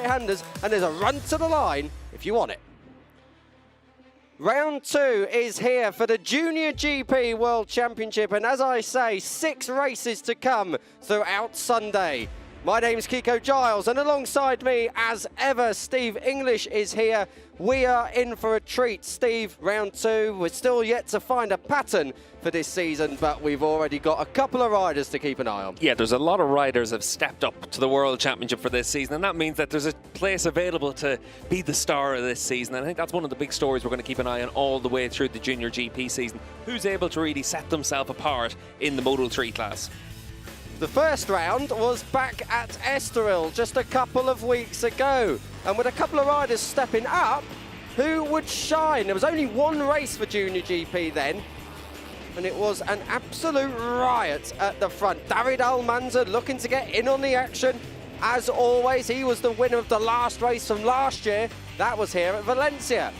right-handers, and there's a run to the line if you want it. Round 2 is here for the Junior GP World Championship, and as I say, 6 races to come throughout Sunday. My name's Kiko Giles, and alongside me, as ever, Steve English is here. We are in for a treat. Steve, round 2, we're still yet to find a pattern for this season, but we've already got a couple of riders to keep an eye on. Yeah, there's a lot of riders have stepped up to the World Championship for this season, and that means that there's a place available to be the star of this season. And I think that's one of the big stories we're going to keep an eye on all the way through the Junior GP season. Who's able to really set themselves apart in the Model 3 class? The first round was back at Estoril just a couple of weeks ago. And with a couple of riders stepping up, who would shine? There was only one race for Junior GP then, and it was an absolute riot at the front. David Almanza looking to get in on the action. As always, he was the winner of the last race from last year. That was here at Valencia.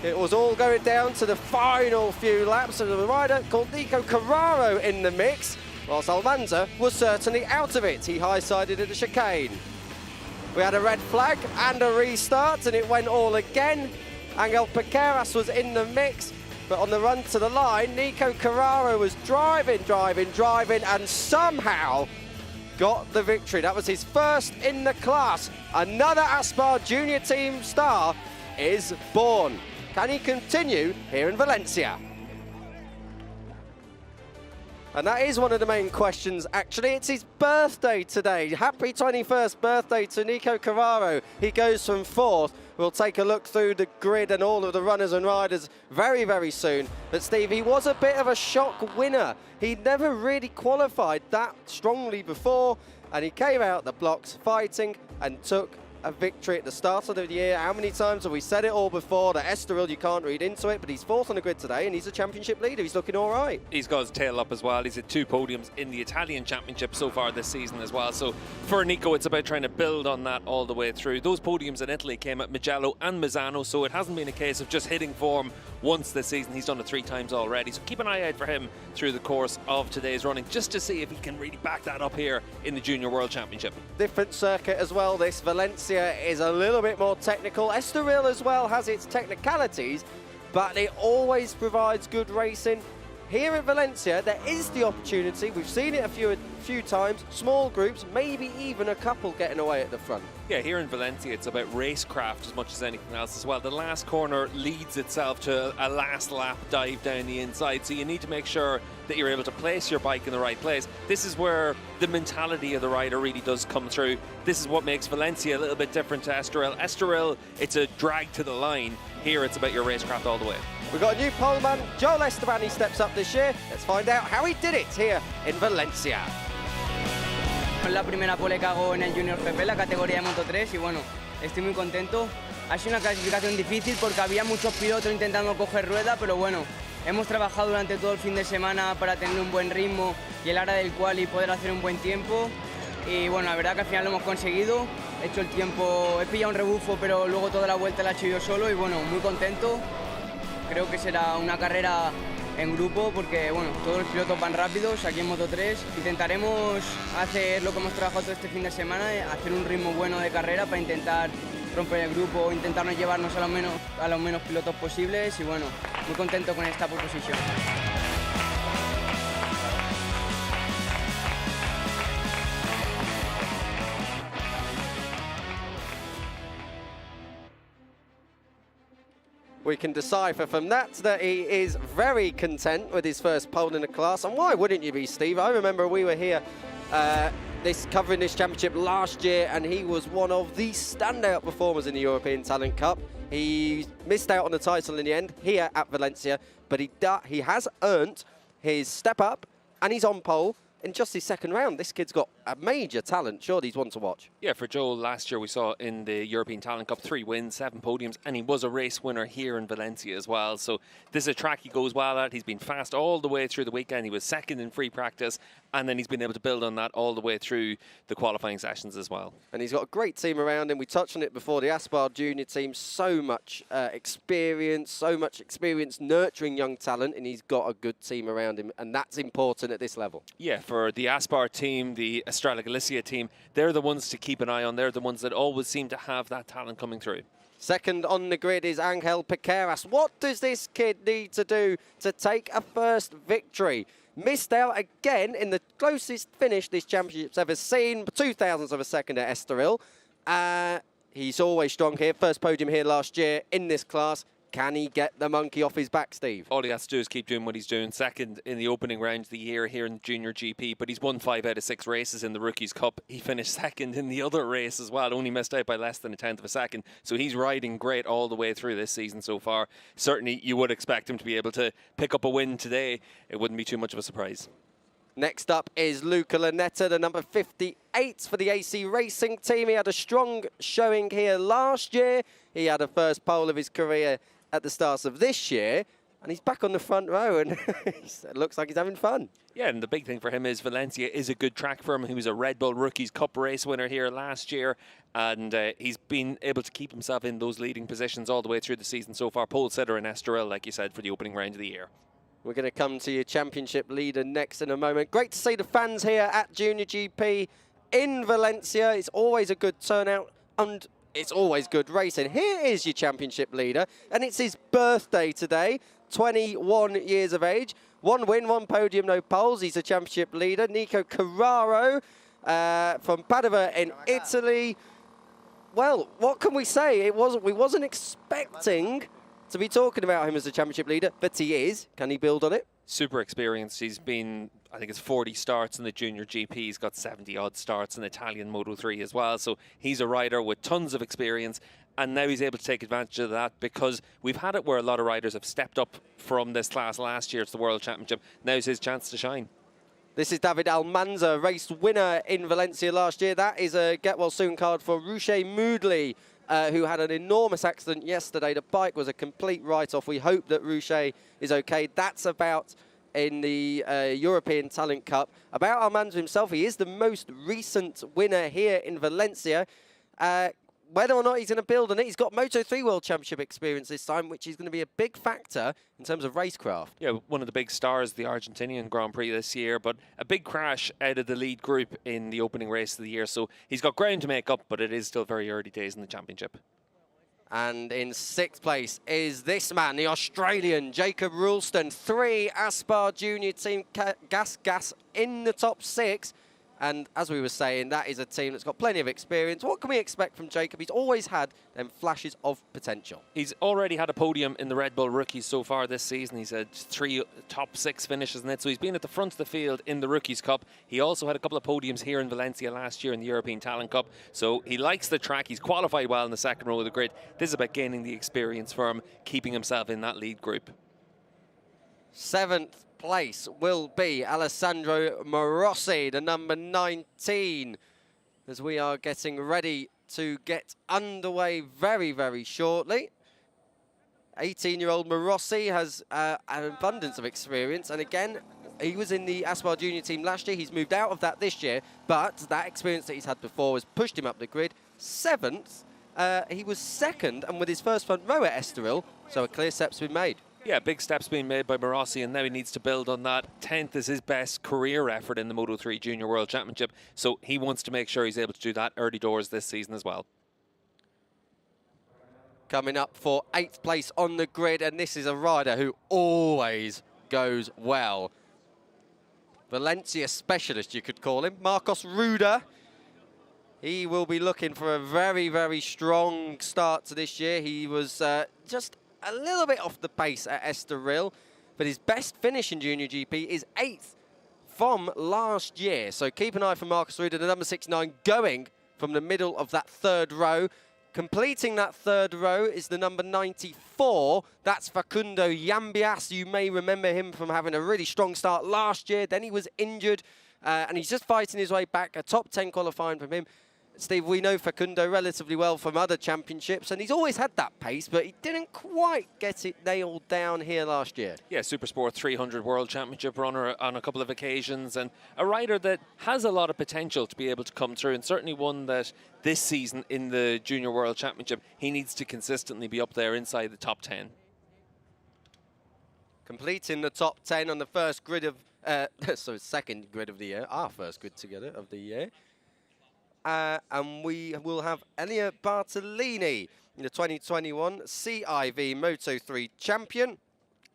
It was all going down to the final few laps of a rider called Nico Carraro in the mix, whilst Almanza was certainly out of it. He high-sided at the chicane. We had a red flag and a restart, and it went all again. Angel Piqueras was in the mix, but on the run to the line, Nico Carraro was driving, and somehow got the victory. That was his first in the class. Another Aspar Junior Team star is born. Can he continue here in Valencia? And that is one of the main questions, actually. It's his birthday today. Happy 21st birthday to Nico Carraro. He goes from 4th. We'll take a look through the grid and all of the runners and riders very, very soon. But Steve, he was a bit of a shock winner. He never really qualified that strongly before, and he came out the blocks fighting and took a victory at the start of the year. How many times have we said it all before? The Estoril, you can't read into it, but he's 4th on the grid today, and he's a championship leader. He's looking all right. He's got his tail up as well. He's at 2 podiums in the Italian Championship so far this season as well. So for Nico, it's about trying to build on that all the way through. Those podiums in Italy came at Mugello and Misano, so it hasn't been a case of just hitting form once this season. He's done it 3 times already. So keep an eye out for him through the course of today's running, just to see if he can really back that up here in the Junior World Championship. Different circuit as well. This Valencia is a little bit more technical. Estoril as well has its technicalities, but it always provides good racing. Here at Valencia, there is the opportunity. We've seen it a few times. Small groups, maybe even a couple getting away at the front. Yeah, here in Valencia, it's about racecraft as much as anything else as well. The last corner leads itself to a last lap dive down the inside, so you need to make sure that you're able to place your bike in the right place. This is where the mentality of the rider really does come through. This is what makes Valencia a little bit different to Estoril. Estoril, it's a drag to the line. Here, it's about your racecraft all the way. We've got a new poleman, Joel Esteban. He steps up this year. Let's find out how he did it here in Valencia. Es la primera pole que hago en el Junior GP, la categoría de Moto 3, y bueno, estoy muy contento. Ha sido una clasificación difícil porque había muchos pilotos intentando coger rueda, pero bueno, hemos trabajado durante todo el fin de semana para tener un buen ritmo y el área del quali poder hacer un buen tiempo. Y bueno, la verdad que al final lo hemos conseguido. He hecho el tiempo, he pillado un rebufo, pero luego toda la vuelta la he hecho yo solo y bueno, muy contento. Creo que será una carrera en grupo porque bueno, todos los pilotos van rápidos aquí en Moto 3. Intentaremos hacer lo que hemos trabajado todo este fin de semana, hacer un ritmo bueno de carrera para intentar romper el grupo, intentarnos llevarnos a los menos pilotos posibles y bueno, muy contento con esta posición. We can decipher from that he is very content with his first pole in the class. And why wouldn't you be, Steve? I remember we were here covering this championship last year, and he was one of the standout performers in the European Talent Cup. He missed out on the title in the end here at Valencia, but he has earned his step up, and he's on pole in just his 2nd round. This kid's got a major talent. Sure, he's one to watch. Yeah, for Joel, last year we saw in the European Talent Cup 3 wins, 7 podiums, and he was a race winner here in Valencia as well. So this is a track he goes well at. He's been fast all the way through the weekend. He was 2nd in free practice, and then he's been able to build on that all the way through the qualifying sessions as well. And he's got a great team around him. We touched on it before, the Aspar Junior team, so much experience nurturing young talent, and he's got a good team around him, and that's important at this level. Yeah, for the Aspar team, the Estrella Galicia team, they're the ones to keep an eye on. They're the ones that always seem to have that talent coming through. Second on the grid is Angel Piqueras. What does this kid need to do to take a first victory? Missed out again in the closest finish this championship's ever seen, 0.02 of a second at Estoril. He's always strong here. First podium here last year in this class. Can he get the monkey off his back, Steve? All he has to do is keep doing what he's doing. Second in the opening round of the year here in Junior GP, but he's won 5 out of 6 races in the Rookies Cup. He finished second in the other race as well, only missed out by less than 1/10 of a second. So he's riding great all the way through this season so far. Certainly you would expect him to be able to pick up a win today. It wouldn't be too much of a surprise. Next up is Luca Lanetta, the number 58 for the AC Racing team. He had a strong showing here last year. He had a first pole of his career at the start of this year, and he's back on the front row, and it looks like he's having fun. Yeah, and the big thing for him is Valencia is a good track for him. He was a Red Bull Rookies Cup race winner here last year, and he's been able to keep himself in those leading positions all the way through the season so far. Pole sitter in Estoril, like you said, for the opening round of the year. We're going to come to your championship leader next in a moment. Great to see the fans here at Junior GP in Valencia. It's always a good turnout, and it's always good racing. Here is your championship leader, and it's his birthday today, 21 years of age. 1 win, 1 podium, no poles. He's a championship leader. Nico Carraro from Padova in Italy. Well, what can we say? We wasn't expecting to be talking about him as a championship leader, but he is. Can he build on it? Super experienced. He's been, I think it's 40 starts in the Junior GP. He's got 70-odd starts in Italian Moto3 as well. So he's a rider with tons of experience, and now he's able to take advantage of that, because we've had it where a lot of riders have stepped up from this class last year to the World Championship. Now's his chance to shine. This is David Almanza, race winner in Valencia last year. That is a get-well-soon card for Ruche Moodley, who had an enormous accident yesterday. The bike was a complete write-off. We hope that Ruche is okay. That's about in the European Talent Cup. About Almanza himself, he is the most recent winner here in Valencia. Whether or not he's going to build on it, he's got Moto3 World Championship experience this time, which is going to be a big factor in terms of racecraft. Yeah, one of the big stars, the Argentinian Grand Prix this year, but a big crash out of the lead group in the opening race of the year. So he's got ground to make up, but it is still very early days in the championship. And in 6th place is this man, the Australian Jacob Rulston. 3 Aspar Junior team gas in the top 6. And as we were saying, that is a team that's got plenty of experience. What can we expect from Jacob? He's always had them flashes of potential. He's already had a podium in the Red Bull Rookies so far this season. He's had 3 top 6 finishes in it. So he's been at the front of the field in the Rookies Cup. He also had a couple of podiums here in Valencia last year in the European Talent Cup. So he likes the track. He's qualified well in the second row of the grid. This is about gaining the experience for him, keeping himself in that lead group. 7th place will be Alessandro Morossi, the number 19, as we are getting ready to get underway very, very shortly. 18-year-old Morossi has an abundance of experience, and again, he was in the Aspar Junior team last year. He's moved out of that this year, but that experience that he's had before has pushed him up the grid. 7th, he was 2nd, and with his first front row at Estoril, so a clear step's been made. Yeah, big steps being made by Morossi, and now he needs to build on that. 10th is his best career effort in the Moto3 Junior World Championship, so he wants to make sure he's able to do that early doors this season as well. Coming up for 8th place on the grid, and this is a rider who always goes well. Valencia specialist, you could call him, Marcos Ruda. He will be looking for a very, very strong start to this year. He was just a little bit off the pace at Estoril, but his best finish in Junior GP is 8th from last year. So keep an eye for Marcus Ruda, the number 69, going from the middle of that 3rd row. Completing that 3rd row is the number 94. That's Facundo Yambias. You may remember him from having a really strong start last year. Then he was injured, and he's just fighting his way back. A top 10 qualifying from him. Steve, we know Facundo relatively well from other championships, and he's always had that pace, but he didn't quite get it nailed down here last year. Yeah, Supersport 300 World Championship runner on a couple of occasions, and a rider that has a lot of potential to be able to come through, and certainly one that this season in the Junior World Championship, he needs to consistently be up there inside the top 10. Completing the top 10 on the first grid of, second grid of the year, our first grid together of the year. And we will have Elia Bartolini, the 2021 CIV Moto3 champion,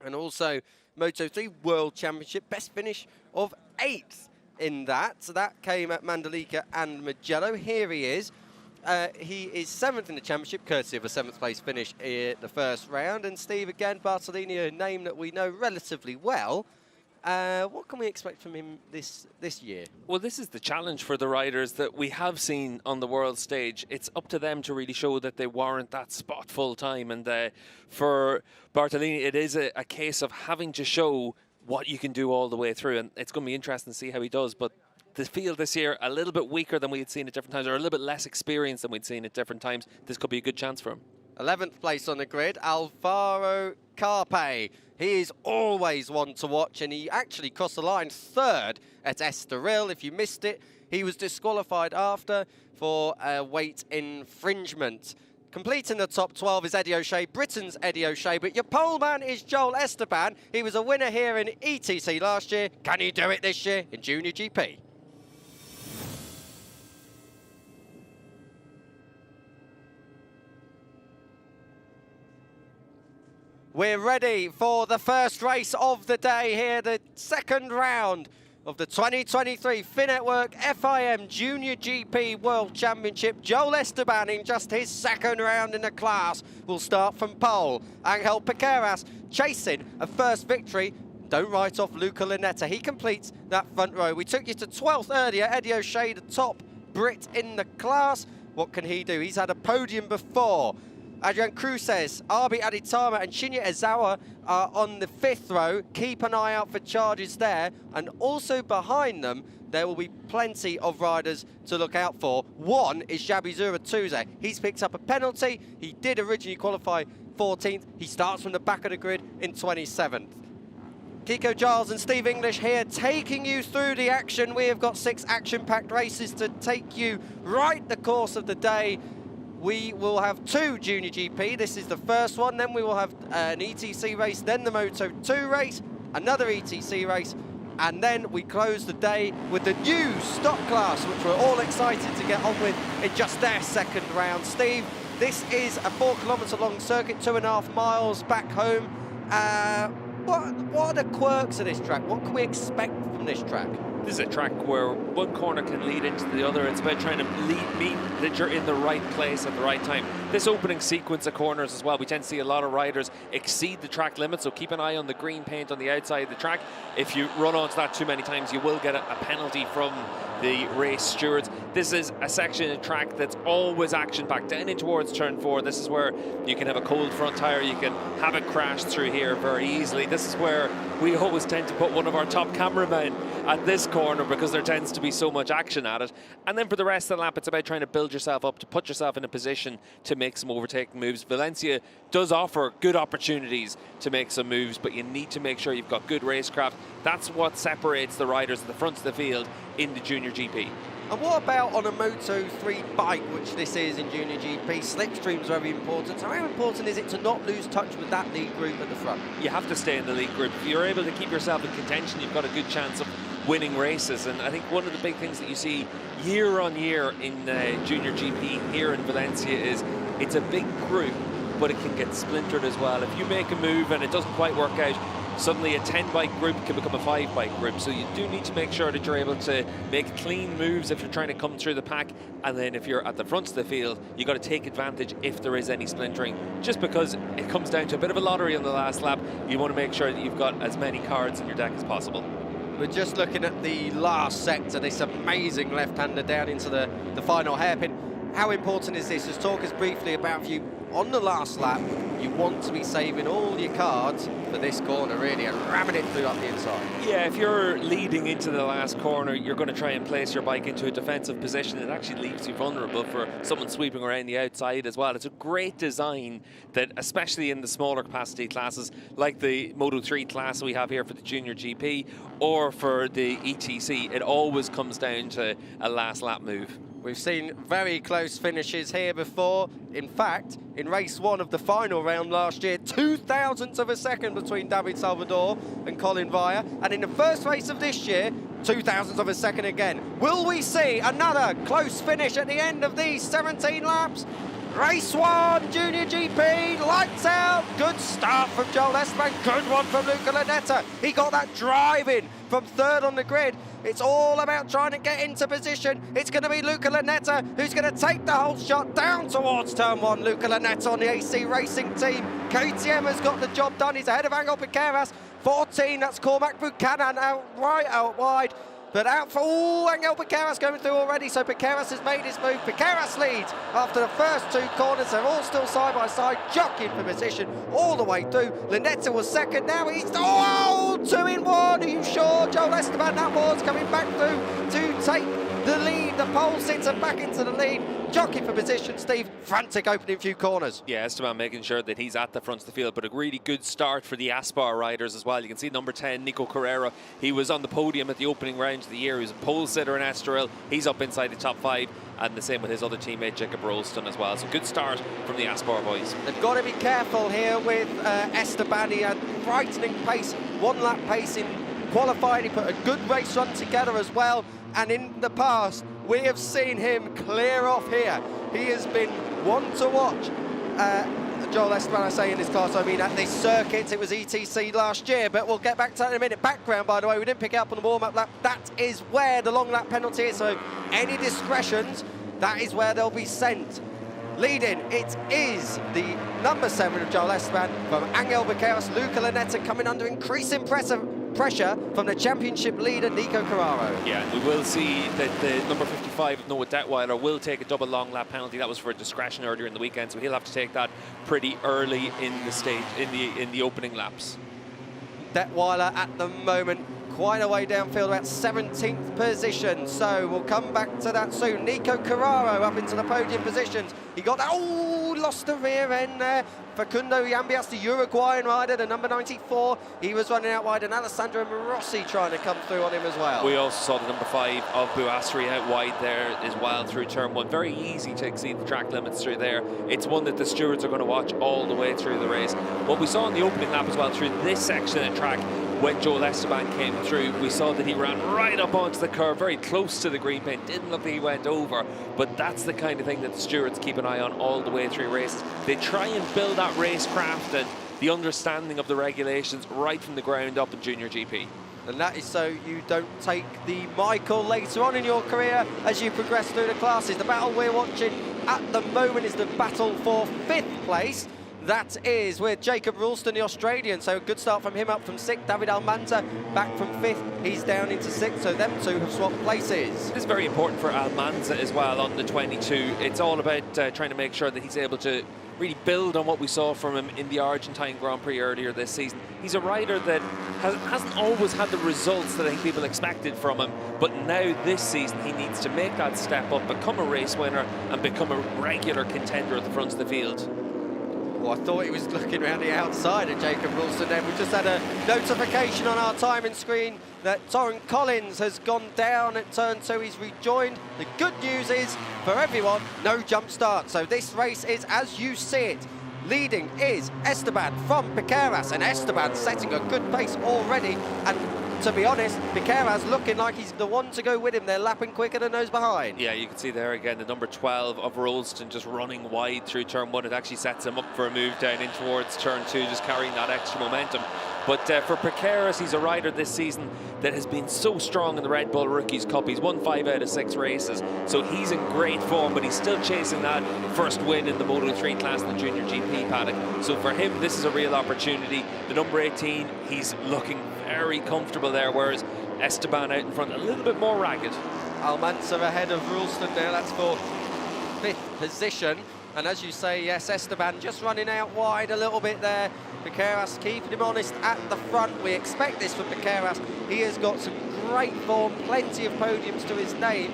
and also Moto3 World Championship best finish of 8th in that. So that came at Mandalika and Mugello. Here he is. He is 7th in the championship, courtesy of a 7th place finish in the first round. And Steve, again, Bartolini, a name that we know relatively well. What can we expect from him this year? Well, this is the challenge for the riders that we have seen on the world stage. It's up to them to really show that they warrant that spot full time. And for Bartolini, it is a case of having to show what you can do all the way through. And it's going to be interesting to see how he does. But the field this year, a little bit weaker than we had seen at different times, or a little bit less experienced than we'd seen at different times. This could be a good chance for him. 11th place on the grid, Alvaro Carpe. He is always one to watch, and he actually crossed the line 3rd at Estoril. If you missed it, he was disqualified after for weight infringement. Completing the top 12 is Eddie O'Shea, Britain's Eddie O'Shea, but your pole man is Joel Esteban. He was a winner here in ETC last year. Can he do it this year in Junior GP? We're ready for the first race of the day here, the second round of the 2023 Finetwork FIM Junior GP World Championship. Joel Esteban in just his 2nd round in the class will start from pole. Angel Piqueras chasing a first victory. Don't write off Luca Lunetta. He completes that front row. We took you to 12th earlier. Eddie O'Shea, the top Brit in the class. What can he do? He's had a podium before. Adrian Cruces, Arbi Aditama and Shinya Ezawa are on the 5th row. Keep an eye out for charges there. And also behind them, there will be plenty of riders to look out for. One is Jabizura Tuze. He's picked up a penalty. He did originally qualify 14th. He starts from the back of the grid in 27th. Kiko Giles and Steve English here taking you through the action. We have got 6 action-packed races to take you right the course of the day. We will have 2 Junior GP. This is the first one. Then we will have an ETC race, then the Moto2 race, another ETC race, and then we close the day with the new stock class, which we're all excited to get on with in just their 2nd round. Steve, this is a 4-kilometre long circuit, 2.5 miles back home. What are the quirks of this track? What can we expect from this track? This is a track where one corner can lead into the other. It's about trying to meet that you're in the right place at the right time. This opening sequence of corners as well, we tend to see a lot of riders exceed the track limit, so keep an eye on the green paint on the outside of the track. If you run onto that too many times, you will get a penalty from the race stewards. This is a section of track that's always action-packed. Down in towards turn 4, this is where you can have a cold front tyre, you can have it crash through here very easily. This is where we always tend to put one of our top cameramen at this corner because there tends to be so much action at it. And then for the rest of the lap, it's about trying to build yourself up, to put yourself in a position to make some overtaking moves. Valencia does offer good opportunities to make some moves, but you need to make sure you've got good racecraft. That's what separates the riders at the front of the field in the Junior GP. And what about on a Moto3 bike, which this is in Junior GP? Slipstream's very important. So how important is it to not lose touch with that lead group at the front? You have to stay in the lead group. If you're able to keep yourself in contention, you've got a good chance of winning races. And I think one of the big things that you see year on year in Junior GP here in Valencia is it's a big group, but it can get splintered as well. If you make a move and it doesn't quite work out, suddenly a 10-bike group can become a 5-bike group. So you do need to make sure that you're able to make clean moves if you're trying to come through the pack. And then if you're at the front of the field, you've got to take advantage if there is any splintering. Just because it comes down to a bit of a lottery on the last lap, you want to make sure that you've got as many cards in your deck as possible. We're just looking at the last sector, this amazing left-hander down into the final hairpin. how important is this? Let's talk us briefly about you on the last lap. You want to be saving all your cards for this corner, really, and ramming it through up the inside. Yeah, if you're leading into the last corner, you're going to try and place your bike into a defensive position. It actually leaves you vulnerable for someone sweeping around the outside as well. It's a great design that, especially in the smaller capacity classes, like the Moto3 class we have here for the Junior GP or for the ETC, it always comes down to a last lap move. We've seen very close finishes here before. In fact, in race 1 of the final round last year, 0.02 of a second between David Salvador and Colin Vaya. And in the first race of this year, 0.02 of a second again. Will we see another close finish at the end of these 17 laps? Race 1, Junior GP, lights out. Good start from Joel Esteban, good one from Luca Lanetta. He got that drive in from third on the grid. It's all about trying to get into position. It's going to be Luca Lanetta who's going to take the whole shot down towards turn 1. Luca Lanetta on the AC Racing team. KTM has got the job done. He's ahead of Angel Piqueras. 14, that's Cormac Buchanan out wide. But out for, Angel Piqueras going through already, so Piqueras has made his move. Piqueras leads after the first 2 corners. They're all still side by side, jockeying for position all the way through. Lanetta was second, now he's, 2 in 1. Are you sure, Joel Esteban? That was coming back through to take the lead. The pole sitter back into the lead. Jockey for position, Steve. Frantic opening few corners. Yeah, Esteban making sure that he's at the front of the field, but a really good start for the Aspar riders as well. You can see number 10, Nico Carrera. He was on the podium at the opening round of the year. He was a pole sitter in Estoril. He's up inside the top 5, and the same with his other teammate, Jacob Rolston, as well. So good start from the Aspar boys. They've got to be careful here with Esteban. He had frightening pace, 1 lap pace in qualifying. He put a good race run together as well. And in the past, we have seen him clear off here. He has been one to watch. Joel Esteban, I say in this class, I mean at this circuit. It was ETC last year, but we'll get back to that in a minute. Background, by the way, we didn't pick it up on the warm-up lap. That is where the long lap penalty is, so any discretions, that is where they'll be sent. Leading, it is the number 7 of Joel Esteban from Angel Piqueras. Luca Lanetta coming under increasing pressure from the championship leader, Nico Carraro. Yeah, and we will see that the number 55 of Noah Detweiler will take a double long lap penalty. That was for discretion earlier in the weekend, so he'll have to take that pretty early in the stage, in the opening laps. Detweiler at the moment quite a way downfield, about 17th position, so we'll come back to that soon. Nico Carraro up into the podium positions. He got that, lost the rear end there. Facundo Yambias, the Uruguayan rider, the number 94, he was running out wide, and Alessandro Morossi trying to come through on him as well. We also saw the number 5 of Buasri out wide there as well through turn 1. Very easy to exceed the track limits through there. It's one that the stewards are going to watch all the way through the race. What we saw in the opening lap as well through this section of track, when Joel Esteban came through, we saw that he ran right up onto the curve, very close to the green paint. Didn't look like he went over, but that's the kind of thing that the stewards keep an eye on all the way through races. They try and build that racecraft and the understanding of the regulations right from the ground up in Junior GP. And that is so you don't take the Michael later on in your career as you progress through the classes. The battle we're watching at the moment is the battle for 5th place. That is with Jacob Rolston, the Australian. So a good start from him, up from 6th. David Almanza back from 5th. He's down into 6th. So them two have swapped places. It's very important for Almanza as well on the 22. It's all about trying to make sure that he's able to really build on what we saw from him in the Argentine Grand Prix earlier this season. He's a rider that hasn't always had the results that I think people expected from him, but now this season he needs to make that step up, become a race winner and become a regular contender at the front of the field. Well, I thought he was looking around the outside of Jacob Rolston then. We've just had a notification on our timing screen that Torrent Collins has gone down at turn 2. He's rejoined. The good news is, for everyone, no jump start. So this race is as you see it. Leading is Esteban from Piqueras, and Esteban setting a good pace already. And to be honest, Piqueras looking like he's the one to go with him. They're lapping quicker than those behind. Yeah, you can see there again the number 12 of Rolston just running wide through turn 1. It actually sets him up for a move down in towards turn 2, just carrying that extra momentum. But for Piqueras, he's a rider this season that has been so strong in the Red Bull Rookies Cup. He's won 5 out of 6 races, so he's in great form, but he's still chasing that first win in the Moto3 class in the Junior GP paddock. So for him, this is a real opportunity. The number 18, he's looking very comfortable there, whereas Esteban out in front, a little bit more ragged. Almanza ahead of Rolston now, that's for 5th position. And as you say, yes, Esteban just running out wide a little bit there. Piqueras keeping him honest at the front. We expect this from Piqueras. He has got some great form, plenty of podiums to his name.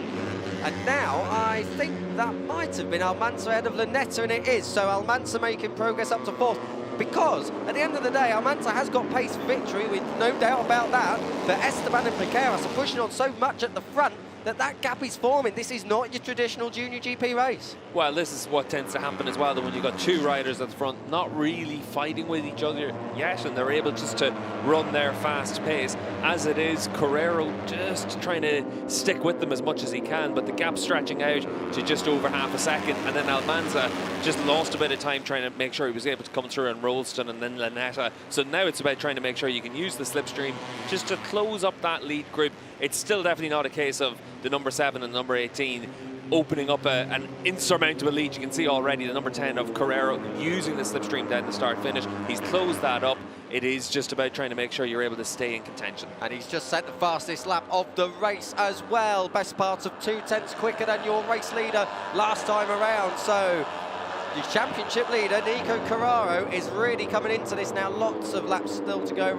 And now I think that might have been Almanza ahead of Lanetta, and it is. So Almanza making progress up to 4th. Because at the end of the day, Almanza has got pace for victory, with no doubt about that. But Esteban and Piqueras are pushing on so much at the front that gap is forming. This is not your traditional Junior GP race. Well, this is what tends to happen as well, that when you've got two riders at the front not really fighting with each other yet, and they're able just to run their fast pace. As it is, Carrero just trying to stick with them as much as he can, but the gap stretching out to just over half a second, and then Almanza just lost a bit of time trying to make sure he was able to come through on Rolston and then Lanetta. So now it's about trying to make sure you can use the slipstream just to close up that lead group. It's still definitely not a case of the number 7 and number 18 opening up an insurmountable lead. You can see already the number 10 of Carrero using the slipstream down the start-finish. He's closed that up. It is just about trying to make sure you're able to stay in contention. And he's just set the fastest lap of the race as well. Best part of 2/10 quicker than your race leader last time around. So the championship leader, Nico Carrero, is really coming into this now. Lots of laps still to go,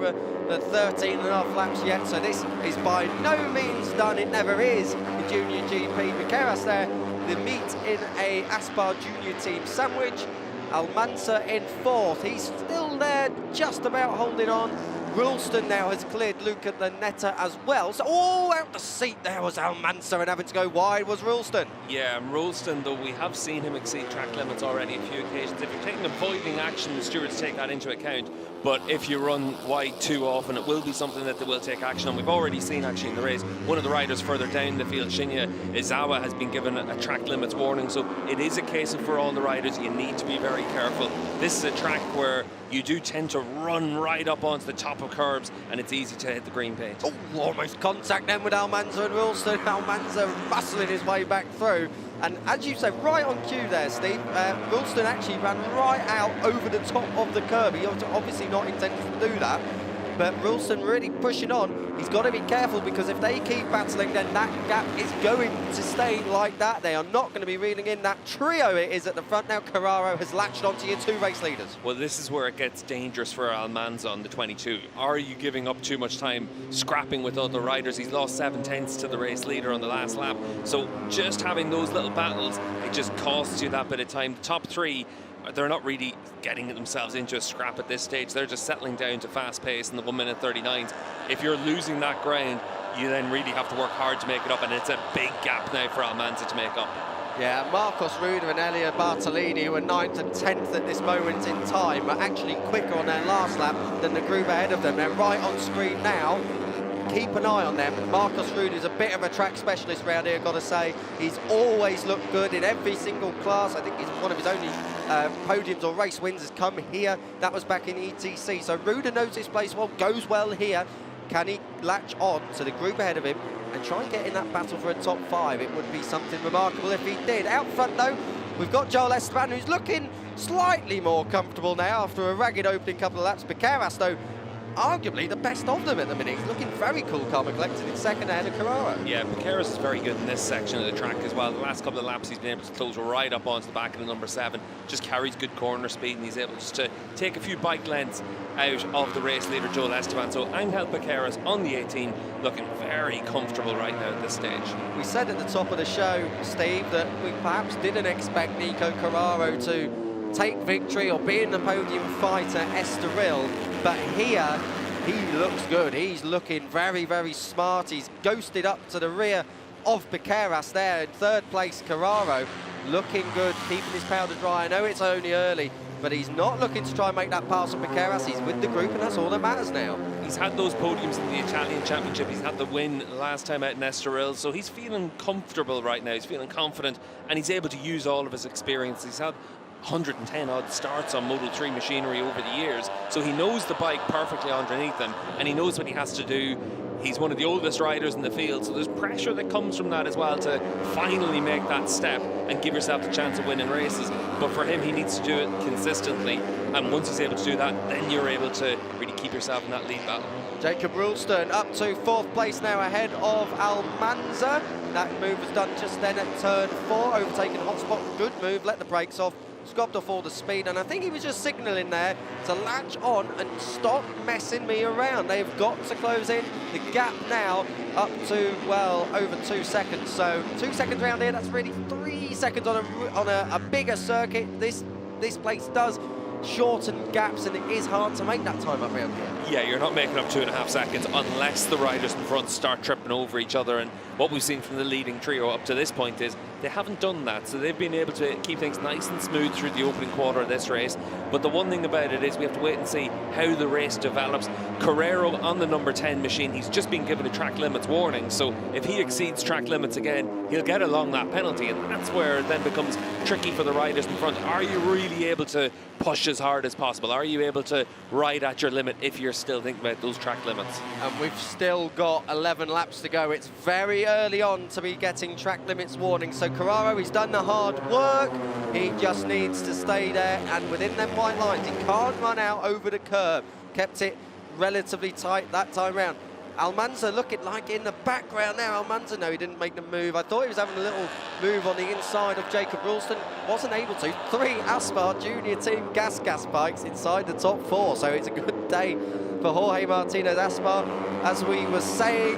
the 13.5 laps yet. So this is by no means done. It never is in Junior GP. Piqueras there, the meet in a Aspar Junior team sandwich. Almanza in 4th. He's still there, just about holding on. Ralston now has cleared Luca Lanetta as well. So, out the seat there was Almanza, and having to go wide was Ralston. Yeah, and Ralston, though, we have seen him exceed track limits already a few occasions. If you're taking avoiding action, the stewards take that into account. But if you run wide too often, it will be something that they will take action on. We've already seen, actually, in the race, one of the riders further down the field, Shinya Izawa, has been given a track limits warning. So it is a case of, for all the riders, you need to be very careful. This is a track where you do tend to run right up onto the top of curbs, and it's easy to hit the green paint. Oh, almost contact then with Almanza and Ralston. Almanza muscling his way back through. And as you said, right on cue there, Steve, Ralston actually ran right out over the top of the curb. He obviously not intended to do that, but Ralston really pushing on. He's got to be careful, because if they keep battling, then that gap is going to stay like that. They are not going to be reeling in. That trio it is at the front now. Carrero has latched onto your 2 race leaders. Well, this is where it gets dangerous for Almanza on the 22. Are you giving up too much time scrapping with other riders? He's lost 7/10 to the race leader on the last lap. So just having those little battles, it just costs you that bit of time. The top 3, they're not really getting themselves into a scrap at this stage. They're just settling down to fast pace in the 1:39s. If you're losing that ground, you then really have to work hard to make it up, and it's a big gap now for Almanza to make up. Yeah, Marcos Ruda and Elia Bartolini, who are 9th and 10th at this moment in time, are actually quicker on their last lap than the group ahead of them. They're right on screen now. Keep an eye on them. Marcos Ruda is a bit of a track specialist round here, got to say. He's always looked good in every single class. I think he's one of his only podiums or race wins has come here. That was back in ETC. So Ruda knows his place well, goes well here. Can he latch on to the group ahead of him and try and get in that battle for a top 5? It would be something remarkable if he did. Out front, though, we've got Joel Esteban, who's looking slightly more comfortable now after a ragged opening couple of laps. Piqueras, though, arguably the best of them at the minute. He's looking very cool, calm and collected in 2nd ahead of Carrero. Yeah, Piqueras is very good in this section of the track as well. The last couple of laps he's been able to close right up onto the back of the number 7. Just carries good corner speed, and he's able just to take a few bike lengths out of the race leader, Joel Esteban. So Angel Piqueras on the 18, looking very comfortable right now at this stage. We said at the top of the show, Steve, that we perhaps didn't expect Nico Carrero to take victory or be in the podium fight at Estoril, but here he looks good. He's looking very, very smart. He's ghosted up to the rear of Piqueras there in 3rd place. Carrero looking good, keeping his powder dry. I know it's only early, but he's not looking to try and make that pass on Piqueras. He's with the group, and that's all that matters now. He's had those podiums in the Italian Championship. He's had the win last time out in Estoril, so he's feeling comfortable right now. He's feeling confident, and he's able to use all of his experience. He's had 110 odd starts on Model 3 machinery over the years, so he knows the bike perfectly underneath him, and he knows what he has to do. He's one of the oldest riders in the field, so there's pressure that comes from that as well to finally make that step and give yourself the chance of winning races. but for him, he needs to do it consistently. And once he's able to do that, then you're able to really keep yourself in that lead battle. Jacob Ralston up to 4th place now, ahead of Almanza. That move was done just then at turn 4, overtaking Hotspot. Good move, let the brakes off, scobbed off all the speed, and I think he was just signalling there to latch on and stop messing me around. They've got to close in. The gap now up to, well, over 2 seconds. So 2 seconds around here, that's really 3 seconds on a bigger circuit. This place does shorten gaps, and it is hard to make that time up around here. Yeah, you're not making up 2.5 seconds unless the riders in front start tripping over each other, and what we've seen from the leading trio up to this point is they haven't done that, so they've been able to keep things nice and smooth through the opening quarter of this race. But the one thing about it is we have to wait and see how the race develops. Carrero on the number 10 machine, he's just been given a track limits warning, so if he exceeds track limits again, he'll get a long lap penalty, and that's where it then becomes tricky for the riders in front. Are you really able to push as hard as possible? Are you able to ride at your limit if you're still thinking about those track limits? And we've still got 11 laps to go. It's very early on to be getting track limits warning. So Carraro, he's done the hard work. He just needs to stay there and within them white lines. He can't run out over the curb. Kept it relatively tight that time round. Almanza looking like in the background now. Almanza, no, he didn't make the move. I thought he was having a little move on the inside of Jacob Ralston. Wasn't able to. 3 Aspar Junior Team gas bikes inside the top 4. So it's a good day for Jorge Martinez Aspar. As we were saying,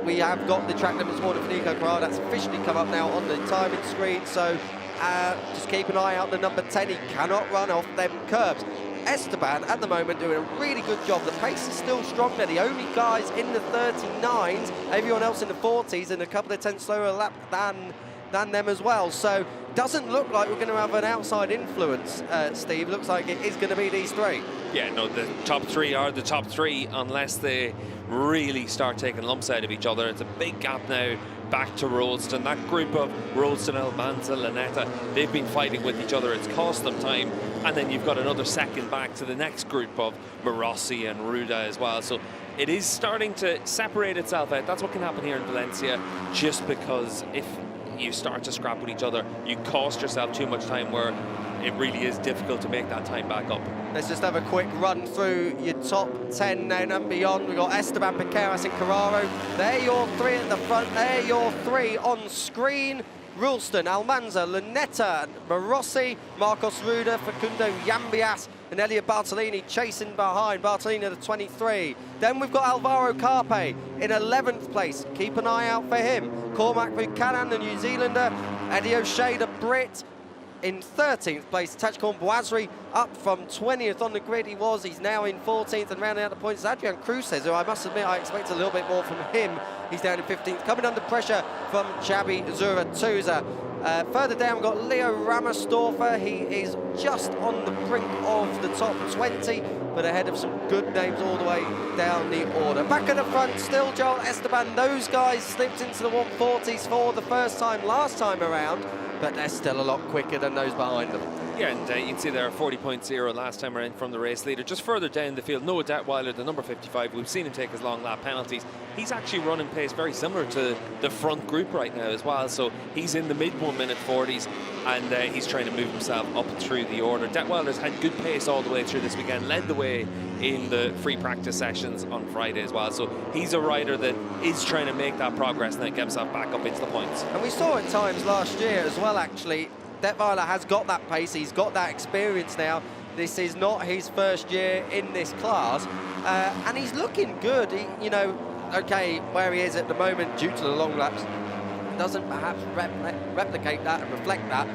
we have got the track limits warning for Nico Corral. That's officially come up now on the timing screen. So just keep an eye out the number 10. He cannot run off them curbs. Esteban at the moment doing a really good job. The pace is still strong. They're the only guys in the 39s, everyone else in the 40s, and a couple of tenths slower lap than them as well. So doesn't look like we're going to have an outside influence, Steve. Looks like it is going to be these 3. Yeah, no, the top 3 are the top 3 unless they really start taking lumps out of each other. It's a big gap now back to Ralston. That group of Ralston, Almanza, Lanetta, they've been fighting with each other. It's cost them time. And then you've got another second back to the next group of Marossi and Ruda as well. So it is starting to separate itself out. That's what can happen here in Valencia, just because if you start to scrap with each other, you cost yourself too much time where it really is difficult to make that time back up. Let's just have a quick run through your top 10 now and beyond. We've got Esteban, Piqueras and Carraro. They're your 3 at the front. They're your 3 on screen. Ralston, Almanza, Lanetta, Marossi, Marcos Ruda, Facundo Yambias and Elliot Bartolini chasing behind. Bartolini at the 23. Then we've got Alvaro Carpe in 11th place. Keep an eye out for him. Cormac Buchanan, the New Zealander. Eddie O'Shea, the Brit, in 13th place. Tachkorn Boisri up from 20th on the grid. He's now in 14th, and rounding out the points is Adrian Cruces, who I must admit I expect a little bit more from him. He's down in 15th, coming under pressure from Xabi Zuratuza. Further down, we've got Leo Ramersdorfer. He is just on the brink of the top 20, but ahead of some good names all the way down the order. Back at the front, still Joel Esteban. Those guys slipped into the 140s for the first time last time around, but they're still a lot quicker than those behind them. Yeah, and you can see there 40.0 last time around from the race leader. Just further down the field, Noah Detweiler, the number 55, we've seen him take his long lap penalties. He's actually running pace very similar to the front group right now as well. So he's in the mid 1 minute 40s, and he's trying to move himself up through the order. Detweiler's had good pace all the way through this weekend, led the way in the free practice sessions on Friday as well. So he's a rider that is trying to make that progress and then get himself back up into the points. And we saw at times last year as well, actually. Detweiler has got that pace, he's got that experience now. This is not his first year in this class, and he's looking good. You know, okay, where he is at the moment due to the long laps, doesn't perhaps replicate that and reflect that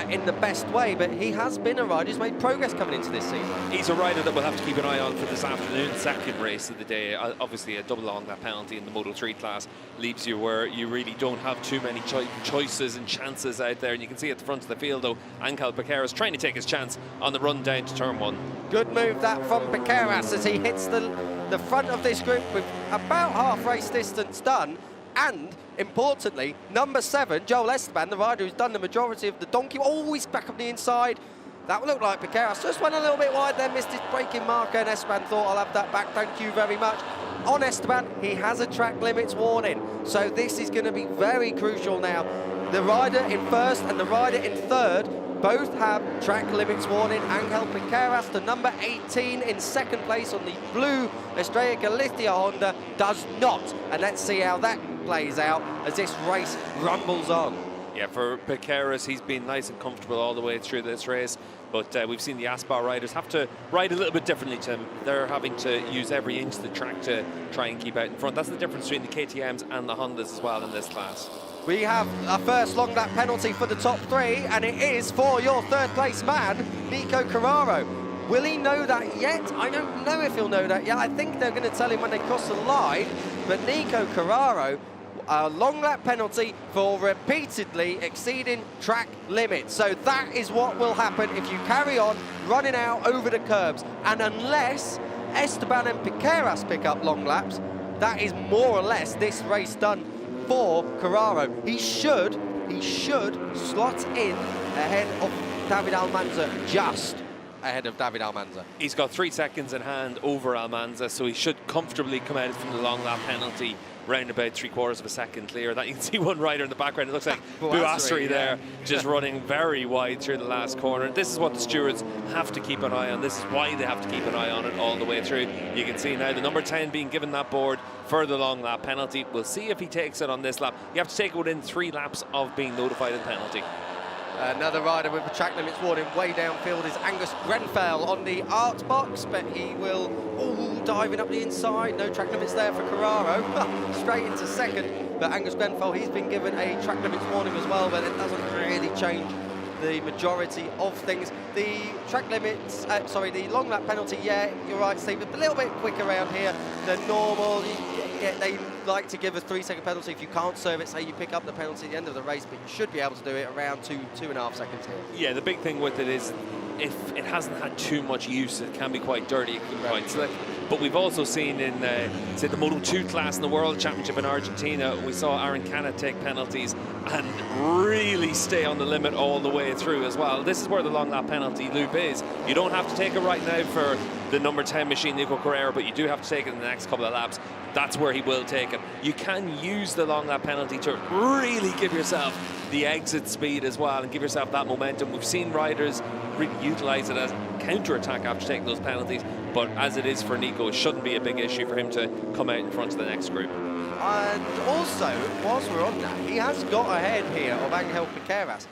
in the best way, but he has been a rider who's made progress coming into this season. He's a rider that we'll have to keep an eye on for this afternoon's second race of the day. Obviously, a double long lap penalty in the Moto 3 class leaves you where you really don't have too many choices and chances out there. And you can see at the front of the field, though, Angel Piqueras trying to take his chance on the run down to turn 1. Good move that from Piqueras as he hits the front of this group with about half race distance done. And, importantly, number 7, Joel Esteban, the rider who's done the majority of the donkey, always back up the inside. That looked like Piqueras just went a little bit wide there, missed his braking marker, and Esteban thought, I'll have that back, thank you very much. On Esteban, he has a track limits warning, so this is going to be very crucial now. The rider in first and the rider in third both have track limits warning. Angel Piqueras, the number 18 in second place on the blue Estrella Galicia Honda, does not. And let's see how that plays out as this race rumbles on. Yeah, for Piqueras, he's been nice and comfortable all the way through this race. But we've seen the Aspar riders have to ride a little bit differently to him. They're having to use every inch of the track to try and keep out in front. That's the difference between the KTMs and the Hondas as well in this class. We have a first long lap penalty for the top three, and it is for your third place man, Nico Carraro. Will he know that yet? I don't know if he'll know that yet. I think they're going to tell him when they cross the line. But Nico Carraro, a long lap penalty for repeatedly exceeding track limits. So that is what will happen if you carry on running out over the curbs. And unless Esteban and Piqueras pick up long laps, that is more or less this race done for Carraro. He should slot in ahead of David Almanza, just ahead of David Almanza. He's got 3 seconds in hand over Almanza, so he should comfortably come out from the long lap penalty round about 3/4 of a second clear. That you can see one rider in the background. It looks like Bouasri there, just running very wide through the last corner. This is what the stewards have to keep an eye on. This is why they have to keep an eye on it all the way through. You can see now the number 10 being given that board for the long lap penalty. We'll see if he takes it on this lap. You have to take it within 3 laps of being notified of the penalty. Another rider with the track limits warning way downfield is Angus Grenfell on the art box, but he will, diving up the inside. No track limits there for Carraro. Straight into second. But Angus Grenfell, he's been given a track limits warning as well, but it doesn't really change the majority of things. The track limits, the long lap penalty, yeah, you're right, Steve, a little bit quicker around here than normal. They like to give a 3-second penalty if you can't serve it, say you pick up the penalty at the end of the race, but you should be able to do it around 2.5 seconds here. Yeah, the big thing with it is if it hasn't had too much use, it can be quite dirty, it can be quite slick. But we've also seen in, say, the Moto 2 class in the World Championship in Argentina, we saw Aaron Canet take penalties and really stay on the limit all the way through as well. This is where the long lap penalty loop is. You don't have to take it right now for the number 10 machine, Nico Carrera, but you do have to take it in the next couple of laps. That's where he will take it. You can use the long lap penalty to really give yourself the exit speed as well and give yourself that momentum. We've seen riders really utilize it as counter-attack after taking those penalties, but as it is for Nico, it shouldn't be a big issue for him to come out in front of the next group. And also, whilst we're on that, he has got ahead here of Angel Piqueras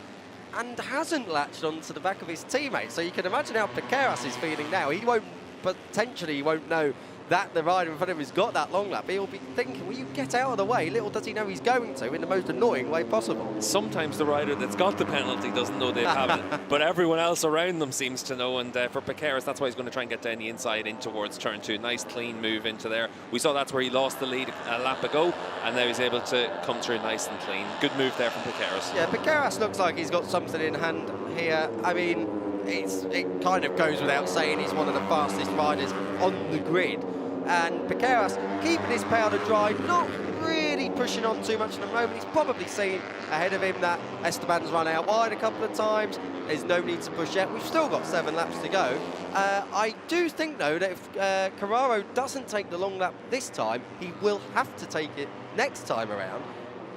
and hasn't latched onto the back of his teammate. So you can imagine how Piqueras is feeling now. He won't know that the rider in front of him has got that long lap. He'll be thinking, will you get out of the way? Little does he know he's going to in the most annoying way possible. Sometimes the rider that's got the penalty doesn't know they have it, but everyone else around them seems to know, and for Piqueras, that's why he's going to try and get down the inside in towards turn 2. Nice clean move into there. We saw that's where he lost the lead a lap ago, and now he's able to come through nice and clean. Good move there from Piqueras. Yeah, Piqueras looks like he's got something in hand here. I mean, it kind of goes without saying he's one of the fastest riders on the grid. And Piqueras keeping his powder dry, not really pushing on too much at the moment. He's probably seen ahead of him that Esteban's run out wide a couple of times. There's no need to push yet. We've still got 7 laps to go. I do think, though, that if Carraro doesn't take the long lap this time, he will have to take it next time around.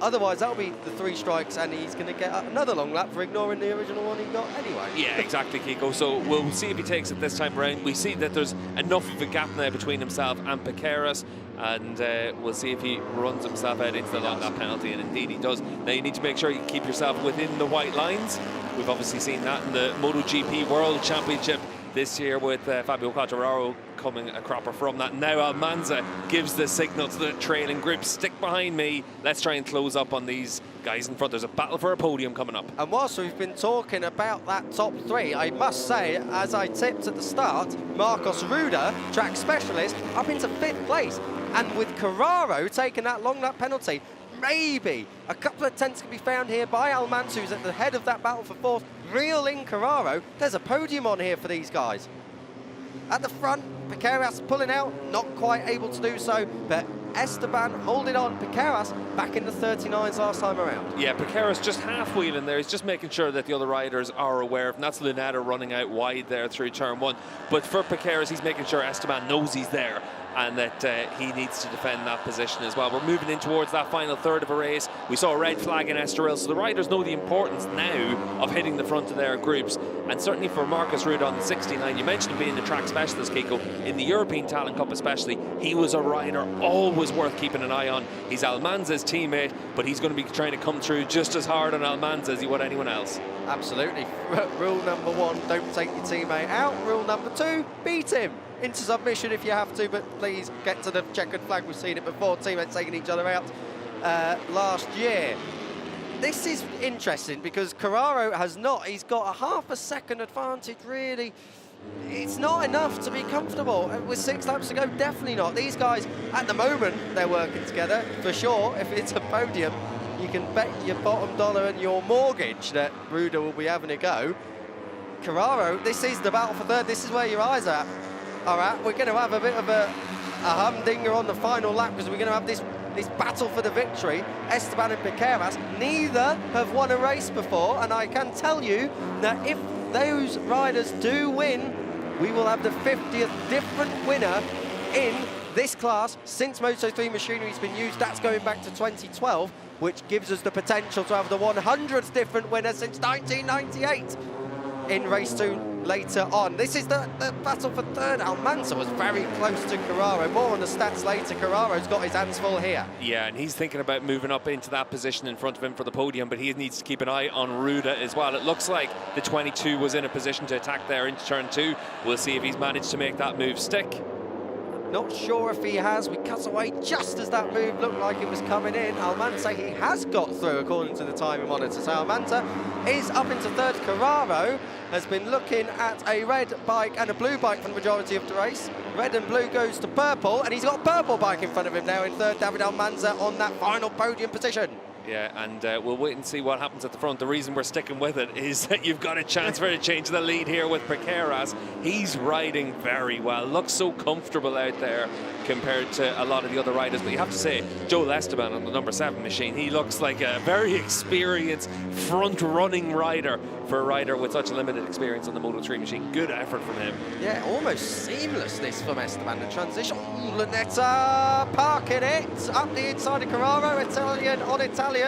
Otherwise, that'll be the 3 strikes, and he's going to get another long lap for ignoring the original one he got anyway. Yeah, exactly, Kiko. So we'll see if he takes it this time around. We see that there's enough of a gap now between himself and Piqueras, and we'll see if he runs himself out into the long lap penalty, and indeed he does. Now, you need to make sure you keep yourself within the white lines. We've obviously seen that in the MotoGP World Championship this year with Fabio Quartararo coming a cropper from that. Now Almanza gives the signal to the trailing group, stick behind me, let's try and close up on these guys in front. There's a battle for a podium coming up. And whilst we've been talking about that top 3, I must say, as I tipped at the start, Marcos Ruda, track specialist, up into 5th place. And with Carraro taking that long lap penalty, maybe a couple of tenths can be found here by Almanza, who's at the head of that battle for 4th. Reel in Carraro. There's a podium on here for these guys. At the front, Piqueras pulling out, not quite able to do so, but Esteban holding on. Piqueras back in the 39s last time around. Yeah, Piqueras just half-wheeling there. He's just making sure that the other riders are aware of him. That's Lunetta running out wide there through turn 1. But for Piqueras, he's making sure Esteban knows he's there and that he needs to defend that position as well. We're moving in towards that final third of a race. We saw a red flag in Estoril, so the riders know the importance now of hitting the front of their groups. And certainly for Marcus Ruud on the 69, you mentioned him being the track specialist, Kiko, in the European Talent Cup especially. He was a rider always worth keeping an eye on. He's Almanza's teammate, but he's going to be trying to come through just as hard on Almanza as he would anyone else. Absolutely. Rule number 1, don't take your teammate out. Rule number 2, beat him into submission if you have to, but please get to the checkered flag. We've seen it before, teammates taking each other out last year. This is interesting because Carraro has not. He's got a half a second advantage, really. It's not enough to be comfortable. With 6 laps to go, definitely not. These guys, at the moment, they're working together, for sure. If it's a podium, you can bet your bottom dollar and your mortgage that Ruud will be having a go. Carraro, this is the battle for third. This is where your eyes are at. We're going to have a bit of a humdinger on the final lap because we're going to have this battle for the victory. Esteban and Piqueras, neither have won a race before, and I can tell you that if those riders do win, we will have the 50th different winner in this class since Moto3 machinery has been used. That's going back to 2012, which gives us the potential to have the 100th different winner since 1998 in race 2 later on. This is the battle for third. Almanza was very close to Carraro. More on the stats later. Carraro's got his hands full here. Yeah, and he's thinking about moving up into that position in front of him for the podium, but he needs to keep an eye on Ruud as well. It looks like the 22 was in a position to attack there into turn 2. We'll see if he's managed to make that move stick. Not sure if he has. We cut away just as that move looked like it was coming in. Almanza, he has got through according to the timing monitor. So Almanza is up into third. Carraro has been looking at a red bike and a blue bike for the majority of the race. Red and blue goes to purple, and he's got a purple bike in front of him now in third. David Almanza on that final podium position. Yeah, and we'll wait and see what happens at the front. The reason we're sticking with it is that you've got a chance for a change of the lead here with Piqueras. He's riding very well, looks so comfortable out there compared to a lot of the other riders. But you have to say, Joel Esteban on the number 7 machine, he looks like a very experienced front-running rider for a rider with such a limited experience on the Moto3 machine. Good effort from him. Yeah, almost seamless this from Esteban, the transition. Ooh, Lunetta parking it up the inside of Carraro. Italian on Italian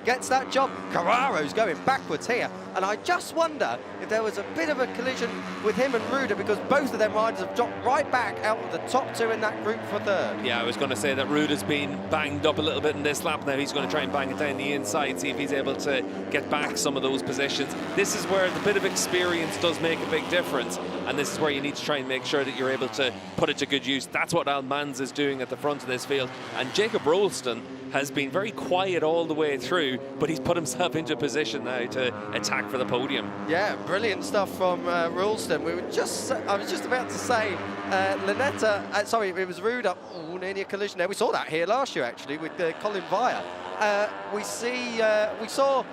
gets that job. Carraro's going backwards here, and I just wonder if there was a bit of a collision with him and Ruud, because both of them riders have dropped right back out of the top 2 in that group for third. Yeah, I was going to say that Ruud has been banged up a little bit in this lap. Now he's going to try and bang it down the inside, see if he's able to get back some of those positions. This is where the bit of experience does make a big difference, and this is where you need to try and make sure that you're able to put it to good use. That's what Almanza is doing at the front of this field, and Jacob Rolston has been very quiet all the way through, but he's put himself into a position now to attack for the podium. Yeah, brilliant stuff from Rolston. I was just about to say, Lunetta, sorry, it was Ruud up, nearly a collision there. We saw that here last year, actually, with Colin Vire. We saw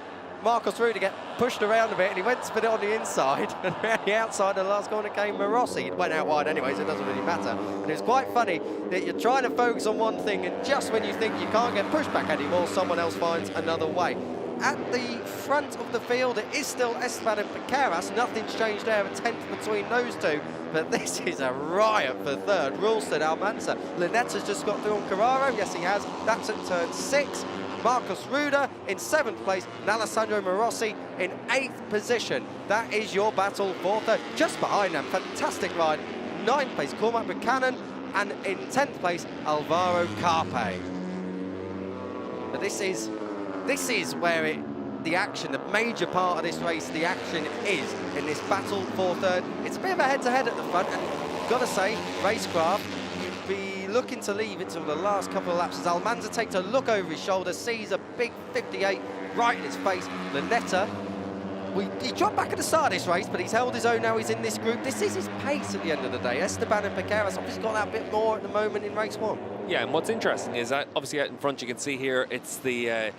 Marcus Ruud get pushed around a bit, and he went to spin it on the inside, and around the outside of the last corner came Marossi. He went out wide anyway, so it doesn't really matter. And it was quite funny that you're trying to focus on one thing, and just when you think you can't get pushed back anymore, someone else finds another way. At the front of the field, it is still Esteban and Piqueras. Nothing's changed there, a 10th between those two. But this is a riot for third. Rolston, Almanza. Lunetta's just got through on Carraro. Yes, he has. That's at turn 6. Marcus Ruud in 7th place, and Alessandro Marossi in 8th position. That is your battle for third. Just behind them, fantastic ride. 9th place, Cormac Buchanan, and in 10th place, Alvaro Carpe. But this is where the action, the major part of this race, the action is in this battle for third. It's a bit of a head-to-head at the front, and you've got to say, racecraft, you'd be looking to leave it till the last couple of laps as Almanza takes a look over his shoulder, sees a big 58 right in his face. Lunetta, he dropped back at the start of this race, but he's held his own now. He's in this group. This is his pace at the end of the day. Esteban and Piqueras obviously got that bit more at the moment in race 1. Yeah, and what's interesting is that obviously out in front you can see here it's the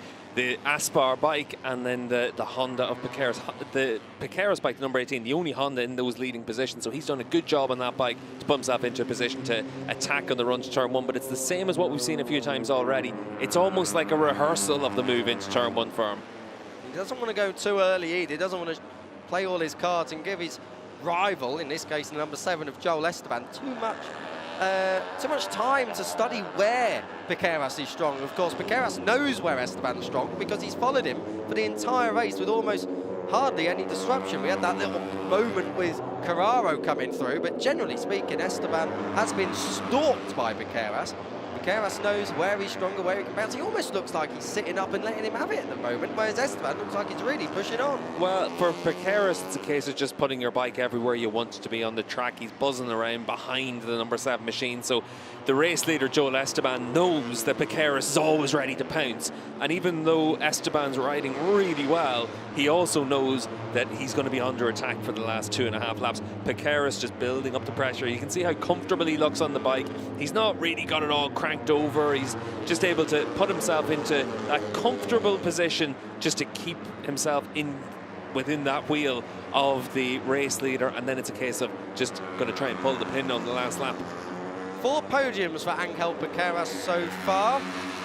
Aspar bike and then the Honda of Piqueras. The Piqueras bike, the number 18, the only Honda in those leading positions, so he's done a good job on that bike to put himself into a position to attack on the run to turn 1, but it's the same as what we've seen a few times already. It's almost like a rehearsal of the move into turn 1 for him. He doesn't want to go too early either. He doesn't want to play all his cards and give his rival, in this case the number 7 of Joel Esteban, too much time to study where Piqueras is strong. Of course, Piqueras knows where Esteban's strong because he's followed him for the entire race with almost hardly any disruption. We had that little moment with Carraro coming through, but generally speaking, Esteban has been stalked by Piqueras. Piqueras knows where he's stronger, where he can bounce. He almost looks like he's sitting up and letting him have it at the moment, whereas Esteban looks like he's really pushing on. Well, for Piqueras, it's a case of just putting your bike everywhere you want it to be on the track. He's buzzing around behind the number 7 machine, so the race leader, Joel Esteban, knows that Piqueras is always ready to pounce. And even though Esteban's riding really well, he also knows that he's going to be under attack for the last 2.5 laps. Piqueras just building up the pressure. You can see how comfortable he looks on the bike. He's not really got it all cranked over. He's just able to put himself into that comfortable position just to keep himself within that wheel of the race leader, and then it's a case of just going to try and pull the pin on the last lap. 4 podiums for Angel Piqueras so far,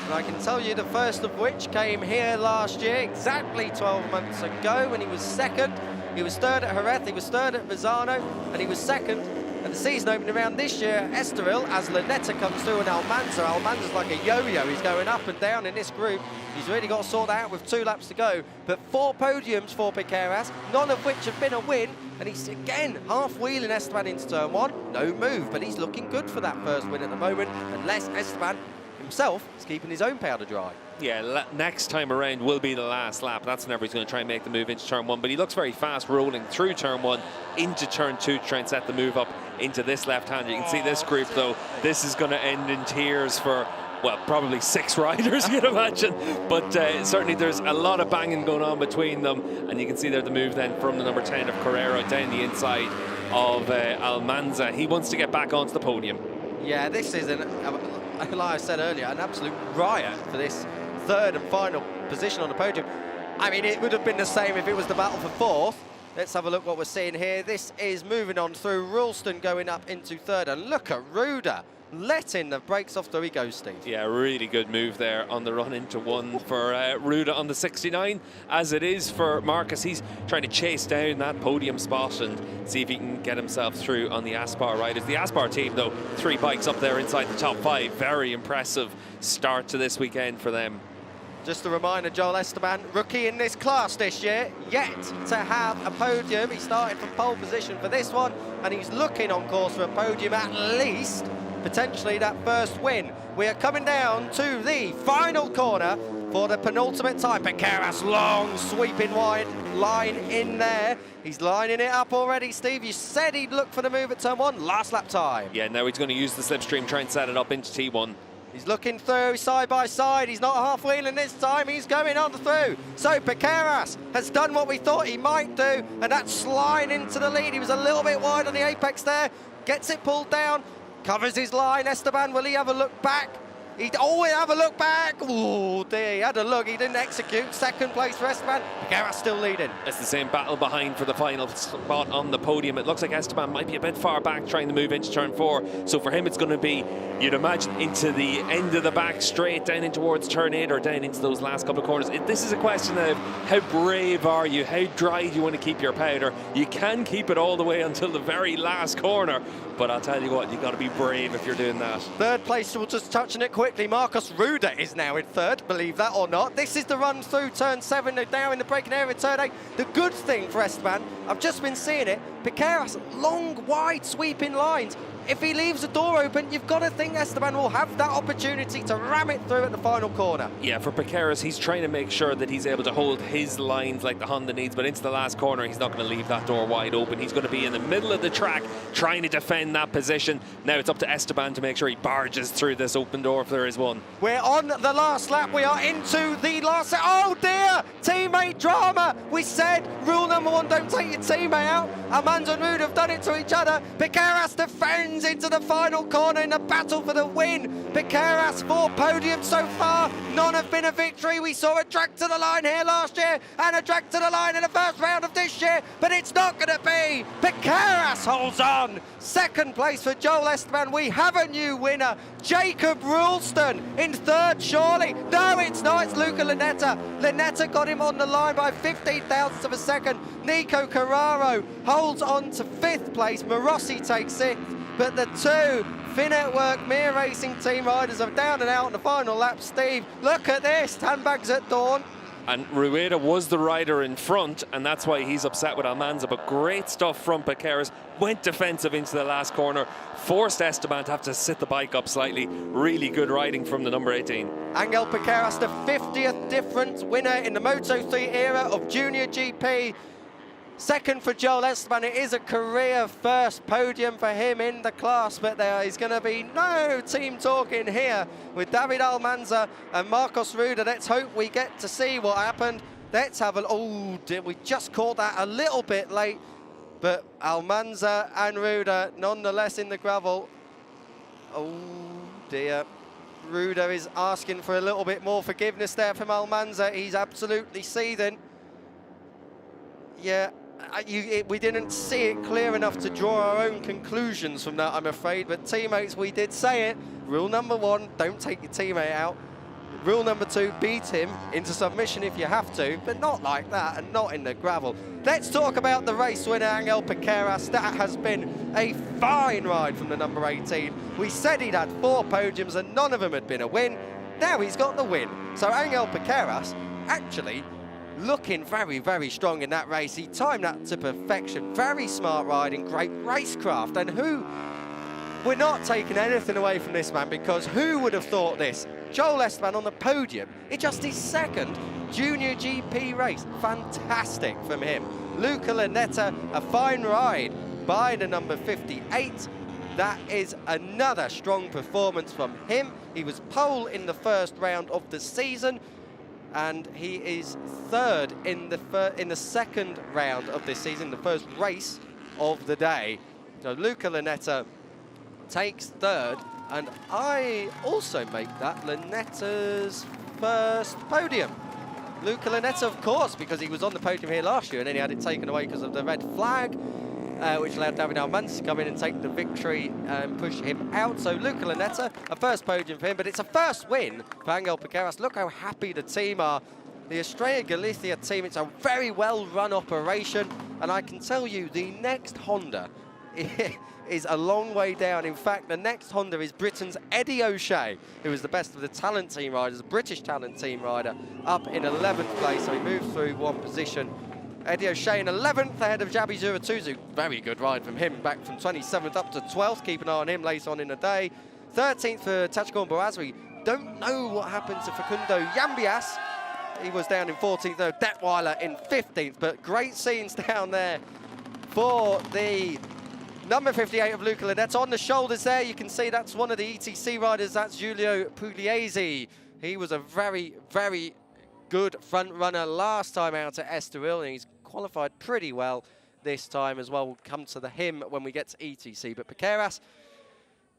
and I can tell you the first of which came here last year, exactly 12 months ago, when he was second. He was third at Jerez, he was third at Misano, and he was second at the season opening round this year at Estoril as Luneta comes through and Almanza. Almanza's like a yo-yo, he's going up and down in this group. He's really got to sort that out with 2 laps to go. But 4 podiums for Piqueras, none of which have been a win. And he's again half-wheeling Esteban into turn 1. No move, but he's looking good for that first win at the moment, unless Esteban himself is keeping his own powder dry. Yeah, next time around will be the last lap. That's whenever he's going to try and make the move into turn 1. But he looks very fast rolling through turn 1 into turn 2 to try and set the move up into this left-hander. You can see this group, though. This is going to end in tears for, well, probably 6 riders, you'd imagine. But certainly there's a lot of banging going on between them. And you can see there the move then from the number 10 of Carrero down the inside of Almanza. He wants to get back onto the podium. Yeah, this is, like I said earlier, an absolute riot for this third and final position on the podium. I mean, it would have been the same if it was the battle for 4th. Let's have a look what we're seeing here. This is moving on through. Ralston going up into 3rd, and look at Ruda letting the brakes off. There he goes, Steve. Yeah, really good move there on the run into 1 for Ruda on the 69. As it is for Marcus, he's trying to chase down that podium spot and see if he can get himself through on the Aspar riders. The Aspar team, though, 3 bikes up there inside the top 5. Very impressive start to this weekend for them. Just a reminder, Joel Esteban, rookie in this class this year, yet to have a podium. He started from pole position for this one, and he's looking on course for a podium at least, potentially that first win. We are coming down to the final corner for the penultimate time. Piqueras, long sweeping wide line in there. He's lining it up already, Steve. You said he'd look for the move at turn 1, last lap time. Yeah, now he's going to use the slipstream, try and set it up into T1. He's looking through side by side. He's not half-wheeling this time. He's going on through. So Piqueras has done what we thought he might do, and that's sliding into the lead. He was a little bit wide on the apex there. Gets it pulled down. Covers his line. Esteban, will he have a look back? He'd always have a look back. Oh dear, he had a look. He didn't execute. 2nd place for Esteban. Piqueras still leading. It's the same battle behind for the final spot on the podium. It looks like Esteban might be a bit far back trying to move into turn 4. So for him, it's going to be, you'd imagine, into the end of the back straight, down in towards turn 8 or down into those last couple of corners. This is a question of how brave are you? How dry do you want to keep your powder? You can keep it all the way until the very last corner, but I'll tell you what, you've got to be brave if you're doing that. 3rd place, we're just touching it quickly. Marcus Ruda is now in 3rd, believe that or not. This is the run through turn 7, now in the braking area, turn 8. The good thing for Esteban, I've just been seeing it, Piqueras, long, wide, sweeping lines. If he leaves the door open, you've got to think Esteban will have that opportunity to ram it through at the final corner. Yeah, for Piqueras, he's trying to make sure that he's able to hold his lines like the Honda needs, but into the last corner, he's not going to leave that door wide open. He's going to be in the middle of the track trying to defend that position. Now it's up to Esteban to make sure he barges through this open door if there is one. We're on the last lap. We are into the last set. Oh dear! Teammate drama! We said rule number 1, don't take your teammate out. Almanza and Rude have done it to each other. Piqueras defends into the final corner in the battle for the win. Piqueras, 4 podiums so far. None have been a victory. We saw a drag to the line here last year and a drag to the line in the first round of this year, but it's not going to be. Piqueras holds on. 2nd place for Joel Esteban. We have a new winner. Jacob Ralston in 3rd, surely. No, it's not. It's Luca Luneta. Luneta got him on the line by 15 thousandths of a second. Nico Carraro holds on to 5th place. Marossi takes 6th, but the two Finetwork Mir Racing team riders are down and out in the final lap. Steve, look at this, handbags at dawn. And Rueda was the rider in front, and that's why he's upset with Almanza. But great stuff from Piqueras. Went defensive into the last corner, forced Esteban to have to sit the bike up slightly. Really good riding from the number 18. Angel Piqueras, the 50th difference winner in the Moto3 era of Junior GP. Second for Joel Esteban. It is a career first podium for him in the class, but there is going to be no team talking here with David Almanza and Marcos Rueda. Let's hope we get to see what happened. Let's have a... Oh, we just caught that a little bit late, but Almanza and Rueda nonetheless in the gravel. Oh dear. Rueda is asking for a little bit more forgiveness there from Almanza. He's absolutely seething. Yeah. We didn't see it clear enough to draw our own conclusions from that, I'm afraid. But teammates, we did say it. Rule number 1, don't take your teammate out. Rule number 2, beat him into submission if you have to, but not like that and not in the gravel. Let's talk about the race winner, Angel Piqueras. That has been a fine ride from the number 18. We said he'd had 4 podiums and none of them had been a win. Now he's got the win. So Angel Piqueras actually looking very, very strong in that race. He timed that to perfection. Very smart riding, great racecraft. And we're not taking anything away from this man, because who would have thought this? Joel Esteban on the podium in just his 2nd Junior GP race. Fantastic from him. Luca Lanetta, a fine ride by the number 58. That is another strong performance from him. He was pole in the first round of the season, and he is 3rd in the second round of this season, the first race of the day. So Luca Lanetta takes 3rd, and I also make that Lanetta's first podium. Luca Lanetta, of course, because he was on the podium here last year, and then he had it taken away because of the red flag, which allowed David Almanza to come in and take the victory and push him out. So Luca Lanetta, a first podium for him, but it's a first win for Angel Piqueras. Look how happy the team are. The Estrella Galicia team, it's a very well-run operation, and I can tell you the next Honda is a long way down. In fact, the next Honda is Britain's Eddie O'Shea, who was the best of the talent team riders, a British talent team rider, up in 11th place, so he moved through 1 position. Eddie O'Shea in 11th ahead of Jabi Zurutuzu. Very good ride from him, back from 27th up to 12th. Keep an eye on him later on in the day. 13th for Tachikon Boazri. Don't know what happened to Facundo Yambias. He was down in 14th, though. Detweiler in 15th, but great scenes down there for the number 58 of Luca Lanetta. On the shoulders there, you can see that's one of the ETC riders. That's Giulio Pugliese. He was a very, very good front runner last time out at Estoril, and he's qualified pretty well this time as well. We'll come to him when we get to ETC. But Piqueras,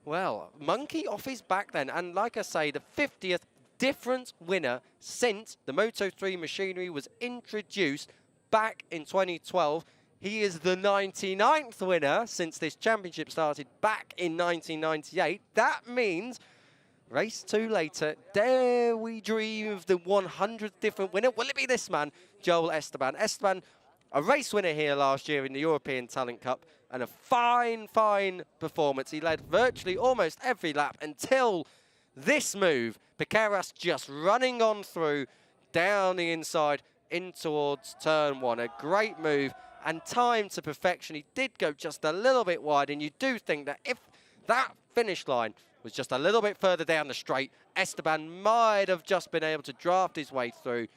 well, monkey off his back then. And like I say, the 50th difference winner since the Moto3 machinery was introduced back in 2012. He is the 99th winner since this championship started back in 1998. That means race 2 later, dare we dream of the 100th different winner? Will it be this man, Joel Esteban? Esteban, a race winner here last year in the European Talent Cup, and a fine, fine performance. He led virtually almost every lap until this move. Piqueras just running on through, down the inside, in towards turn 1. A great move and timed to perfection. He did go just a little bit wide, and you do think that if that finish line was just a little bit further down the straight, Esteban might have just been able to draft his way through.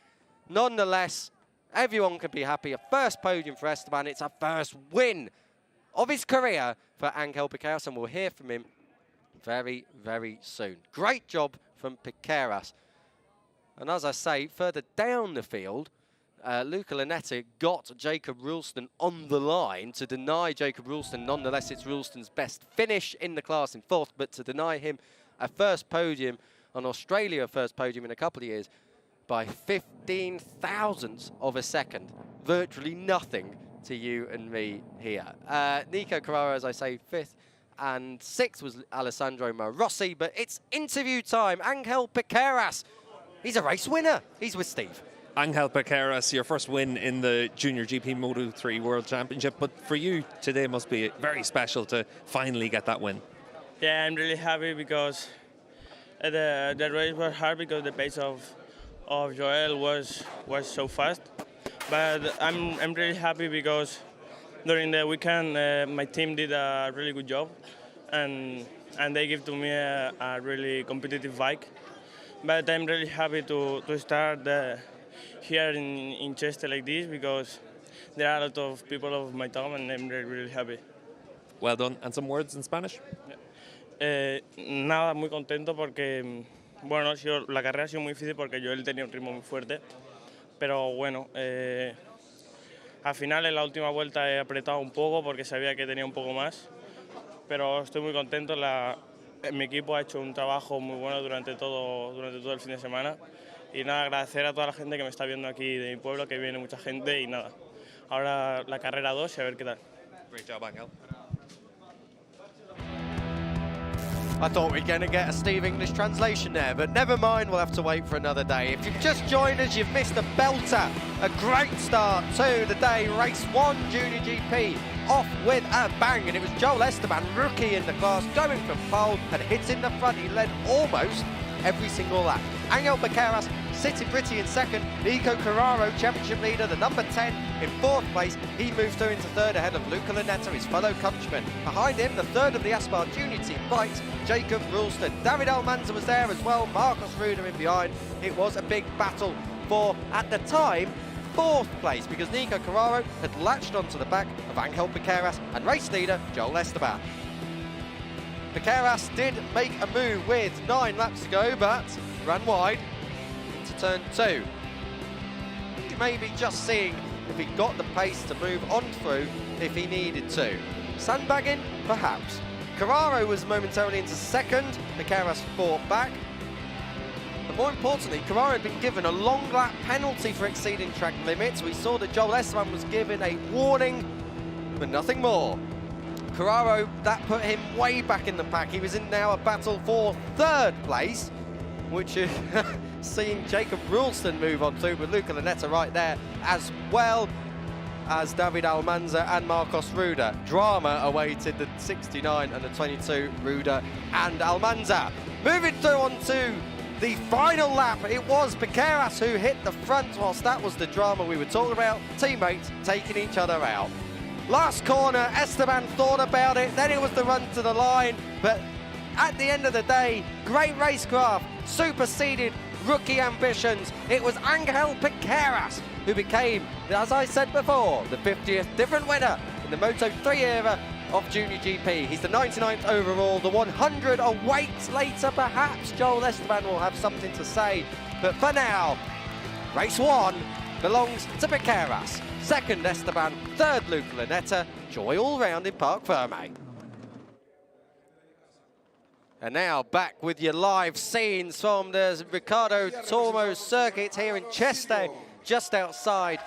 Nonetheless, everyone can be happy. A first podium for Esteban. It's a first win of his career for Angel Piqueras, and we'll hear from him very, very soon. Great job from Piqueras. And as I say, further down the field, Luca Lanetta got Jacob Rulston on the line to deny Jacob Rulston. Nonetheless, it's Rulston's best finish in the class in 4th, but to deny him a first podium on Australia, a first podium in a couple of years, by 15 thousandths of a second. Virtually nothing to you and me here. Nico Carraro, as I say, 5th, and 6th was Alessandro Marossi, but it's interview time. Angel Piqueras, he's a race winner. He's with Steve. Angel Piqueras, your first win in the Junior GP Moto3 World Championship, but for you today must be very special to finally get that win. Yeah, I'm really happy because the race was hard because the pace of Joel was so fast. But I'm really happy because during the weekend my team did a really good job, and they give to me a really competitive bike. But I'm really happy to start here in Chester like this because there are a lot of people of my town, and I'm really happy. Well done. And some words in Spanish? Nada, muy contento porque bueno, la carrera ha sido muy difícil porque Joel tenía un ritmo muy fuerte, pero bueno, al final en la última vuelta he apretado un poco porque sabía que tenía un poco más, pero estoy muy contento. Mi equipo ha hecho un trabajo muy bueno durante todo el fin de semana, y nada, agradecer a toda la gente que me está viendo aquí de mi pueblo, que viene mucha gente, y nada, ahora la carrera 2 y a ver qué tal. Great job, Angel. I thought we're going to get a Steve English translation there, but never mind, we'll have to wait for another day. If you've just joined us, you've missed a belter. A great start to the day. Race 1 Junior GP off with a bang, and it was Joel Esteban, rookie in the class, going from pole and hitting the front. He led almost every single lap. Angel Piqueras sitting pretty in second. Nico Carraro, championship leader, the number 10 in fourth place. He moves through into third ahead of Luca Lunetta, his fellow countryman. Behind him, the third of the Aspar Junior team fights, Jacob Rulston. David Almanza was there as well, Marcos Ruder in behind. It was a big battle for, at the time, fourth place, because Nico Carraro had latched onto the back of Angel Piqueras and race leader Joel Esteban. Piqueras did make a move with 9 laps to go, but ran wide into turn 2. He may be just seeing if he got the pace to move on through if he needed to. Sandbagging, perhaps. Carraro was momentarily into second, Piqueras fought back. But more importantly, Carraro had been given a long lap penalty for exceeding track limits. We saw that Joel Esteban was given a warning, but nothing more. Carraro, that put him way back in the pack. He was in now a battle for third place, which is seeing Jacob Rulston move on through with Luca Lunetta right there, as well as David Almanza and Marcos Ruder. Drama awaited the 69 and the 22, Ruder and Almanza. Moving through on to the final lap, it was Piqueras who hit the front, whilst that was the drama we were talking about, teammates taking each other out. Last corner, Esteban thought about it, then it was the run to the line, but at the end of the day, great racecraft superseded rookie ambitions. It was Angel Piqueras who became, as I said before, the 50th different winner in the Moto3 era of Junior GP. He's the 99th overall, the 100 awaits later perhaps. Joel Esteban will have something to say, but for now, race 1 belongs to Piqueras. Second, Esteban. Third, Luca Lunetta. Joy all round in Parc Ferme. And now back with your live scenes from the Ricardo Tormo circuit here in Chester, just outside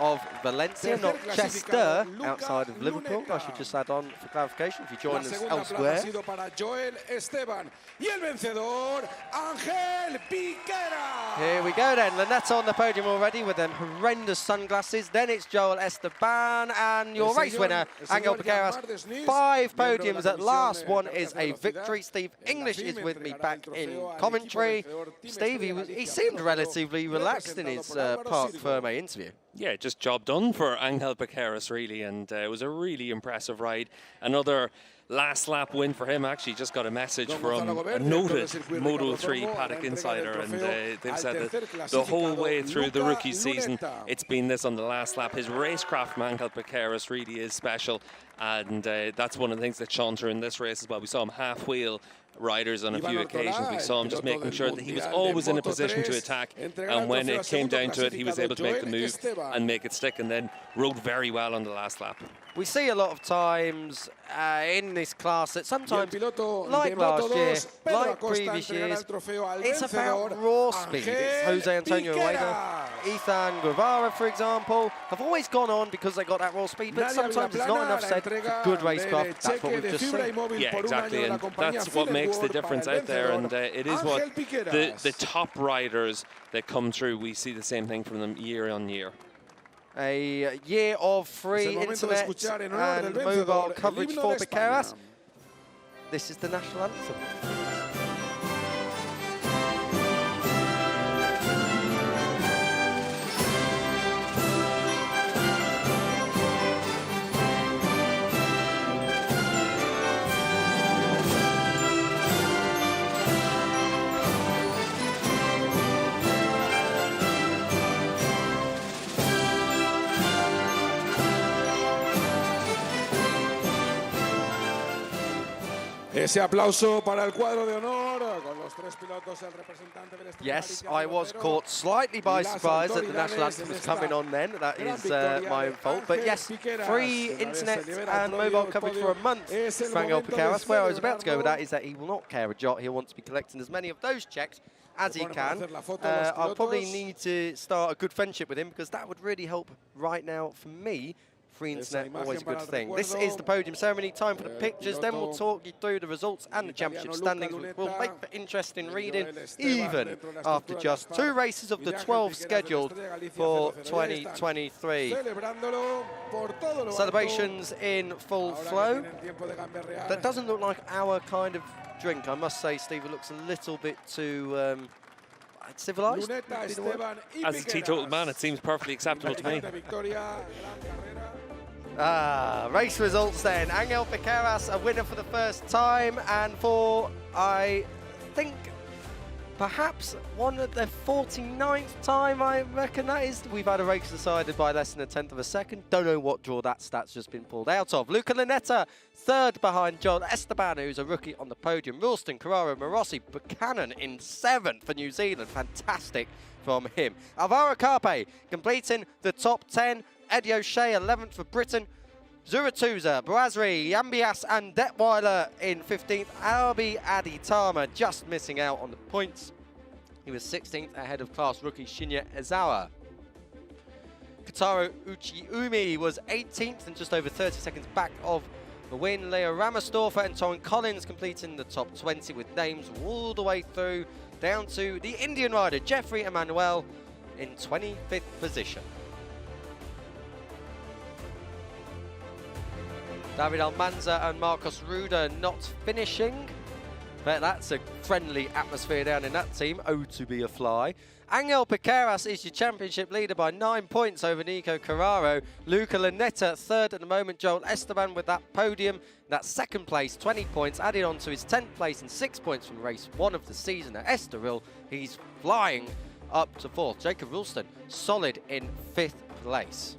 of Valencia, not Chester, outside of Liverpool. I should just add on for clarification if you join us elsewhere. Here we go then, Lunetta on the podium already with them horrendous sunglasses. Then it's Joel Esteban and your race winner, Angel Piqueras. 5 podiums at last. One is a victory. Steve English is with me back in commentary. Steve, he seemed relatively relaxed in his Parc Ferme interview. Yeah, just job done for Angel Piqueras, really, and it was a really impressive ride. Another last lap win for him. Actually, just got a message from a noted Moto3 paddock insider, and they've said that the whole way through the rookie season, it's been this on the last lap. His racecraft from Angel Piqueras really is special, and that's one of the things that shone through in this race as well. We saw him half-wheel riders on a few occasions. We saw him just making sure that he was always in a position to attack, and when it came down to it, he was able to make the move and make it stick, and then rode very well on the last lap. We see a lot of times in this class that sometimes, like last year, like previous years, it's about raw speed. It's Jose Antonio Ueda Ethan Guevara, for example, have always gone on because they got that raw speed, but sometimes it's not enough said for good racecraft. That's what we've just seen. Yeah, exactly, and that's what makes the difference out there, and it is what the top riders that come through, we see the same thing from them year on year. A year of free internet and mobile coverage for Piqueras. This is the national anthem. Ese aplauso para el cuadro de honor con los tres pilotos, el representante del Yes, I was caught slightly by surprise that the national anthem was coming on then. That is my own fault. But yes, free internet and mobile coverage for a month for Angel Piqueras. Where I was about to go with that is that he will not care a jot. He'll want to be collecting as many of those checks as he can. I'll probably need to start a good friendship with him because that would really help right now for me. Free internet, always a good thing. This is the podium ceremony. Time for the pictures. Then we'll talk you through the results and the championship standings, which will make for interesting reading, even after just 2 races of the 12 scheduled for 2023. Celebrations in full flow. That doesn't look like our kind of drink, I must say, Steve. It looks a little bit too civilized. As a teetotal man, it seems perfectly acceptable to me. Race results then. Angel Piqueras, a winner for the first time, and for, I think, perhaps one of the 49th time, I reckon that is. We've had a race decided by less than a tenth of a second. Don't know what draw that stat's just been pulled out of. Luca Lunetta, third behind Joel Esteban, who's a rookie on the podium. Ralston, Carraro, Morossi, Buchanan in 7th for New Zealand. Fantastic from him. Alvaro Carpe completing the top 10. Eddie O'Shea, 11th for Britain. Zuratuza, Brazri, Yambias and Detweiler in 15th. Albi Aditama just missing out on the points. He was 16th ahead of class rookie Shinya Ezawa. Kotaro Uchiumi was 18th and just over 30 seconds back of the win. Leo Ramersdorfer and Torrin Collins completing the top 20 with names all the way through down to the Indian rider Jeffrey Emmanuel in 25th position. David Almanza and Marcos Ruda not finishing, but that's a friendly atmosphere down in that team. Oh, to be a fly. Angel Piqueras is your championship leader by 9 points over Nico Carraro. Luca Lunetta, third at the moment. Joel Esteban with that podium. That's second place, 20 points, added on to his 10th place and 6 points from race 1 of the season at Estoril. He's flying up to 4th. Jacob Ralston, solid in 5th place.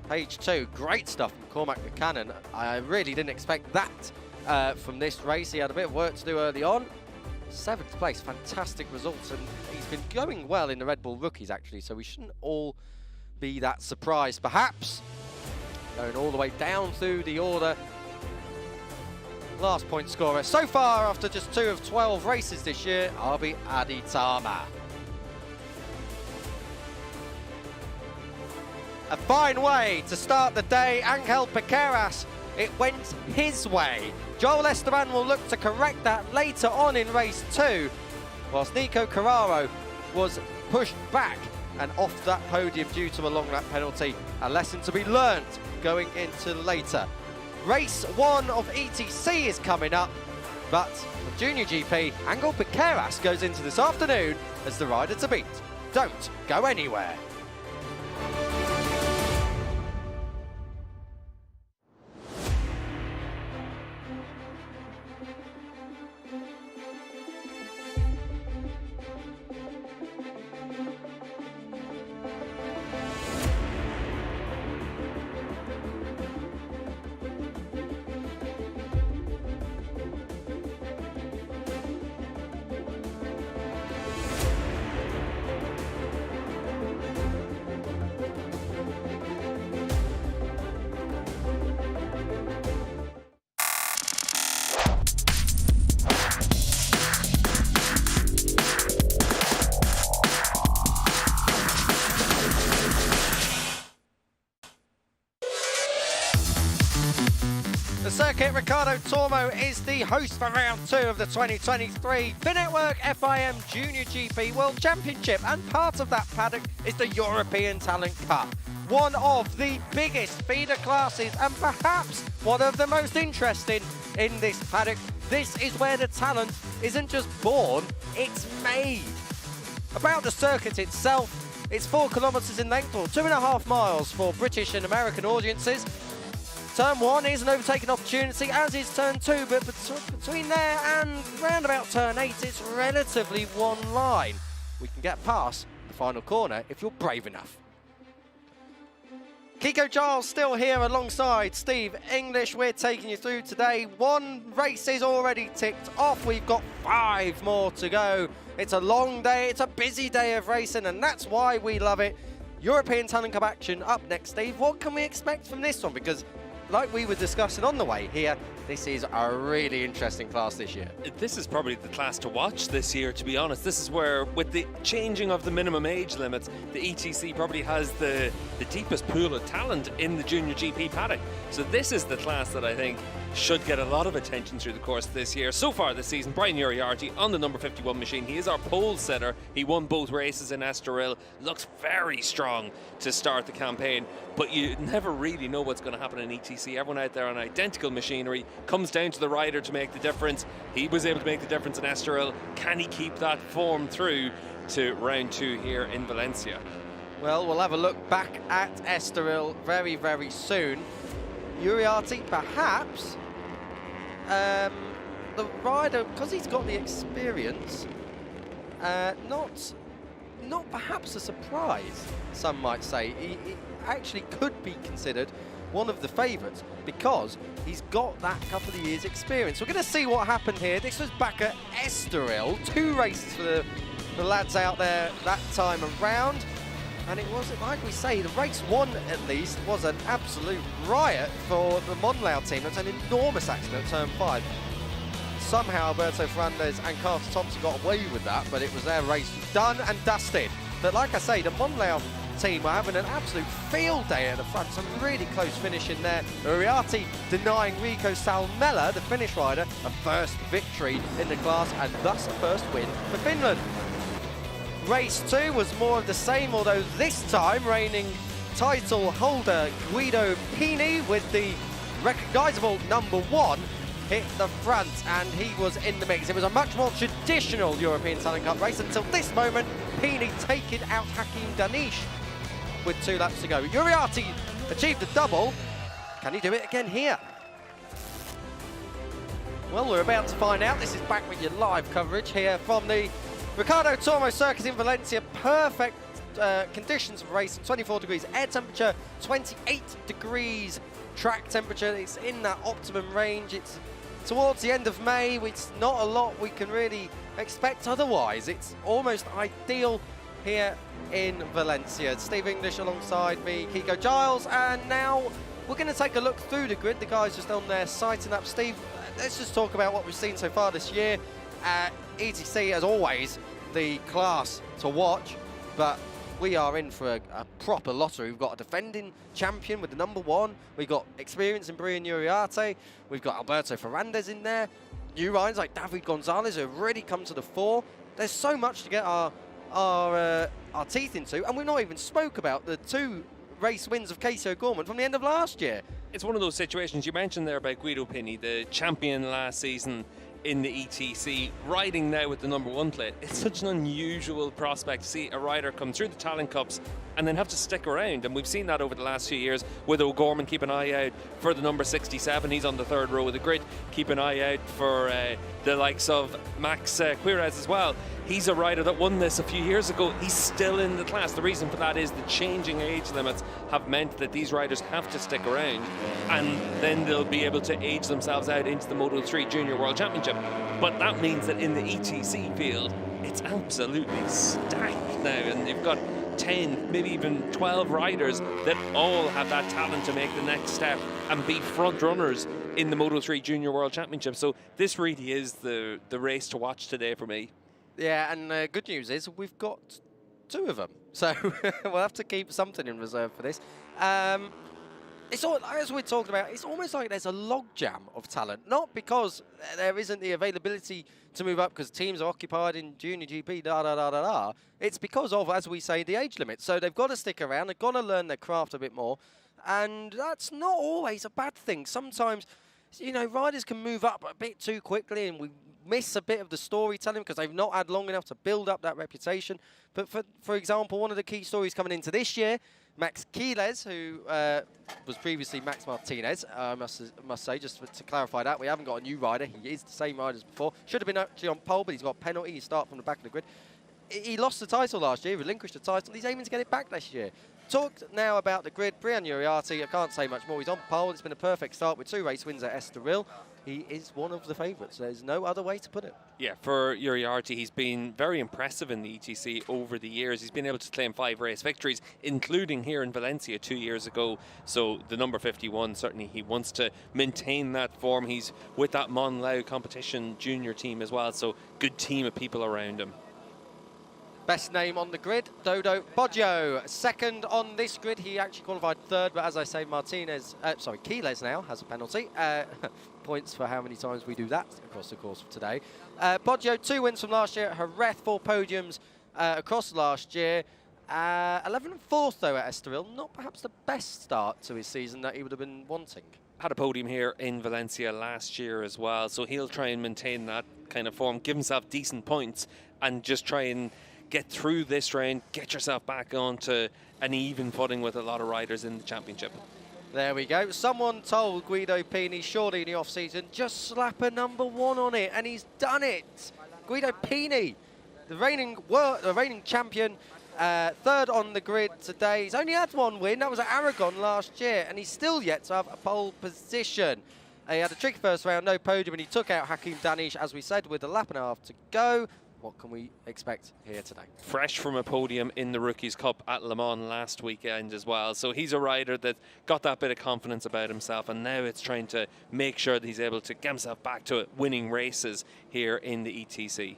Page 2, great stuff from Cormac Buchanan. I really didn't expect that from this race. He had a bit of work to do early on. 7th place, fantastic results, and he's been going well in the Red Bull rookies actually, so we shouldn't all be that surprised perhaps. Going all the way down through the order. Last point scorer so far after just 2 of 12 races this year, Arbi Aditama. A fine way to start the day. Angel Piqueras, it went his way. Joel Esteban will look to correct that later on in race 2, whilst Nico Carraro was pushed back and off that podium due to a long lap penalty. A lesson to be learnt going into later. Race 1 of ETC is coming up, but for Junior GP, Angel Piqueras goes into this afternoon as the rider to beat. Don't go anywhere. The Circuit Ricardo Tormo is the host for round 2 of the 2023 Finetwork FIM JuniorGP World Championship, and part of that paddock is the European Talent Cup. One of the biggest feeder classes and perhaps one of the most interesting in this paddock. This is where the talent isn't just born, it's made. About the circuit itself, it's 4 kilometres in length, or 2.5 miles for British and American audiences. Turn 1 is an overtaking opportunity, as is turn 2, but between there and round about turn 8, it's relatively one line. We can get past the final corner if you're brave enough. Kiko Giles still here alongside Steve English. We're taking you through today. 1 race is already ticked off. We've got 5 more to go. It's a long day, it's a busy day of racing, and that's why we love it. European Talent Cup action up next, Steve. What can we expect from this one? Because like we were discussing on the way here, this is a really interesting class this year. This is probably the class to watch this year, to be honest. This is where, with the changing of the minimum age limits, the ETC probably has the deepest pool of talent in the Junior GP paddock. So this is the class that I think should get a lot of attention through the course of this year. So far this season, Brian Uriarte on the number 51 machine. He is our pole setter. He won both races in Estoril. Looks very strong to start the campaign, but you never really know what's going to happen in ETC. Everyone out there on identical machinery. Comes down to the rider to make the difference. He was able to make the difference in Estoril. Can he keep that form through to round 2 here in Valencia? Well, we'll have a look back at Estoril very, very soon. Uriarte, perhaps, the rider, because he's got the experience, not perhaps a surprise, some might say. He actually could be considered one of the favourites because he's got that couple of years experience. We're going to see what happened here. This was back at Estoril, 2 races for the lads out there that time around. And it wasn't, like we say, the race 1 at least was an absolute riot for the Monlau team. That's an enormous accident at turn 5. Somehow Alberto Fernandez and Carter Thompson got away with that, but it was their race done and dusted. But like I say, the Monlau team are having an absolute field day at the front. Some really close finish in there. Uriarte denying Rico Salmela, the Finnish rider, a first victory in the class and thus a first win for Finland. Race 2 was more of the same, although this time reigning title holder Guido Pini with the recognisable number 1 hit the front, and he was in the mix. It was a much more traditional European Talent Cup race until this moment. Pini taking out Hakim Danish with 2 laps to go. Uriarte achieved a double. Can he do it again here? Well, we're about to find out. This is back with your live coverage here from the Ricardo Tormo Circuit in Valencia. Perfect conditions for racing. 24 degrees air temperature, 28 degrees track temperature. It's in that optimum range. It's towards the end of May. It's not a lot we can really expect otherwise. It's almost ideal here in Valencia. Steve English alongside me, Kiko Giles, and now we're going to take a look through the grid. The guys just on there sighting up. Steve, let's just talk about what we've seen so far this year. ETC, as always, the class to watch, but we are in for a proper lottery. We've got a defending champion with the number 1. We've got experience in Brian Uriarte. We've got Alberto Fernandez in there. New riders like David Gonzalez who have really come to the fore. There's so much to get our teeth into, and we've not even spoke about the 2 race wins of Casey O'Gorman from the end of last year. It's one of those situations you mentioned there about Guido Pini, the champion last season in the ETC, riding now with the number 1 plate. It's such an unusual prospect to see a rider come through the Talent Cups and then have to stick around, and we've seen that over the last few years with O'Gorman. Keep an eye out for the number 67. He's on the 3rd row of the grid. Keep an eye out for the likes of Max Quirez as well. He's a rider that won this a few years ago. He's still in the class. The reason for that is the changing age limits have meant that these riders have to stick around, and then they'll be able to age themselves out into the Moto3 Junior World Championship. But that means that in the ETC field, it's absolutely stacked now, and you've got 10, maybe even 12 riders that all have that talent to make the next step and be front runners in the Moto3 Junior World Championship. So this really is the race to watch today for me. Yeah, and good news is we've got 2 of them. So we'll have to keep something in reserve for this. It's all, as we're talking about, it's almost like there's a logjam of talent. Not because there isn't the availability to move up because teams are occupied in Junior GP, da-da-da-da-da. It's because of, as we say, the age limit. So they've got to stick around. They've got to learn their craft a bit more. And that's not always a bad thing. Sometimes, you know, riders can move up a bit too quickly and we miss a bit of the storytelling because they've not had long enough to build up that reputation. But for example, one of the key stories coming into this year, Max Quiles, who was previously Max Martinez, I must say, just to clarify that, we haven't got a new rider. He is the same rider as before. Should have been actually on pole, but he's got a penalty. He started from the back of the grid. He lost the title last year, relinquished the title. He's aiming to get it back this year. Talked now about the grid. Brian Uriarte, I can't say much more. He's on pole. It's been a perfect start with 2 race wins at Estoril. He is one of the favourites. There's no other way to put it. Yeah, for Uriarte, he's been very impressive in the ETC over the years. He's been able to claim 5 race victories, including here in Valencia 2 years ago. So the number 51, certainly he wants to maintain that form. He's with that Monlau competition junior team as well. So good team of people around him. Best name on the grid, Dodo Boggio. Second on this grid, he actually qualified 3rd, but as I say, Quiles now has a penalty. Points for how many times we do that across the course of today. Boggio, 2 wins from last year at Jerez, 4 podiums across last year. 11 and 4th though at Estoril, not perhaps the best start to his season that he would have been wanting. Had a podium here in Valencia last year as well, so he'll try and maintain that kind of form, give himself decent points, and just try and get through this round, get yourself back onto an even footing with a lot of riders in the championship. There we go. Someone told Guido Pini, surely in the off-season, just slap a number 1 on it, and he's done it. Guido Pini, the reigning champion, 3rd on the grid today. He's only had 1 win. That was at Aragon last year, and he's still yet to have a pole position. He had a tricky first round, no podium, and he took out Hakim Danish, as we said, with a lap and a half to go. What can we expect here today? Fresh from a podium in the Rookies Cup at Le Mans last weekend as well. So he's a rider that got that bit of confidence about himself, and now it's trying to make sure that he's able to get himself back to winning races here in the ETC.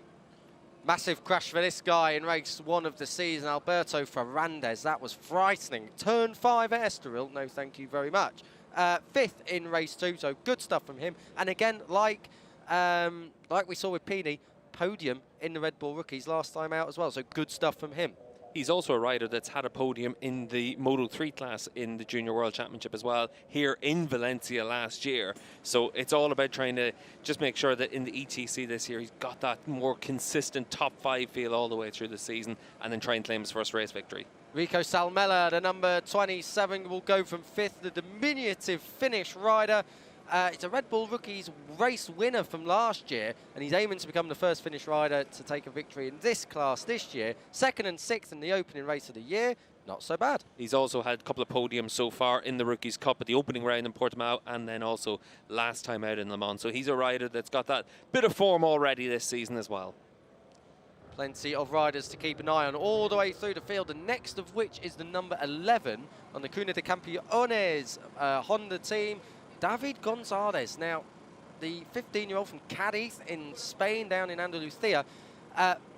Massive crash for this guy in race 1 of the season, Alberto Ferrandez. That was frightening. Turn 5 at Estoril. No, thank you very much. 5th in race 2, so good stuff from him. And again, like we saw with Pini, podium in the Red Bull Rookies last time out as well, so good stuff from him. He's also a rider that's had a podium in the Moto 3 class in the Junior World Championship as well, here in Valencia last year. So it's all about trying to just make sure that in the ETC this year, he's got that more consistent top 5 feel all the way through the season, and then try and claim his first race victory. Rico Salmela, the number 27, will go from 5th, the diminutive Finnish rider. It's a Red Bull Rookies race winner from last year, and he's aiming to become the first Finnish rider to take a victory in this class this year. 2nd and 6th in the opening race of the year. Not so bad. He's also had a couple of podiums so far in the Rookies Cup at the opening round in Portimao, and then also last time out in Le Mans. So he's a rider that's got that bit of form already this season as well. Plenty of riders to keep an eye on all the way through the field, the next of which is the number 11 on the Cuna de Campeones Honda team, David Gonzalez. Now, the 15-year-old from Cadiz in Spain, down in Andalusia,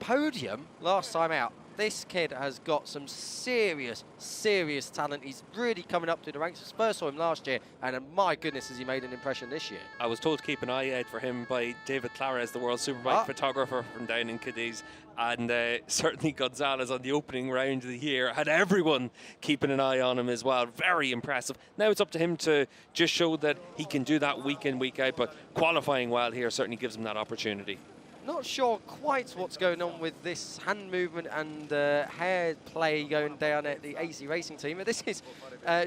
podium last time out. This kid has got some serious, serious talent. He's really coming up through the ranks. First saw him last year, and my goodness, has he made an impression this year. I was told to keep an eye out for him by David Clares, the World Superbike photographer from down in Cadiz. And certainly Gonzalez on the opening round of the year had everyone keeping an eye on him as well. Very impressive. Now it's up to him to just show that he can do that week in, week out, but qualifying well here certainly gives him that opportunity. Not sure quite what's going on with this hand movement and hair play going down at the AC Racing team. But this is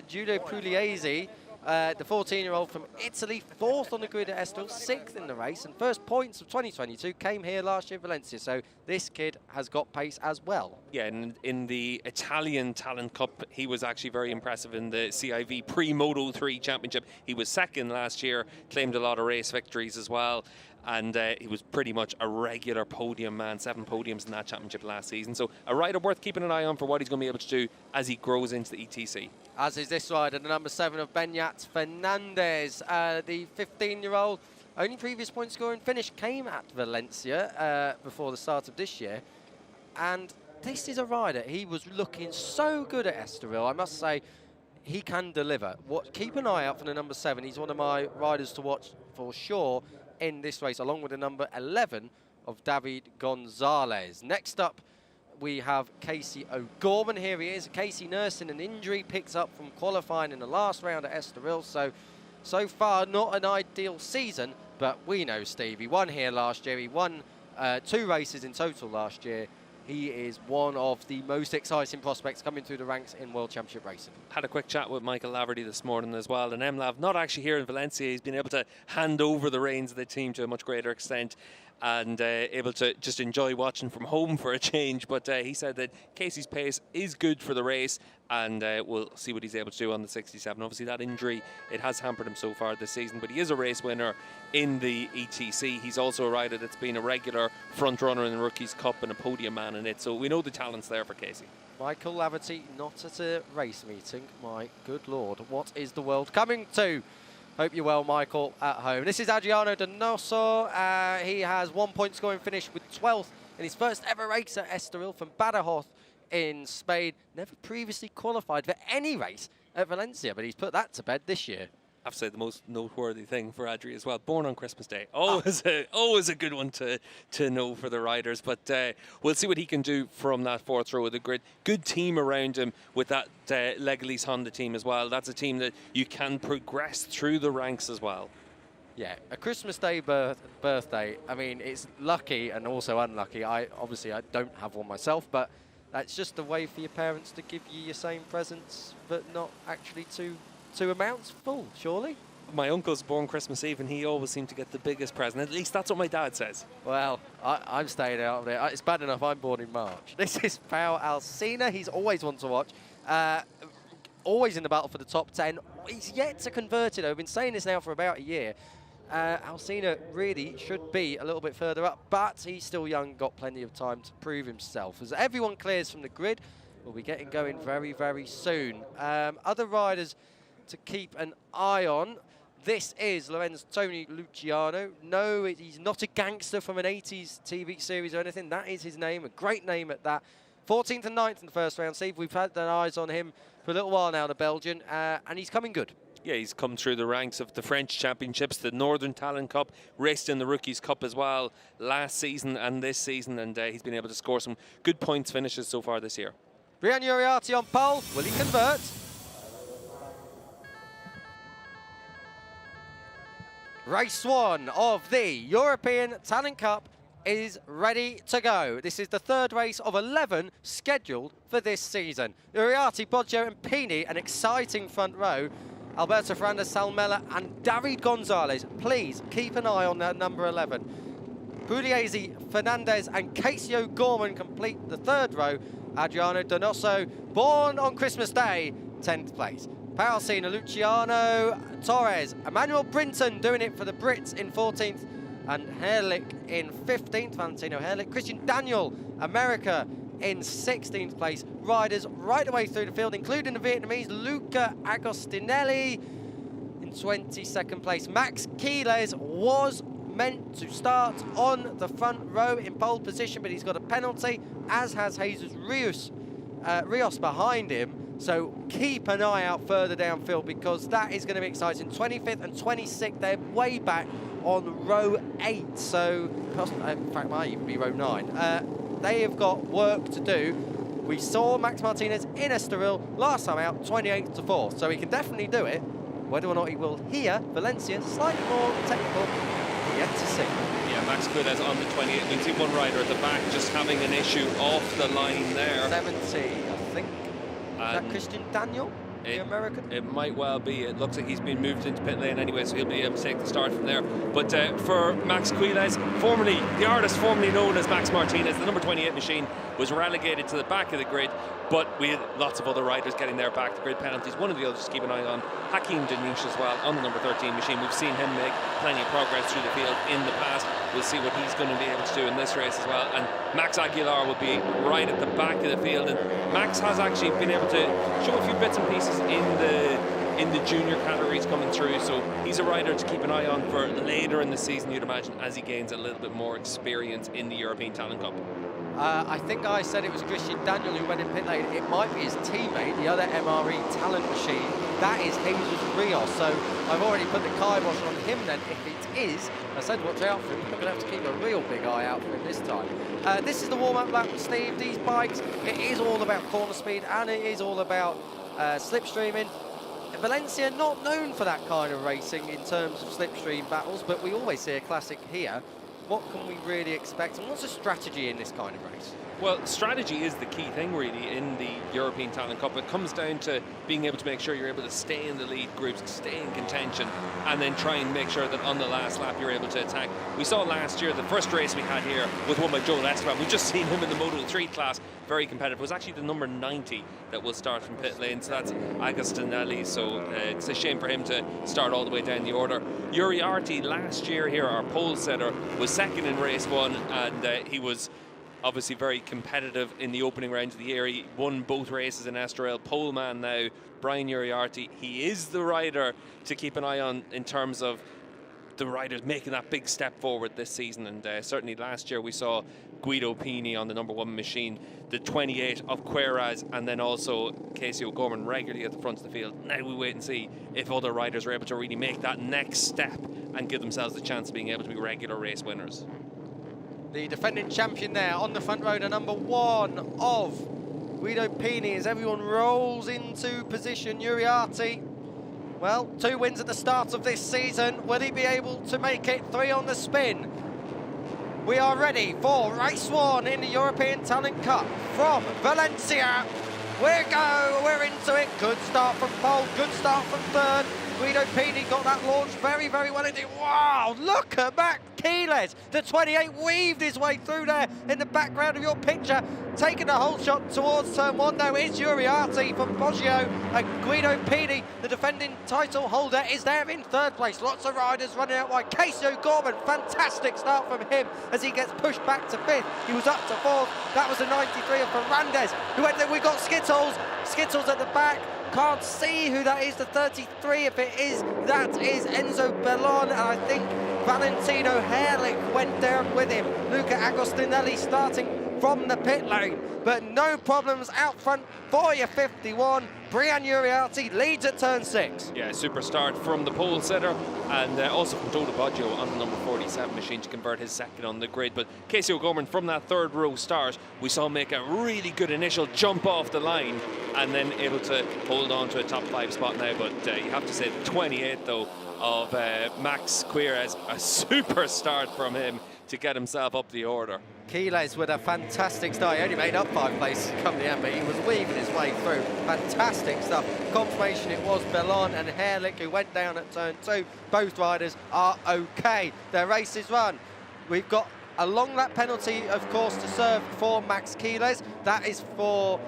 Giulio Pugliese, the 14-year-old from Italy, 4th on the grid at Estoril, 6th in the race, and first points of 2022 came here last year in Valencia. So this kid has got pace as well. Yeah, and in the Italian Talent Cup, he was actually very impressive in the CIV Pre-Moto 3 Championship. He was 2nd last year, claimed a lot of race victories as well. And he was pretty much a regular podium man, 7 podiums in that championship last season. So a rider worth keeping an eye on for what he's going to be able to do as he grows into the ETC. As is this rider, the number 7 of Beñat Fernandez, the 15-year-old. Only previous point scoring finish came at Valencia before the start of this year. And this is a rider. He was looking so good at Estoril, I must say. he can deliver. Keep an eye out for the number 7. He's one of my riders to watch for sure in this race, along with the number 11 of David Gonzalez. Next up, we have Casey O'Gorman. Here he is. Casey nursing an injury, picks up from qualifying in the last round at Estoril. So far, not an ideal season, but we know Steve. He won here last year. He won 2 races in total last year. He is one of the most exciting prospects coming through the ranks in World Championship racing. Had a quick chat with Michael Laverty this morning as well, and MLav, not actually here in Valencia, he's been able to hand over the reins of the team to a much greater extent and able to just enjoy watching from home for a change. But he said that Casey's pace is good for the race, and we'll see what he's able to do on the 67. Obviously, that injury, it has hampered him so far this season, but he is a race winner in the ETC. He's also a rider that's been a regular front runner in the Rookies Cup and a podium man in it, so we know the talent's there for Casey. Michael Laverty not at a race meeting. My good Lord, what is the world coming to? Hope you're well, Michael, at home. This is Adriano Donoso. He has 1 point scoring finish with 12th in his first ever race at Estoril from Badajoz in Spain. Never previously qualified for any race at Valencia, but he's put that to bed this year. I have to say the most noteworthy thing for Adri as well, born on Christmas Day. Always a good one to know for the riders. But we'll see what he can do from that 4th row of the grid. Good team around him with that Legalis Honda team as well. That's a team that you can progress through the ranks as well. Yeah, a Christmas Day birthday. I mean, it's lucky and also unlucky. Obviously I don't have one myself, but that's just a way for your parents to give you your same presents, but not actually two amounts full, surely? My uncle's born Christmas Eve, and he always seemed to get the biggest present. At least that's what my dad says. Well, I'm staying out of it. It's bad enough I'm born in March. This is Pau Alsina. He's always one to watch. Always in the battle for the top 10. He's yet to convert it. I've been saying this now for about a year. Alsina really should be a little bit further up, but he's still young, got plenty of time to prove himself. As everyone clears from the grid, we'll be getting going very, very soon. Other riders to keep an eye on. This is Lorenzo Tony Luciano. No, he's not a gangster from an 80s TV series or anything. That is his name, a great name at that. 14th and 9th in the first round, Steve. We've had our eyes on him for a little while now, the Belgian, and he's coming good. Yeah, he's come through the ranks of the French Championships, the Northern Talent Cup, raced in the Rookies Cup as well last season and this season, and he's been able to score some good points finishes so far this year. Brian Uriarte on pole. Will he convert? Race 1 of the European Talent Cup is ready to go. This is the 3rd race of 11 scheduled for this season. Uriarte, Boggio and Pini, an exciting front row. Alberto Fernández, Salmela and David Gonzalez. Please keep an eye on that number 11. Pugliese, Fernandez and Casey O'Gorman complete the 3rd row. Adriano Donoso, born on Christmas Day, 10th place. Pau Alsina, Luciano Torres, Emmanuel Brinton doing it for the Brits in 14th, and Herlich in 15th, Valentino Herlich. Christian Daniel, America, in 16th place. Riders right the way through the field, including the Vietnamese Luca Agostinelli in 22nd place. Max Quiles was meant to start on the front row in pole position, but he's got a penalty, as has Jesus Rios behind him. So keep an eye out further downfield, because that is going to be exciting. 25th and 26th, they're way back on row 8. So, in fact, might even be row 9. They have got work to do. We saw Max Martinez in Estoril last time out, 28th to 4th. So he can definitely do it. Whether or not he will here, Valencia, slightly more technical, yet to see. Yeah, Max Quiles on the 28th. You can see one rider at the back just having an issue off the line there. 70, I think. Is that Christian Daniel, the American? It might well be. It looks like he's been moved into pit lane anyway, so he'll be able to take the start from there. But for Max Quiles, the artist formerly known as Max Martinez, the number 28 machine, was relegated to the back of the grid, but we had lots of other riders getting their back to grid penalties. One of the others to keep an eye on, Hakim Danish as well, on the number 13 machine. We've seen him make plenty of progress through the field in the past. We'll see what he's going to be able to do in this race as well. And Max Aguilar will be right at the back of the field. And Max has actually been able to show a few bits and pieces in the junior categories coming through. So he's a rider to keep an eye on for later in the season, you'd imagine, as he gains a little bit more experience in the European Talent Cup. I think I said it was Christian Daniel who went in pit lane. It might be his teammate, the other MRE talent machine. That is Jesus Rios. So I've already put the kibosh on him then. If it is, I said watch out for him. We're going to have to keep a real big eye out for him this time. This is the warm-up lap, Steve. These bikes, it is all about corner speed and it is all about slipstreaming. Valencia not known for that kind of racing in terms of slipstream battles, but we always see a classic here. What can we really expect, and what's the strategy in this kind of race? Well, strategy is the key thing, really, in the European Talent Cup. It comes down to being able to make sure you're able to stay in the lead groups, stay in contention, and then try and make sure that on the last lap you're able to attack. We saw last year, the first race we had here was won by Joel Esteban. We've just seen him in the Moto 3 class, very competitive. It was actually the number 90 that will start from pit lane, so that's Agostinelli, so it's a shame for him to start all the way down the order. Uriarte last year here, our pole setter, was second in race 1, and he was obviously very competitive in the opening round of the year. He won both races in Estoril. Pole man now, Brian Uriarte. He is the rider to keep an eye on in terms of the riders making that big step forward this season. And certainly last year we saw Guido Pini on the number 1 machine, the 28 of Queiroz, and then also Casey O'Gorman regularly at the front of the field. Now we wait and see if other riders are able to really make that next step and give themselves the chance of being able to be regular race winners. The defending champion there on the front row, the number 1 of Guido Pini, as everyone rolls into position. Uriarte, well, 2 wins at the start of this season. Will he be able to make it? 3 on the spin. We are ready for race 1 in the European Talent Cup from Valencia. We're into it. Good start from pole, good start from third. Guido Pini got that launch very, very well indeed. Wow, look at Max Quiles. The 28 weaved his way through there in the background of your picture. Taking a whole shot towards turn 1 though is Uriarte from Poggio, and Guido Pini, the defending title holder, is there in third place. Lots of riders running out wide. Casey O'Gorman, fantastic start from him as he gets pushed back to 5th. He was up to 4th. That was the 93 of Ferrandez, who went there. We got Skittles at the back. Can't see who that is, the 33. If it is, that is Enzo Bellon, and I think Valentino Herlich went down with him. Luca Agostinelli starting from the pit lane, but no problems out front for your 51. Brian Uriarte leads at turn 6. Yeah, super start from the pole setter, and also from Toto Baggio on the number 47 machine to convert his second on the grid. But Casey O'Gorman from that third row start, we saw him make a really good initial jump off the line and then able to hold on to a top 5 spot now. But you have to say the 28 though of Max Quiles, a super start from him to get himself up the order. Quiles with a fantastic start. He only made up 5 places come the end, but he was weaving his way through. Fantastic stuff. Confirmation it was Bellon and Herlich who went down at turn 2. Both riders are okay. Their race is run. We've got a long lap penalty, of course, to serve for Max Quiles. That is for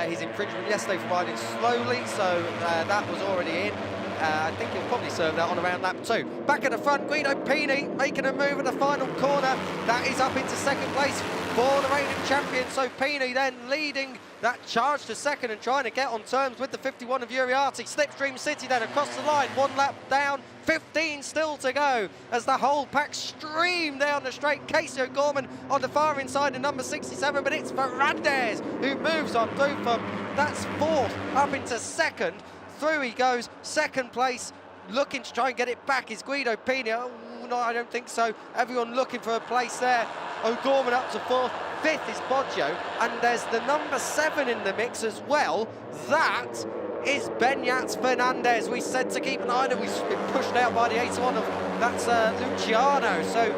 his infringement yesterday for riding slowly, so that was already in. I think he'll probably serve that on around lap 2. Back at the front, Guido Pini making a move at the final corner. That is up into second place for the reigning champion. So Pini then leading that charge to second and trying to get on terms with the 51 of Uriarte. Slipstream City then across the line, 1 lap down, 15 still to go as the whole pack stream down the straight. Casey O'Gorman on the far inside of number 67, but it's Ferrandez who moves on through from, that's 4th up into second. Through he goes, second place, looking to try and get it back is Guido Pini. Oh, no, I don't think so. Everyone looking for a place there. O'Gorman up to 4th, 5th is Poggio, and there's the number 7 in the mix as well. That is Benyats Fernandez. We said to keep an eye on him. We've been pushed out by the 81 of, that's Luciano. So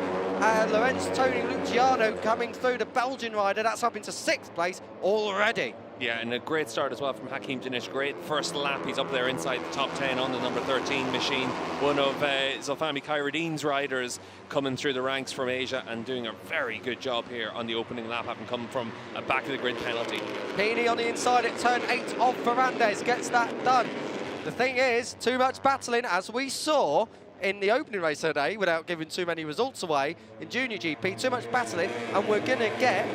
Lorenzo Tony Luciano coming through, the Belgian rider. That's up into 6th place already. Yeah, and a great start as well from Hakim Dinish. Great first lap. He's up there inside the top 10 on the number 13 machine. One of Zolfami Khairuddin's riders coming through the ranks from Asia and doing a very good job here on the opening lap, having come from a back of the grid penalty. Pini on the inside at turn 8 of Ferrandez gets that done. The thing is, too much battling, as we saw in the opening race today, without giving too many results away in Junior GP. Too much battling, and we're going to get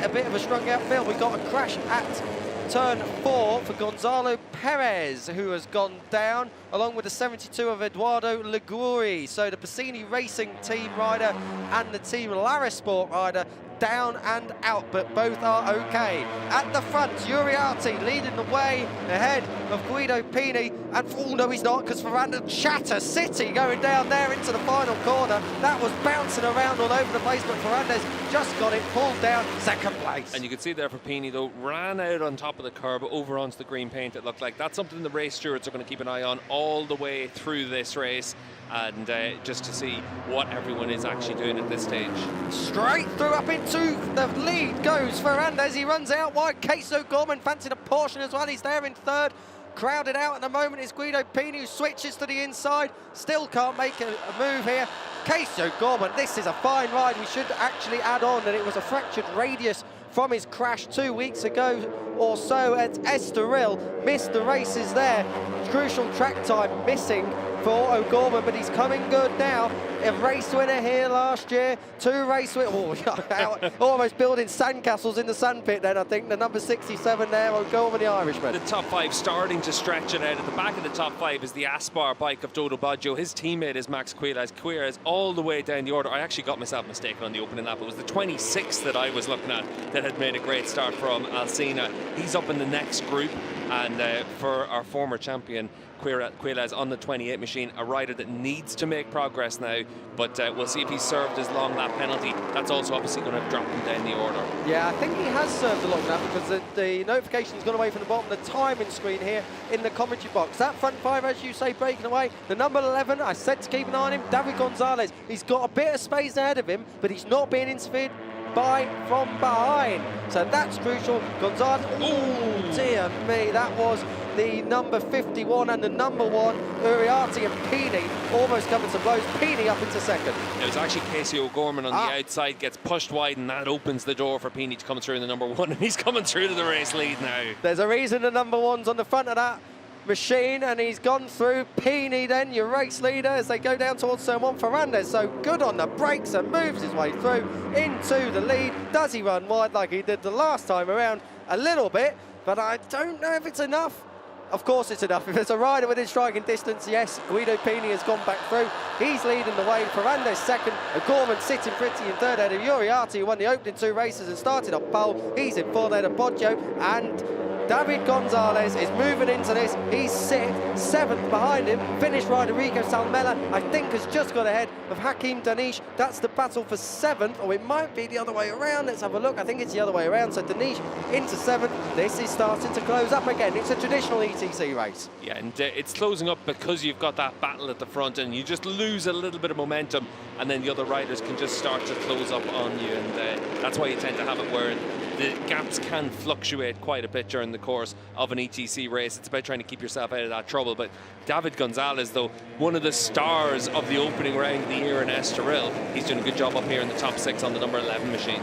a bit of a strung out field. We got a crash at turn 4 for Gonzalo Perez, who has gone down, along with the 72 of Eduardo Liguri. So the Passini Racing team rider and the team Larisport rider down and out, but both are okay. At the front, Uriarte leading the way ahead of Guido Pini, and oh no, he's not, because Ferrando Chatter City going down there into the final corner. That was bouncing around all over the place, but Ferrandez just got it pulled down, second place. And you could see there for Pini, though, ran out on top of the curb over onto the green paint, it looked like. That's something the race stewards are going to keep an eye on all the way through this race, and just to see what everyone is actually doing at this stage. Straight through up into the lead goes Ferrandez. He runs out wide. Queso Gorman fancied a portion as well. He's there in third. Crowded out at the moment is Guido Pini, who switches to the inside. Still can't make a move here. Queso Gorman, this is a fine ride. We should actually add on that it was a fractured radius from his crash 2 weeks ago or so at Estoril. Missed the races there. Crucial track time missing for O'Gorman, but he's coming good now. A race winner here last year, 2 race winners. Oh, almost building sandcastles in the sandpit then, I think. The number 67 there, O'Gorman, the Irishman. The top 5 starting to stretch it out. At the back of the top 5 is the Aspar bike of Dodo Baggio. His teammate is Max Quiles. Quiles all the way down the order. I actually got myself mistaken on the opening lap. It was the 26th that I was looking at that had made a great start from Alsina. He's up in the next group, and for our former champion, Quiles on the 28 machine, a rider that needs to make progress now, but we'll see if he's served his long lap penalty. That's also obviously going to drop him down the order. Yeah, I think he has served a long lap, because the notification's gone away from the bottom of the timing screen here in the commentary box. That front 5, as you say, breaking away. The number 11, I said to keep an eye on him, David Gonzalez. He's got a bit of space ahead of him, but he's not being interfered by from behind. So that's crucial. Gonzalez, oh dear me, that was the number 51 and the number 1, Uriarte and Pini, almost coming to blows. Pini up into second. It was actually Casey O'Gorman on the outside, gets pushed wide, and that opens the door for Pini to come through in the number 1, and he's coming through to the race lead now. There's a reason the number 1's on the front of that machine, and he's gone through. Pini then, your race leader, as they go down towards turn 1. Ferrandez so good on the brakes and moves his way through into the lead. Does he run wide like he did the last time around? A little bit, but I don't know if it's enough. Of course it's enough. If there's a rider within striking distance, yes, Guido Pini has gone back through. He's leading the way. Ferrandez second. O'Gorman sitting pretty in third ahead of Uriarte, who won the opening 2 races and started on pole. He's in fourth ahead of Poggio, and David Gonzalez is moving into this. He's 7th behind him. Finnish rider Rico Salmela, I think, has just got ahead of Hakim Danish. That's the battle for 7th, or it might be the other way around. Let's have a look. I think it's the other way around. So Danish into 7th. This is starting to close up again. It's a traditional ETC race. Yeah, and it's closing up because you've got that battle at the front, and you just lose a little bit of momentum, and then the other riders can just start to close up on you, and that's why you tend to have it where the gaps can fluctuate quite a bit during the course of an ETC race. It's about trying to keep yourself out of that trouble. But David Gonzalez, though, one of the stars of the opening round of the year in Estoril, he's doing a good job up here in the top 6 on the number 11 machine.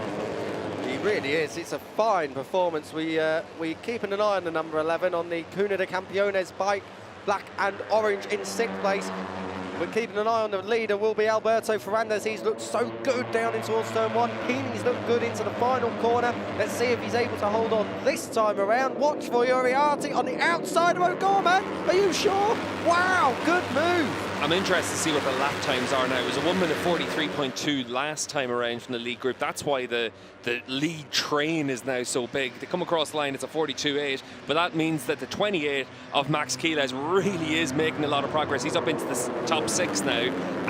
He really is. It's a fine performance. We're keeping an eye on the number 11 on the Cuna de Campeones bike, black and orange in 6th place. We're keeping an eye on the leader, will be Alberto Ferrandez. He's looked so good down in towards turn 1. Pini's looked good into the final corner. Let's see if he's able to hold on this time around. Watch for Uriarte on the outside of O'Gorman. Are you sure? Wow, good move. I'm interested to see what the lap times are now. It was a 1 minute 43.2 last time around from the lead group. That's why the lead train is now so big. They come across the line, it's a 42.8, but that means that the 28 of Max Quiles really is making a lot of progress. He's up into the top 6 now,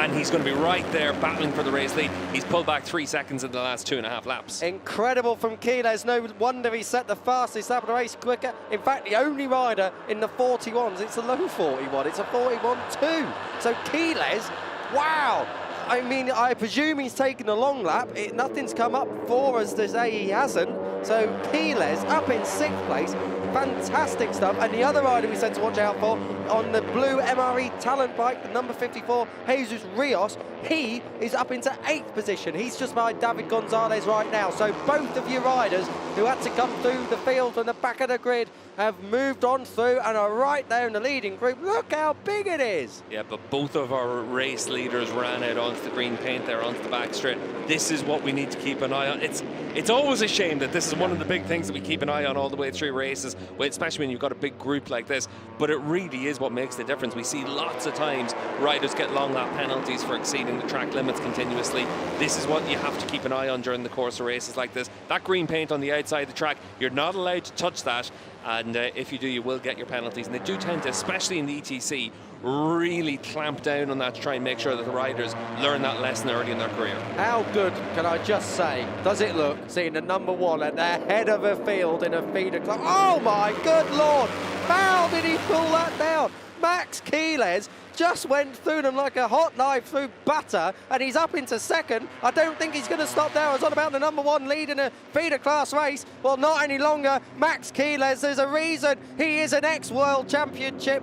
and he's going to be right there battling for the race lead. He's pulled back 3 seconds in the last 2.5 laps. Incredible from Quiles. No wonder he set the fastest lap of the race quicker. In fact, the only rider in the 41s, it's a low 41, it's a 41.2. So Quiles, wow. I mean, I presume he's taken a long lap. Nothing's come up for us to say he hasn't. So Quiles up in 6th place. Fantastic stuff. And the other rider we said to watch out for on the blue MRE talent bike, the number 54, Jesus Rios, he is up into 8th position. He's just behind David Gonzalez right now. So both of you riders who had to come through the field from the back of the grid have moved on through and are right there in the leading group. Look how big it is. Yeah, but both of our race leaders ran out onto the green paint there, onto the back straight. This is what we need to keep an eye on. It's always a shame that this is one of the big things that we keep an eye on all the way through races, especially when you've got a big group like this. But it really is what makes the difference. We see lots of times riders get long lap penalties for exceeding the track limits continuously. This is what you have to keep an eye on during the course of races like this. That green paint on the outside of the track, you're not allowed to touch that, and if you do, you will get your penalties. And they do tend to, especially in the ETC, really clamp down on that to try and make sure that the riders learn that lesson early in their career. How good, can I just say, does it look seeing the number one at the head of a field in a feeder club? Oh my good Lord, how did he pull that down? Max Keeles just went through them like a hot knife through butter, and he's up into second. I don't think he's going to stop there. I was on about the number one lead in a feeder class race. Well, not any longer. Max Keeles, there's a reason he is an ex-World Championship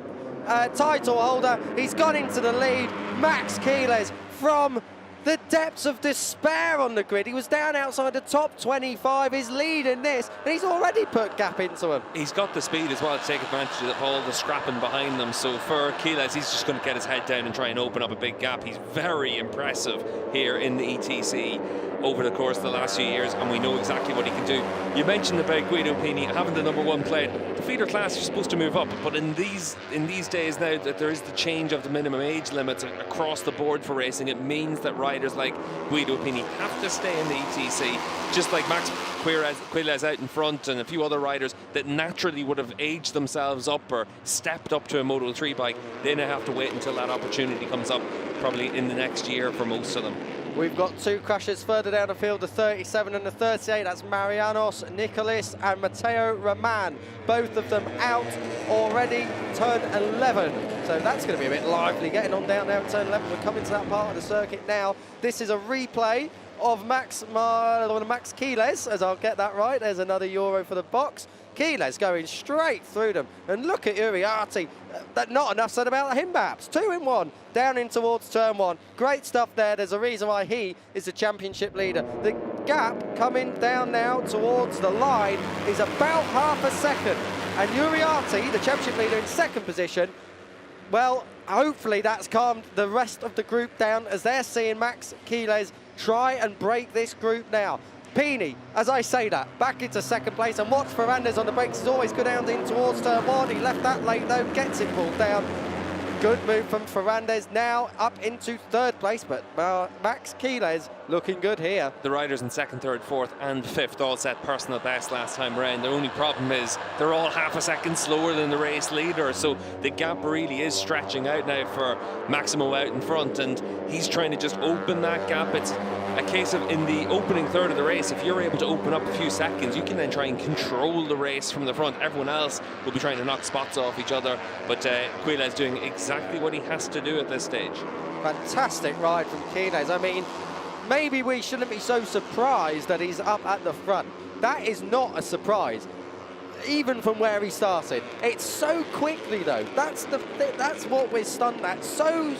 title holder. He's gone into the lead. Max Keeles from the depths of despair on the grid. He was down outside the top 25. He's leading this, and he's already put gap into him. He's got the speed as well to take advantage of all the scrapping behind them. So for Keeles, he's just going to get his head down and try and open up a big gap. He's very impressive here in the ETC over the course of the last few years, and we know exactly what he can do. You mentioned about Guido Pini having the number one plate. The feeder class, you're supposed to move up, but in these days now that there is the change of the minimum age limits across the board for racing, it means that riders like Guido Pini have to stay in the ETC, just like Max Keeles out in front and a few other riders that naturally would have aged themselves up or stepped up to a Moto 3 bike. They now have to wait until that opportunity comes up, probably in the next year for most of them. We've got two crashes further down the field, the 37 and the 38. That's Marianos Nicolas and Matteo Raman. Both of them out already, turn 11. So that's going to be a bit lively getting on down there at turn 11. We're coming to that part of the circuit now. This is a replay of Max Keeles, as I'll get that right. There's another Euro for the box. Keeles going straight through them. And look at Uriarte. Not enough said about him, perhaps. 2 in 1, down in towards turn 1. Great stuff there. There's a reason why he is the championship leader. The gap coming down now towards the line is about half a second. And Uriarte, the championship leader, in second position. Well, hopefully that's calmed the rest of the group down as they're seeing Max Keeles try and break this group now. Pini, as I say that, back into second place, and watch Ferrandez on the brakes. He's always good down in towards turn 1. He left that late though, gets it pulled down. Good move from Ferrandez, now up into third place, but Max Keeles looking good here. The riders in second, third, fourth and fifth all set personal best last time around. The only problem is they're all half a second slower than the race leader, so the gap really is stretching out now for Maximo out in front, and he's trying to just open that gap. It's a case of, in the opening third of the race, if you're able to open up a few seconds, you can then try and control the race from the front. Everyone else will be trying to knock spots off each other, but Keeles doing exactly what he has to do at this stage. Fantastic ride from Keeles. I mean, maybe we shouldn't be so surprised that he's up at the front. That is not a surprise, even from where he started. It's so quickly though. That's what we're stunned at. So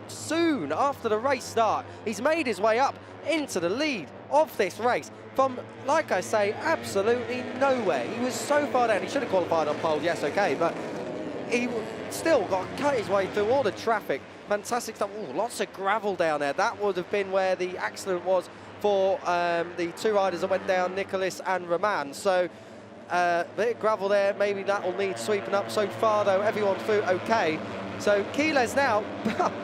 soon after the race start, he's made his way up into the lead of this race from, like I say, absolutely nowhere. He was so far down. He should have qualified on pole, yes, okay, but he still got to cut his way through all the traffic. Fantastic stuff. Ooh, lots of gravel down there. That would have been where the accident was for the two riders that went down, Nicolas and Raman. So a bit of gravel there. Maybe that will need sweeping up. So far, though, everyone through okay. So Keeles now,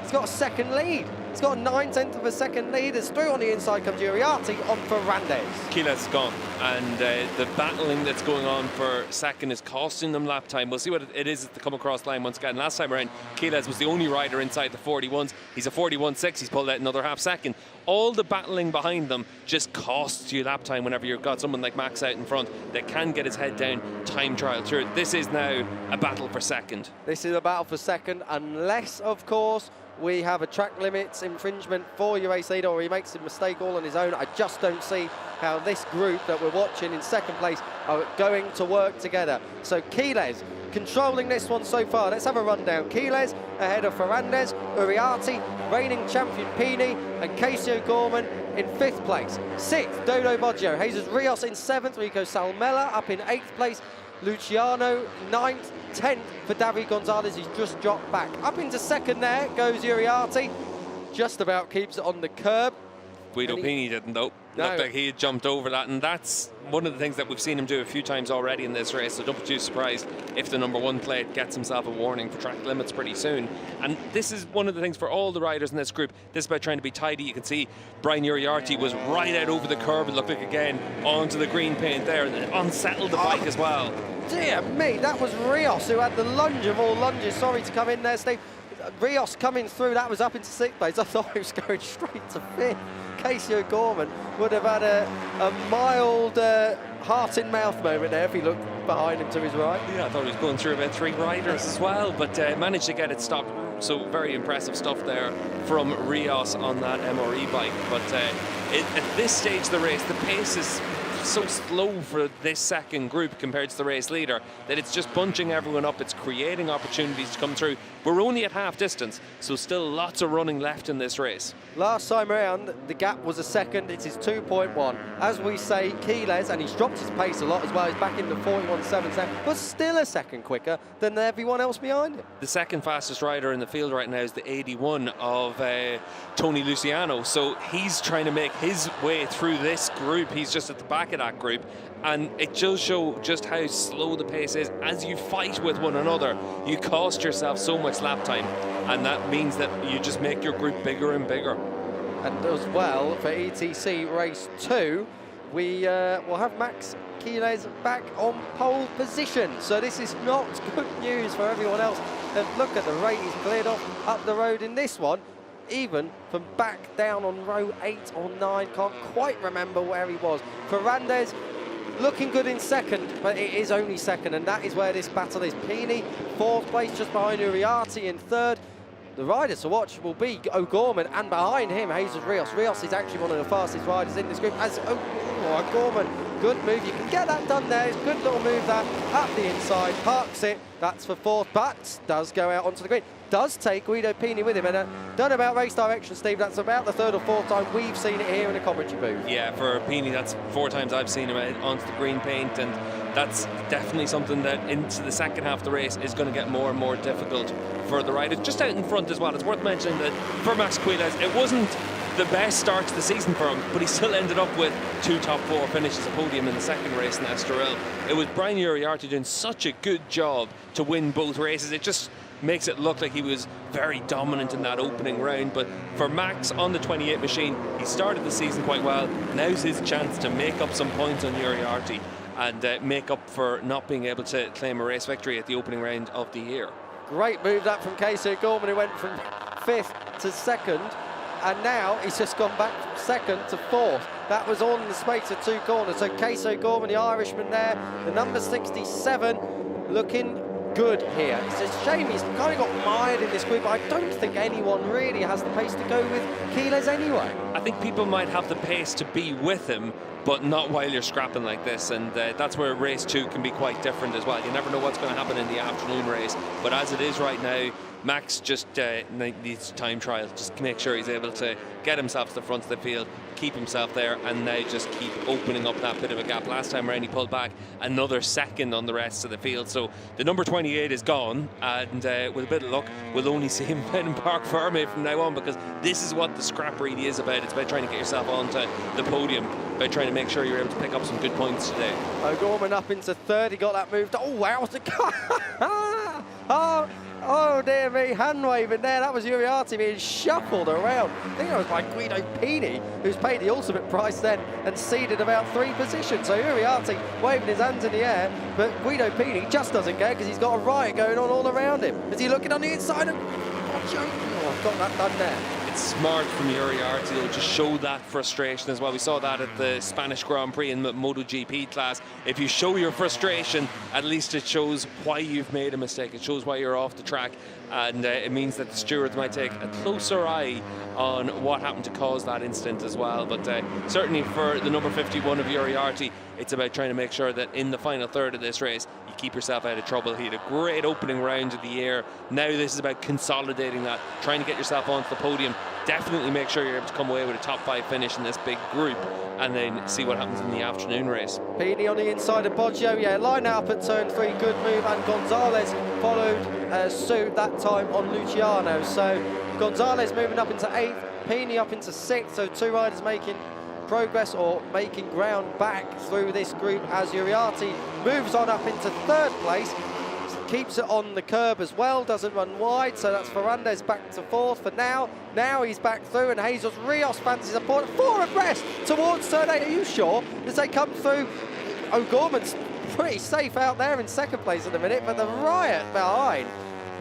he's got a second lead. He's got a 9/10 of a second lead. As through on the inside comes Uriarte on Ferrandez. Keeles is gone, and the battling that's going on for second is costing them lap time. We'll see what it is to come across line once again. Last time around, Keeles was the only rider inside the 41s. He's a 41.6. He's pulled out another half second. All the battling behind them just costs you lap time whenever you've got someone like Max out in front that can get his head down, time trial through. This is now a battle for second. This is a battle for second, unless, of course, we have a track limits infringement for your race leader, or he makes a mistake all on his own. I just don't see how this group that we're watching in second place are going to work together. So Keeles controlling this one so far. Let's have a rundown. Keeles ahead of Ferrandez, Uriarte, reigning champion Pini, and Casey Gorman in 5th place. 6th, Dodo Boggio. Jesus Rios in 7th, Rico Salmela up in 8th place. Luciano 9th, 10th for David Gonzalez. He's just dropped back. Up into second there goes Uriarte. Just about keeps it on the curb. Guido Pini didn't, though. No. Looked like he had jumped over that, and that's one of the things that we've seen him do a few times already in this race, so don't be too surprised if the number 1 plate gets himself a warning for track limits pretty soon. And this is one of the things for all the riders in this group. This is about trying to be tidy. You can see Brian Uriarte was right out over the curb, it looked like, again, onto the green paint there, and unsettled the bike as well. Dear me, that was Rios who had the lunge of all lunges. Sorry to come in there, Steve. Rios coming through, that was up into 6th place. I thought he was going straight to 5th. Casey O'Gorman would have had a mild heart-in-mouth moment there if he looked behind him to his right. Yeah, I thought he was going through about 3 riders as well, but managed to get it stopped. So very impressive stuff there from Rios on that MRE bike. But at this stage of the race, the pace is so slow for this second group compared to the race leader that it's just bunching everyone up. It's creating opportunities to come through. We're only at half distance, so still lots of running left in this race. Last time around, the gap was a second. It is 2.1. As we say, Quiles, and he's dropped his pace a lot as well. He's back into 41.77, but still a second quicker than everyone else behind him. The second fastest rider in the field right now is the 81 of Tony Luciano. So he's trying to make his way through this group. He's just at the back of that group. And it does show just how slow the pace is. As you fight with one another, you cost yourself so much lap time. And that means that you just make your group bigger and bigger. And as well, for ETC Race 2, we will have Max Quiles back on pole position. So this is not good news for everyone else. And look at the rate he's cleared off up the road in this one. Even from back down on row 8 or 9, can't quite remember where he was. Ferrandez looking good in second, but it is only second, and that is where this battle is. Pini, 4th place, just behind Uriarte in 3rd. The riders to watch will be O'Gorman, and behind him, Jesus Rios. Rios is actually one of the fastest riders in this group. As O'Gorman, good move. You can get that done there. It's a good little move that up the inside, parks it. That's for 4th, but does go out onto the grid. Does take Guido Pini with him, and don't know about race direction, Steve. That's about the 3rd or 4th time we've seen it here in the commentary booth. Yeah, for Pini, that's 4 times I've seen him out onto the green paint, and that's definitely something that into the second half of the race is going to get more and more difficult for the riders. Just out in front as well, it's worth mentioning that for Max Quiles, it wasn't the best start to the season for him, but he still ended up with 2 top 4 finishes, a podium in the second race in Estoril. It was Brian Uriarte doing such a good job to win both races. It just makes it look like he was very dominant in that opening round. But for Max on the 28 machine, he started the season quite well. Now's his chance to make up some points on Uriarte and make up for not being able to claim a race victory at the opening round of the year. Great move that from Casey O'Gorman, who went from 5th to 2nd, and now he's just gone back from 2nd to 4th. That was all in the space of 2 corners. So Casey O'Gorman, the Irishman there, the number 67, looking good here. It's a shame he's kind of got mired in this group, but I don't think anyone really has the pace to go with Quiles anyway. I think people might have the pace to be with him, but not while you're scrapping like this, and that's where race 2 can be quite different as well. You never know what's going to happen in the afternoon race, but as it is right now, Max just needs time trial, just make sure he's able to get himself to the front of the field, keep himself there, and now just keep opening up that bit of a gap. Last time around he pulled back another second on the rest of the field, so the number 28 is gone, and with a bit of luck we'll only see him in Parc Ferme from now on, because this is what the scrap really is about. It's about trying to get yourself onto the podium, about trying to make sure you're able to pick up some good points today. O'Gorman up into 3rd, he got that move. Oh wow, oh dear me, hand waving there. That was Uriarte being shuffled around. I think that was by Guido Pini, who's paid the ultimate price then and ceded about 3 positions. So Uriarte waving his hands in the air, but Guido Pini just doesn't care because he's got a riot going on all around him. Is he looking on the inside of Oh, got that done there. It's smart from Uriarte to just show that frustration as well. We saw that at the Spanish Grand Prix in the MotoGP class. If you show your frustration, at least it shows why you've made a mistake. It shows why you're off the track, and it means that the stewards might take a closer eye on what happened to cause that incident as well. But certainly for the number 51 of Uriarte, it's about trying to make sure that in the final third of this race, you keep yourself out of trouble. He had a great opening round of the year. Now this is about consolidating that, trying to get yourself onto the podium. Definitely make sure you're able to come away with a top 5 finish in this big group, and then see what happens in the afternoon race. Pini on the inside of Boggio, yeah, line out at turn 3, good move, and Gonzalez followed suit that time on Luciano. So Gonzalez moving up into 8th, Pini up into 6th, so 2 riders making progress or making ground back through this group as Uriarte moves on up into 3rd place. Keeps it on the curb as well, doesn't run wide, so that's Ferrandez back to 4th for now. Now he's back through, and Jesus Rios fancies a point. 4 abreast towards turn 8. Are you sure? As they come through, O'Gorman's pretty safe out there in 2nd place at the minute, but the riot behind.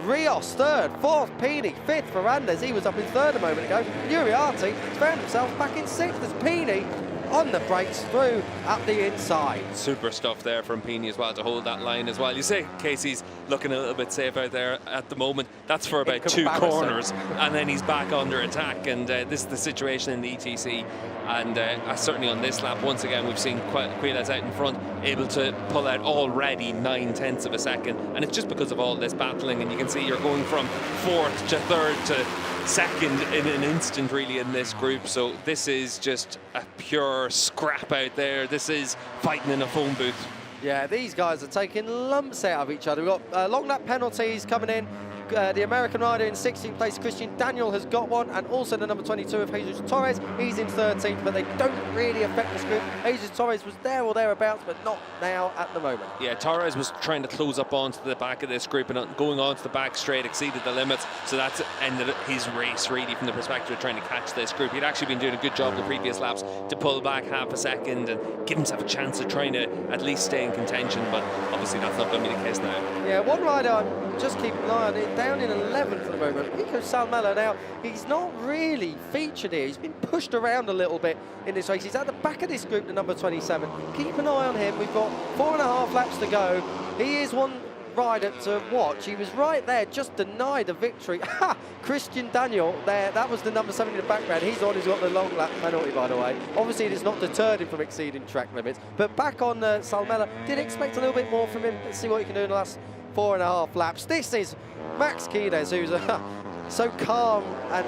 Rios 3rd, 4th Pini, 5th Ferrandez. He was up in 3rd a moment ago. Uriarte found himself back in 6th as Pini on the brakes through up the inside. Super stuff there from Pini as well to hold that line as well. You say Casey's looking a little bit safe out there at the moment. That's for about 2 corners, and then he's back under attack. And this is the situation in the ETC. And certainly on this lap, once again, we've seen Quiles out in front, able to pull out already 9/10 of a second. And it's just because of all this battling. And you can see you're going from 4th to 3rd to 2nd in an instant, really, in this group. So this is just a pure scrap out there. This is fighting in a phone booth. Yeah, these guys are taking lumps out of each other. We've got long lap penalties coming in. The American rider in 16th place, Christian Daniel, has got one, and also the number 22 of Jesus Torres. He's in 13th, but they don't really affect this group. Jesus Torres was there or thereabouts, but not now at the moment. Yeah, Torres was trying to close up onto the back of this group, and going onto the back straight exceeded the limits, so that's ended his race really from the perspective of trying to catch this group. He'd actually been doing a good job the previous laps to pull back half a second and give himself a chance of trying to at least stay in contention, but obviously that's not going to be the case now. Yeah, one rider I'm just keeping an eye on it, down in 11th at the moment, Nico Salmela. Now, he's not really featured here. He's been pushed around a little bit in this race. He's at the back of this group, the number 27. Keep an eye on him. We've got 4.5 laps to go. He is one rider to watch. He was right there, just denied a victory. Ha! Christian Daniel there, that was the number 7 in the background. He's the one who's got the long lap penalty, by the way. Obviously, it has not deterred him from exceeding track limits. But back on Salmela, did expect a little bit more from him. Let's see what he can do in the last 4.5 laps. This is Max Quiles, who's so calm and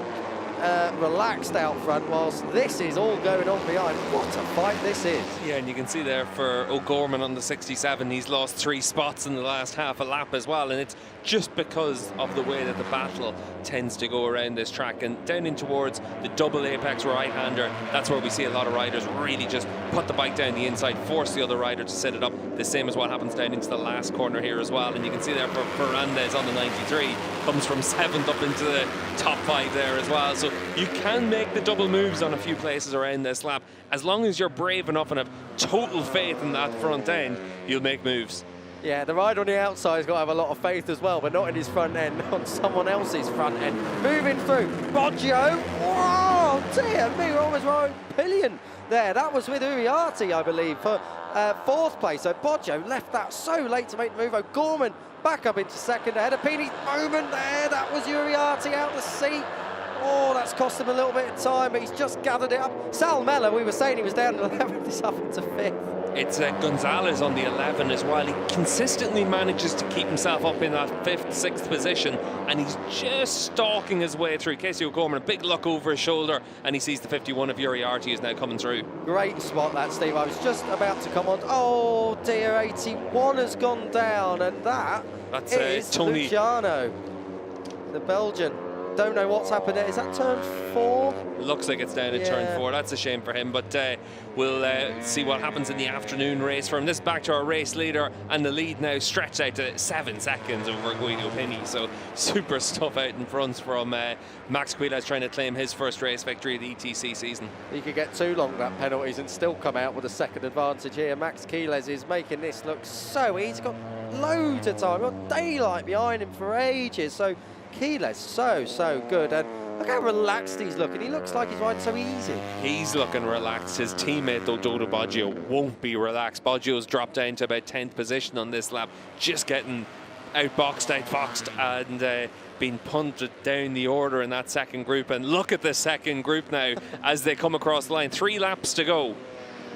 relaxed out front, whilst this is all going on behind. What a fight this is. Yeah, and you can see there for O'Gorman on the 67, he's lost 3 spots in the last half a lap as well, and it's just because of the way that the battle tends to go around this track. And down in towards the double apex right-hander, that's where we see a lot of riders really just put the bike down the inside, force the other rider to set it up, the same as what happens down into the last corner here as well. And you can see there for Ferrandez on the 93, comes from 7th up into the top 5 there as well. So you can make the double moves on a few places around this lap. As long as you're brave enough and have total faith in that front end, you'll make moves. Yeah, the rider on the outside has got to have a lot of faith as well, but not in his front end, on someone else's front end. Moving through, Boggio. Oh, dear me, we're almost right pillion there. That was with Uriarte, I believe, for 4th place. So Boggio left that so late to make the move. O'Gorman back up into 2nd ahead of Pini's moment there. That was Uriarte out the seat. Oh, that's cost him a little bit of time, but he's just gathered it up. Salmela, we were saying he was down to 11th, he's up into 5th. It's Gonzalez on the 11 as well. He consistently manages to keep himself up in that 5th, 6th position, and he's just stalking his way through. Casey O'Gorman, a big look over his shoulder, and he sees the 51 of Uriarte is now coming through. Great spot that, Steve. I was just about to come on. Oh dear, 81 has gone down, and that's is Tony Luciano, the Belgian. Don't know what's happened there. Is that turn 4? Looks like it's down in turn 4. That's a shame for him, but we'll see what happens in the afternoon race for him. This is back to our race leader, and the lead now stretched out to 7 seconds over Guido Pini. So super stuff out in front from Max Quiles, trying to claim his first race victory of the ETC season. He could get 2 long lap penalties and still come out with a 2nd advantage here. Max Quiles is making this look so easy. He's got loads of time. He's got daylight behind him for ages. So Quiles, so good, and look how relaxed he's looking. He looks like he's riding so easy. He's looking relaxed. His teammate, though, Dodo Boggio, won't be relaxed. Boggio's dropped down to about 10th position on this lap, just getting outboxed, and being punted down the order in that 2nd group. And look at the 2nd group now as they come across the line. 3 laps to go.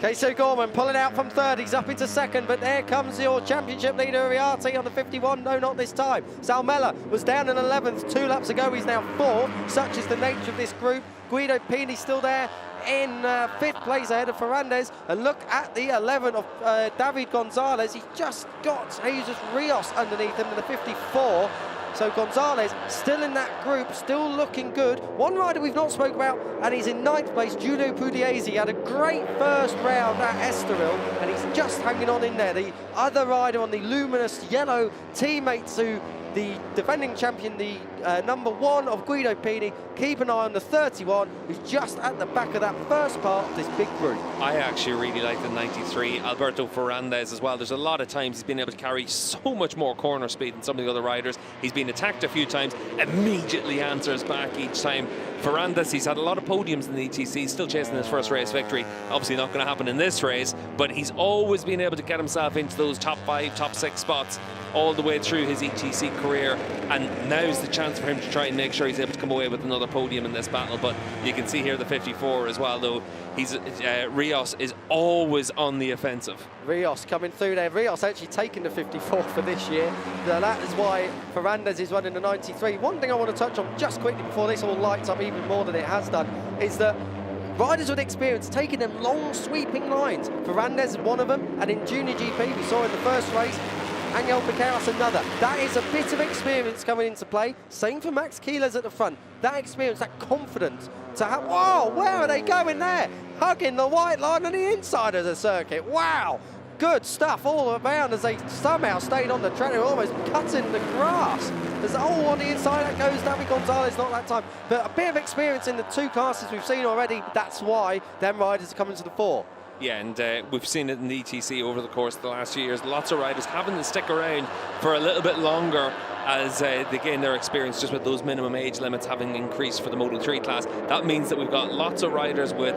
Casey O'Gorman pulling out from 3rd, he's up into 2nd, but there comes your championship leader Uriarte on the 51. No, not this time. Salmela was down in 11th 2 laps ago, he's now 4th. Such is the nature of this group. Guido Pini still there in 5th place ahead of Ferrandez. And look at the 11 of David Gonzalez. He's just got Jesus Rios underneath him in the 54. So Gonzalez still in that group, still looking good. One rider we've not spoke about, and he's in 9th place, Giulio Pugliese. Had a great first round at Estoril, and he's just hanging on in there. The other rider on the luminous yellow teammates to the defending champion, the number 1 of Guido Pini. Keep an eye on the 31, who's just at the back of that first part of this big group. I actually really like the 93, Alberto Ferrandez as well. There's a lot of times he's been able to carry so much more corner speed than some of the other riders. He's been attacked a few times, immediately answers back each time. Ferrandez, he's had a lot of podiums in the ETC, he's still chasing his first race victory. Obviously not going to happen in this race, but he's always been able to get himself into those top 5, top 6 spots all the way through his ETC career, and now's the chance for him to try and make sure he's able to come away with another podium in this battle. But you can see here the 54 as well, though. He's Rios is always on the offensive. Rios coming through there. Rios actually taking the 54 for this year. That is why Ferrandez is running the 93. One thing I want to touch on just quickly before this all lights up even more than it has done is that riders with experience taking them long sweeping lines. Ferrandez is one of them, and in Junior GP we saw in the first race, Angel Piqueras another. That is a bit of experience coming into play. Same for Max Keeler's at the front. That experience, that confidence to have. Whoa, where are they going there? Hugging the white line on the inside of the circuit. Wow, good stuff all around as they somehow stayed on the track. They're almost cutting the grass. There's a hole on the inside that goes down with Gonzalez, not that time. But a bit of experience in the 2 classes we've seen already. That's why them riders are coming to the fore. Yeah, and we've seen it in the ETC over the course of the last few years. Lots of riders having to stick around for a little bit longer as they gain their experience, just with those minimum age limits having increased for the Moto 3 class. That means that we've got lots of riders with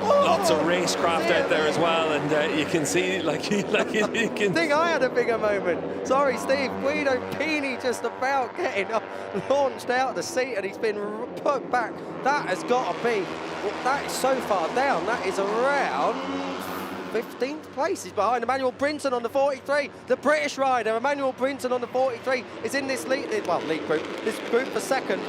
lots of racecraft out there as well, and you can see, you can. I think I had a bigger moment. Sorry, Steve. Guido Pini just about getting launched out of the seat, and he's been put back. That has got to be. That is so far down. That is around 15th place. He's behind Emmanuel Brinton on the 43. The British rider, Emmanuel Brinton on the 43, is in this lead group. This group for second.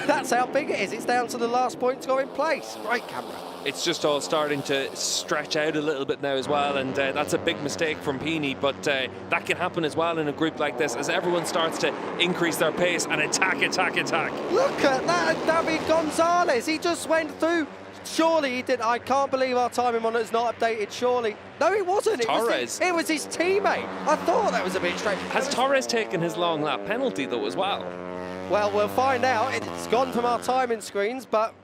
That's how big it is. It's down to the last point scoring place. Great camera. It's just all starting to stretch out a little bit now as well, and that's a big mistake from Pini, but that can happen as well in a group like this as everyone starts to increase their pace and attack. Look at that, David Gonzalez. He just went through. Surely he did. I can't believe our timing monitor is not updated. Surely. No, it wasn't. Torres. It was his teammate. I thought that was a bit strange. Has Torres taken his long lap penalty though as well? Well, we'll find out. It's gone from our timing screens, but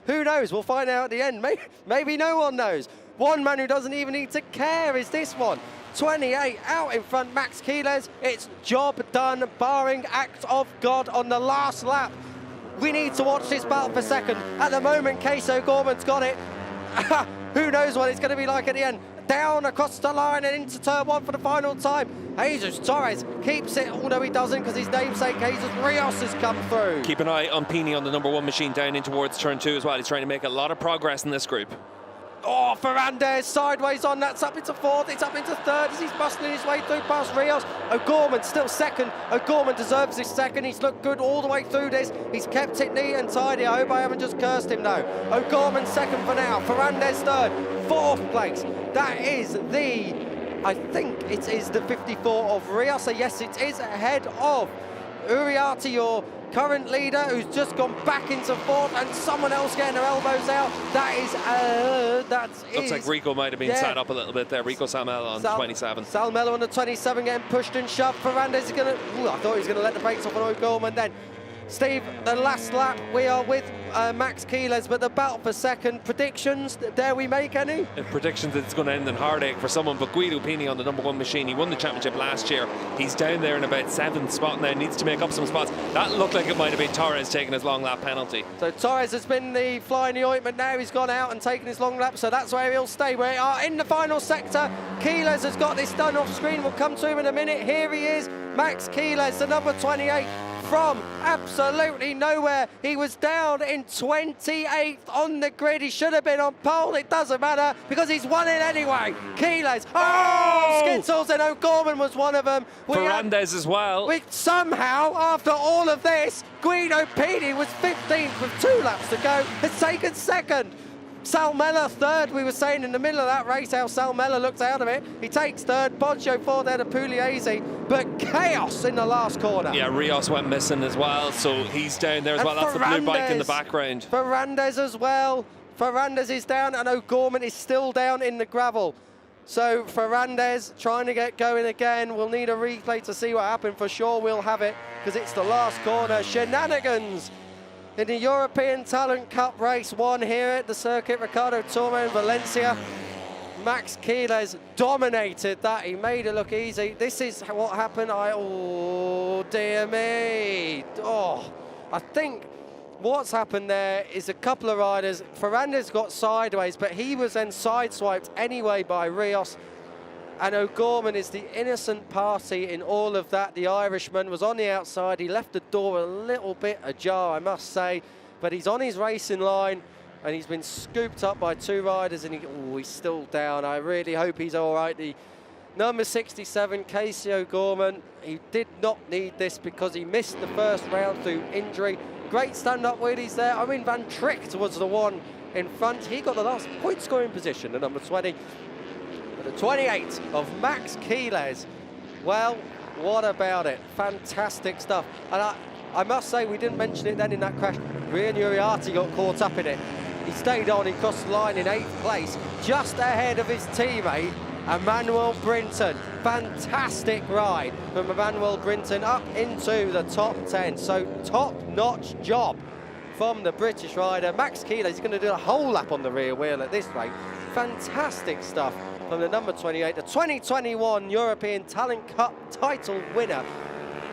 who knows? We'll find out at the end. Maybe no one knows. One man who doesn't even need to care is this one. 28 out in front, Max Keeles. It's job done, barring act of God on the last lap. We need to watch this battle for second. At the moment, Keso Gorman's got it. Who knows what it's going to be like at the end. Down across the line and into turn 1 for the final time. Jesus Torres keeps it, although he doesn't because his namesake Jesus Rios has come through. Keep an eye on Pini on the number 1 machine down in towards turn 2 as well. He's trying to make a lot of progress in this group. Oh, Ferrandez sideways on, that's up into 4th, it's up into 3rd as he's bustling his way through past Rios. O'Gorman still second. O'Gorman deserves his second. He's looked good all the way through this. He's kept it neat and tidy. I hope I haven't just cursed him though. O'Gorman second for now. Ferrandez 3rd. 4th place. That is I think it is the 54 of Rios. So yes, it is ahead of Uriarte, your current leader, who's just gone back into 4th, and someone else getting their elbows out. Looks like Rico might have been sat up a little bit there. Rico Salmelo on 27. Salmelo on the 27 getting pushed and shoved. Ferrandez is going to. I thought he was going to let the brakes off on O'Gorman then. Steve, the last lap, we are with Max Keeles, but the battle for second. Predictions, dare we make any? Predictions, it's going to end in heartache for someone, but Guido Pini on the number 1 machine. He won the championship last year. He's down there in about 7th spot now, needs to make up some spots. That looked like it might have been Torres taking his long lap penalty. So Torres has been the fly in the ointment now. He's gone out and taken his long lap, so that's where he'll stay. We are in the final sector. Keeles has got this done off screen. We'll come to him in a minute. Here he is, Max Keeles, the number 28. From absolutely nowhere. He was down in 28th on the grid. He should have been on pole. It doesn't matter because he's won it anyway. Keeles. Oh! Skittles, and O'Gorman was one of them. Ferrandez as well. Somehow, after all of this, Guido Pini was 15th with 2 laps to go, has taken second. Salmela third, we were saying in the middle of that race how Salmela looked out of it. He takes third, Poggio fourth there to Pugliese, but chaos in the last corner. Yeah, Rios went missing as well, so he's down there as well. That's the blue bike in the background. Ferrandez as well. Ferrandez is down and O'Gorman is still down in the gravel. So Ferrandez trying to get going again. We'll need a replay to see what happened. For sure we'll have it because it's the last corner. Shenanigans in the European Talent Cup race 1 here at the Circuit Ricardo Tormo in Valencia. Max Quiles dominated that. He made it look easy. This is what happened. Oh, dear me. Oh, I think what's happened there is a couple of riders. Ferrandez got sideways, but he was then sideswiped anyway by Rios. And O'Gorman is the innocent party in all of that. The Irishman was on the outside. He left the door a little bit ajar, I must say. But he's on his racing line, and he's been scooped up by 2 riders, and he's still down. I really hope he's all right. The number 67, Casey O'Gorman, he did not need this because he missed the first round through injury. Great stand-up wheelies there. I mean, Van Tricht was the one in front. He got the last point-scoring position, the number 20. But the 28 of Max Quiles. Well, what about it? Fantastic stuff. And I must say, we didn't mention it then in that crash. Rian Uriarte got caught up in it. He stayed on, he crossed the line in 8th place, just ahead of his teammate, Emmanuel Brinton. Fantastic ride from Emmanuel Brinton up into the top 10. So top-notch job from the British rider. Max Quiles is going to do a whole lap on the rear wheel at this rate. Fantastic stuff from the number 28, the 2021 European Talent Cup title winner.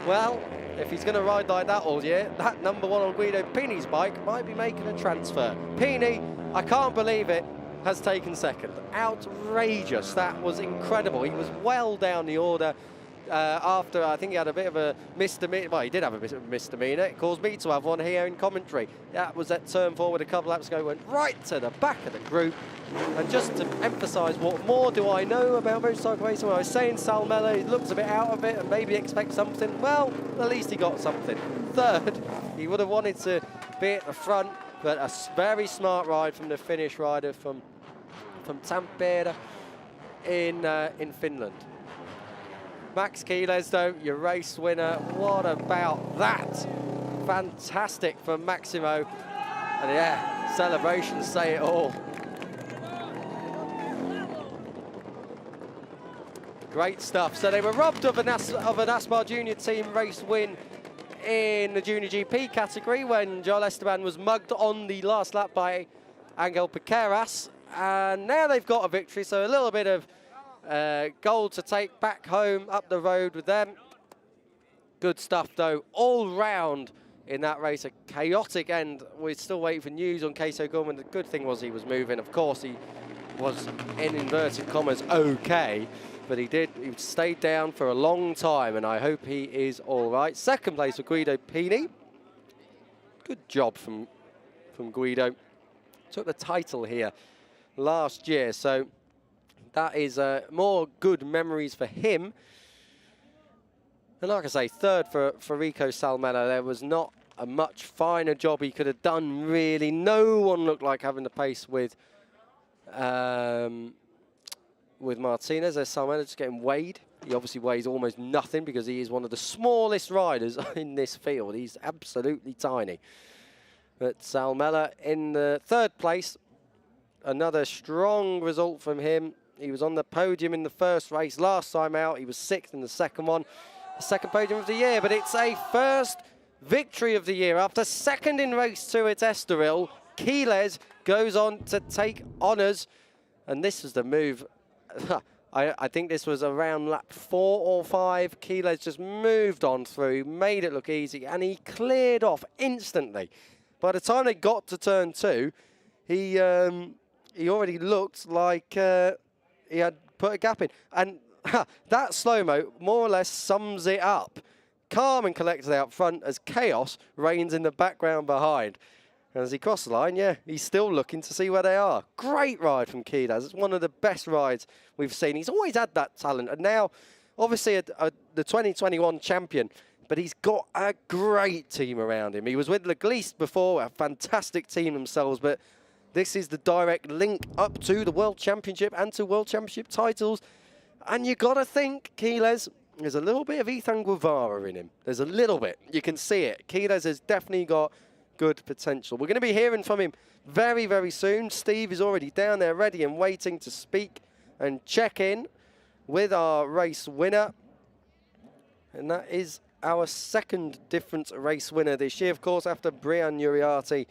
Well, if he's going to ride like that all year, that number 1 on Guido Pini's bike might be making a transfer. Pini, I can't believe it, has taken second. Outrageous. That was incredible. He was well down the order after, I think he had a bit of a misdemeanor. Well, he did have a bit of a misdemeanor. It caused me to have one here in commentary. That was that turn forward a couple laps ago, went right to the back of the group. And just to emphasise, what more do I know about motorcycle racing? Well, I was saying Salmela, he looks a bit out of it and maybe expects something. Well, at least he got something. Third, he would have wanted to be at the front, but a very smart ride from the Finnish rider from Tampere in Finland. Max Quiles, though, your race winner. What about that? Fantastic from Maximo. And yeah, celebrations say it all. Great stuff. So they were robbed of an Aspar Junior Team race win in the Junior GP category when Joel Esteban was mugged on the last lap by Angel Piqueras. And now they've got a victory, so a little bit of gold to take back home up the road with them. Good stuff, though, all round in that race. A chaotic end. We're still waiting for news on Casey O'Gorman. The good thing was he was moving. Of course, he was, in inverted commas, okay. But he stayed down for a long time, and I hope he is all right. Second place for Guido Pini. Good job from Guido. Took the title here last year, so that is more good memories for him. And like I say, third for Rico Salmela. There was not a much finer job he could have done, really. No one looked like having the pace with Martinez. There's Salmela just getting weighed. He obviously weighs almost nothing because he is one of the smallest riders in this field. He's absolutely tiny. But Salmela in the third place. Another strong result from him. He was on the podium in the first race last time out. He was 6th in the second one. The second podium of the year, but it's a first victory of the year. After second in race 2 at Estoril, Quiles goes on to take honours. And this was the move. I think this was around lap 4 or 5. Quiles just moved on through, made it look easy, and he cleared off instantly. By the time they got to turn 2, he already looked like he had put a gap in. And that slow-mo more or less sums it up. Calm and collected out front as chaos reigns in the background behind. And as he crossed the line, yeah, he's still looking to see where they are. Great ride from Quiles. It's one of the best rides we've seen. He's always had that talent. And now, obviously, the 2021 champion, but he's got a great team around him. He was with Leglise before, a fantastic team themselves, but This is the direct link up to the World Championship and to World Championship titles. And you got to think, Quiles, there's a little bit of Ethan Guevara in him. There's a little bit. You can see it. Quiles has definitely got good potential. We're going to be hearing from him very, very soon. Steve is already down there ready and waiting to speak and check in with our race winner. And that is our second different race winner this year, of course, after Brian Uriarte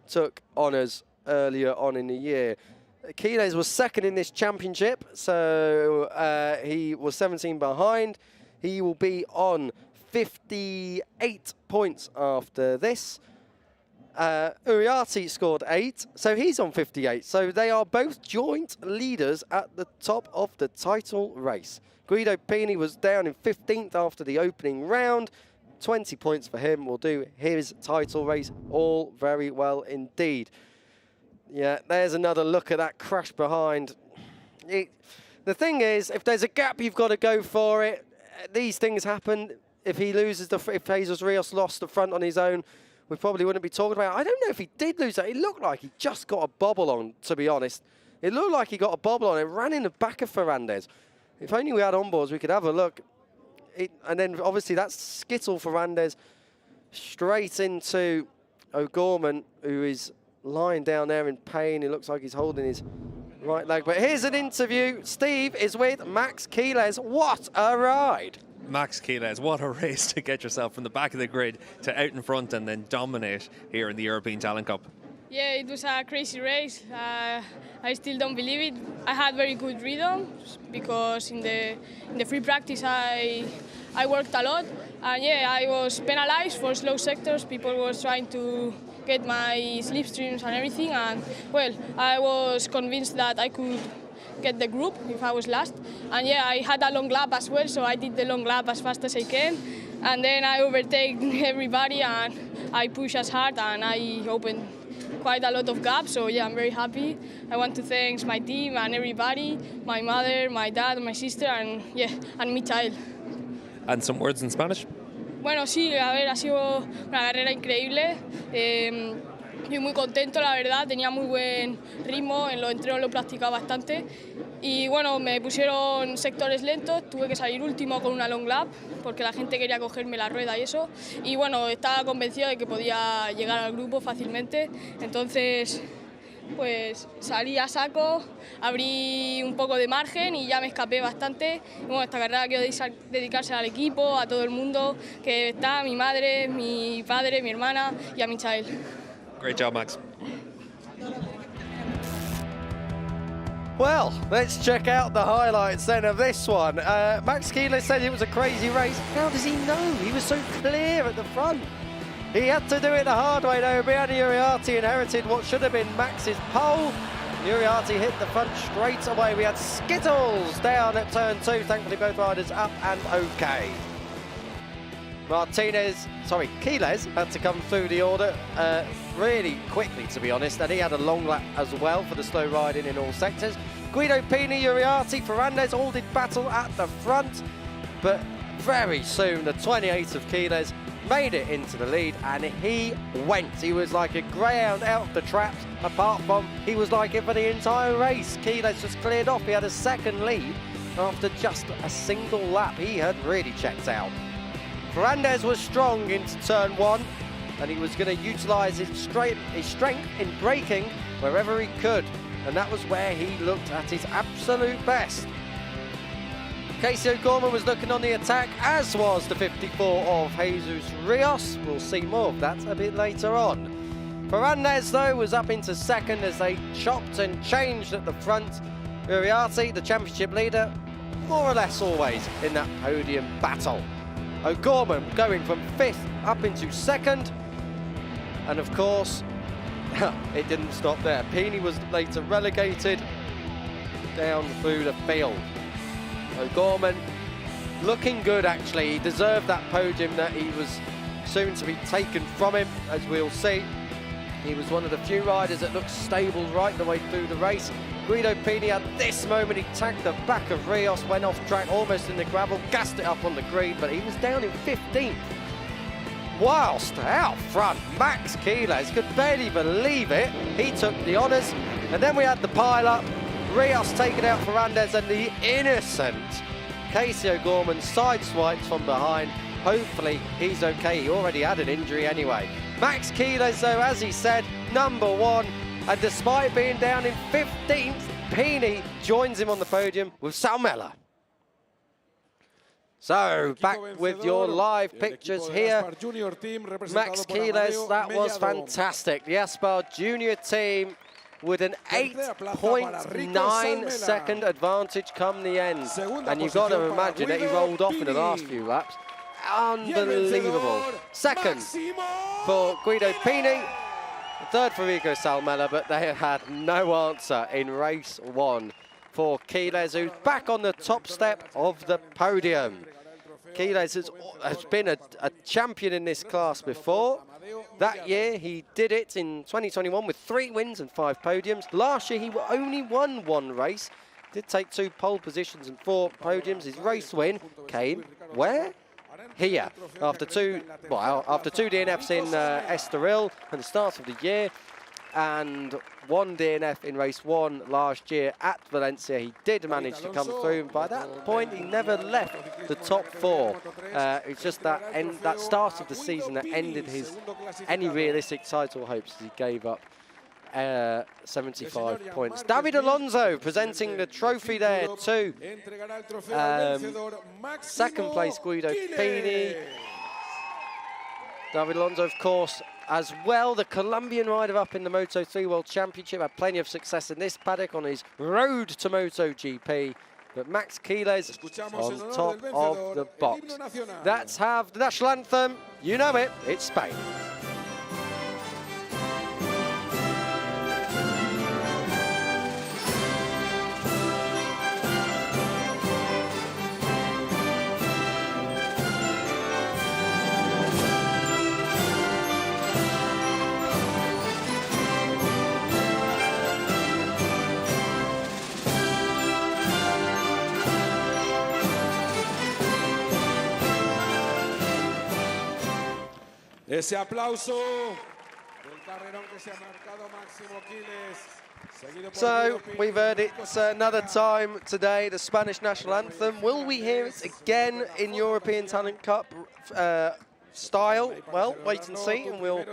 took honours earlier on in the year. Quiles was second in this championship, so he was 17 behind. He will be on 58 points after this. Uriarte scored 8, so he's on 58. So they are both joint leaders at the top of the title race. Guido Pini was down in 15th after the opening round. 20 points for him will do his title race all very well indeed. Yeah, there's another look at that crash behind. The thing is, if there's a gap, you've got to go for it. These things happen. If he loses, if Jesus Rios lost the front on his own, we probably wouldn't be talking about it. I don't know if he did lose that. It looked like he just got a bobble on, to be honest. It looked like he got a bobble on. It ran in the back of Ferrandez. If only we had onboards, we could have a look. And then, obviously, that's skittle Ferrandez straight into O'Gorman, who is lying down there in pain. It looks like he's holding his right leg. But here's an interview. Steve is with Max Quiles. What a ride. Max Quiles, what a race to get yourself from the back of the grid to out in front and then dominate here in the European Talent Cup. Yeah, it was a crazy race. I still don't believe it. I had very good rhythm because in the free practice I worked a lot, and yeah, I was penalized for slow sectors. People were trying to get my slipstreams and everything, and well, I was convinced that I could get the group if I was last. And yeah, I had a long lap as well, so I did the long lap as fast as I can. And then I overtake everybody and I push as hard and I opened quite a lot of gaps. So yeah, I'm very happy. I want to thank my team and everybody, my mother, my dad, my sister, and yeah, and mi child. And some words in Spanish? Bueno, sí, a ver, ha sido una carrera increíble. Estoy muy contento, la verdad, tenía muy buen ritmo, en los entrenos lo practicaba bastante y bueno, me pusieron sectores lentos, tuve que salir último con una long lap porque la gente quería cogerme la rueda y eso, y bueno, estaba convencido de que podía llegar al grupo fácilmente, entonces pues salí a saco, abrí un poco de margen y ya me escapé bastante. Y bueno, esta carrera quiero dedicársela al equipo, a todo el mundo que está, mi madre, mi padre, mi hermana y a mi child. Great job, Max. Well, let's check out the highlights then of this one. Max Quiles said it was a crazy race. How does he know? He was so clear at the front. He had to do it the hard way though. Brian Uriarte inherited what should have been Max's pole. Uriarte hit the front straight away. We had skittles down at turn 2. Thankfully both riders up and okay. Quiles had to come through the order really quickly, to be honest, and he had a long lap as well for the slow riding in all sectors. Guido Pini, Uriarte, Ferrandez all did battle at the front, but very soon the 28 of Quiles made it into the lead, and he went. He was like a greyhound out of the traps, apart from he was like it for the entire race. Quiles just cleared off. He had a second lead after just a single lap. He had really checked out. Ferrandez was strong into turn 1, and he was going to utilise his strength in braking wherever he could, and that was where he looked at his absolute best. Casey O'Gorman was looking on the attack, as was the 54 of Jesus Rios. We'll see more of that a bit later on. Ferrandez, though, was up into second as they chopped and changed at the front. Uriarte, the championship leader, more or less always in that podium battle. O'Gorman going from 5th up into 2nd, and of course it didn't stop there. Pini was later relegated down through the field. O'Gorman looking good actually. He deserved that podium that he was soon to be taken from him, as we'll see. He was one of the few riders that looked stable right the way through the race. Guido Pini at this moment, he tagged the back of Rios, went off track almost in the gravel, gassed it up on the green, but he was down in 15th. whilst out front, Max Quiles could barely believe it. He took the honours, and then we had the pile-up. Rios taking out Ferrandez, and the innocent Casey O'Gorman sideswipes from behind. Hopefully he's okay. He already had an injury anyway. Max Quiles, though, as he said, #1, and despite being down in 15th, Pini joins him on the podium with Salmela. So, back with your live pictures here. Max Quiles, that was fantastic. The Aspar Junior team with an 8.9 second advantage come the end. And you've got to imagine that he rolled off in the last few laps. Unbelievable. Second for Guido Pini. Third for Rico Salmela, but they had no answer in race 1 for Quiles, who's back on the top step of the podium. Quiles has been a champion in this class before. That year, he did it in 2021 with 3 wins and 5 podiums. Last year, he only won 1 race. Did take 2 pole positions and 4 podiums. His race win came where? Here, after two DNFs in Estoril at the start of the year, and 1 DNF in race 1 last year at Valencia. He did manage to come through, and by that point he never left the top 4. It's just that start of the season that ended any realistic title hopes, as he gave up 75 points. David Alonso presenting the trophy there too. Second place, Guido Pini. David Alonso, of course, as well, the Colombian rider up in the Moto3 World Championship, had plenty of success in this paddock on his road to MotoGP. But Max Quiles on top of the box. Let's have the national anthem. You know it, it's Spain. Ese aplauso del carrerón que se ha marcado Máximo Quiles. So, we've heard it another time today, the Spanish national anthem. Will we hear it again in European Talent Cup style? Well, wait and see, and we'll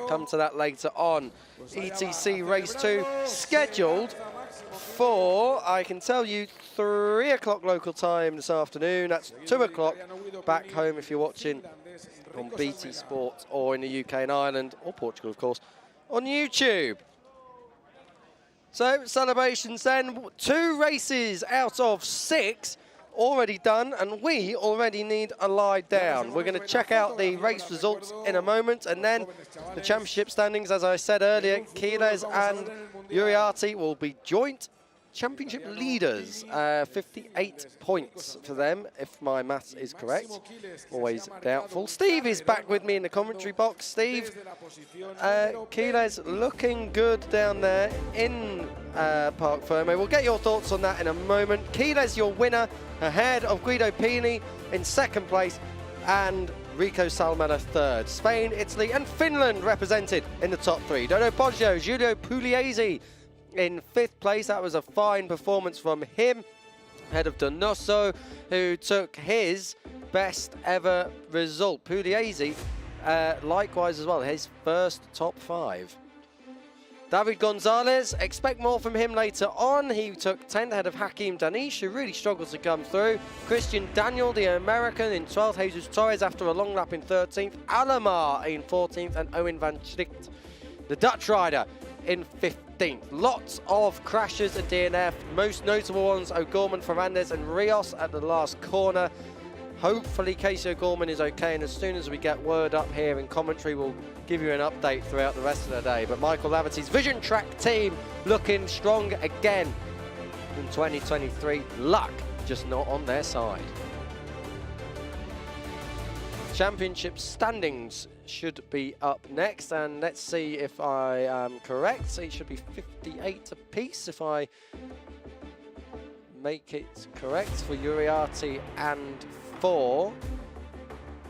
come to that later on. ETC Race 2 scheduled for, I can tell you, 3 o'clock local time this afternoon. That's 2 o'clock back home if you're watching on BT Sport or in the UK and Ireland, or Portugal, of course, on YouTube. So, celebrations then. 2 races out of 6 already done, and we already need a lie down. We're going to check out the race results in a moment, and then the championship standings. As I said earlier, Quiles and Uriarte will be joint championship leaders. 58 points for them, if my maths is correct. Always doubtful. Steve is back with me in the commentary box. Steve, Quiles looking good down there in Parc Ferme. We'll get your thoughts on that in a moment. Quiles, your winner, ahead of Guido Pini in 2nd place, and Rico Salmela 3rd. Spain, Italy and Finland represented in the top 3. Dodo Poggio, Giulio Pugliese in 5th place. That was a fine performance from him, ahead of Donoso, who took his best ever result. Pugliese, likewise as well, his first top 5. David Gonzalez, expect more from him later on. He took 10th ahead of Hakim Danish, who really struggled to come through. Christian Daniel, the American, in 12th. Jesus Torres after a long lap in 13th. Alamar in 14th, and Owen van Schlicht, the Dutch rider, in 15th. Lots of crashes and DNF. Most notable ones, O'Gorman, Ferrandez and Rios at the last corner. Hopefully Casey O'Gorman is okay, and as soon as we get word up here in commentary, we'll give you an update throughout the rest of the day. But Michael Laverty's Vision Track team looking strong again in 2023. Luck just not on their side. Championship standings should be up next, and let's see if I am correct. So it should be 58 apiece if I make it correct for Uriarte and for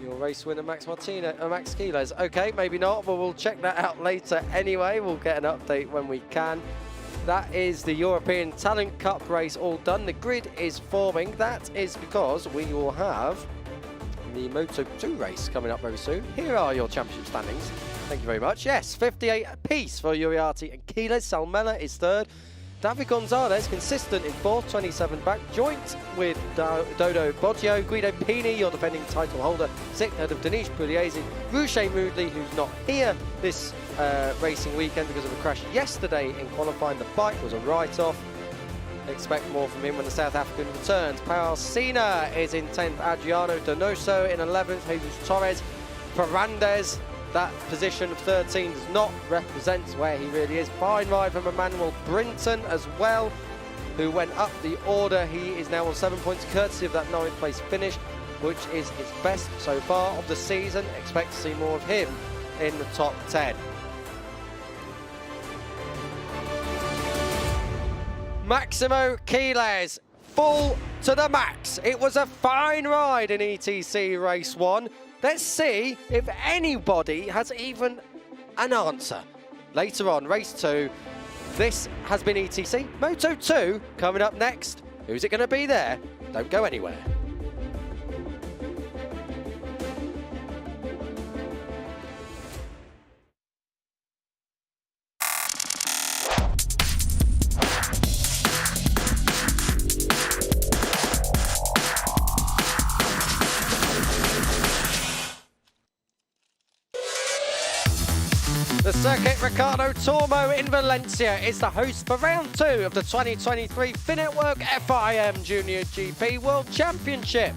Your race winner, Max Quiles. Okay, maybe not, but we'll check that out later anyway. We'll get an update when we can. That is the European Talent Cup race all done. The grid is forming. That is because we will have the Moto2 race coming up very soon. Here are your championship standings. Thank you very much. Yes, 58 apiece for Uriarte and Quiles. Salmela is third. David Gonzalez consistent in fourth, 27 back, joint with Dodo Boggio. Guido Pini, your defending title holder, sixth, ahead of Danish Pugliese. Rouche Moodley, who's not here this racing weekend because of a crash yesterday in qualifying. The bike was a write-off. Expect more from him when the South African returns. Paul Sina is in 10th, Adriano Donoso in 11th, Jesus Torres. Ferrandez, that position of 13 does not represent where he really is. Fine ride from Emmanuel Brinton as well, who went up the order. He is now on 7 points, courtesy of that 9th place finish, which is his best so far of the season. Expect to see more of him in the top 10. Maximo Quiles, full to the max. It was a fine ride in ETC Race 1. Let's see if anybody has even an answer. Later on, Race 2. This has been ETC. Moto 2 coming up next. Who's it going to be there? Don't go anywhere. The Circuit Ricardo Tormo in Valencia is the host for round 2 of the 2023 Finetwork FIM JuniorGP World Championship.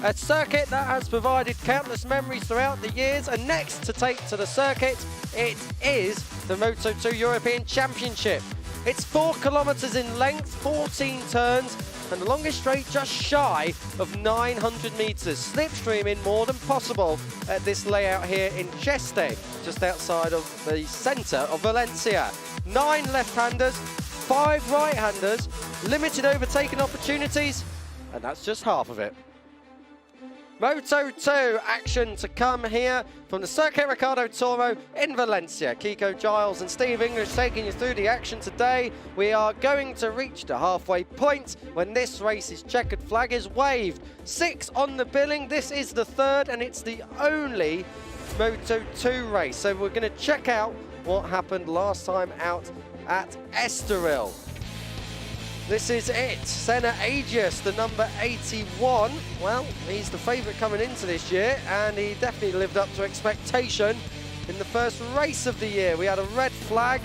A circuit that has provided countless memories throughout the years, and next to take to the circuit, it is the Moto2 European Championship. It's 4 kilometers in length, 14 turns, and the longest straight just shy of 900 meters, slipstreaming more than possible at this layout here in Cheste, just outside of the center of Valencia. 9 left-handers, 5 right-handers, limited overtaking opportunities, and that's just half of it. Moto2 action to come here from the Circuit Ricardo Tormo in Valencia. Kiko Giles and Steve English taking you through the action today. We are going to reach the halfway point when this race's checkered flag is waved. 6 on the billing. This is the 3rd, and it's the only Moto2 race. So we're going to check out what happened last time out at Estoril. This is it. Senna Agius, the number 81. Well, he's the favourite coming into this year, and he definitely lived up to expectation in the first race of the year. We had a red flag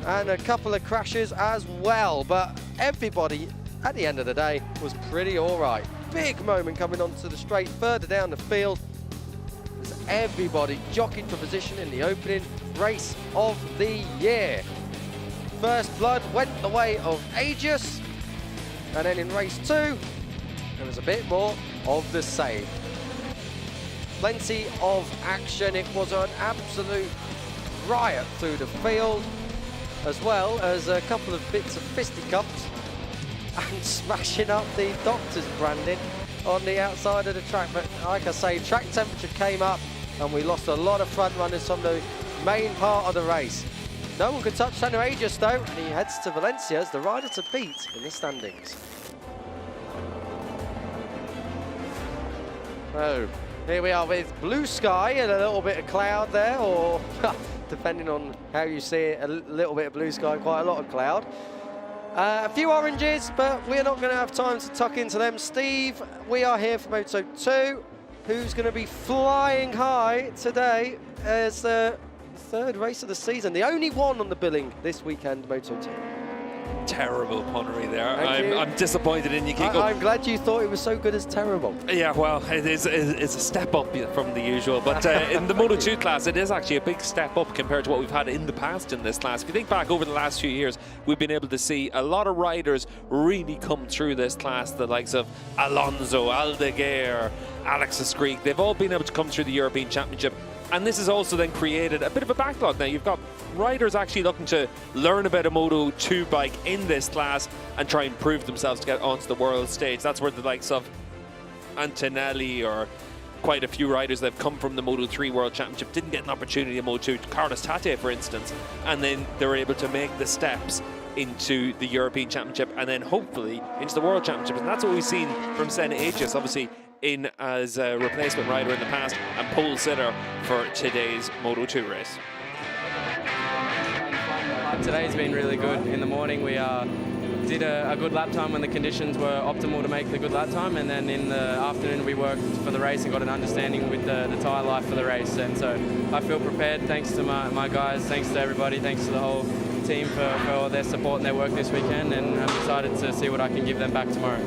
and a couple of crashes as well, but everybody at the end of the day was pretty all right. Big moment coming onto the straight further down the field. There's everybody jockeying for position in the opening race of the year. First blood went the way of Agius, and then in race 2 there was a bit more of the same. Plenty of action. It was an absolute riot through the field, as well as a couple of bits of fisticuffs and smashing up the doctor's branding on the outside of the track. But like I say, track temperature came up and we lost a lot of front runners from the main part of the race. No one could touch Senna Agius though, and he heads to Valencia as the rider to beat in the standings. So, here we are with blue sky and a little bit of cloud there, or depending on how you see it, a little bit of blue sky and quite a lot of cloud. A few oranges, but we're not going to have time to tuck into them. Steve, we are here for Moto2, who's going to be flying high today as the 3rd race of the season, the only one on the billing this weekend, Moto2. Terrible punnery there. I'm disappointed in you, Kiko. I'm glad you thought it was so good as terrible. Yeah, well, it's a step up from the usual, but in the Moto2 class, it is actually a big step up compared to what we've had in the past in this class. If you think back over the last few years, we've been able to see a lot of riders really come through this class, the likes of Alonso, Aldeguer, Alex Escrique. They've all been able to come through the European Championship. And this has also then created a bit of a backlog now. You've got riders actually looking to learn about a Moto2 bike in this class and try and prove themselves to get onto the world stage. That's where the likes of Antonelli or quite a few riders that have come from the Moto3 World Championship didn't get an opportunity in Moto2. Carlos Tate, for instance, and then they were able to make the steps into the European Championship and then hopefully into the World Championship. And that's what we've seen from Senna Agius, obviously in as a replacement rider in the past and pole sitter for today's Moto2 race. Today's been really good. In the morning we did a good lap time when the conditions were optimal to make the good lap time, and then in the afternoon we worked for the race and got an understanding with the tyre life for the race. And so I feel prepared, thanks to my guys, thanks to everybody, thanks to the whole team for all their support and their work this weekend, and I'm excited to see what I can give them back tomorrow.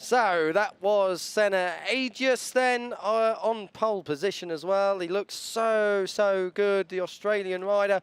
So that was Senna Agius then on pole position as well. He looks so good, the Australian rider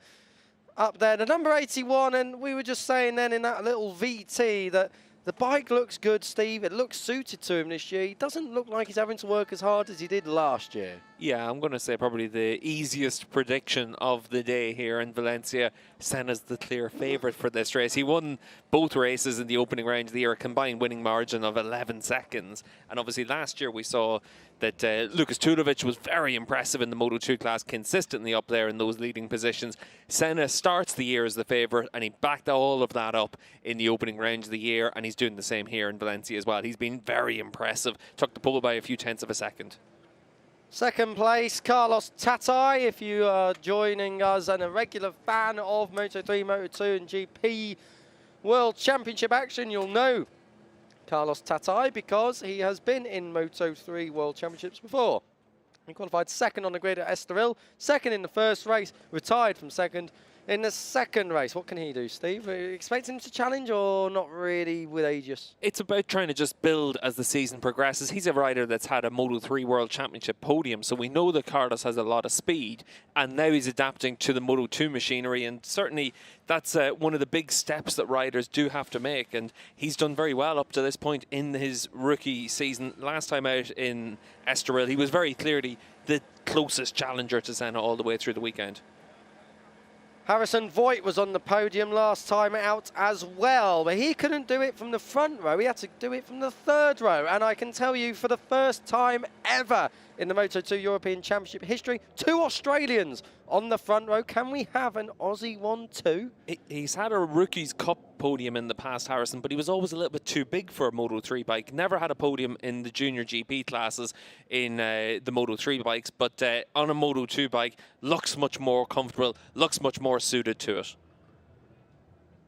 up there. The number 81, and we were just saying then in that little VT that the bike looks good, Steve. It looks suited to him this year. He doesn't look like he's having to work as hard as he did last year. Yeah, I'm going to say probably the easiest prediction of the day here in Valencia. Senna's the clear favourite for this race. He won both races in the opening round of the year, a combined winning margin of 11 seconds. And obviously last year we saw that Lukas Tulovic was very impressive in the Moto2 class, consistently up there in those leading positions. Senna starts the year as the favourite, and he backed all of that up in the opening round of the year, and he's doing the same here in Valencia as well. He's been very impressive, took the pole by a few tenths of a second. Second place, Carlos Tate. If you are joining us and a regular fan of Moto3, Moto2 and GP World Championship action, you'll know Carlos Tate because he has been in Moto3 World Championships before. He qualified second on the grid at Estoril, second in the first race, retired from second in the second race. What can he do, Steve? Are you expecting him to challenge or not really with Agius? It's about trying to just build as the season progresses. He's a rider that's had a Moto3 World Championship podium, so we know that Carlos has a lot of speed, and now he's adapting to the Moto2 machinery, and certainly that's one of the big steps that riders do have to make, and he's done very well up to this point in his rookie season. Last time out in Estoril, he was very clearly the closest challenger to Senna all the way through the weekend. Harrison Voigt was on the podium last time out as well, but he couldn't do it from the front row. He had to do it from the third row. And I can tell you, for the first time ever in the Moto2 European Championship history, 2 Australians on the front row. Can we have an Aussie one too? He's had a Rookies Cup podium in the past, Harrison, but he was always a little bit too big for a Moto3 bike. Never had a podium in the Junior GP classes in the Moto3 bikes, but on a Moto2 bike, looks much more comfortable, looks much more suited to it.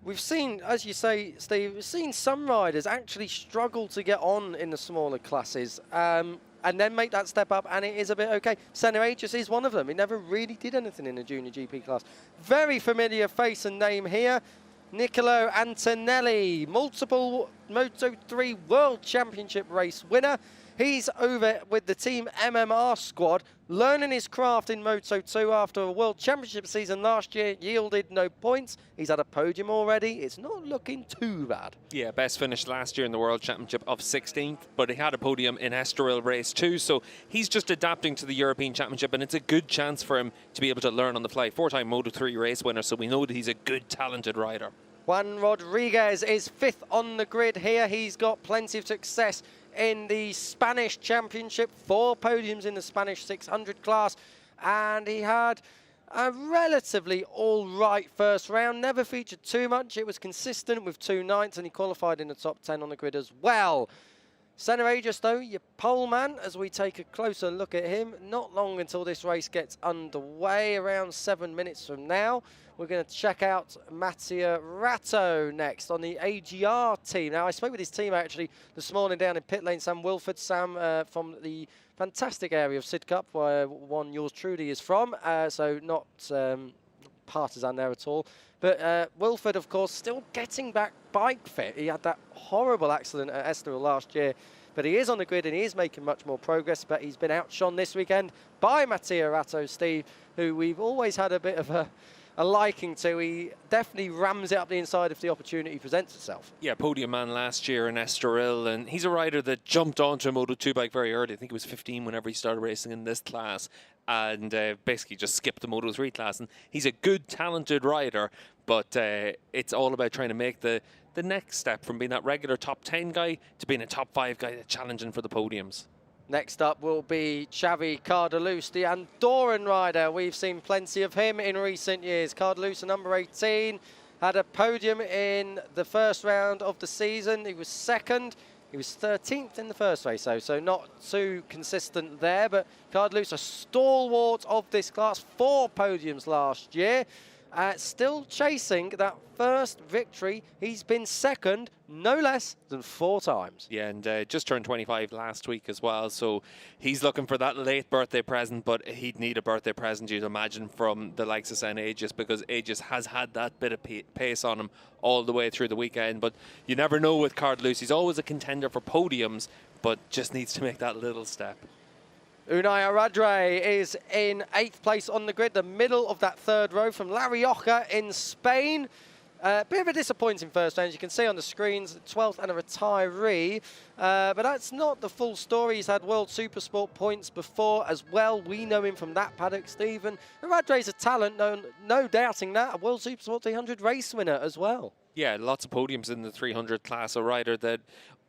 We've seen, as you say, Steve, we've seen some riders actually struggle to get on in the smaller classes and then make that step up, and it is a bit okay. Senna Agius is one of them. He never really did anything in the Junior GP class. Very familiar face and name here. Niccolo Antonelli, multiple Moto3 World Championship race winner. He's over with the Team MMR squad, learning his craft in Moto2 after a World Championship season last year, yielded no points. He's had a podium already. It's not looking too bad. Yeah, best finish last year in the World Championship of 16th, but he had a podium in Estoril race 2, so he's just adapting to the European Championship, and it's a good chance for him to be able to learn on the fly. 4-time Moto3 race winner, so we know that he's a good, talented rider. Juan Rodriguez is 5th on the grid here. He's got plenty of success in the Spanish Championship, 4 podiums in the Spanish 600 class, and he had a relatively all-right first round. Never featured too much. It was consistent with 2 9ths, and he qualified in the top 10 on the grid as well. Senna Agius, though, your pole man, as we take a closer look at him. Not long until this race gets underway, around 7 minutes from now. We're going to check out Mattia Ratto next on the AGR team. Now, I spoke with his team actually this morning down in pit lane, Sam Wilford. Sam from the fantastic area of Sidcup, where one yours truly is from. So not partisan there at all. But Wilford, of course, still getting back bike fit. He had that horrible accident at Estoril last year, but he is on the grid and he is making much more progress. But he's been outshone this weekend by Mattia Ratto, Steve, who we've always had a bit of a liking to. He definitely rams it up the inside if the opportunity presents itself. Yeah, podium man last year in Estoril, and he's a rider that jumped onto a Moto2 bike very early. I think he was 15 whenever he started racing in this class, and basically just skipped the Moto3 class. And he's a good, talented rider, but it's all about trying to make the next step from being that regular top 10 guy to being a top 5 guy that's challenging for the podiums. Next up will be Xavi Cardaluz, the Andorran rider. We've seen plenty of him in recent years. Cardaluz, number 18, had a podium in the first round of the season. He was second. He was 13th in the first race, so not too consistent there. But Cardaluz, a stalwart of this class, 4 podiums last year. Still chasing that first victory. He's been second no less than 4 times. Yeah, and just turned 25 last week as well, so he's looking for that late birthday present, but he'd need a birthday present, you'd imagine, from the likes of St. Aegis, because Aegis has had that bit of pace on him all the way through the weekend. But you never know with Cardaluz. He's always a contender for podiums, but just needs to make that little step. Unai Aradre is in 8th place on the grid, the middle of that 3rd row from La Rioja in Spain. Bit of a disappointing first round, as you can see on the screens, 12th and a retiree. But that's not the full story. He's had World Supersport points before as well. We know him from that paddock, Stephen. Aradre's a talent, no doubting that. A World Supersport 300 race winner as well. Yeah, lots of podiums in the 300 class, a rider that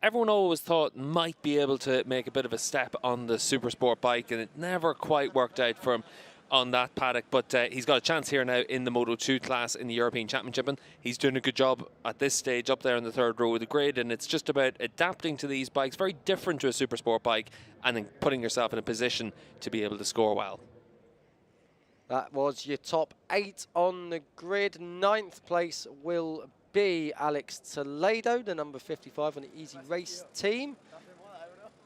everyone always thought might be able to make a bit of a step on the Supersport bike, and it never quite worked out for him on that paddock. But he's got a chance here now in the Moto2 class in the European Championship, and he's doing a good job at this stage up there in the 3rd row of the grid. And it's just about adapting to these bikes, very different to a Supersport bike, and then putting yourself in a position to be able to score well. That was your top 8 on the grid. 9th place will be Alex Toledo, the number 55 on the Easy Race team.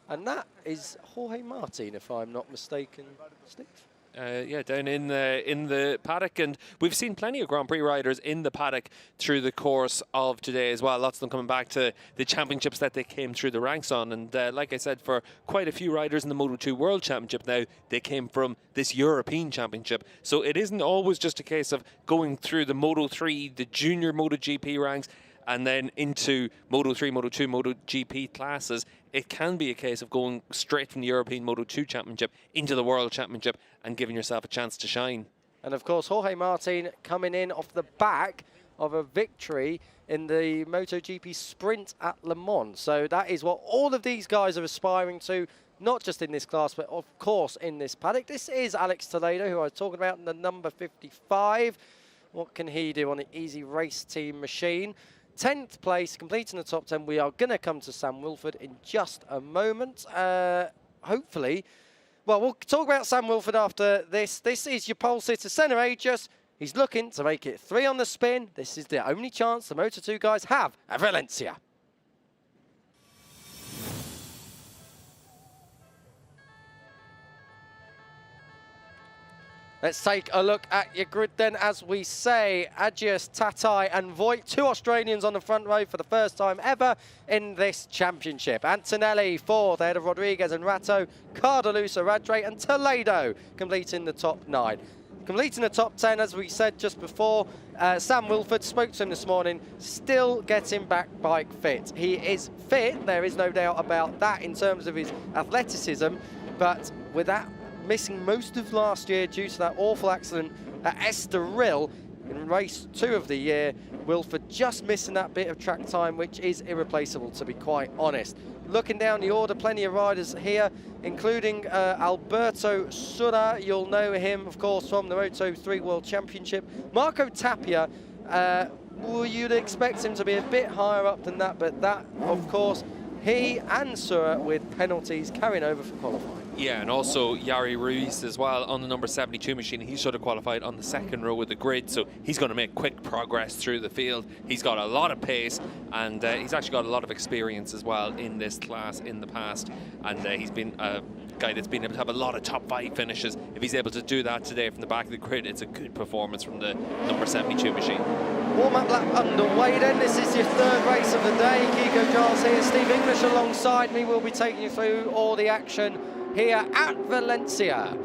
And that is Jorge Martin, if I'm not mistaken, Steve. Yeah, down in the paddock, and we've seen plenty of Grand Prix riders in the paddock through the course of today as well. Lots of them coming back to the championships that they came through the ranks on, and like I said, for quite a few riders in the Moto2 World Championship now, they came from this European Championship. So it isn't always just a case of going through the Moto3, the junior MotoGP ranks, and then into Moto3, Moto2, MotoGP classes. It can be a case of going straight from the European Moto2 Championship into the World Championship and giving yourself a chance to shine. And of course, Jorge Martin coming in off the back of a victory in the MotoGP Sprint at Le Mans. So that is what all of these guys are aspiring to, not just in this class, but of course in this paddock. This is Alex Toledo, who I was talking about, in the number 55. What can he do on the Easy Race Team machine? 10th place, completing the top 10. We are going to come to Sam Wilford in just a moment. Hopefully. Well, we'll talk about Sam Wilford after this. This is your pole sitter, Senna Aegis. He's looking to make it 3 on the spin. This is the only chance the Moto2 guys have at Valencia. Let's take a look at your grid then, as we say. Agius, Tatai and Voigt, 2 Australians on the front row for the first time ever in this championship. Antonelli 4th, ahead of Rodriguez and Ratto, Cardaluz, Aradre and Toledo completing the top 9. Completing the top 10, as we said just before, Sam Wilford, spoke to him this morning, still getting back bike fit. He is fit, there is no doubt about that in terms of his athleticism, but with that missing most of last year due to that awful accident at Estoril in race 2 of the year, Wilford just missing that bit of track time, which is irreplaceable, to be quite honest. Looking down the order, plenty of riders here, including Alberto Sura. You'll know him, of course, from the Moto3 World Championship. Marco Tapia, you'd expect him to be a bit higher up than that, but that, of course, he and Sura with penalties carrying over for qualifying. Yeah, and also Yari Ruiz as well on the number 72 machine. He should have qualified on the 2nd row of the grid, so he's going to make quick progress through the field. He's got a lot of pace, and he's actually got a lot of experience as well in this class in the past, and he's been a guy that's been able to have a lot of top 5 finishes. If he's able to do that today from the back of the grid, it's a good performance from the number 72 machine. Warm-up lap underway then. This is your third race of the day. Kiko Giles here, Steve English alongside me. We'll be taking you through all the action here at Valencia.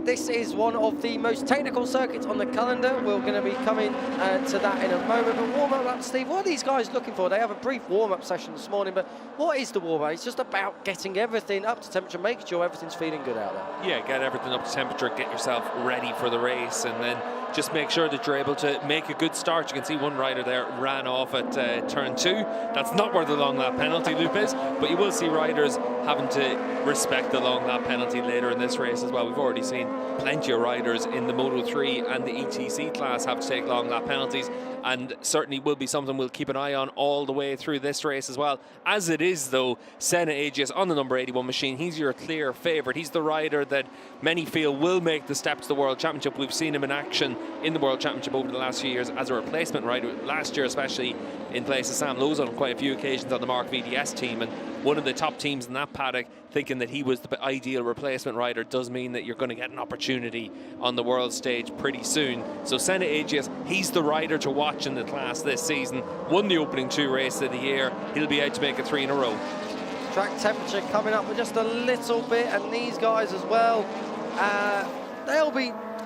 This is one of the most technical circuits on the calendar. We're going to be coming to that in a moment. But warm-up lap, Steve, what are these guys looking for? They have a brief warm-up session this morning, but what is the warm-up? It's just about getting everything up to temperature, making sure everything's feeling good out there. Yeah, get everything up to temperature, get yourself ready for the race, and then just make sure that you're able to make a good start. You can see one rider there ran off at turn 2. That's not where the long lap penalty loop is, but you will see riders having to respect the long lap penalty later in this race as well. We've already seen plenty of riders in the Moto3 and the ETC class have to take long lap penalties, and certainly will be something we'll keep an eye on all the way through this race as well. As it is though, Senna Agius on the number 81 machine, he's your clear favourite. He's the rider that many feel will make the step to the World Championship. We've seen him in action in the World Championship over the last few years as a replacement rider, last year especially in place of Sam Lowe's on quite a few occasions on the Mark VDS team, and one of the top teams in that paddock thinking that he was the ideal replacement rider does mean that you're going to get an opportunity on the world stage pretty soon. So Senna Agius, he's the rider to watch in the class this season. Won the opening 2 races of the year. He'll be out to make it 3 in a row. Track temperature coming up with just a little bit, and these guys as well,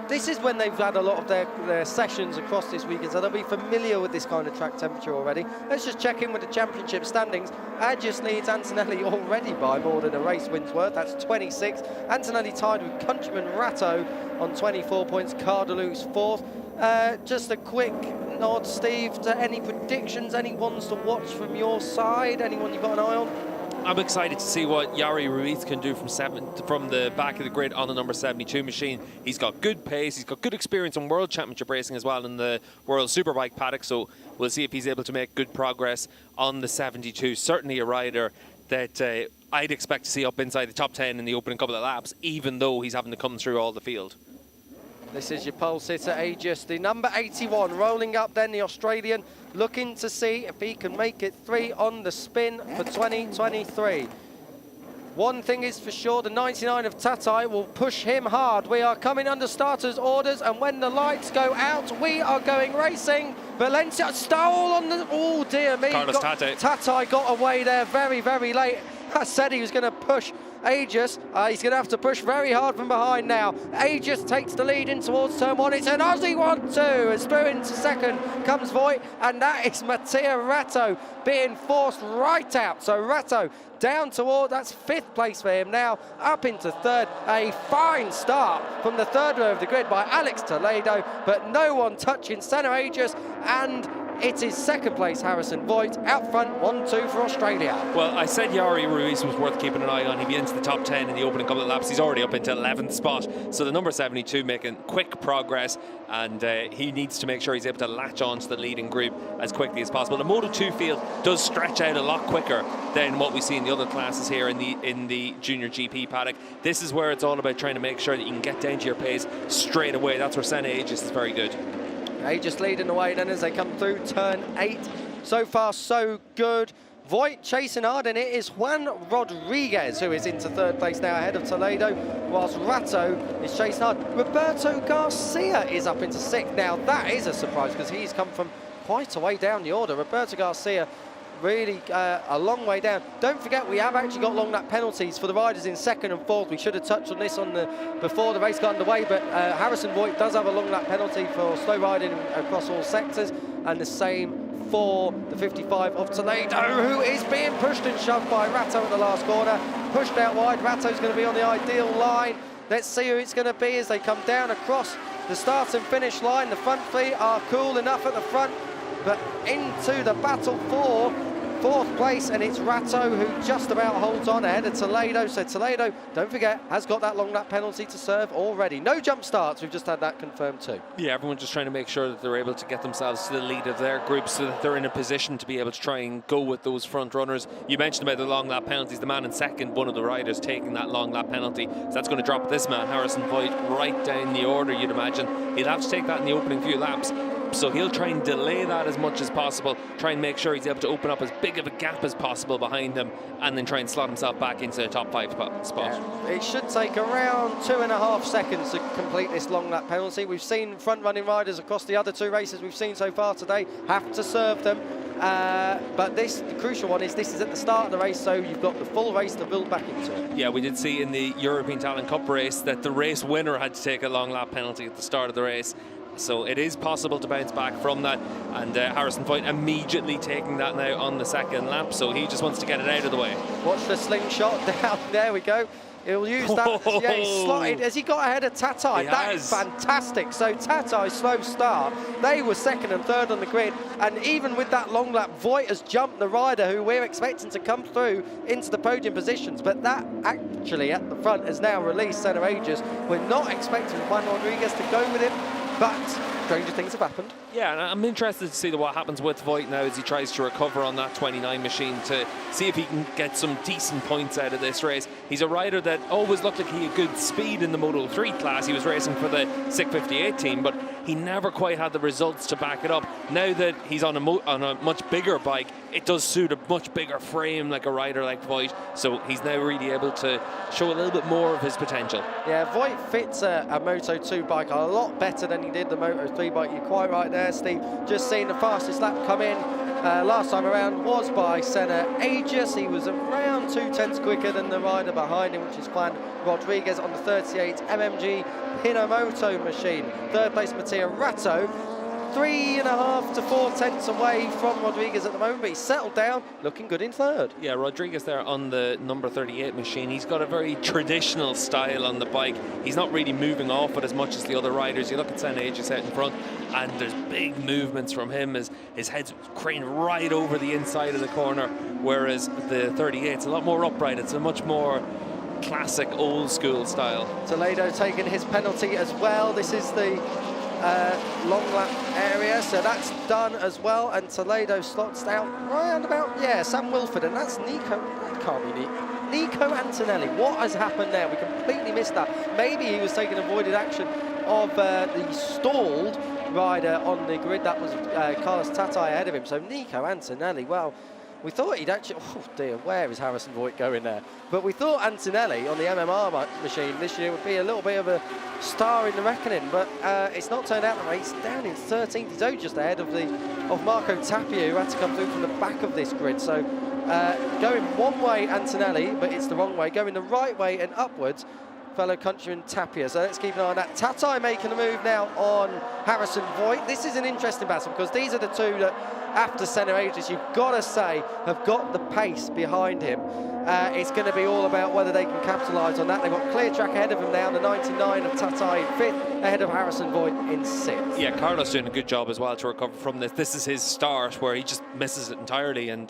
this is when they've had a lot of their sessions across this weekend, so they'll be familiar with this kind of track temperature already. Let's just check in with the championship standings. Agius leads Antonelli already by more than a race win's worth. That's 26. Antonelli tied with countryman Ratto on 24 points. Cardelou's 4th. Just a quick nod, Steve, to any predictions, any ones to watch from your side? Anyone you've got an eye on? I'm excited to see what Yari Ruiz can do from the back of the grid on the number 72 machine. He's got good pace, he's got good experience in World Championship racing as well in the World Superbike paddock, so we'll see if he's able to make good progress on the 72. Certainly a rider that I'd expect to see up inside the top 10 in the opening couple of laps, even though he's having to come through all the field. This is your pole sitter, Agius, the number 81, rolling up then, the Australian, looking to see if he can make it 3 on the spin for 2023. One thing is for sure, the 99 of Tatai will push him hard. We are coming under starters' orders, and when the lights go out, we are going racing. Valencia, stole on the... Oh, dear me. Carlos Tatai. Tatai got away there very, very late. I said he was going to push Agius. He's going to have to push very hard from behind now. Agius takes the lead in towards turn 1. It's an Aussie 1-2. As through into second comes Voigt, and that is Mattia Ratto being forced right out. So Ratto down toward, that's 5th place for him now, up into 3rd. A fine start from the 3rd row of the grid by Alex Toledo, but no one touching Senna Agius, and it is 2nd place Harrison Voigt out front, 1-2 for Australia. Well, I said Yari Ruiz was worth keeping an eye on. He'd be into the top 10 in the opening couple of laps. He's already up into 11th spot. So the number 72 making quick progress, and he needs to make sure he's able to latch on to the leading group as quickly as possible. The Moto2 field does stretch out a lot quicker than what we see in the other classes here in the Junior GP paddock. This is where it's all about trying to make sure that you can get down to your pace straight away. That's where Senna Agius is very good. Agius leading the way then as they come through turn 8. So far, so good. Voigt chasing hard, and it is Juan Rodriguez who is into 3rd place now ahead of Toledo, whilst Ratto is chasing hard. Roberto Garcia is up into 6th now. That is a surprise because he's come from quite a way down the order. Roberto Garcia really a long way down. Don't forget, we have actually got long lap penalties for the riders in 2nd and 4th. We should have touched on this before the race got underway, but Harrison Voigt does have a long lap penalty for slow riding across all sectors, and the same for the 55 of Toledo, who is being pushed and shoved by Ratto at the last corner. Pushed out wide. Ratto's going to be on the ideal line. Let's see who it's going to be as they come down across the start and finish line. The front feet are cool enough at the front, but into the battle for 4th place, and it's Ratto who just about holds on ahead of Toledo. So Toledo, don't forget, has got that long lap penalty to serve already. No jump starts, we've just had that confirmed too. Yeah, everyone's just trying to make sure that they're able to get themselves to the lead of their group so that they're in a position to be able to try and go with those front runners. You mentioned about the long lap penalties. The man in 2nd, one of the riders taking that long lap penalty. So that's going to drop this man, Harrison Voigt, right down the order, you'd imagine. He'll have to take that in the opening few laps. lap, so he'll try and delay that as much as possible, try and make sure he's able to open up as big of a gap as possible behind him, and then try and slot himself back into the top 5 spot. Yeah. It should take around 2.5 seconds to complete this long lap penalty. We've seen front-running riders across the other 2 races we've seen so far today have to serve them. But the crucial one is this is at the start of the race, so you've got the full race to build back into. Yeah, we did see in the European Talent Cup race that the race winner had to take a long lap penalty at the start of the race. So it is possible to bounce back from that, and Harrison Voigt immediately taking that now on the 2nd lap, so he just wants to get it out of the way. Watch the slingshot down, there we go. He'll use that. Yeah, he's slotted. Has he got ahead of Tatai? That is fantastic. So Tatai, slow start. They were 2nd and 3rd on the grid. And even with that long lap, Voigt has jumped the rider who we're expecting to come through into the podium positions. But that actually at the front has now released Senna Aegis. We're not expecting Juan Rodriguez to go with him, but stranger things have happened. Yeah, and I'm interested to see what happens with Voigt now as he tries to recover on that 29 machine to see if he can get some decent points out of this race. He's a rider that always looked like he had good speed in the Moto 3 class. He was racing for the SIC 58 team, but he never quite had the results to back it up. Now that he's on a much bigger bike, it does suit a much bigger frame like a rider like Voigt, so he's now really able to show a little bit more of his potential. Yeah, Voigt fits a Moto 2 bike a lot better than he did the Moto 3 bike. You're quite right there, Steve. Just seen the fastest lap come in last time around was by Senna Aegis. He was around 2/10 quicker than the rider behind him, which is Juan Rodriguez on the 38 MMG Hinomoto machine. 3rd place Mattia Ratto, 3.5 to 4 tenths away from Rodriguez at the moment, but he's settled down, looking good in 3rd. Yeah, Rodriguez there on the number 38 machine. He's got a very traditional style on the bike. He's not really moving off it as much as the other riders. You look at Senna Aegis out in front, and there's big movements from him as his head's craned right over the inside of the corner, whereas the 38's a lot more upright. It's a much more classic old school style. Toledo taking his penalty as well. This is the long lap area, so that's done as well, and Toledo slots down right about, yeah, Sam Wilford, and that's Nico. That can't be Nico Antonelli. What has happened there? We completely missed that. Maybe he was taking avoided action of the stalled rider on the grid. That was Carlos Tatai ahead of him. So Nico Antonelli, well, we thought he'd actually, oh dear, where is Harrison Voigt going there? But we thought Antonelli on the MMR machine this year would be a little bit of a star in the reckoning, but it's not turned out that way. He's down in 13th. He's only just ahead of Marco Tapia, who had to come through from the back of this grid. So going one way, Antonelli, but it's the wrong way. Going the right way and upwards, fellow countryman Tapia. So let's keep an eye on that. Tatai making a move now on Harrison Voigt. This is an interesting battle because these are the two that, after Senna Aegis, you've got to say, have got the pace behind him. It's going to be all about whether they can capitalise on that. They've got clear track ahead of them now, the 99 of Tatai in 5th, ahead of Harrison Voigt in 6th. Yeah, Carlos doing a good job as well to recover from this. This is his start where he just misses it entirely, and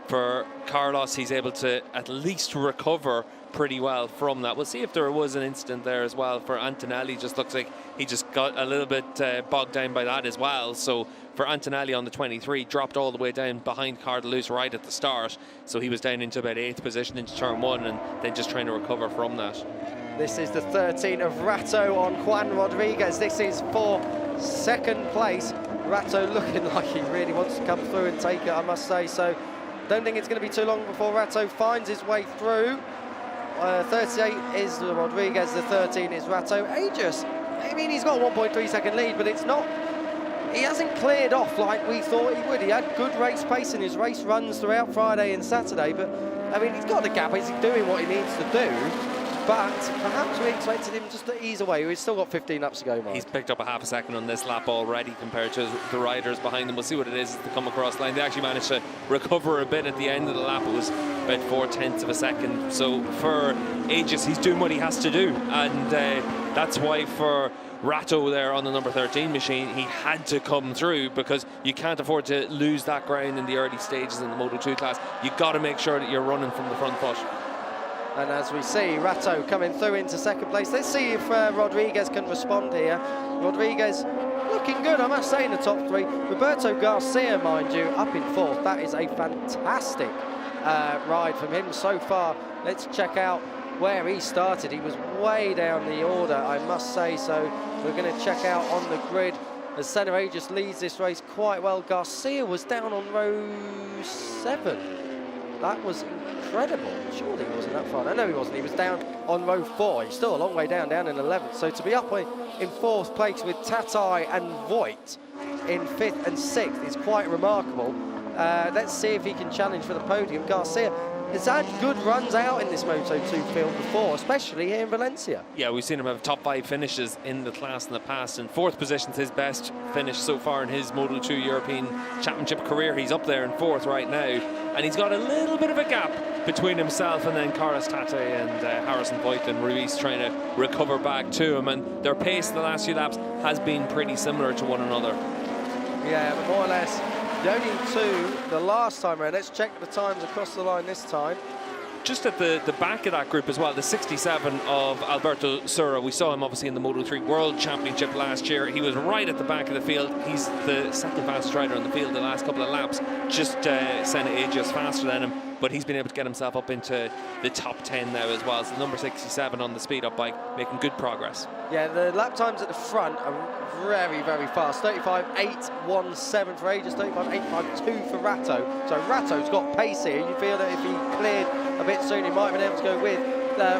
for Carlos, he's able to at least recover pretty well from that. We'll see if there was an incident there as well. For Antonelli, just looks like he just got a little bit bogged down by that as well. So for Antonelli on the 23, dropped all the way down behind Cardelus right at the start. So he was down into about 8th position into turn 1, and then just trying to recover from that. This is the 13 of Ratto on Juan Rodriguez. This is for 2nd place. Ratto looking like he really wants to come through and take it, I must say. So don't think it's going to be too long before Ratto finds his way through. 38 is Rodriguez, the 13 is Ratto. Aegis, I mean, he's got a 1.3 second lead, but it's not, he hasn't cleared off like we thought he would. He had good race pace in his race runs throughout Friday and Saturday, but I mean, he's got the gap, he's doing what he needs to do. But perhaps we expected him just to ease away. He's still got 15 laps to go, Mark. He's picked up a half a second on this lap already compared to the riders behind them. We'll see what it is to come across the line. They actually managed to recover a bit at the end of the lap. It was about 4/10 of a second. So for Aegis, he's doing what he has to do. And that's why for Ratto there on the number 13 machine, he had to come through, because you can't afford to lose that ground in the early stages in the Moto 2 class. You've got to make sure that you're running from the front foot. And as we see, Ratto coming through into 2nd place. Let's see if Rodriguez can respond here. Rodriguez looking good, I must say, in the top 3. Roberto Garcia, mind you, up in 4th. That is a fantastic ride from him so far. Let's check out where he started. He was way down the order, I must say. So we're going to check out on the grid as Senna Aegis leads this race quite well. Garcia was down on row 7. That was incredible. Surely he wasn't that far. No, he wasn't. He was down on row 4. He's still a long way down in 11th. So to be up in 4th place with Tatai and Voigt in 5th and 6th is quite remarkable. Let's see if he can challenge for the podium. Garcia has had good runs out in this Moto2 field before, especially here in Valencia. Yeah, we've seen him have top 5 finishes in the class in the past, and 4th position's his best finish so far in his Moto2 European Championship career. He's up there in 4th right now, and he's got a little bit of a gap between himself and then Carlos Tate and Harrison Voigt and Ruiz trying to recover back to him, and their pace in the last few laps has been pretty similar to one another. Yeah, but more or less the only 2 the last time around. Let's check the times across the line this time. Just at the back of that group as well, the 67 of Alberto Sura. We saw him obviously in the Moto3 World Championship last year. He was right at the back of the field. He's the second fastest rider on the field the last couple of laps. Just Senna Aegis faster than him, but he's been able to get himself up into the top 10 now as well. So number 67 on the speed-up bike, making good progress. Yeah, the lap times at the front are very, very fast. 35.817 for Aegis, 35.852 for Ratto. So Ratto's got pace here. You feel that if he cleared a bit soon, he might have been able to go with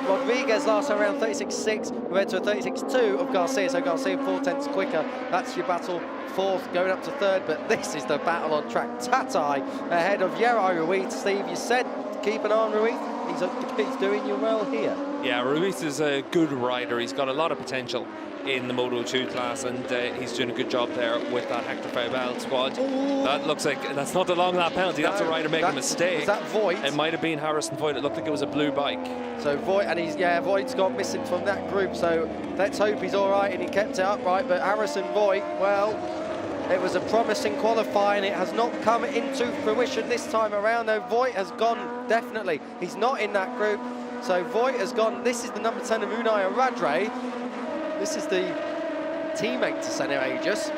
Rodriguez last time around 36.6 compared to a 36.2 of Garcia. So Garcia 4/10 quicker. That's your battle. 4th going up to 3rd, but this is the battle on track. Tatai ahead of Yerai Ruiz. Steve, you said keep an eye on Ruiz. He's doing you well here. Yeah, Ruiz is a good rider. He's got a lot of potential in the Moto2 class, and he's doing a good job there with that Hector Faubel squad. Ooh. That looks like that's not the long lap penalty. That's a rider making a mistake. Is that Voigt? It might have been Harrison Voigt. It looked like it was a blue bike. So Voigt, and Voigt's gone missing from that group. So let's hope he's all right and he kept it upright. But Harrison Voigt, well, it was a promising qualifying. It has not come into fruition this time around, though. Voigt has gone, definitely. He's not in that group. So Voigt has gone. This is the number 10 of Unai Aradre. This is the teammate to Senna Aegis,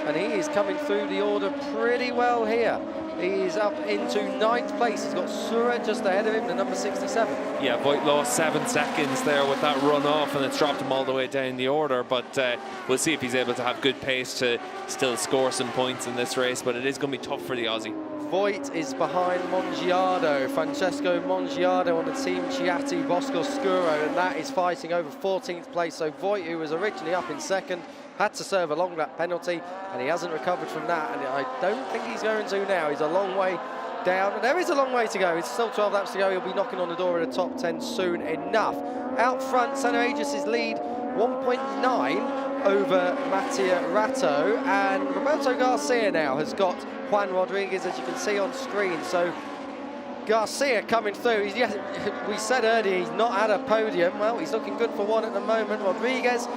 and he is coming through the order pretty well here. He's up into 9th place. He's got Sura just ahead of him, the number 67. Yeah, Voigt lost 7 seconds there with that run off, and it's dropped him all the way down the order. But we'll see if he's able to have good pace to still score some points in this race. But it is going to be tough for the Aussie. Voigt is behind Mongiardo, Francesco Mongiardo on the team Chiatti Bosco Scuro, and that is fighting over 14th place. So Voigt, who was originally up in 2nd, had to serve a long lap penalty, and he hasn't recovered from that, and I don't think he's going to now. He's a long way down. There is a long way to go. It's still 12 laps to go. He'll be knocking on the door of the top 10 soon enough. Out front, Senna Aegis' lead 1.9 over Mattia Ratto, and Roberto Garcia now has got Juan Rodriguez, as you can see on screen. So Garcia coming through. We said earlier he's not had a podium. Well, he's looking good for one at the moment. Rodriguez,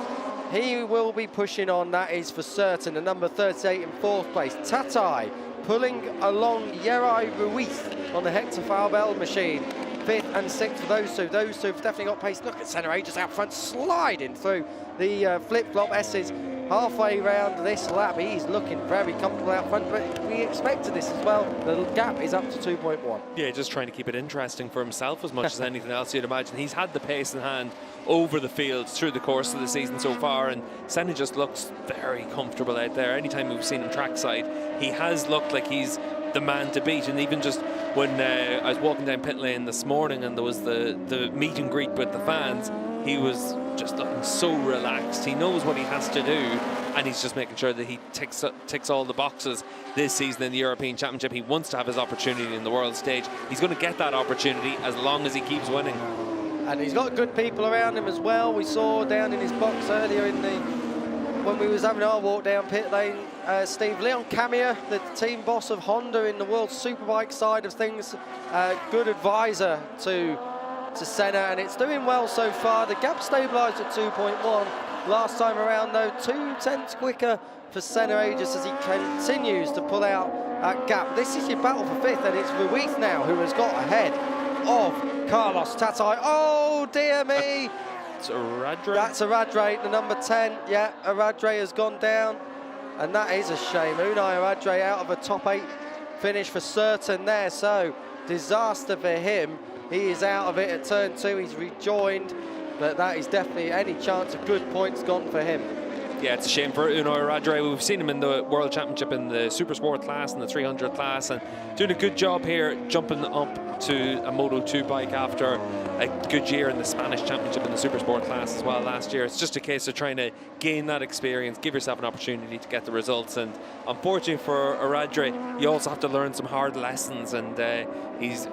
he will be pushing on, that is for certain. The number 38 in 4th place. Tatai pulling along Yerai Ruiz on the Hector Faubel machine. 5th and 6th for those two. Those two have definitely got pace. Look at Senna Aegis out front, sliding through the flip-flop S's halfway round this lap. He's looking very comfortable out front, but we expected this as well. The gap is up to 2.1. Yeah, just trying to keep it interesting for himself as much as anything else you'd imagine. He's had the pace in hand over the fields through the course of the season so far, and Senna just looks very comfortable out there. Anytime we've seen him trackside, he has looked like he's the man to beat. And even just when I was walking down pit lane this morning and there was the meet and greet with the fans, he was just looking so relaxed. He knows what he has to do, and he's just making sure that he ticks all the boxes this season in the European Championship. He wants to have his opportunity in the world stage. He's going to get that opportunity as long as he keeps winning. And he's got good people around him as well. We saw down in his box earlier when we was having our walk down pit lane, Steve, Leon Camia, the team boss of Honda in the World Superbike side of things, good advisor to Senna, and it's doing well so far. The gap stabilised at 2.1. Last time around, though, 2/10 quicker for Senna Aegis as he continues to pull out that gap. This is your battle for 5th, and it's Ruiz now who has got ahead of Carlos Tatai. Oh, dear me. It's Aradre. That's Aradre, the number 10. Yeah, Aradre has gone down, and that is a shame. Unai Aradre out of a top 8 finish for certain there, so disaster for him. He is out of it at turn 2. He's rejoined, but that is definitely any chance of good points gone for him. Yeah, it's a shame for Unai Radre. We've seen him in the World Championship in the Super Sport class and the 300 class, and doing a good job here, jumping up to a Moto 2 bike after a good year in the Spanish Championship in the Super Sport class as well last year. It's just a case of trying to gain that experience, give yourself an opportunity to get the results. And unfortunately for Radre, you also have to learn some hard lessons, and he's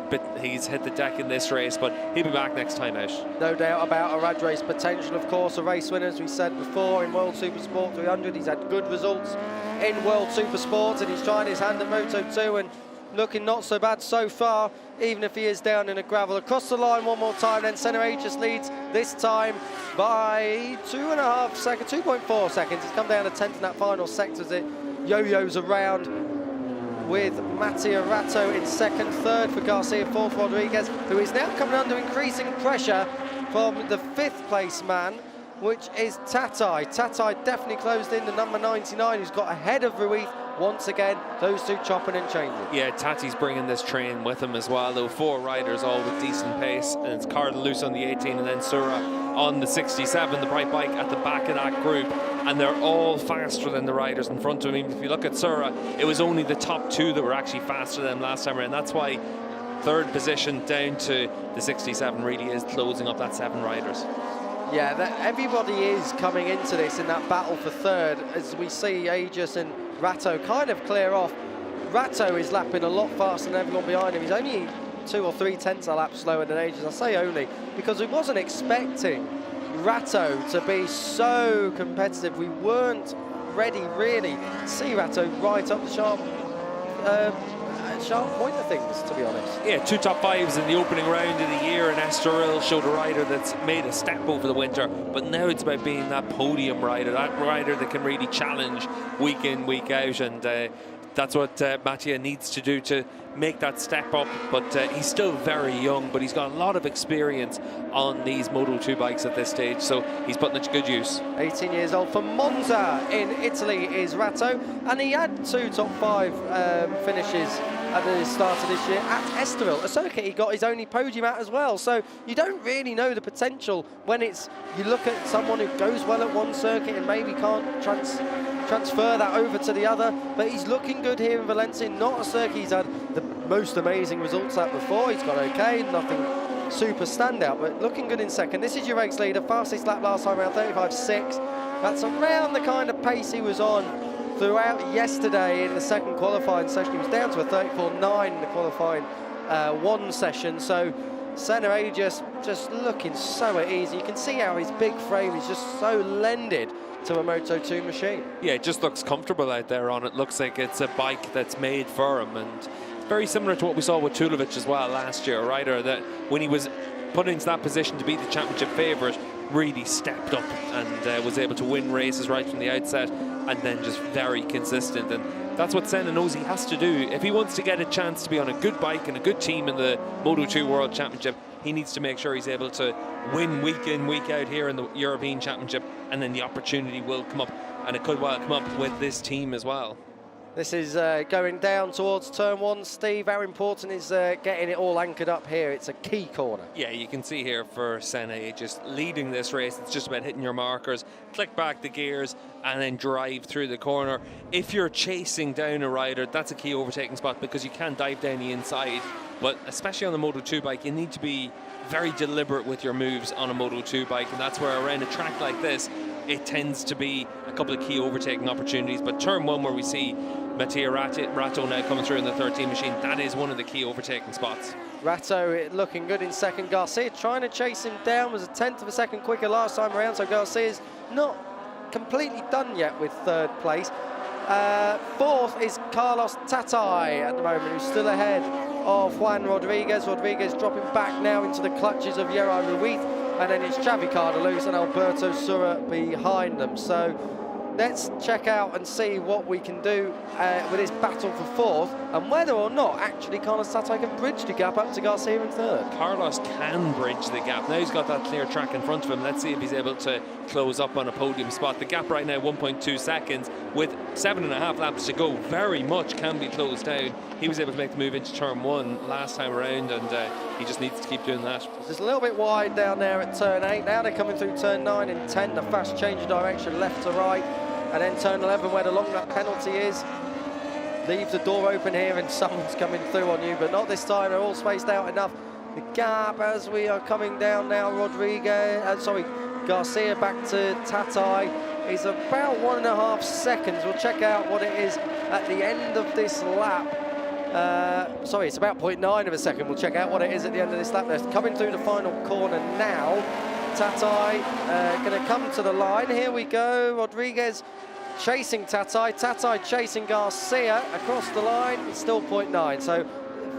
hit the deck in this race, but he'll be back next time out. No doubt about Radre's potential, of course, a race winner, as we said before, in World Super Sport 300. He's had good results in World Super Sports, and he's trying his hand at Moto 2 and looking not so bad so far, even if he is down in a gravel. Across the line one more time, then Senna just leads this time by 2.5 seconds, 2.4 seconds. He's come down to 10th in that final sector as it yo-yos around, with Mattia Ratto in second, third for Garcia, fourth Rodriguez, who is now coming under increasing pressure from the 5th place man, which is Tatai. Tatai definitely closed in, the number 99, who's got ahead of Ruiz once again. Those two chopping and changing. Yeah, Tati's bringing this train with him as well, though. 4 riders all with decent pace, and it's Carlos on the 18 and then Sura on the 67, the bright bike at the back of that group, and they're all faster than the riders in front of him. If you look at Sura, it was only the top 2 that were actually faster than him last time around. That's why 3rd position down to the 67 really is closing up that 7 riders. Yeah, everybody is coming into this in that battle for 3rd, as we see Aegis and Ratto kind of clear off. Ratto is lapping a lot faster than everyone behind him. He's only 2 or 3 tenths a lap slower than Aegis. I say only because we wasn't expecting Ratto to be so competitive. We weren't ready really to see Ratto right up the sharp point of things, to be honest. Yeah, 2 top 5s in the opening round of the year, and Estoril showed a rider that's made a step over the winter, but now it's about being that podium rider, that rider that can really challenge week in, week out, and that's what Mattia needs to do to make that step up. But he's still very young, but he's got a lot of experience on these Moto 2 bikes at this stage, so he's putting it to good use. 18 years old for Monza in Italy is Ratto, and he had 2 top 5 finishes at the start of this year at Estoril, a circuit he got his only podium at as well. So you don't really know the potential when you look at someone who goes well at one circuit and maybe can't transfer that over to the other, but he's looking good here in Valencia. Not a circuit he's had the most amazing results at before. He's got okay, nothing super standout, but looking good in second. This is your race leader, fastest lap last time around 35.6. That's around the kind of pace he was on throughout yesterday in the second qualifying session. He was down to a 34.9 in the qualifying 1 session. So Senna Aegis just looking so at ease. You can see how his big frame is just so lended to a Moto 2 machine. Yeah, it just looks comfortable out there on it. Looks like it's a bike that's made for him, and very similar to what we saw with Tulovic as well last year, a rider that when he was put into that position to be the championship favourite, really stepped up and was able to win races right from the outset, and then just very consistent. And that's what Senna knows he has to do. If he wants to get a chance to be on a good bike and a good team in the Moto 2 World Championship, he needs to make sure he's able to win week in, week out here in the European Championship, and then the opportunity will come up, and it could well come up with this team as well. This is going down towards turn 1. Steve, how important is getting it all anchored up here? It's a key corner. Yeah, you can see here for Senna, just leading this race, it's just about hitting your markers, click back the gears, and then drive through the corner. If you're chasing down a rider, that's a key overtaking spot because you can dive down the inside. But especially on the Moto 2 bike, you need to be very deliberate with your moves on a Moto 2 bike, and that's where around a track like this, it tends to be a couple of key overtaking opportunities. But turn 1, where we see Mattia Ratto now coming through in the 13 machine, that is one of the key overtaking spots. Ratto looking good in second. Garcia trying to chase him down, was a 1/10 of a second quicker last time around, so Garcia's not completely done yet with 3rd place. 4th is Carlos Tatai at the moment, who's still ahead of Juan Rodriguez. Rodriguez dropping back now into the clutches of Yeray Ruiz, and then it's Xavi Cardeluz and Alberto Sura behind them. So let's check out and see what we can do with this battle for 4th, and whether or not actually Carlos Tatai can bridge the gap up to Garcia in 3rd. Carlos can bridge the gap. Now he's got that clear track in front of him. Let's see if he's able to close up on a podium spot. The gap right now 1.2 seconds with 7.5 laps to go. Very much can be closed down. He was able to make the move into turn 1 last time around, and he just needs to keep doing that. Just a little bit wide down there at turn 8. Now they're coming through turn 9 and 10. The fast change of direction left to right. And then turn 11 where the long lap penalty is. Leave the door open here and someone's coming through on you, but not this time. They're all spaced out enough. The gap as we are coming down now, Garcia back to Tatai is about 1.5 seconds. We'll check out what it is at the end of this lap. It's about 0.9 of a second. We'll check out what it is at the end of this lap. They're coming through the final corner now. Tatai going to come to the line. Here we go. Rodriguez chasing Tatai. Tatai chasing Garcia across the line. It's still 0.9. So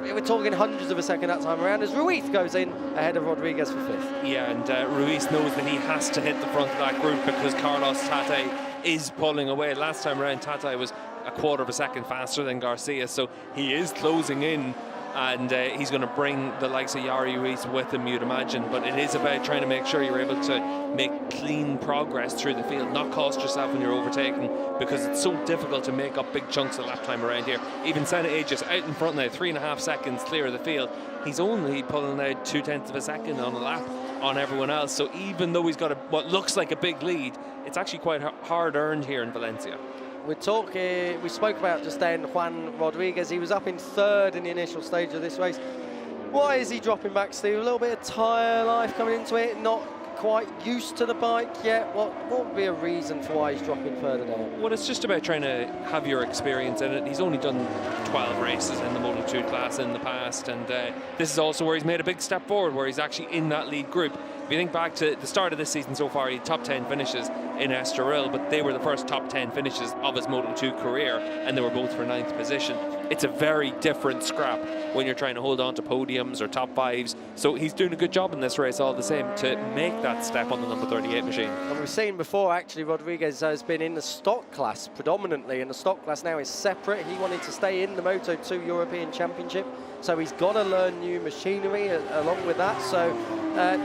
we're talking hundreds of a second that time around as Ruiz goes in ahead of Rodriguez for 5th. Yeah, and Ruiz knows that he has to hit the front of that group because Carlos Tatai is pulling away. Last time around, Tatai was 1/4 of a second faster than Garcia, so he is closing in, and he's going to bring the likes of Yari Ruiz with him, you'd imagine. But it is about trying to make sure you're able to make clean progress through the field, not cost yourself when you're overtaking, because it's so difficult to make up big chunks of lap time around here. Even Senna Aegis out in front now, 3.5 seconds clear of the field. He's only pulling out 0.2 of a second on a lap on everyone else. So even though he's got what looks like a big lead, it's actually quite hard earned here in Valencia. We spoke about just then Juan Rodriguez. He was up in 3rd in the initial stage of this race. Why is he dropping back, Steve? A little bit of tyre life coming into it, not quite used to the bike yet. What would be a reason for why he's dropping further down? Well, it's just about trying to have your experience in it. He's only done 12 races in the Moto2 class in the past, and this is also where he's made a big step forward, where he's actually in that lead group. If you think back to the start of this season so far, he had top 10 finishes in Estoril, but they were the first top 10 finishes of his Moto2 career, and they were both for 9th position. It's a very different scrap when you're trying to hold on to podiums or top 5s. So he's doing a good job in this race all the same to make that step on the number 38 machine. And we've seen before, actually, Rodriguez has been in the stock class predominantly, and the stock class now is separate. He wanted to stay in the Moto2 European Championship, so he's got to learn new machinery along with that. So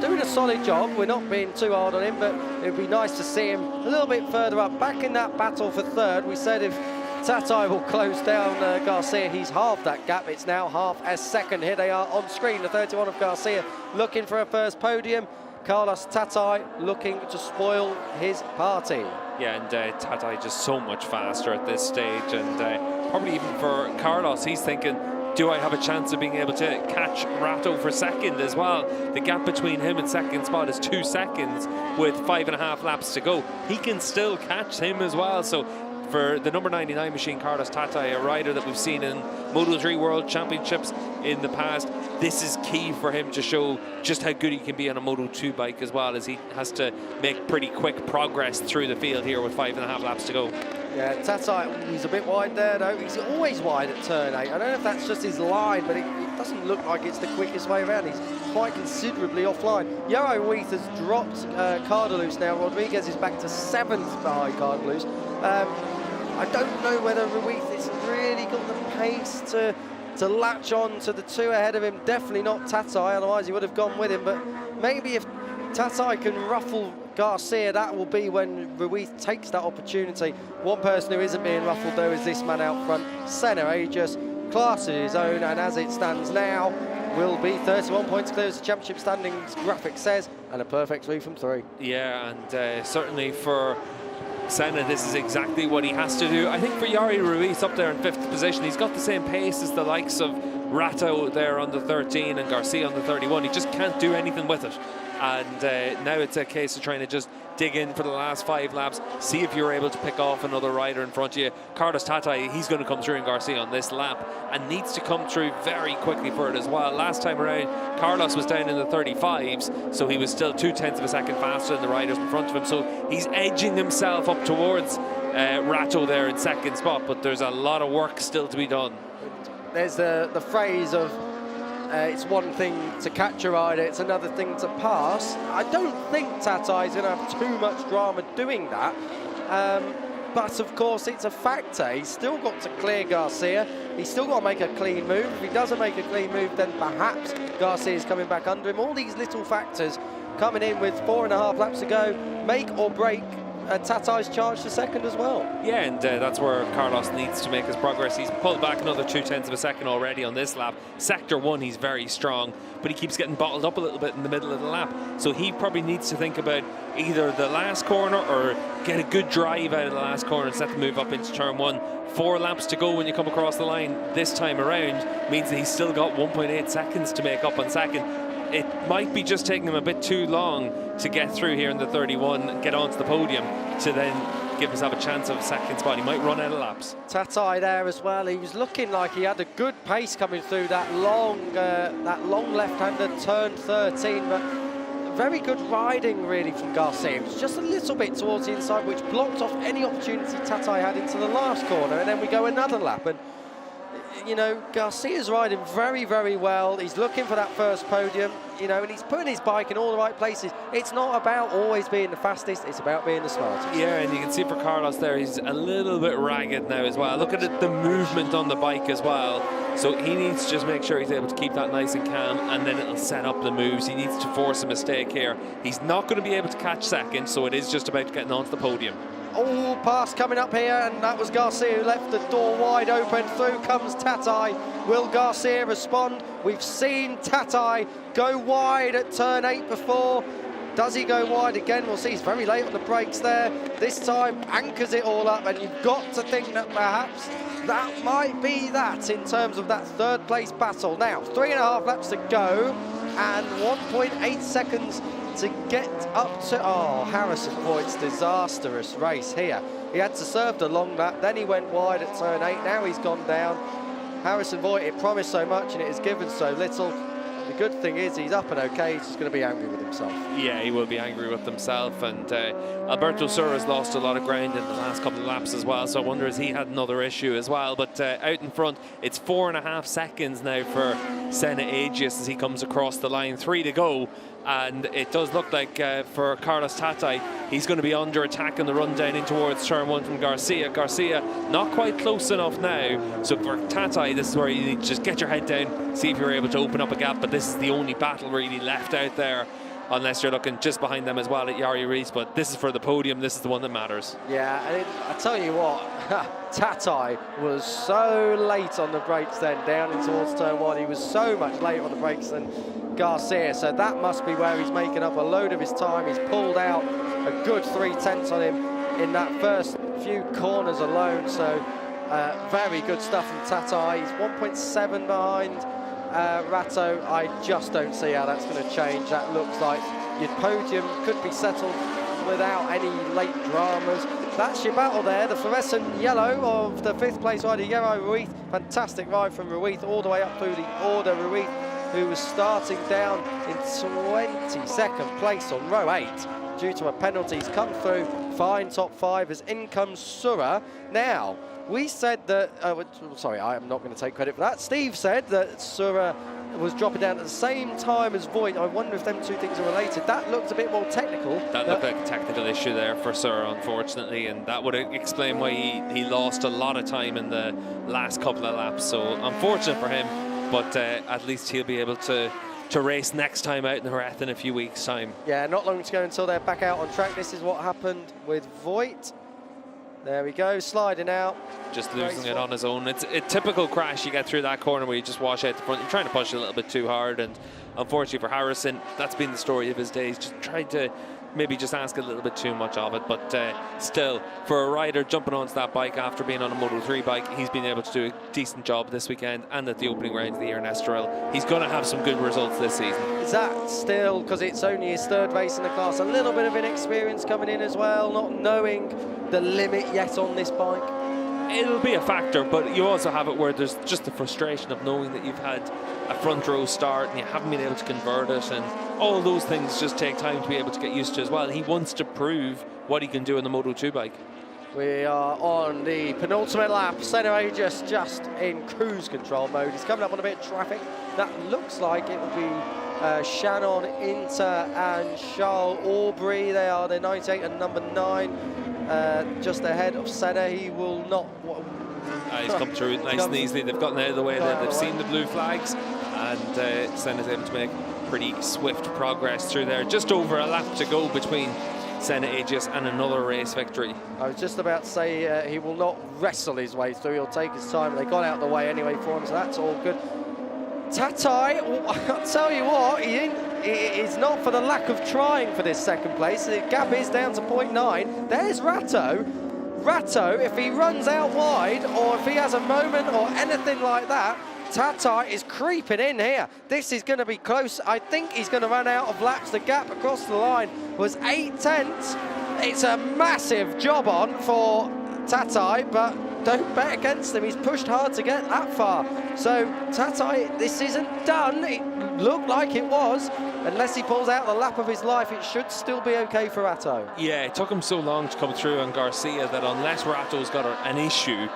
doing a solid job. We're not being too hard on him, but it would be nice to see him a little bit further up, back in that battle for 3rd. We said if Tatai will close down Garcia, he's halved that gap. It's now half a second. Here they are on screen, the 31 of Garcia looking for a first podium. Carlos Tatai looking to spoil his party. Yeah, and Tatai just so much faster at this stage, and probably even for Carlos, he's thinking, do I have a chance of being able to catch Rato for 2nd as well? The gap between him and 2nd spot is 2 seconds with 5.5 laps to go. He can still catch him as well. So for the number 99 machine, Carlos Tatai, a rider that we've seen in Moto3 World Championships in the past, this is key for him to show just how good he can be on a Moto2 bike, as well as he has to make pretty quick progress through the field here with 5.5 laps to go. Yeah, Tatai, he's a bit wide there though. He's always wide at turn 8. I don't know if that's just his line, but it doesn't look like it's the quickest way around. He's quite considerably offline. Yaro Ruiz has dropped Cardalus now. Rodriguez is back to 7th behind Cardalus. I don't know whether Ruiz has really got the pace to latch on to the 2 ahead of him. Definitely not Tatai, otherwise he would have gone with him. But maybe if Tatai can ruffle Garcia, that will be when Ruiz takes that opportunity. One person who isn't being ruffled though is this man out front, Senna Aegis, class of his own, and as it stands now, will be 31 points clear as the championship standings graphic says, and a perfect 3 from 3. Yeah, and certainly for Senna, this is exactly what he has to do. I think for Yari Ruiz up there in 5th position, he's got the same pace as the likes of Rato there on the 13 and Garcia on the 31. He just can't do anything with it. And now it's a case of trying to just dig in for the last 5 laps, see if you're able to pick off another rider in front of you. Carlos Tatai, he's going to come through in Garcia on this lap and needs to come through very quickly for it as well. Last time around, Carlos was down in the 35s, so he was still 0.2 of a second faster than the riders in front of him. So he's edging himself up towards Rato there in 2nd spot, but there's a lot of work still to be done. There's the phrase of it's one thing to catch a rider, it's another thing to pass. I don't think Tatai is going to have too much drama doing that. But of course, it's a factor. He's still got to clear Garcia. He's still got to make a clean move. If he doesn't make a clean move, then perhaps Garcia is coming back under him. All these little factors coming in with 4.5 laps to go make or break Tatai's charged to second as well. Yeah, and that's where Carlos needs to make his progress. He's pulled back another 0.2 of a second already on this lap. Sector 1, he's very strong, but he keeps getting bottled up a little bit in the middle of the lap. So he probably needs to think about either the last corner or get a good drive out of the last corner and set the move up into turn 1. 4 laps to go when you come across the line this time around means that he's still got 1.8 seconds to make up on second. It might be just taking him a bit too long to get through here in the 31 and get onto the podium to then give himself a chance of a second spot. He might run out of laps. Tatai there as well. He was looking like he had a good pace coming through that long left-hander turn 13, but very good riding really from Garcia. It was just a little bit towards the inside, which blocked off any opportunity Tatai had into the last corner, and then we go another lap. And you know, Garcia's riding very, very well. He's looking for that first podium, you know, and he's putting his bike in all the right places. It's not about always being the fastest, it's about being the smartest. Yeah, and you can see for Carlos there, he's a little bit ragged now as well. Look at the movement on the bike as well. So he needs to just make sure he's able to keep that nice and calm, and then it'll set up the moves. He needs to force a mistake here. He's not going to be able to catch second, so it is just about getting onto the podium. All pass coming up here, and that was Garcia who left the door wide open. Through comes Tatai. Will Garcia respond? We've seen Tatai go wide at turn 8 before. Does he go wide again? We'll see. He's very late on the brakes there. This time anchors it all up, and you've got to think that perhaps that might be that in terms of that third place battle. Now, 3.5 laps to go, and 1.8 seconds to get up to, Harrison Voigt's disastrous race here. He had to serve the long lap, then he went wide at turn 8, now he's gone down. Harrison Voigt, it promised so much and it has given so little. The good thing is he's up and okay, he's just going to be angry with himself. Yeah, he will be angry with himself, and Alberto Sura's lost a lot of ground in the last couple of laps as well, so I wonder if he had another issue as well. But out in front, it's 4.5 seconds now for Senna Agius as he comes across the line. 3 to go, and it does look like for Carlos Tatai, he's going to be under attack on the run down in towards turn 1 from Garcia. Garcia not quite close enough now, so for Tatai, this is where you need to just get your head down, see if you're able to open up a gap, but this is the only battle really left out there, unless you're looking just behind them as well at Jari Reis. But this is for the podium, this is the one that matters. Yeah, and I tell you what, Tatai was so late on the brakes then, down in towards turn 1. He was so much later on the brakes than Garcia, so that must be where he's making up a load of his time. He's pulled out a good 0.3 on him in that first few corners alone, so very good stuff from Tatai. He's 1.7 behind Rato. I just don't see how that's going to change. That looks like your podium could be settled without any late dramas. That's your battle there, the fluorescent yellow of the 5th place rider, Jero Ruiz. Fantastic ride from Ruiz all the way up through the order. Ruiz, who was starting down in 22nd place on row 8 due to a penalty. He's come through fine, top 5 as in comes Sura. Now, we said that, sorry, I am not going to take credit for that. Steve said that Sura was dropping down at the same time as Voigt. I wonder if them two things are related. That looked a bit more technical. That looked like a technical issue there for Sura, unfortunately, and that would explain why he lost a lot of time in the last couple of laps. So unfortunate for him, but at least he'll be able to race next time out in Jerez in a few weeks' time. Yeah, not long to go until they're back out on track. This is what happened with Voigt. There we go, sliding out. Just losing it on his own. It's a typical crash. You get through that corner where you just wash out the front. You're trying to push it a little bit too hard, and unfortunately for Harrison, that's been the story of his days. Just tried to maybe just ask a little bit too much of it, but still, for a rider jumping onto that bike after being on a Moto3 bike, he's been able to do a decent job this weekend and at the opening round of the year in Estoril. He's going to have some good results this season. Is that still, because it's only his 3rd race in the class, a little bit of inexperience coming in as well, not knowing the limit yet on this bike? It'll be a factor, but you also have it where there's just the frustration of knowing that you've had a front row start and you haven't been able to convert it, and all those things just take time to be able to get used to as well. He wants to prove what he can do in the Moto2 bike. We are on the penultimate lap. Senna Agius just in cruise control mode. He's coming up on a bit of traffic. That looks like it will be Shannon Inter and Charles Aubry. They are the 98 and number 9, just ahead of Senna. He will not. He's come through nice and easily. They've gotten out of the way there. They've seen the blue flags, and Senna's able to make pretty swift progress through there. Just over a lap to go between Senna Aegis and another race victory. I was just about to say he will not wrestle his way through. He'll take his time. They got out of the way anyway for him, so that's all good. Tatai, I'll tell you what, he's not for the lack of trying for this second place. The gap is down to 0.9. There's Ratto. Ratto, if he runs out wide or if he has a moment or anything like that, Tatai is creeping in here. This is going to be close. I think he's going to run out of laps. The gap across the line was 8/10. It's a massive job on for Tatai, but don't bet against him. He's pushed hard to get that far. So Tatai, this isn't done. It looked like it was. Unless he pulls out the lap of his life, it should still be okay for Ratto. Yeah, it took him so long to come through on Garcia that unless Ratto's got an issue,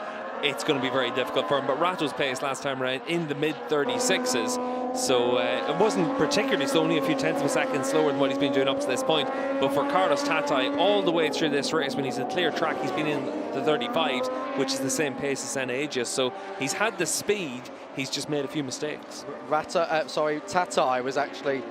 it's going to be very difficult for him. But Ratto's pace last time around in the mid-36s, so it wasn't particularly slow, only a few tenths of a second slower than what he's been doing up to this point. But for Carlos Tatai, all the way through this race, when he's in clear track, he's been in the 35s, which is the same pace as Senna Aegis. So he's had the speed, he's just made a few mistakes. Tatai was actually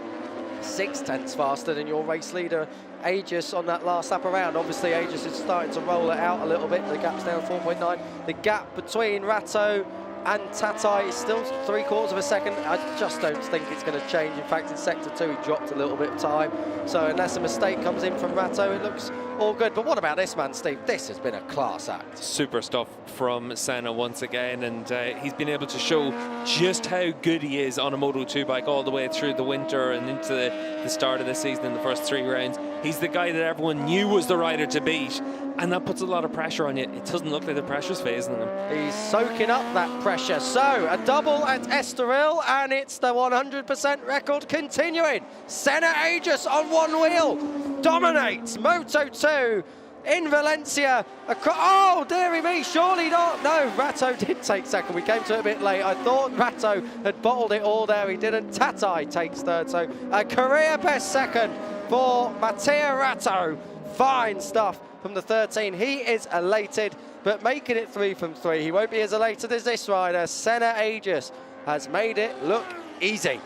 6/10 faster than your race leader Aegis on that last lap around. Obviously Aegis is starting to roll it out a little bit. The gap's down 4.9. The gap between Ratto and Tatai is still 3/4 of a second. I just don't think it's going to change. In fact, in sector 2 he dropped a little bit of time, so unless a mistake comes in from Ratto, it looks all good. But what about this man, Steve? This has been a class act. Super stuff from Senna once again, and he's been able to show just how good he is on a Moto2 bike all the way through the winter and into the start of the season in the first 3 rounds. He's the guy that everyone knew was the rider to beat, and that puts a lot of pressure on you. It doesn't look like the pressure's phasing him. He's soaking up that pressure. So, a double at Estoril, and it's the 100% record continuing. Senna Aegis on one wheel dominates Moto2 in Valencia. Oh, dearie me, surely not. No, Ratto did take second. We came to it a bit late. I thought Ratto had bottled it all there. He didn't. Tatai takes third, so a career best second for Mattia Ratto. Fine stuff from the 13. He is elated, but making it 3 from 3. He won't be as elated as this rider. Senna Aegis has made it look easy.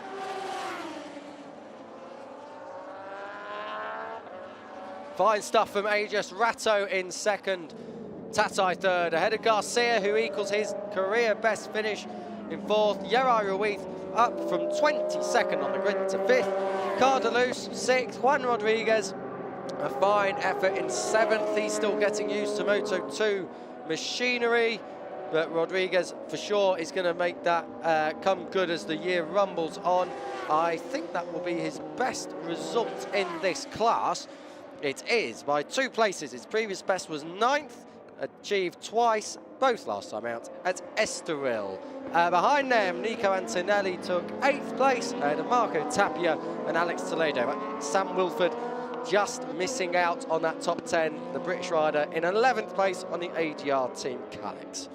Fine stuff from Aegis. Ratto in second. Tatai third, ahead of Garcia, who equals his career best finish in fourth. Yeray Ruiz up from 22nd on the grid to 5th. Cardelus 6th. Juan Rodriguez, a fine effort in 7th. He's still getting used to Moto2 machinery, but Rodriguez for sure is going to make that come good as the year rumbles on. I think that will be his best result in this class. It is by 2 places. His previous best was 9th, achieved twice, both last time out at Estoril. Behind them, Nico Antonelli took 8th place ahead of Marco Tapia and Alex Toledo. Sam Wilford just missing out on that top 10, the British rider in 11th place on the ADR team Calix.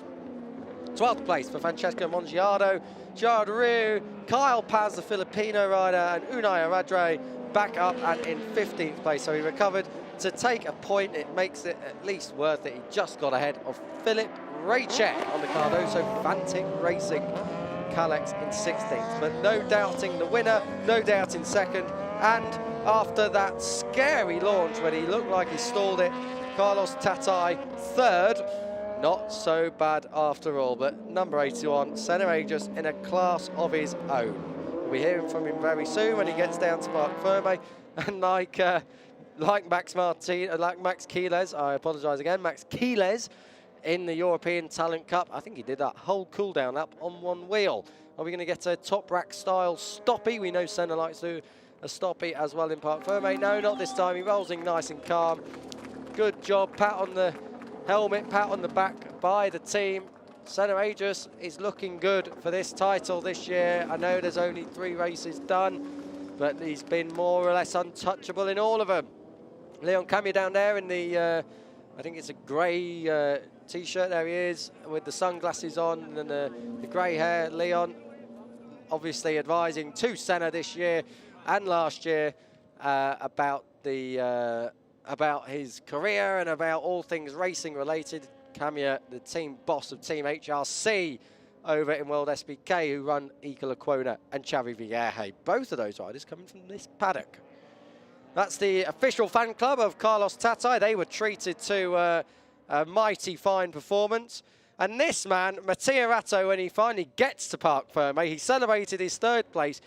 12th place for Francesco Mongiardo, Gerard Rieu, Kyle Paz, the Filipino rider, and Unai Aradre back up and in 15th place. So he recovered to take a point. It makes it at least worth it. He just got ahead of Philip Raychek on the Cardoso Fantic Racing Calix in 16th. But no doubting the winner, no doubt in second. And after that scary launch when he looked like he stalled it, Carlos Tatai third. Not so bad after all, but number 81, Senna Aegis in a class of his own. We'll be hearing from him very soon when he gets down to Parc Ferme. And like Max Quiles, I apologise again, Max Quiles in the European Talent Cup. I think he did that whole cool-down lap on one wheel. Are we going to get a top rack style stoppie? We know Senna likes to do a stoppie as well in Parc Ferme. No, not this time. He rolls in nice and calm. Good job. Pat on the helmet, pat on the back by the team. Senna Aegis is looking good for this title this year. I know there's only 3 races done, but he's been more or less untouchable in all of them. Leon Camier down there in the, I think it's a grey T-shirt. There he is with the sunglasses on and the grey hair. Leon obviously advising to Senna this year and last year about his career and about all things racing related. Camier, the team boss of Team HRC over in World SBK, who run Ica Lecuona and Xavi Vierge. Both of those riders coming from this paddock. That's the official fan club of Carlos Tatai. They were treated to a mighty fine performance. And this man, Mattia Ratto, when he finally gets to Parc Fermé, he celebrated his 3rd place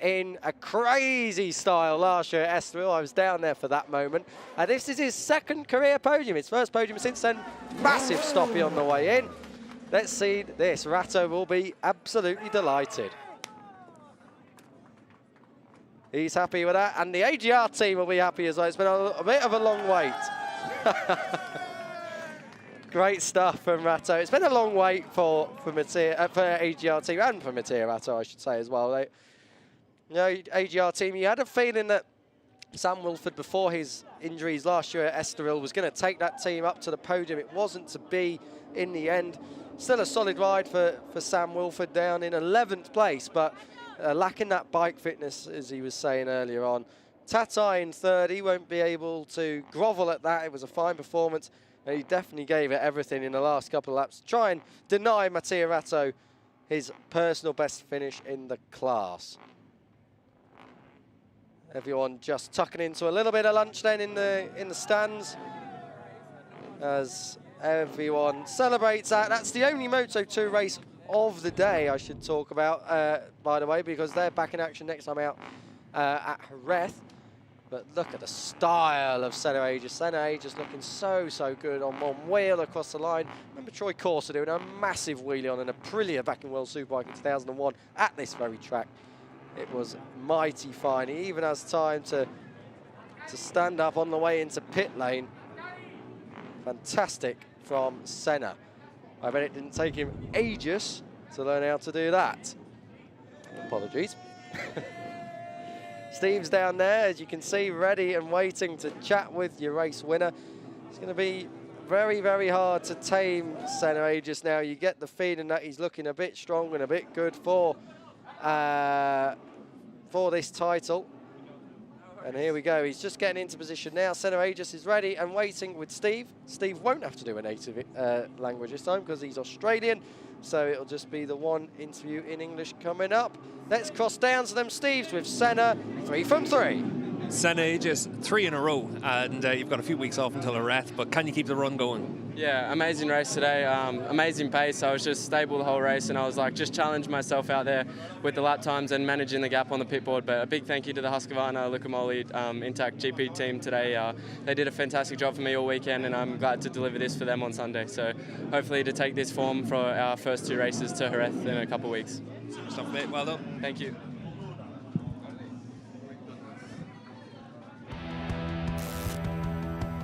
in a crazy style last year at Estoril. I was down there for that moment. And this is his 2nd career podium, his 1st podium since then. Massive stoppie on the way in. Let's see this. Ratto will be absolutely delighted. He's happy with that, and the AGR team will be happy as well. It's been a bit of a long wait. Great stuff from Ratto. It's been a long wait for AGR team and for Mattia Ratto, I should say, as well. AGR team, you had a feeling that Sam Wilford, before his injuries last year at Estoril, was going to take that team up to the podium. It wasn't to be in the end. Still a solid ride for Sam Wilford down in 11th place, but lacking that bike fitness, as he was saying earlier on. Tatai in 3rd, he won't be able to grovel at that. It was a fine performance, and he definitely gave it everything in the last couple of laps to try and deny Mattia Ratto his personal best finish in the class. Everyone just tucking into a little bit of lunch then in the stands as everyone celebrates that. That's the only Moto2 race of the day I should talk about, by the way, because they're back in action next time out at Jerez. But look at the style of Senna Aegis. Senna Aegis looking so good on one wheel across the line. Remember Troy Corser doing a massive wheelie on an Aprilia back in World Superbike in 2001 at this very track. It was mighty fine. He even has time to stand up on the way into pit lane. Fantastic from Senna. I bet it didn't take him ages to learn how to do that. Apologies. Steve's down there, as you can see, ready and waiting to chat with your race winner. It's going to be very hard to tame Senna Aegis now. You get the feeling that he's looking a bit strong and a bit good for this title. And here we go, he's just getting into position now. Senna Aegis is ready and waiting with Steve. Steve won't have to do a native language this time because he's Australian, so it'll just be the one interview in English coming up. Let's cross down to them Steves with Senna, 3 from 3. Senna Aegis, 3 in a row, and you've got a few weeks off until Jerez, but can you keep the run going? Yeah, amazing race today, amazing pace. I was just stable the whole race, and I was like, just challenge myself out there with the lap times and managing the gap on the pit board. But a big thank you to the Husqvarna Lucamoli Intact GP team today. They did a fantastic job for me all weekend, and I'm glad to deliver this for them on Sunday. So hopefully to take this form for our first 2 races to Jerez in a couple of weeks. Super stuff, mate. Well done. Thank you.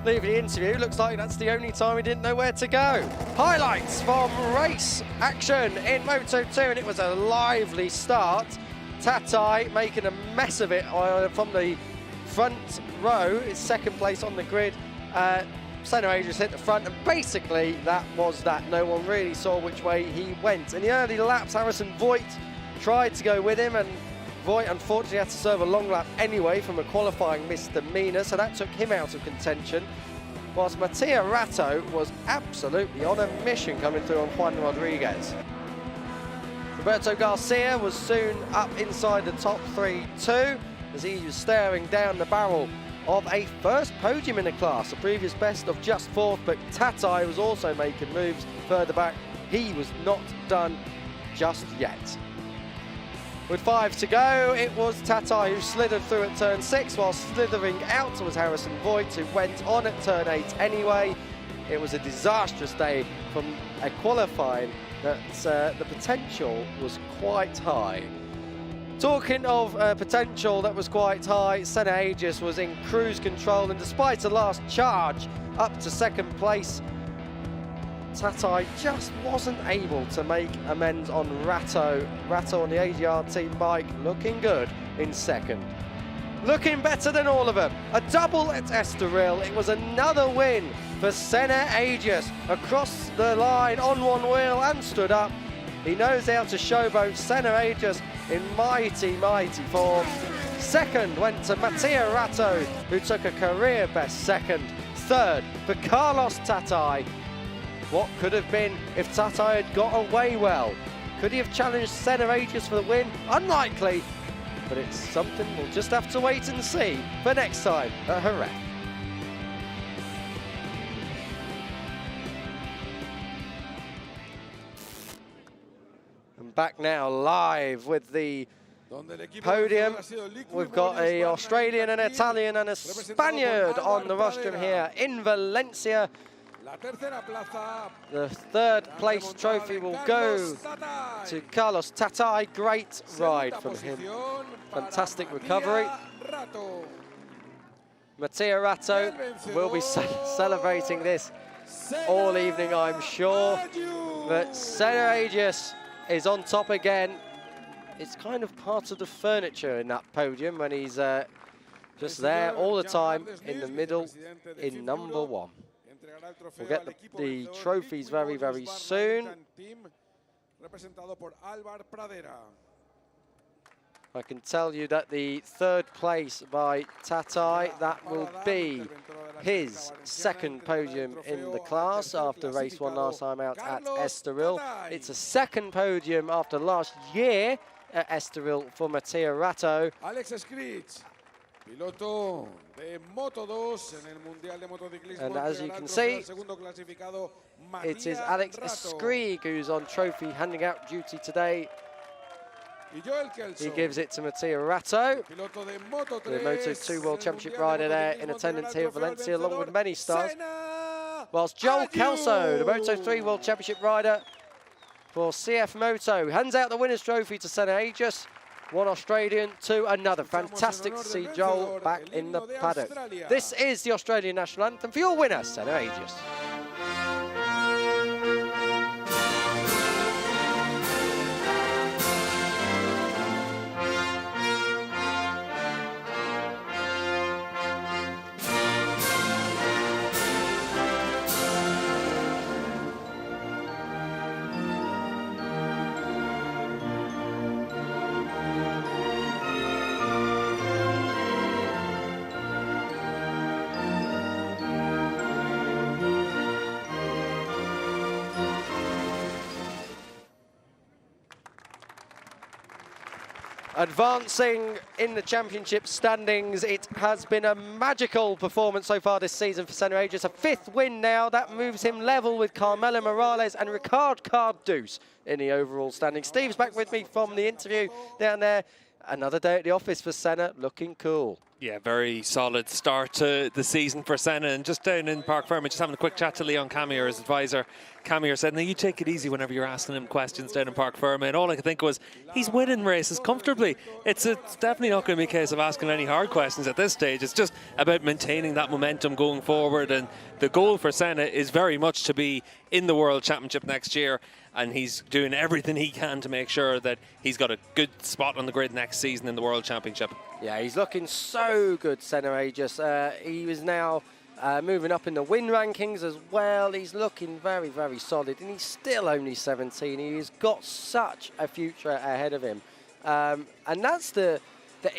Leaving the interview, looks like that's the only time he didn't know where to go. Highlights from race action in Moto2, and it was a lively start. Tatai making a mess of it from the front row, his 2nd place on the grid. Senna Aegis hit the front, and basically that was that. No one really saw which way he went. In the early laps, Harrison Voigt tried to go with him, and Voigt unfortunately had to serve a long lap anyway from a qualifying misdemeanor, so that took him out of contention. Whilst Mattia Ratto was absolutely on a mission coming through on Juan Rodriguez. Roberto Garcia was soon up inside the top 3 too, as he was staring down the barrel of a 1st podium in the class, a previous best of just 4th, but Tatai was also making moves further back. He was not done just yet. With 5 to go, it was Tatai who slithered through at turn 6, while slithering out was Harrison Voigt, who went on at turn 8 anyway. It was a disastrous day from a qualifying that the potential was quite high. Talking of potential that was quite high, Senna Aegis was in cruise control, and despite a last charge up to 2nd place, Tatai just wasn't able to make amends on Ratto. Ratto on the AGR team bike looking good in 2nd. Looking better than all of them. A double at Estoril. It was another win for Senna Aegis. Across the line on one wheel and stood up. He knows how to showboat. Senna Aegis in mighty form. 2nd went to Mattia Ratto, who took a career best 2nd. 3rd for Carlos Tatai. What could have been if Tatai had got away well? Could he have challenged Senna Aegis for the win? Unlikely. but it's something we'll just have to wait and see for next time at Jerez. And back now live with the podium. We've got an Australian, an Italian and a Spaniard on the rostrum here in Valencia. The third place trophy will go to Carlos Tatai. Great ride from him. Fantastic recovery. Mattia Ratto will be celebrating this all evening, I'm sure. But Senna Agius is on top again. It's kind of part of the furniture in that podium when he's just there all the time in the middle in number 1. We'll get the trophies very, very soon. I can tell you that the third place by Tatai, that will be his second podium in the class after race 1 last time out at Estoril. It's a second podium after last year at Estoril for Mattia Ratto. And as you can see, it is Alex Escrig who's on trophy handing out duty today. He gives it to Mattia Ratto, the Moto2 World Championship rider there in attendance here at Valencia, along with many stars. Whilst Joel Kelso, the Moto3 World Championship rider for CF Moto, hands out the winner's trophy to Senna Agius. One Australian to another. Fantastic to see Joel back in the paddock. This is the Australian national anthem for your winner, Senna Agius. Advancing in the championship standings, it has been a magical performance so far this season for Senna Agius. A 5th win now, that moves him level with Carmelo Morales and Ricard Cardus in the overall standing. Steve's back with me from the interview down there. Another day at the office for Senna, looking cool. Yeah, very solid start to the season for Senna. And just down in Park Ferme, just having a quick chat to Leon Camier, his advisor. Camier said, now you take it easy whenever you're asking him questions down in Park Ferme. And all I could think was, he's winning races comfortably. It's definitely not going to be a case of asking any hard questions at this stage. It's just about maintaining that momentum going forward. And the goal for Senna is very much to be in the World Championship next year. And he's doing everything he can to make sure that he's got a good spot on the grid next season in the World Championship. Yeah, he's looking so good, Senna Agius. He is now moving up in the win rankings as well. He's looking very, very solid, and he's still only 17. He's got such a future ahead of him. And that's the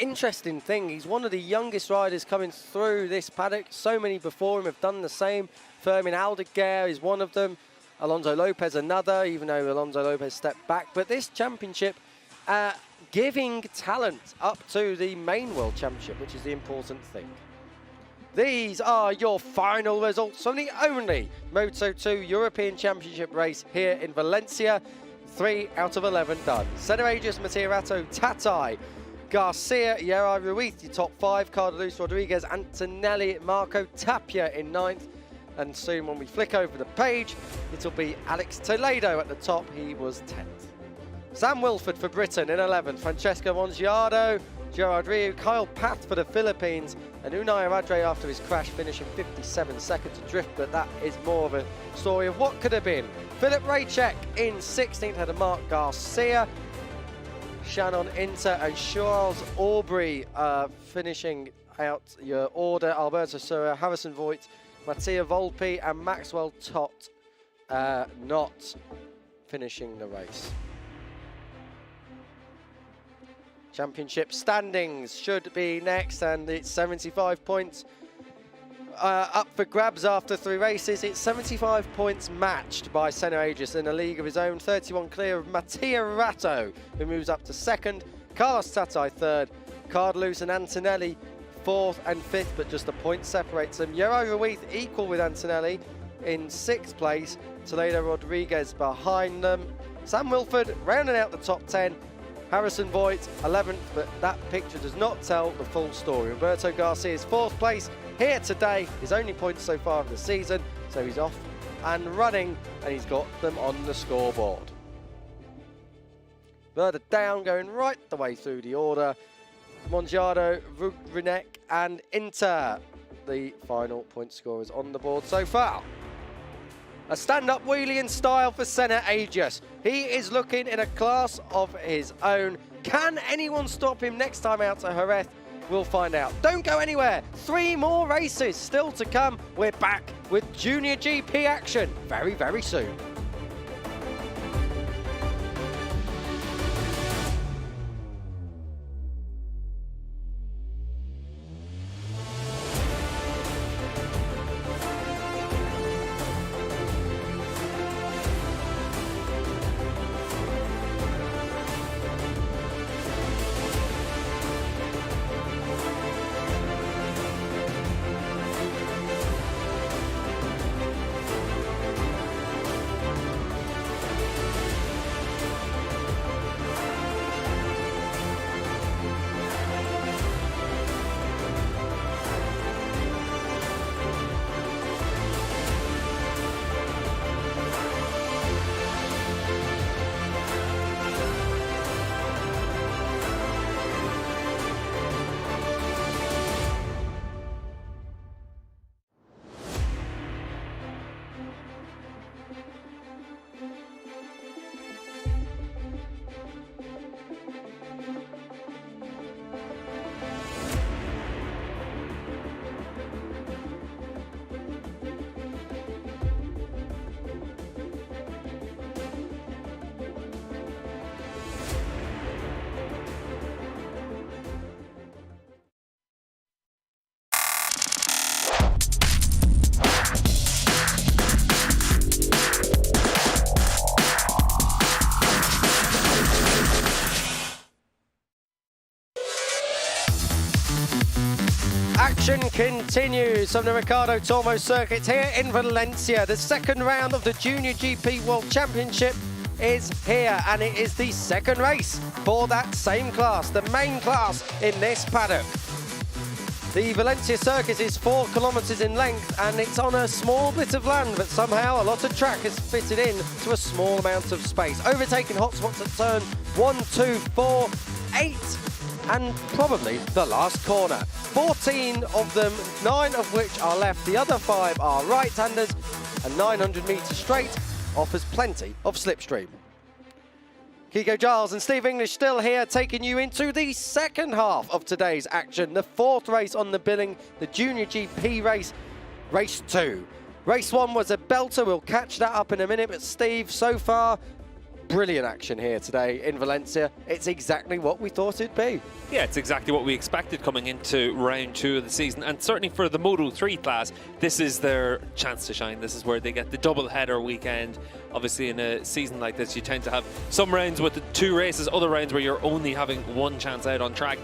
interesting thing. He's one of the youngest riders coming through this paddock. So many before him have done the same. Fermin Aldeguer is one of them. Alonso Lopez another, even though Alonso Lopez stepped back. But this championship giving talent up to the main World Championship, which is the important thing. These are your final results from the only Moto2 European Championship race here in Valencia. 3 out of 11 done. Senna Agius, Mattia Ratto, Tatai, Garcia, Yera Ruiz, the top 5, Carlos Rodriguez, Antonelli, Marco Tapia in 9th. And soon when we flick over the page, it'll be Alex Toledo at the top. He was 10th. Sam Wilford for Britain in 11th. Francesco Mongiardo, Gerard Riu, Kyle Path for the Philippines, and Unai Radre after his crash finishing 57 seconds adrift, but that is more of a story of what could have been. Philip Raychek in 16th, had a Mark Garcia, Shannon Inter and Charles Aubrey finishing out your order. Alberto Sura, Harrison Voigt, Mattia Volpi and Maxwell Tott not finishing the race. Championship standings should be next, and it's 75 points up for grabs after 3 races. It's 75 points matched by Senna Agius in a league of his own, 31 clear of Mattia Ratto, who moves up to 2nd, Carlos Tatai 3rd, Cardalus and Antonelli 4th and 5th, but just a point separates them. Jero Ruiz equal with Antonelli in 6th place. Toledo Rodriguez behind them. Sam Wilford rounding out the top 10. Harrison Voigt 11th, but that picture does not tell the full story. Roberto Garcia's 4th place here today. His only points so far of the season, so he's off and running, and he's got them on the scoreboard. Further down, going right the way through the order, Mongiardo, Runek and Inter, the final point scorers on the board so far. A stand-up wheelie in style for Senna Agius. He is looking in a class of his own. Can anyone stop him next time out at Jerez? We'll find out. Don't go anywhere. 3 more races still to come. We're back with Junior GP action very, very soon. Action continues on the Ricardo Tormo circuit here in Valencia. The second round of the Junior GP World Championship is here, and it is the second race for that same class, the main class in this paddock. The Valencia circuit is 4 kilometers in length, and it's on a small bit of land, but somehow a lot of track is fitted in to a small amount of space. Overtaking hotspots at turn 1, 2, 4, 8, and probably the last corner. 14 of them, 9 of which are left. The other 5 are right-handers, and 900 metres straight offers plenty of slipstream. Kiko Giles and Steve English still here, taking you into the second half of today's action. The 4th race on the billing, the Junior GP race, race 2. Race 1 was a belter. We'll catch that up in a minute, but Steve, so far, brilliant action here today in Valencia. It's exactly what we thought it'd be. Yeah, it's exactly what we expected coming into round 2 of the season, and certainly for the Moto 3 class, this is their chance to shine. This is where they get the double header weekend. Obviously, in a season like this, you tend to have some rounds with the 2 races, other rounds where you're only having 1 chance out on track.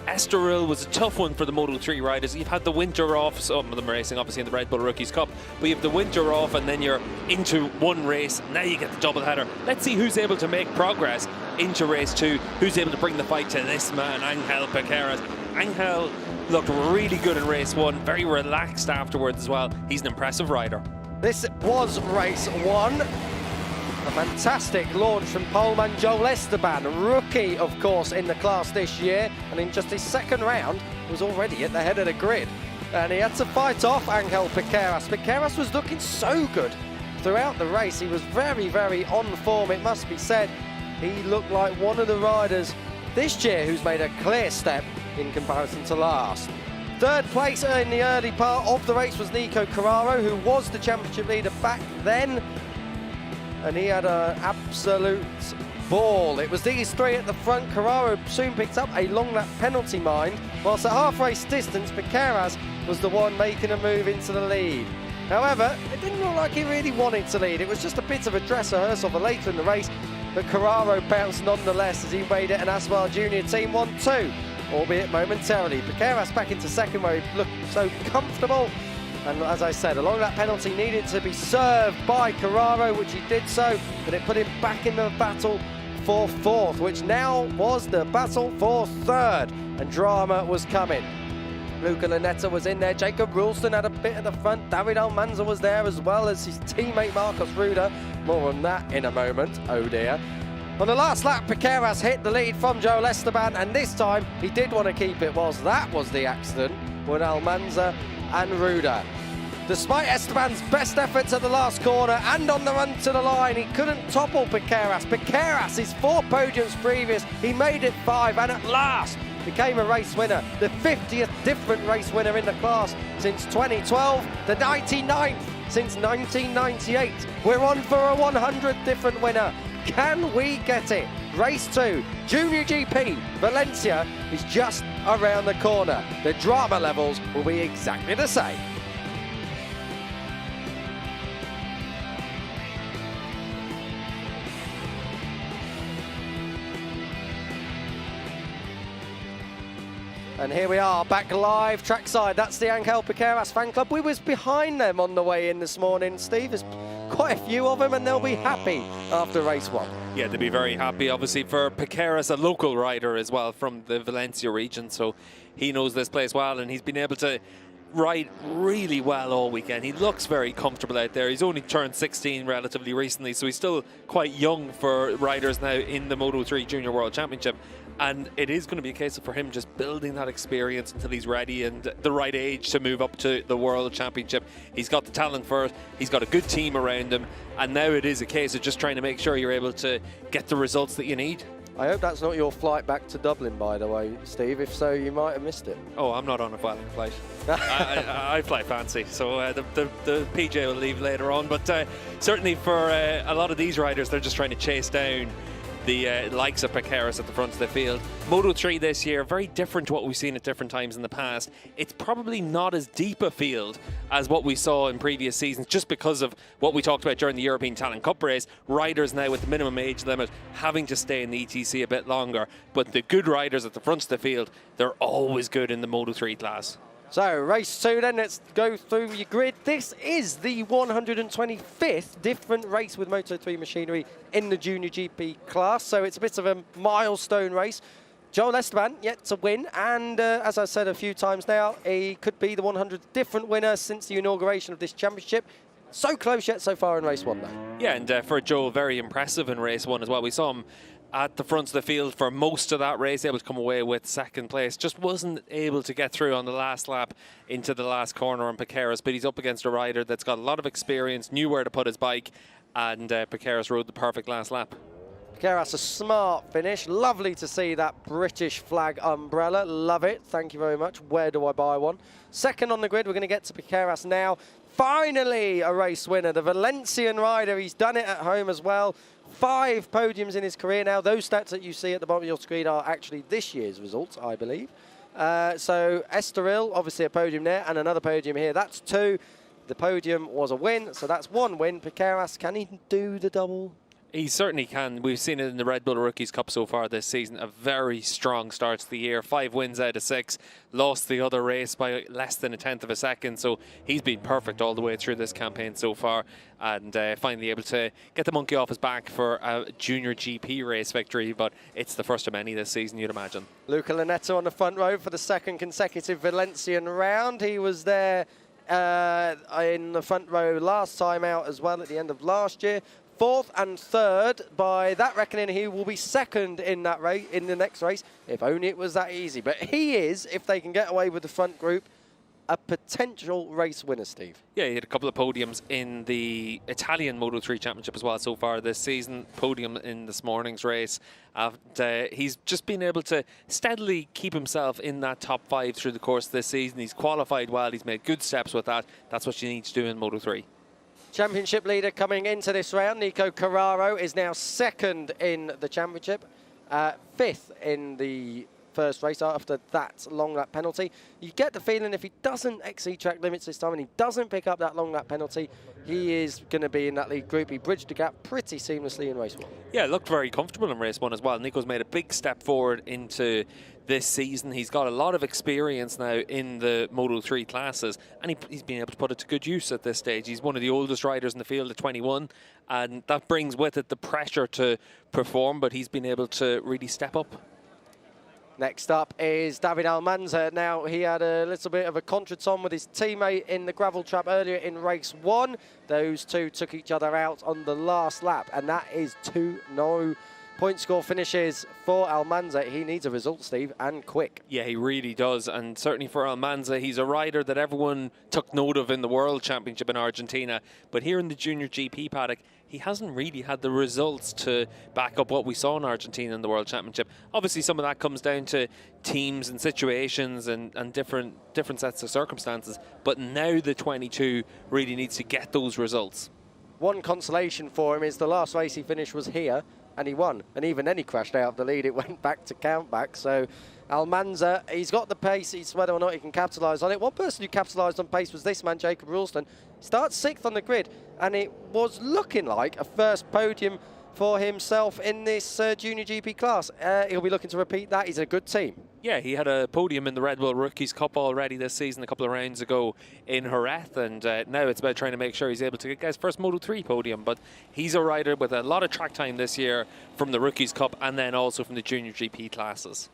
Estoril was a tough one for the Moto 3 riders. You've had the winter off, some of them racing obviously in the Red Bull Rookies Cup, but you have the winter off and then you're into 1 race. Now you get the double header. Let's see who's able to make progress into race 2, who's able to bring the fight to this man, Angel Piqueras. Angel looked really good in race 1, very relaxed afterwards as well. He's an impressive rider. This was race 1. A fantastic launch from poleman Joel Esteban, rookie, of course, in the class this year, and in just his second round, was already at the head of the grid. And he had to fight off Angel Piqueras. Piqueras was looking so good throughout the race. He was very, very on form, it must be said. He looked like one of the riders this year who's made a clear step in comparison to last. 3rd place in the early part of the race was Nico Carraro, who was the championship leader back then, and he had an absolute ball. It was these 3 at the front. Carraro soon picked up a long lap penalty, mind, whilst at half race distance, Piqueras was the one making a move into the lead. However, it didn't look like he really wanted to lead. It was just a bit of a dress rehearsal for later in the race, but Carraro bounced nonetheless as he made it, and Aswell Junior Team 1-2. albeit momentarily. Piqueras back into second where he looked so comfortable. And as I said, a long lap penalty needed to be served by Carraro, which he did so, but it put him back in the battle for fourth, which now was the battle for third, and drama was coming. Luca Lunetta was in there, Jacob Rulston had a bit at the front, David Almanza was there as well as his teammate Marcos Ruda. More on that in a moment, oh dear. On the last lap, Piqueras hit the lead from Joel Esteban, and this time he did want to keep it, whilst that was the accident with Almanza and Ruda. Despite Esteban's best efforts at the last corner and on the run to the line, he couldn't topple Piqueras. Piqueras, his 4 podiums previous, he made it 5 and at last became a race winner. The 50th different race winner in the class since 2012, the 99th since 1998. We're on for a 100th different winner. Can we get it? Race 2, Junior GP, Valencia is just around the corner. The drama levels will be exactly the same. And here we are, back live, trackside. That's the Angel Piqueras fan club. We was behind them on the way in this morning, Steve. There's quite a few of them, and they'll be happy after race 1. Yeah, they'll be very happy, obviously, for Piqueras, a local rider as well from the Valencia region, so he knows this place well, and he's been able to ride really well all weekend. He looks very comfortable out there. He's only turned 16 relatively recently, so he's still quite young for riders now in the Moto3 Junior World Championship. And it is going to be a case of for him just building that experience until he's ready and the right age to move up to the World Championship. He's got the talent for it. He's got a good team around him. And now it is a case of just trying to make sure you're able to get the results that you need. I hope that's not your flight back to Dublin, by the way, Steve. If so, you might have missed it. Oh, I'm not on a Vueling flight. I fly fancy, so the PJ will leave later on. But certainly for a lot of these riders, they're just trying to chase down the likes of Piqueras at the front of the field. Moto3 this year, very different to what we've seen at different times in the past. It's probably not as deep a field as what we saw in previous seasons, just because of what we talked about during the European Talent Cup race. Riders now with the minimum age limit having to stay in the ETC a bit longer. But the good riders at the front of the field, they're always good in the Moto3 class. So, race 2 then, let's go through your grid. This is the 125th different race with Moto3 machinery in the Junior GP class, so it's a bit of a milestone race. Joel Esteban yet to win, and as I said a few times now, he could be the 100th different winner since the inauguration of this championship. So close yet so far in race 1 though. Yeah, and for Joel, very impressive in race 1 as well. We saw him at the front of the field for most of that race, able to come away with second place. Just wasn't able to get through on the last lap into the last corner on Piqueras, but he's up against a rider that's got a lot of experience, knew where to put his bike, and Piqueras rode the perfect last lap. Piqueras, a smart finish. Lovely to see that British flag umbrella. Love it. Thank you very much. Where do I buy one? Second on the grid, we're going to get to Piqueras now. Finally, a race winner. The Valencian rider. He's done it at home as well. 5 podiums in his career now. Those stats that you see at the bottom of your screen are actually this year's results, I believe. So Estoril, obviously a podium there, and another podium here. That's 2. The podium was a win, so that's 1 win. Piqueras, can he do the double? He certainly can. We've seen it in the Red Bull Rookies Cup so far this season. A very strong start to the year. 5 wins out of 6. Lost the other race by less than 1/10 of a second. So he's been perfect all the way through this campaign so far. And finally able to get the monkey off his back for a Junior GP race victory. But it's the first of many this season, you'd imagine. Luca Lunetta on the front row for the 2nd consecutive Valencian round. He was there in the front row last time out as well at the end of last year. 4th and 3rd. By that reckoning, he will be 2nd in that race, in the next race. If only it was that easy. But he is, if they can get away with the front group, a potential race winner, Steve. Yeah, he had a couple of podiums in the Italian Moto3 Championship as well so far this season. Podium in this morning's race. He's just been able to steadily keep himself in that top 5 through the course of this season. He's qualified well. He's made good steps with that. That's what you need to do in Moto3. Championship leader coming into this round, Nico Carraro, is now 2nd in the championship, 5th in the first race after that long lap penalty. You get the feeling if he doesn't exceed track limits this time and he doesn't pick up that long lap penalty, he is going to be in that lead group. He bridged the gap pretty seamlessly in race 1. Yeah, looked very comfortable in race 1 as well. Nico's made a big step forward into this season. He's got a lot of experience now in the Moto 3 classes, and he's been able to put it to good use at this stage. He's one of the oldest riders in the field at 21, and that brings with it the pressure to perform, but he's been able to really step up. Next up is David Almanza. Now, he had a little bit of a contretemps with his teammate in the gravel trap earlier in race 1. Those two took each other out on the last lap, and that is 2-0 point score finishes for Almanza. He needs a result, Steve, and quick. Yeah, he really does, and certainly for Almanza, he's a rider that everyone took note of in the World Championship in Argentina, but here in the Junior GP paddock, he hasn't really had the results to back up what we saw in Argentina in the World Championship. Obviously, some of that comes down to teams and situations and different sets of circumstances, but now the 22 really needs to get those results. One consolation for him is the last race he finished was here, and he won. And even then he crashed out of the lead. It went back to count back. So Almanza, he's got the pace. It's whether or not he can capitalise on it. One person who capitalised on pace was this man, Jacob Ralston. Starts 6th on the grid, and it was looking like a first podium for himself in this Junior GP class. He'll be looking to repeat that. He's a good team. Yeah, he had a podium in the Red Bull Rookies Cup already this season, a couple of rounds ago in Jerez, and now it's about trying to make sure he's able to get his first Moto 3 podium. But he's a rider with a lot of track time this year from the Rookies Cup and then also from the Junior GP classes.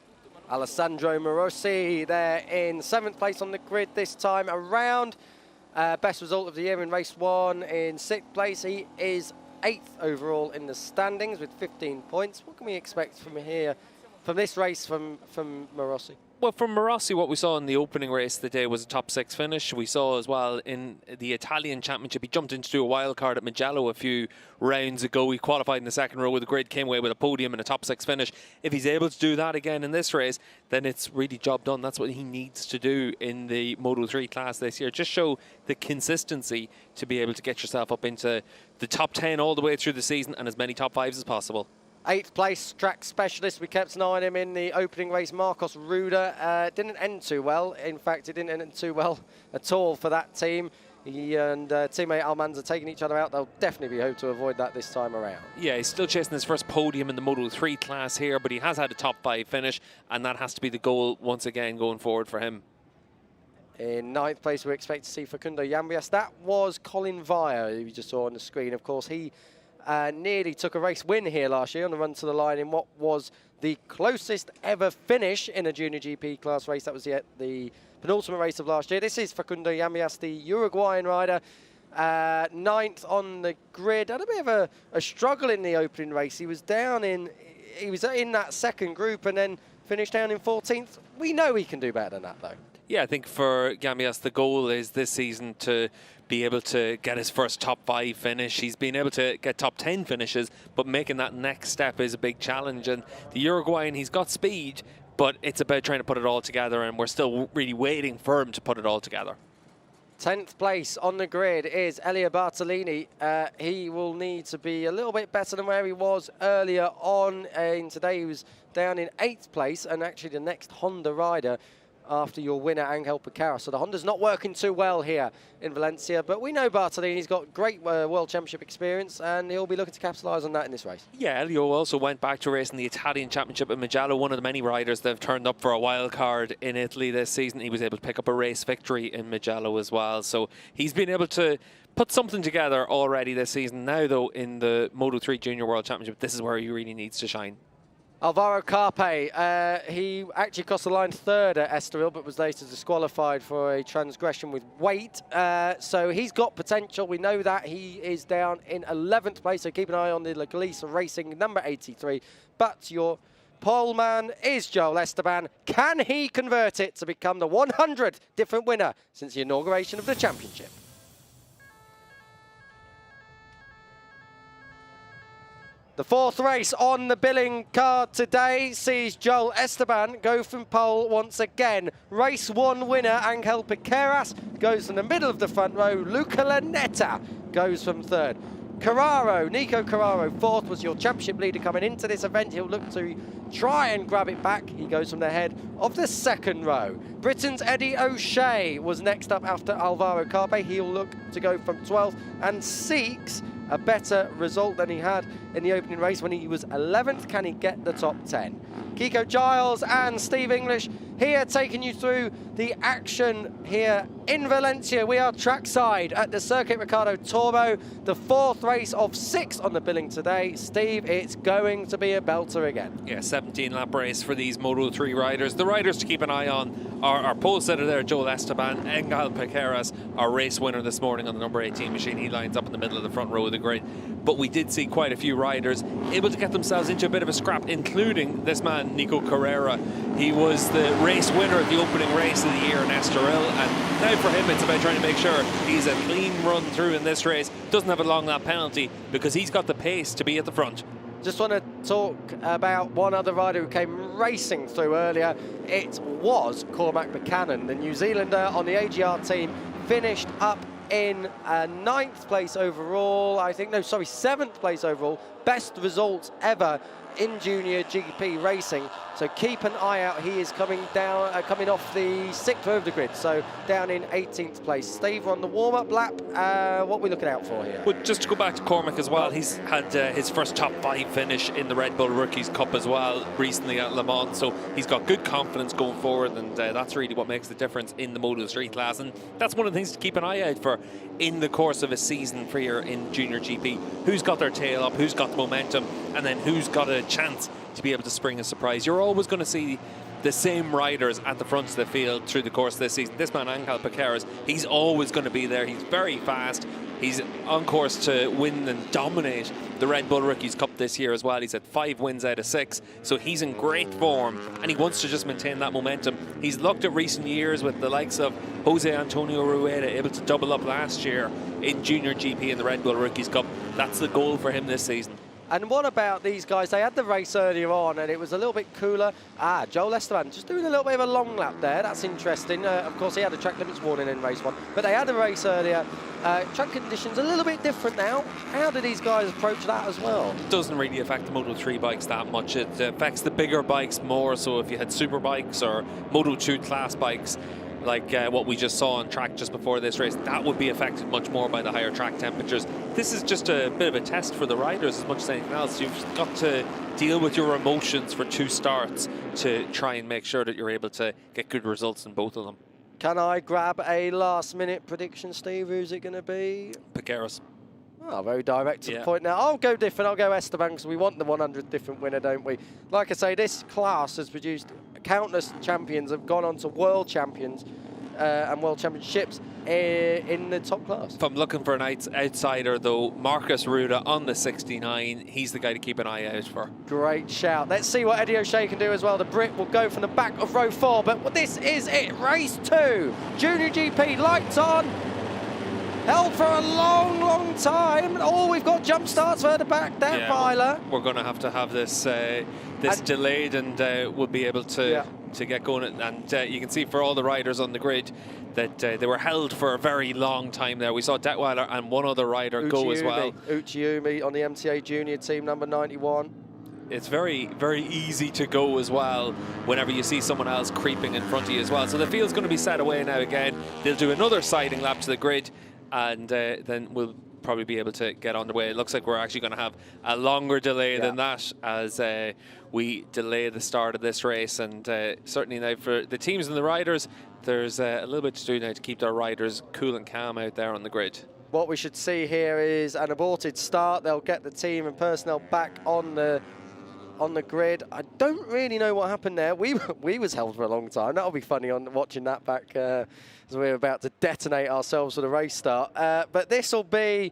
Alessandro Morosi there in 7th place on the grid this time around. Best result of the year in race 1 in 6th place. He is 8th overall in the standings with 15 points. What can we expect from here, from this race from Morosi? Well, from Morosi, what we saw in the opening race today was a top 6 finish. We saw as well in the Italian Championship, he jumped into a wild card at Mugello a few rounds ago. He qualified in the second row with the grid, came away with a podium and a top 6 finish. If he's able to do that again in this race, then it's really job done. That's what he needs to do in the Moto 3 class this year. Just show the consistency to be able to get yourself up into the top 10 all the way through the season and as many top 5s as possible. 8th place track specialist. We kept an eye on him in the opening race. Marcos Ruda didn't end too well. In fact, it didn't end too well at all for that team. He and teammate Almanza taking each other out. They'll definitely be hoping to avoid that this time around. Yeah, he's still chasing his first podium in the Moto 3 class here, but he has had a top 5 finish, and that has to be the goal once again going forward for him. In 9th place, we expect to see Facundo Yambias. That was Colin Vire, who you just saw on the screen. Of course, he nearly took a race win here last year on the run to the line in what was the closest ever finish in a Junior GP class race. That was the penultimate race of last year. This is Facundo Yambias, the Uruguayan rider, 9th on the grid. Had a bit of a struggle in the opening race. He was in that second group and then finished down in 14th. We know he can do better than that, though. Yeah, I think for Yambias, the goal is this season to be able to get his first top 5 finish. He's been able to get top 10 finishes, but making that next step is a big challenge. And the Uruguayan, he's got speed, but it's about trying to put it all together, and we're still really waiting for him to put it all together. 10th place on the grid is Elia Bartolini. He will need to be a little bit better than where he was earlier on. And today he was down in 8th place, and actually the next Honda rider after your winner, Angel Picara. So the Honda's not working too well here in Valencia, but we know Bartolini's got great World Championship experience, and he'll be looking to capitalise on that in this race. Yeah, Elio also went back to racing the Italian Championship at Mugello, one of the many riders that have turned up for a wild card in Italy this season. He was able to pick up a race victory in Mugello as well. So he's been able to put something together already this season. Now, though, in the Moto 3 Junior World Championship, this is where he really needs to shine. Alvaro Carpe, he actually crossed the line 3rd at Estoril, but was later disqualified for a transgression with weight. So he's got potential. We know that. He is down in 11th place, so keep an eye on the La Galicia Racing number 83. But your pole man is Joel Esteban. Can he convert it to become the 100th different winner since the inauguration of the championship? The 4th race on the billing card today sees Joel Esteban go from pole once again. Race 1 winner Angel Piqueras goes from the middle of the front row. Luca Lanetta goes from 3rd. Nico Carraro, fourth, was your championship leader coming into this event. He'll look to try and grab it back. He goes from the head of the second row. Britain's Eddie O'Shea was next up after Alvaro Carpe. He'll look to go from 12th and seeks a better result than he had in the opening race when he was 11th. Can he get the top 10? Kiko Giles and Steve English here taking you through the action here in Valencia. We are trackside at the Circuit Ricardo Tormo, the 4th race of 6 on the billing today. Steve, it's going to be a belter again. Yeah, 17-lap race for these Moto3 riders. The riders to keep an eye on are our pole setter there, Joel Esteban. Engel Piqueras, our race winner this morning on the number 18 machine. He lines up in the middle of the front row of the grid. But we did see quite a few riders able to get themselves into a bit of a scrap, including this man, Nico Carrera. He was the race winner at the opening race of the year in Estoril, and now for him it's about trying to make sure he's a clean run through in this race, doesn't have a long lap penalty, because he's got the pace to be at the front. Just want to talk about one other rider who came racing through earlier. It was Cormac Buchanan, the New Zealander on the AGR team, finished up in 9th place overall, 7th place overall. Best results ever in Junior GP racing. So keep an eye out. He is coming down, coming off the 6th row of the grid, so down in 18th place. Steve, we're on the warm-up lap. What are we looking out for here? Well, just to go back to Cormac as well, he's had his first top 5 finish in the Red Bull Rookies Cup as well recently at Le Mans, so he's got good confidence going forward, and that's really what makes the difference in the Moto3 class, and that's one of the things to keep an eye out for in the course of a season for here in Junior GP. Who's got their tail up, who's got the momentum, and then who's got a chance to be able to spring a surprise. You're always going to see the same riders at the front of the field through the course of this season. This man, Angel Piqueras, he's always going to be there. He's very fast. He's on course to win and dominate the Red Bull Rookies Cup this year as well. He's had 5 wins out of 6, so he's in great form, and he wants to just maintain that momentum. He's looked at recent years with the likes of Jose Antonio Rueda, able to double up last year in Junior GP in the Red Bull Rookies Cup. That's the goal for him this season. And what about these guys? They had the race earlier on and it was a little bit cooler. Joel Esteban just doing a little bit of a long lap there. That's interesting. Of course, he had a track limits warning in race 1, but they had a race earlier. Track conditions a little bit different now. How do these guys approach that as well? It doesn't really affect the Moto3 bikes that much. It affects the bigger bikes more. So if you had super bikes or Moto2 class bikes, like what we just saw on track just before this race, that would be affected much more by the higher track temperatures. This is just a bit of a test for the riders as much as anything else. You've got to deal with your emotions for 2 starts to try and make sure that you're able to get good results in both of them. Can I grab a last-minute prediction, Steve? Who's it going to be? Piqueras. Oh, very direct to the point now. I'll go different. I'll go Esteban because we want the 100th different winner, don't we? Like I say, this class has produced countless champions, have gone on to world champions and world championships in the top class. If I'm looking for an outsider, though, Marcus Ruda on the 69, he's the guy to keep an eye out for. Great shout. Let's see what Eddie O'Shea can do as well. The Brit will go from the back of row 4, but this is it. Race 2. Junior GP, lights on. Held for a long, long time. Oh, we've got jump starts further back there, Weiler. We're going to have this delayed, and we'll be able to get going. And you can see for all the riders on the grid that they were held for a very long time there. We saw Detweiler and one other rider go as well. Uchiumi on the MTA Junior team, number 91. It's very, very easy to go as well whenever you see someone else creeping in front of you as well. So the field's going to be set away now again. They'll do another siding lap to the grid, and then we'll probably be able to get on the way. It looks like we're actually going to have a longer delay than that as we delay the start of this race. And certainly now for the teams and the riders, there's a little bit to do now to keep their riders cool and calm out there on the grid. What we should see here is an aborted start. They'll get the team and personnel back on the grid. I don't really know what happened there. We was held for a long time. That'll be funny on watching that back as we're about to detonate ourselves for the race start. But this will be,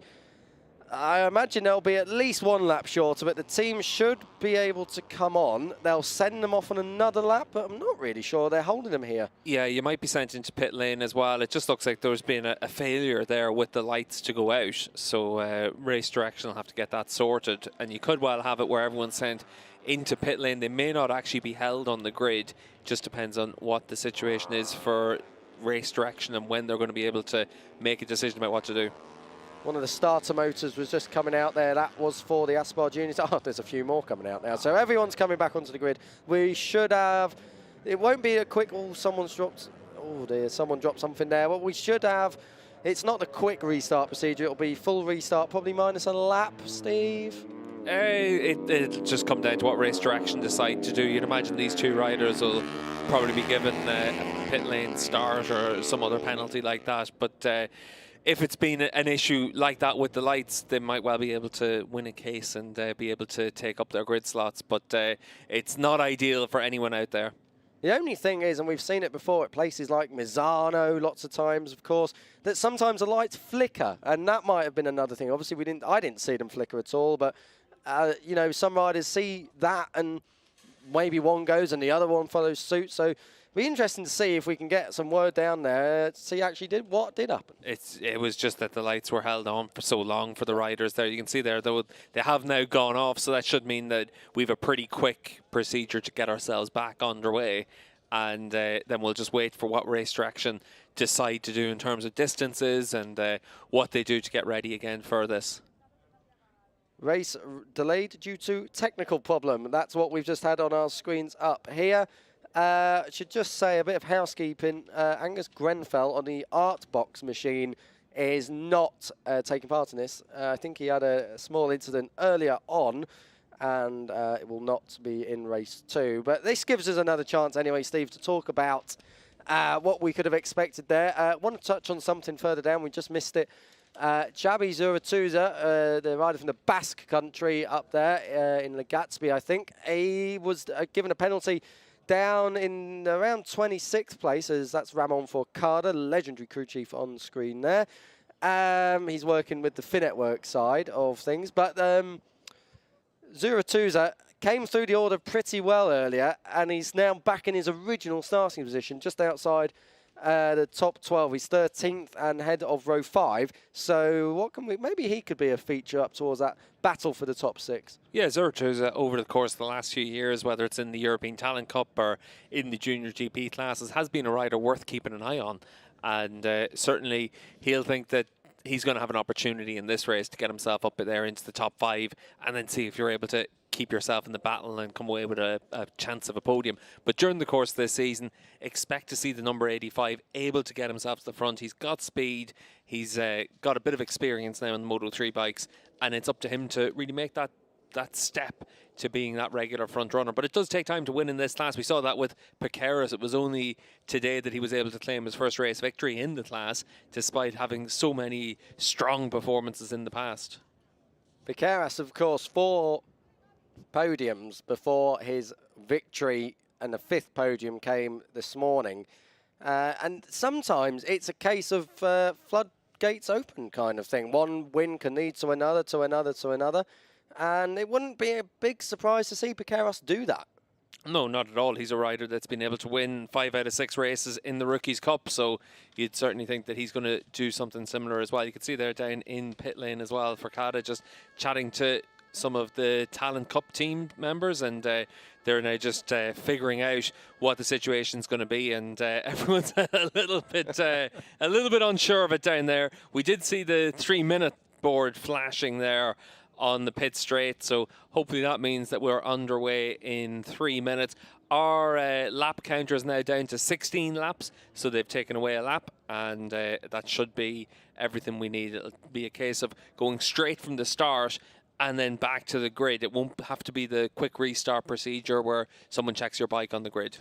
I imagine they'll be at least 1 lap shorter, but the team should be able to come on. They'll send them off on another lap, but I'm not really sure they're holding them here. Yeah, you might be sent into pit lane as well. It just looks like there's been a failure there with the lights to go out. So race direction will have to get that sorted. And you could well have it where everyone's sent into pit lane. They may not actually be held on the grid. Just depends on what the situation is for race direction and when they're going to be able to make a decision about what to do. One of the starter motors was just coming out there. That was for the Aspar Juniors. Oh, there's a few more coming out now. So everyone's coming back onto the grid. We should have, it won't be a quick, oh, someone's dropped, oh dear, someone dropped something there. What we should have, it's not the quick restart procedure. It'll be full restart, probably minus a lap, Steve. It'll just come down to what race direction decide to do. You'd imagine these two riders will probably be given a pit lane start or some other penalty like that. But if it's been an issue like that with the lights, they might well be able to win a case and be able to take up their grid slots. But it's not ideal for anyone out there. The only thing is, and we've seen it before at places like Misano, lots of times, of course, that sometimes the lights flicker, and that might have been another thing. Obviously, I didn't see them flicker at all, but you know, some riders see that, and maybe one goes and the other one follows suit. So it'll be interesting to see if we can get some word down there to see actually what did happen. It was just that the lights were held on for so long for the riders there. You can see there, though, they have now gone off, so that should mean that we have a pretty quick procedure to get ourselves back underway. And then we'll just wait for what race direction decide to do in terms of distances and what they do to get ready again for this. Race delayed due to technical problem. That's what we've just had on our screens up here. Should just say a bit of housekeeping. Angus Grenfell on the Art Box machine is not taking part in this. I think he had a small incident earlier on, and it will not be in race 2. But this gives us another chance anyway, Steve, to talk about what we could have expected there. I want to touch on something further down. We just missed it. Xabi Zuratuza, the rider from the Basque country up there in Legazpi, I think, he was given a penalty down in around 26th place, as that's Ramon Forcada, legendary crew chief on screen there. He's working with the Finetwork side of things, but Zuratuza came through the order pretty well earlier, and he's now back in his original starting position, just outside the top 12. He's 13th and head of row 5. So what can we? Maybe he could be a feature up towards that battle for the top 6. Yeah, Zuratuza over the course of the last few years, whether it's in the European Talent Cup or in the Junior GP classes, has been a rider worth keeping an eye on. And certainly he'll think that he's going to have an opportunity in this race to get himself up there into the top 5 and then see if you're able to keep yourself in the battle and come away with a chance of a podium. But during the course of this season, expect to see the number 85 able to get himself to the front. He's got speed. He's got a bit of experience now in the Moto3 bikes, and it's up to him to really make that step to being that regular front runner. But it does take time to win in this class. We saw that with Piqueras. It was only today that he was able to claim his first race victory in the class, despite having so many strong performances in the past. Piqueras, of course, 4 podiums before his victory, and the 5th podium came this morning. And sometimes it's a case of floodgates open kind of thing. One win can lead to another, to another, to another. And it wouldn't be a big surprise to see Piqueras do that. No, not at all. He's a rider that's been able to win 5 out of 6 races in the Rookies Cup, so you'd certainly think that he's going to do something similar as well. You can see there down in pit lane as well, Forcada just chatting to some of the Talent Cup team members, and they're now just figuring out what the situation's going to be, and everyone's a little bit unsure of it down there. We did see the 3-minute board flashing there on the pit straight, so hopefully that means that we're underway in 3 minutes. Our lap counter is now down to 16 laps, so they've taken away a lap, and that should be everything we need. It'll be a case of going straight from the start and then back to the grid. It won't have to be the quick restart procedure where someone checks your bike on the grid.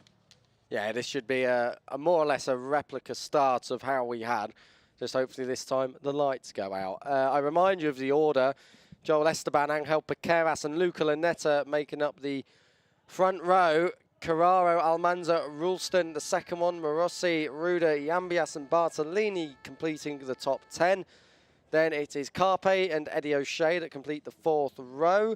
Yeah, this should be a more or less a replica start of how we had. Just hopefully this time the lights go out. I remind you of the order. Joel Esteban, Angel Piqueras and Luca Lanetta making up the front row. Carraro, Almanza, Rulston, the second one. Morossi, Ruda, Yambias and Bartolini completing the top 10. Then it is Carpe and Eddie O'Shea that complete the 4th row.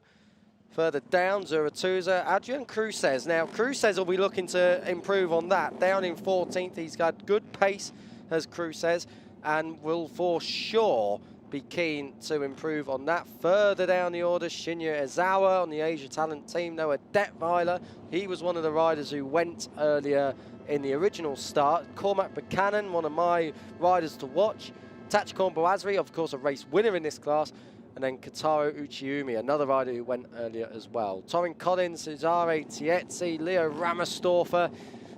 Further down, Zuratuza, Adrian Cruces. Now, Cruces will be looking to improve on that. Down in 14th, he's got good pace, as Cruces, and will for sure be keen to improve on that. Further down the order, Shinya Ezawa on the Asia Talent team. Noah Detweiler, he was one of the riders who went earlier in the original start. Cormac Buchanan, one of my riders to watch. Tachikon Boazri, of course, a race winner in this class. And then Kotaro Uchiumi, another rider who went earlier as well. Torin Collins, Cesare Tiezzi, Leo Ramersdorfer,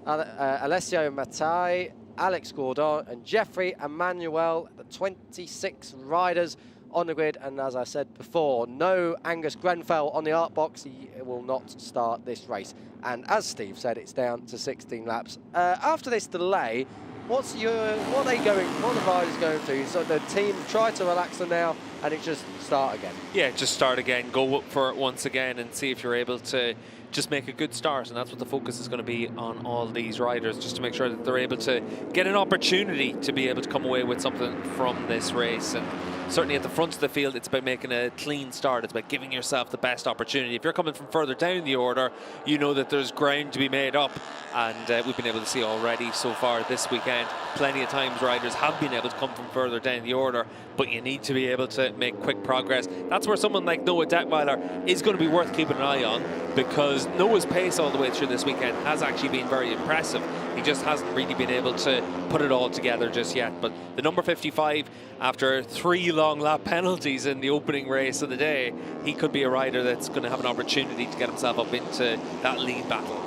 Alessio Matai, Alex Gordon, and Jeffrey Emmanuel, the 26 riders on the grid. And as I said before, no Angus Grenfell on the art box. He will not start this race. And as Steve said, it's down to 16 laps. After this delay, what are the riders going through? So the team try to relax them now, and it just start again. Yeah, just start again, go for it once again, and see if you're able to just make a good start. And that's what the focus is going to be on all these riders, just to make sure that they're able to get an opportunity to be able to come away with something from this race. And certainly at the front of the field, it's about making a clean start. It's about giving yourself the best opportunity. If you're coming from further down the order, you know that there's ground to be made up. And we've been able to see already so far this weekend, plenty of times riders have been able to come from further down the order, but you need to be able to make quick progress. That's where someone like Noah Detweiler is going to be worth keeping an eye on, because Noah's pace all the way through this weekend has actually been very impressive. He just hasn't really been able to put it all together just yet. But the number 55, after 3 long lap penalties in the opening race of the day, he could be a rider that's going to have an opportunity to get himself up into that lead battle.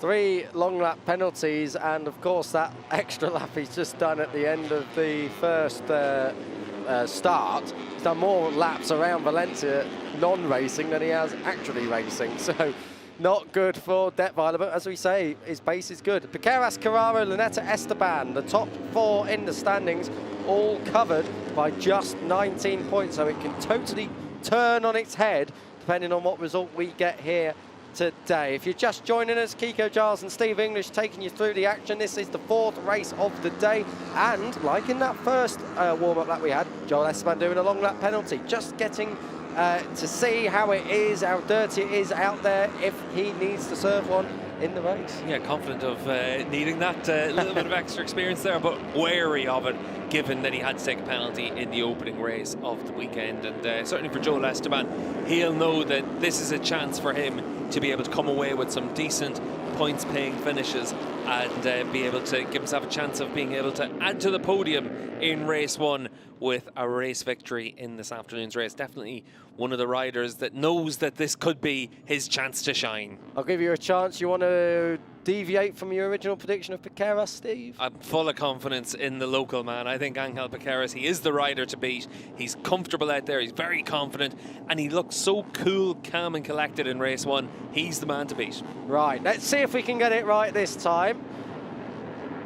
3 long lap penalties, and of course that extra lap he's just done at the end of the first start. He's done more laps around Valencia non-racing than he has actually racing, so not good for Detweiler. But as we say, his pace is good. Piqueras, Carraro, Lunetta, Esteban, the top 4 in the standings, all covered by just 19 points, so it can totally turn on its head depending on what result we get here today. If you're just joining us, Kiko Giles and Steve English taking you through the action. This is the 4th race of the day, and like in that first warm-up lap we had, Joel Esteban doing a long lap penalty, just getting to see how it is, how dirty it is out there, if he needs to serve one in the race. Yeah, confident of needing that little bit of extra experience there, but wary of it, given that he had to take a penalty in the opening race of the weekend. And certainly for Joel Esteban, he'll know that this is a chance for him to be able to come away with some decent points-paying finishes and be able to give himself a chance of being able to add to the podium in race 1 with a race victory in this afternoon's race. Definitely one of the riders that knows that this could be his chance to shine. I'll give you a chance. You want to deviate from your original prediction of Piqueras, Steve? I'm full of confidence in the local man. I think Angel Piqueras, he is the rider to beat. He's comfortable out there, he's very confident, and he looks so cool, calm and collected in race 1. He's the man to beat. Right, let's see if we can get it right this time.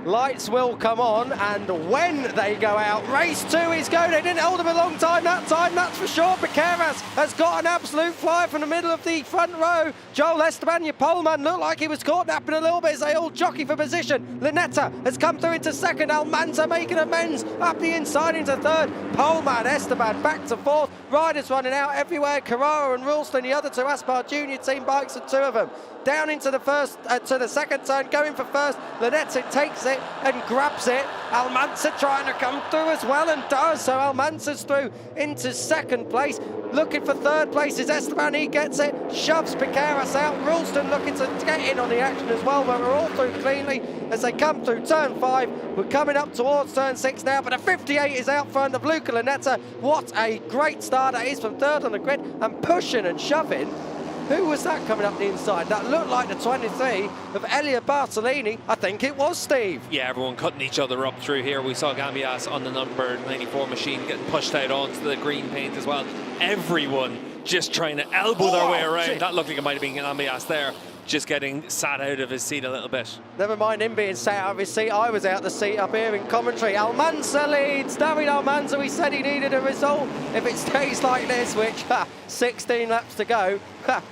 Lights will come on, and when they go out, race 2 is going. They didn't hold him a long time, that's for sure. Piqueras has got an absolute fly from the middle of the front row. Joel Esteban, your poleman, looked like he was caught napping a little bit as they all jockey for position. Lunetta has come through into 2nd. Almanza making amends up the inside into 3rd. Poleman, Esteban back to 4th. Riders running out everywhere. Carraro and Ralston, the other 2 Aspar Junior team bikes, and 2 of them down into the to the 2nd turn, going for 1st. Lunetta takes it and grabs it. Almanza trying to come through as well, and does. So Almanza's through into 2nd place. Looking for 3rd place is Esteban. He gets it, shoves Piqueras out. Ralston looking to get in on the action as well, but we're all through cleanly as they come through turn 5. We're coming up towards turn 6 now, but a 58 is out front of Luca Lunetta. What a great start that is from 3rd on the grid, and pushing and shoving. Who was that coming up the inside? That looked like the 23 of Elia Bartolini. I think it was, Steve. Yeah, everyone cutting each other up through here. We saw Gambias on the number 94 machine getting pushed out onto the green paint as well. Everyone just trying to elbow their way around. Shit. That looked like it might have been Gambias there, just getting sat out of his seat a little bit. Never mind him being sat out of his seat. I was out the seat up here in commentary. Almanza leads. David Almanza, we said he needed a result. If it stays like this, which 16 laps to go,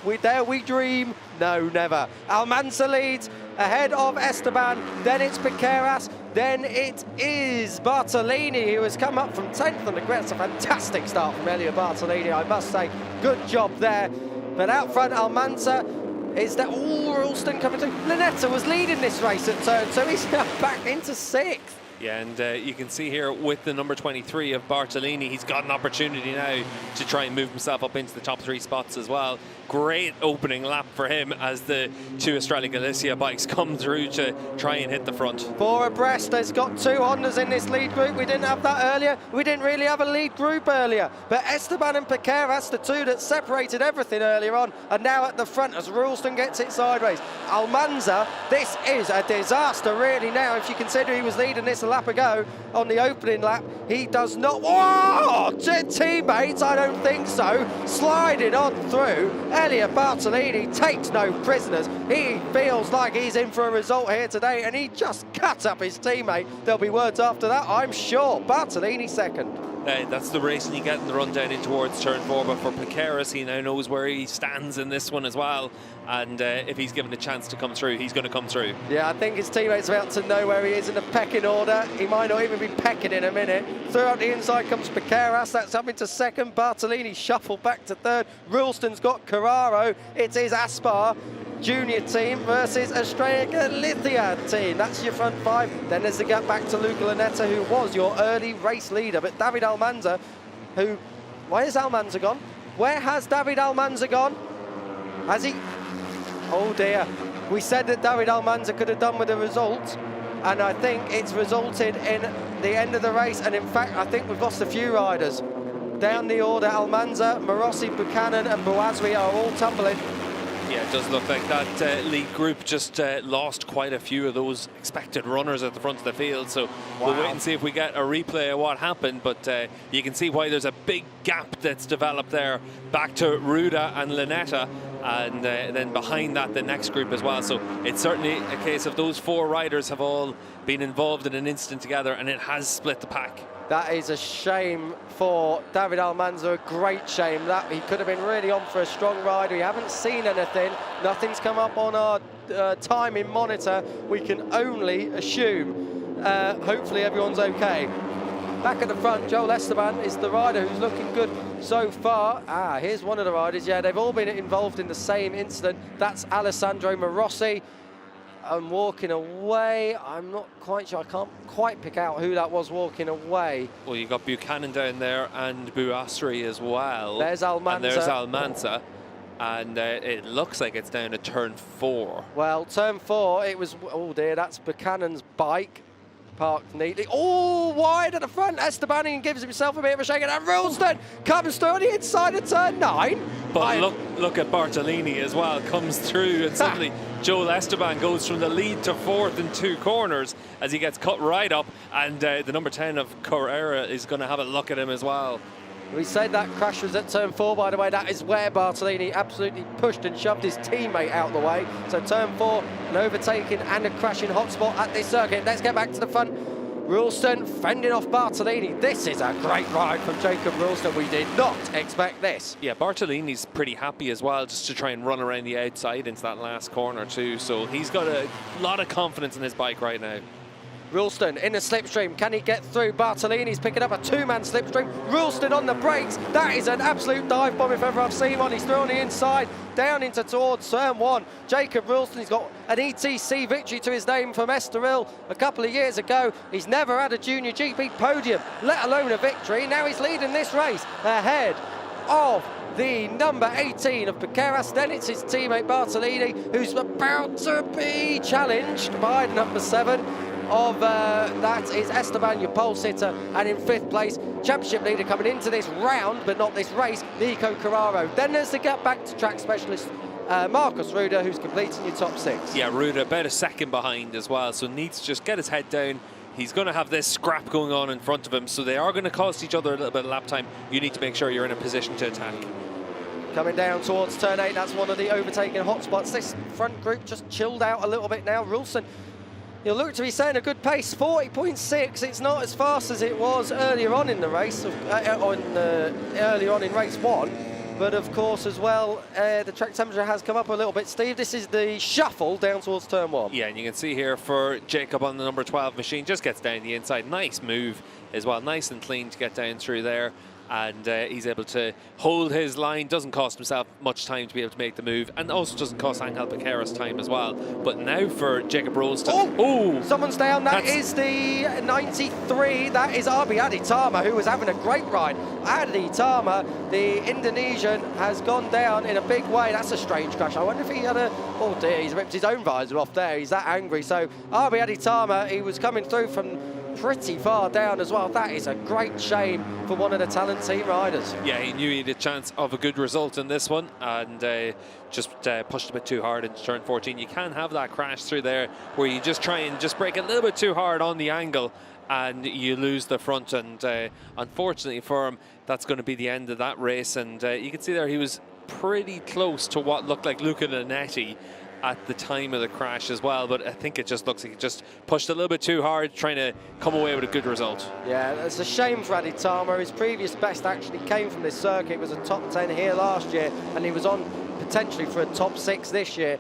we dream. No, never. Almanza leads ahead of Esteban. Then it's Piqueras. Then it is Bartolini, who has come up from 10th on the grid. It's a fantastic start from Elia Bartolini, I must say. Good job there. But out front, Almanza. Is that all Ralston coming through? Lunetta was leading this race at turn 2. He's now back into 6th. Yeah, and you can see here with the number 23 of Bartolini, he's got an opportunity now to try and move himself up into the top 3 spots as well. Great opening lap for him as the 2 Australia Galicia bikes come through to try and hit the front. 4 abreast. There's got 2 Hondas in this lead group. We didn't have that earlier. We didn't really have a lead group earlier. But Esteban and Piqueras, the 2 that separated everything earlier on, are now at the front as Ralston gets it sideways. Almanza, this is a disaster really now. If you consider he was leading this a lap ago on the opening lap, he does not. Whoa! Teammates, I don't think so. Sliding on through. Elliot Bartolini takes no prisoners. He feels like he's in for a result here today, and he just cut up his teammate. There'll be words after that, I'm sure. Bartolini second. That's the racing you get in the run down in towards turn 4, but for Piqueras, he now knows where he stands in this one as well, and if he's given the chance to come through, he's going to come through. Yeah, I think his teammate's about to know where he is in the pecking order. He might not even be pecking in a minute. Throughout the inside comes Piqueras, that's up into second. Bartolini shuffled back to third. Ralston's got Carraro. It is Aspar junior team versus Australia Galicia team. That's your front 5. Then there's the gap back to Luca Lanetta, who was your early race leader. But David Almanza, who... Where's Almanza gone? Where has David Almanza gone? Has he... Oh dear. We said that David Almanza could have done with a result, and I think it's resulted in the end of the race. And in fact, I think we've lost a few riders. Down the order, Almanza, Morossi, Buchanan and Bouazwi are all tumbling. Yeah, it does look like that lead group just lost quite a few of those expected runners at the front of the field. So we'll wait and see if we get a replay of what happened. But you can see why there's a big gap that's developed there back to Ruda and Lanetta. And then behind that, the next group as well. So it's certainly a case of those 4 riders have all been involved in an incident together, and it has split the pack. That is a shame for David Almanza, a great shame. That he could have been really on for a strong ride. We haven't seen anything. Nothing's come up on our timing monitor. We can only assume. Hopefully everyone's okay. Back at the front, Joel Esteban is the rider who's looking good so far. Here's one of the riders. Yeah, they've all been involved in the same incident. That's Alessandro Morossi. And walking away, I'm not quite sure. I can't quite pick out who that was walking away. Well, you've got Buchanan down there and Bouasri as well. There's Almanza. And there's Almanza. And it looks like it's down to turn 4. Well, turn 4, it was... Oh, dear, that's Buchanan's bike. Parked neatly. Oh, wide at the front. Esteban gives himself a bit of a shake, and Ralston comes through on the inside of turn 9. But look at Bartolini as well, comes through, and suddenly Joel Esteban goes from the lead to 4th in 2 corners as he gets cut right up, and the number 10 of Carrera is going to have a look at him as well. We said that crash was at turn 4, by the way. That is where Bartolini absolutely pushed and shoved his teammate out the way. So turn 4, an overtaking and a crashing hotspot at this circuit. Let's get back to the front. Ralston fending off Bartolini. This is a great ride from Jacob Ralston. We did not expect this. Yeah, Bartolini's pretty happy as well, just to try and run around the outside into that last corner too. So he's got a lot of confidence in his bike right now. Ralston in the slipstream. Can he get through? Bartolini's picking up a 2-man slipstream. Ralston on the brakes. That is an absolute dive bomb if ever I've seen one. He's through on the inside, down into towards turn 1. Jacob Ralston, he's got an ETC victory to his name from Estoril a couple of years ago. He's never had a Junior GP podium, let alone a victory. Now he's leading this race ahead of the number 18 of Piqueras. Then it's his teammate Bartolini, who's about to be challenged by number 7 of that is Esteban, your pole sitter, and in 5th place, championship leader coming into this round, but not this race, Nico Carraro. Then there's the gap back to track specialist Marcus Ruda, who's completing your top 6. Yeah, Ruda about a second behind as well, so needs to just get his head down. He's going to have this scrap going on in front of him, so they are going to cost each other a little bit of lap time. You need to make sure you're in a position to attack. Coming down towards turn 8, that's one of the overtaking hotspots. This front group just chilled out a little bit now. Ralston, you look to be setting a good pace, 40.6. It's not as fast as it was earlier on in the race, earlier on in race 1. But of course, as well, the track temperature has come up a little bit. Steve, this is the shuffle down towards turn 1. Yeah, and you can see here for Jacob on the number 12 machine, just gets down the inside. Nice move as well, nice and clean to get down through there. and he's able to hold his line, doesn't cost himself much time to be able to make the move, and also doesn't cost Angel Piqueras time as well. But now for Jacob Rolston. Oh, someone's down. That is the 93. That is Arbi Aditama, who was having a great ride. Aditama, the Indonesian, has gone down in a big way. That's a strange crash. I wonder if he had a... Oh dear, he's ripped his own visor off there. He's that angry. So Arbi Aditama, he was coming through from pretty far down as well. That is a great shame for one of the talent team riders. Yeah, he knew he had a chance of a good result in this one, and just pushed a bit too hard into turn 14. You can have that crash through there where you just try and just break a little bit too hard on the angle and you lose the front, and unfortunately for him, that's going to be the end of that race. And you can see there he was pretty close to what looked like Luca Linetti at the time of the crash as well, but I think it just looks like he just pushed a little bit too hard, trying to come away with a good result. Yeah, it's a shame for Aditama. His previous best actually came from this circuit. It was a top 10 here last year, and he was on potentially for a top 6 this year.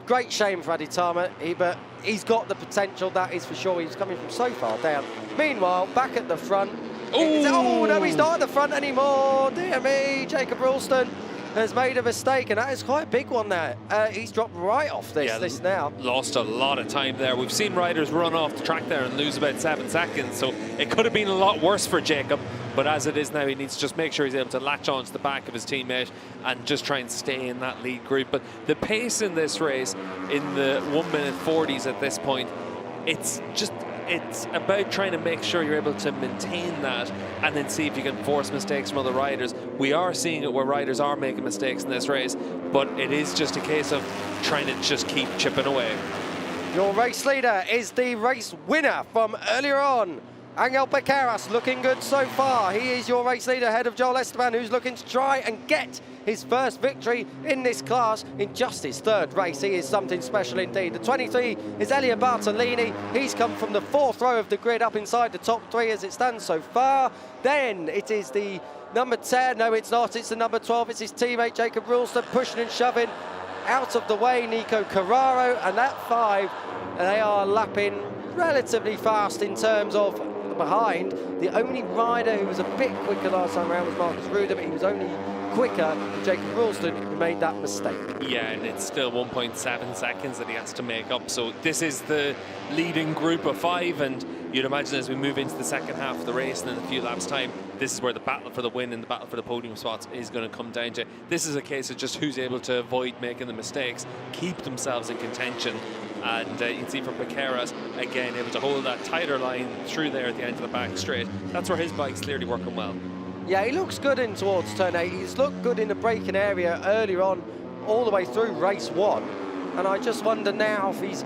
Great shame for Aditama, but he's got the potential, that is for sure. He's coming from so far down. Meanwhile, back at the front. Oh, no, he's not at the front anymore. Dear me, Jacob Rolston has made a mistake, and that is quite a big one there. He's dropped right off this now. Lost a lot of time there. We've seen riders run off the track there and lose about 7 seconds, so it could have been a lot worse for Jacob, but as it is now, he needs to just make sure he's able to latch on to the back of his teammate and just try and stay in that lead group. But the pace in this race, in the 1:40s at this point, it's about trying to make sure you're able to maintain that and then see if you can force mistakes from other riders. We are seeing it where riders are making mistakes in this race, but it is just a case of trying to just keep chipping away. Your race leader is the race winner from earlier on. Angel Piqueras looking good so far. He is your race leader ahead of Joel Esteban, who's looking to try and get his first victory in this class in just his 3rd race. He is something special indeed. The 23 is Elia Bartolini. He's come from the 4th row of the grid up inside the top 3 as it stands so far. Then it is the number 10. No, it's not. It's the number 12. It's his teammate Jacob Rolston pushing and shoving out of the way. Nico Carraro, and that 5, they are lapping relatively fast in terms of behind. The only rider who was a bit quicker last time around was Marcus Ruder, but he was only quicker than Jacob Rolston, who made that mistake. Yeah, and it's still 1.7 seconds that he has to make up. So this is the leading group of 5, and you'd imagine as we move into the second half of the race and in a few laps' time, this is where the battle for the win and the battle for the podium spots is going to come down to. This is a case of just who's able to avoid making the mistakes, keep themselves in contention. And you can see from Piqueras, again, able to hold that tighter line through there at the end of the back straight. That's where his bike's clearly working well. Yeah, he looks good in towards turn 8. He's looked good in the braking area earlier on, all the way through race 1. And I just wonder now if he's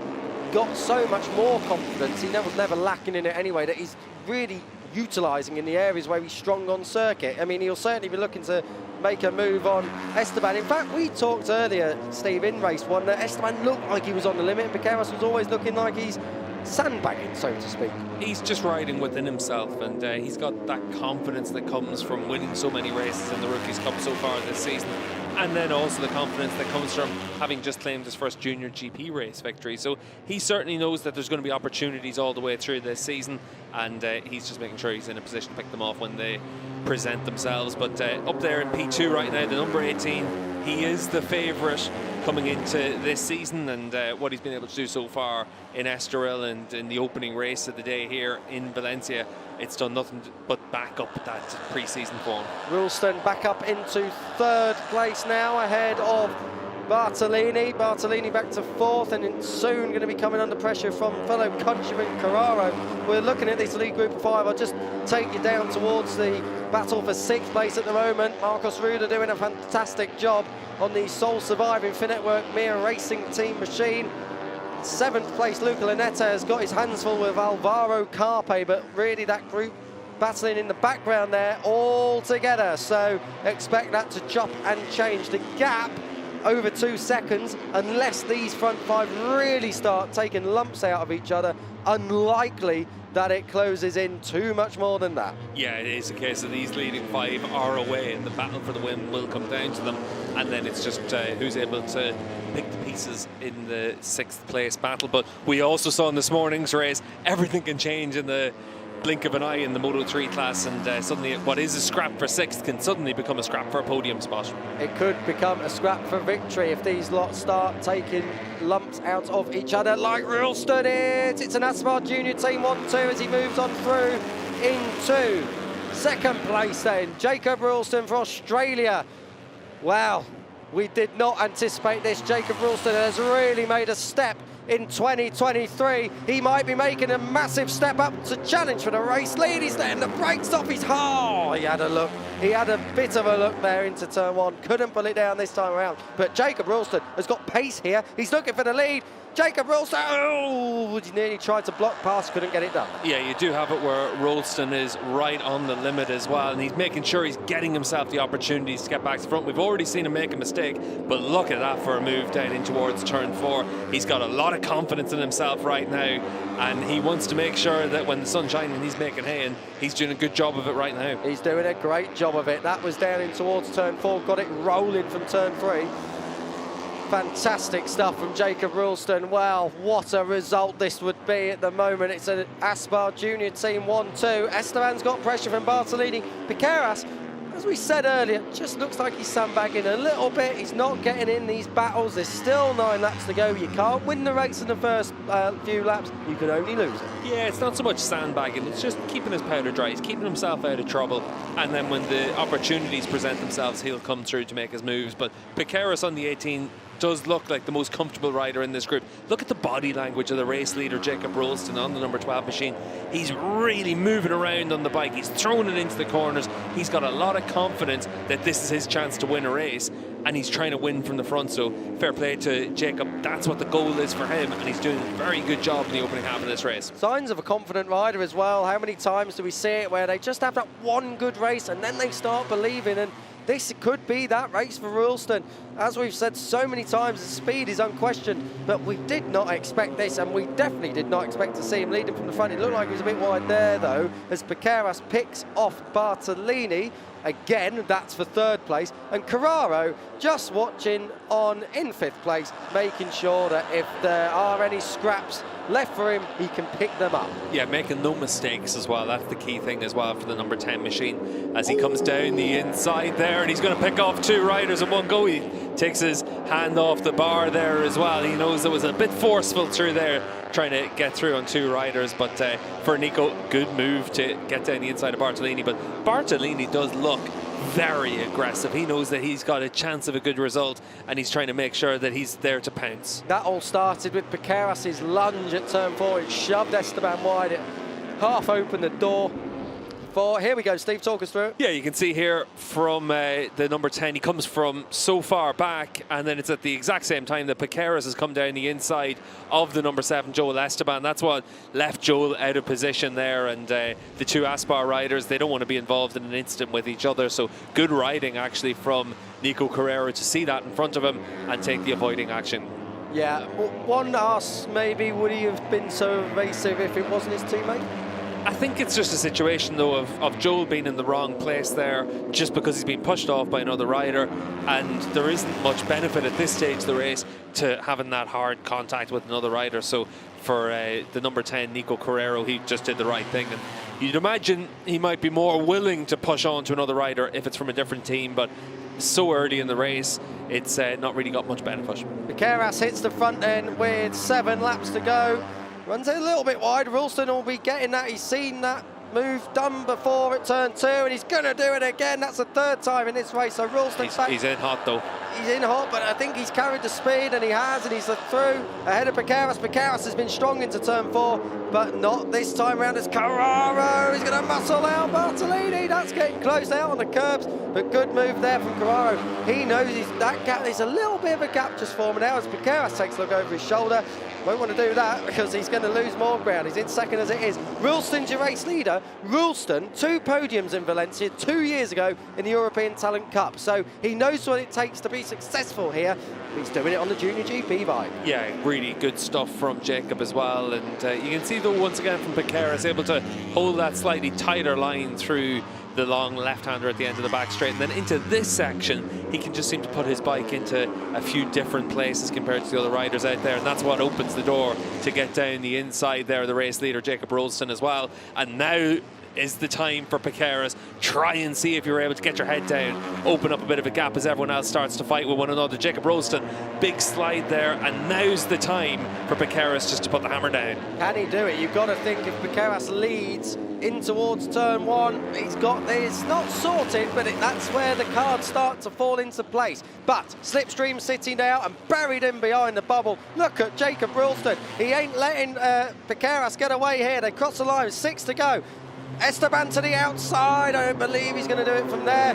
got so much more confidence, he was never lacking in it anyway, that he's really utilising in the areas where he's strong on circuit. I mean, he'll certainly be looking to make a move on Esteban. In fact, we talked earlier, Steve, in race 1, that Esteban looked like he was on the limit, and Piqueras was always looking like he's sandbagging, so to speak. He's just riding within himself, and he's got that confidence that comes from winning so many races in the Rookies Cup so far this season, and then also the confidence that comes from having just claimed his first Junior GP race victory. So he certainly knows that there's going to be opportunities all the way through this season, and he's just making sure he's in a position to pick them off when they present themselves. But up there in P2 right now, the number 18, he is the favourite coming into this season, and what he's been able to do so far in Estoril and in the opening race of the day here in Valencia, it's done nothing but back up that pre-season form. Rolston back up into 3rd place now, ahead of Bartolini. Bartolini back to 4th, and soon going to be coming under pressure from fellow countryman Carraro. We're looking at this lead group of 5. I'll just take you down towards the battle for 6th place at the moment. Marcus Ruder doing a fantastic job on the sole surviving Finetwork Mir Racing Team machine. 7th place, Luca Linetti has got his hands full with Alvaro Carpe, but really that group battling in the background there all together. So expect that to chop and change. The gap over 2 seconds, unless these front 5 really start taking lumps out of each other, unlikely that it closes in too much more than that. Yeah, it is a case of these leading 5 are away, and the battle for the win will come down to them, and then it's just who's able to pick the pieces in the 6th place battle. But we also saw in this morning's race, everything can change in the blink of an eye in the Moto3 class, and suddenly what is a scrap for 6th can suddenly become a scrap for a podium spot. It could become a scrap for victory if these lots start taking lumps out of each other like Ralston is. It's an Aspar Junior Team 1-2 as he moves on through into second place then. Jacob Ralston for Australia. Wow, we did not anticipate this. Jacob Ralston has really made a step in 2023. He might be making a massive step up to challenge for the race lead. He's letting the brakes off his heart. He had a look. He had a bit of a look there into turn 1. Couldn't pull it down this time around. But Jacob Ralston has got pace here. He's looking for the lead. Jacob Ralston, oh, he nearly tried to block past, couldn't get it done. Yeah, you do have it where Ralston is right on the limit as well, and he's making sure he's getting himself the opportunities to get back to front. We've already seen him make a mistake, but look at that for a move down in towards turn 4. He's got a lot of confidence in himself right now, and he wants to make sure that when the sun's shining, he's making hay, and he's doing a good job of it right now. He's doing a great job of it. That was down in towards turn 4, got it rolling from turn 3. Fantastic stuff from Jacob Ralston. Wow, what a result this would be at the moment. It's an Aspar Junior Team 1-2. Esteban's got pressure from Bartolini. Piqueras, as we said earlier, just looks like he's sandbagging a little bit. He's not getting in these battles. There's still 9 laps to go. You can't win the race in the first few laps. You can only lose it. Yeah, it's not so much sandbagging. It's just keeping his powder dry. He's keeping himself out of trouble. And then when the opportunities present themselves, he'll come through to make his moves. But Piqueras on the 18 does look like the most comfortable rider in this group. Look at the body language of the race leader, Jacob Ralston, on the number 12 machine. He's really moving around on the bike. He's throwing it into the corners. He's got a lot of confidence that this is his chance to win a race, and he's trying to win from the front. So fair play to Jacob. That's what the goal is for him, and he's doing a very good job in the opening half of this race. Signs of a confident rider as well. How many times do we see it where they just have that one good race and then they start believing, and this could be that race for Ralston. As we've said so many times, the speed is unquestioned, but we did not expect this, and we definitely did not expect to see him leading from the front. It looked like he was a bit wide there, though, as Piqueras picks off Bartolini. Again, that's for 3rd place. And Carraro just watching on in 5th place, making sure that if there are any scraps left for him, he can pick them up. Yeah, making no mistakes as well. That's the key thing as well for the number 10 machine. As he comes down the inside there, and he's going to pick off 2 riders in one go. He takes his hand off the bar there as well. He knows it was a bit forceful through there, trying to get through on 2 riders. But for Nico, good move to get down the inside of Bartolini. But Bartolini does look very aggressive. He knows that he's got a chance of a good result, and he's trying to make sure that he's there to pounce. That all started with Piqueras' lunge at turn 4. It shoved Esteban wide. It half opened the door. Here we go, Steve, talk us through it. Yeah, you can see here from the number 10, he comes from so far back, and then it's at the exact same time that Piqueras has come down the inside of the number 7, Joel Esteban. That's what left Joel out of position there, and the 2 Aspar riders, they don't want to be involved in an incident with each other, so good riding actually from Nico Carrera to see that in front of him and take the avoiding action. Yeah, one asks maybe would he have been so evasive if it wasn't his teammate? I think it's just a situation, though, of Joel being in the wrong place there just because he's been pushed off by another rider, and there isn't much benefit at this stage of the race to having that hard contact with another rider. So for the number 10, Nico Carrero, he just did the right thing, and you'd imagine he might be more willing to push on to another rider if it's from a different team, but so early in the race, it's not really got much benefit. Piqueras hits the front end with 7 laps to go. Runs it a little bit wide. Ralston will be getting that. He's seen that move done before at turn 2, and he's going to do it again. That's the 3rd time in this race. So Ralston's back. He's in hot, though. He's in hot, but I think he's carried the speed, and he has, and he's through ahead of Piqueras. Piqueras has been strong into turn 4, but not this time around. It's Carraro. He's going to muscle out Bartolini. That's getting close out on the curbs, but good move there from Carraro. He knows that gap. There's a little bit of a gap just forming now as Piqueras takes a look over his shoulder. Won't want to do that because he's going to lose more ground. He's in second as it is. Ralston's your race leader. Ralston, 2 podiums in Valencia 2 years ago in the European Talent Cup. So he knows what it takes to be successful here. He's doing it on the Junior GP bike. Yeah, really good stuff from Jacob as well. And you can see, though, once again from Piqueras, able to hold that slightly tighter line through the long left-hander at the end of the back straight. And then into this section, he can just seem to put his bike into a few different places compared to the other riders out there, and that's what opens the door to get down the inside there, the race leader Jacob Rolston as well. And now is the time for Piqueras. Try and see if you're able to get your head down, open up a bit of a gap as everyone else starts to fight with one another. Jacob Rolston, big slide there, and now's the time for Piqueras just to put the hammer down. Can he do it? You've got to think if Piqueras leads in towards turn one, he's got this not sorted, but that's where the cards start to fall into place. But Slipstream sitting out and buried in behind the bubble. Look at Jacob Rolston. He ain't letting Piqueras get away here. They cross the line, 6 to go. Esteban to the outside. I don't believe he's going to do it from there.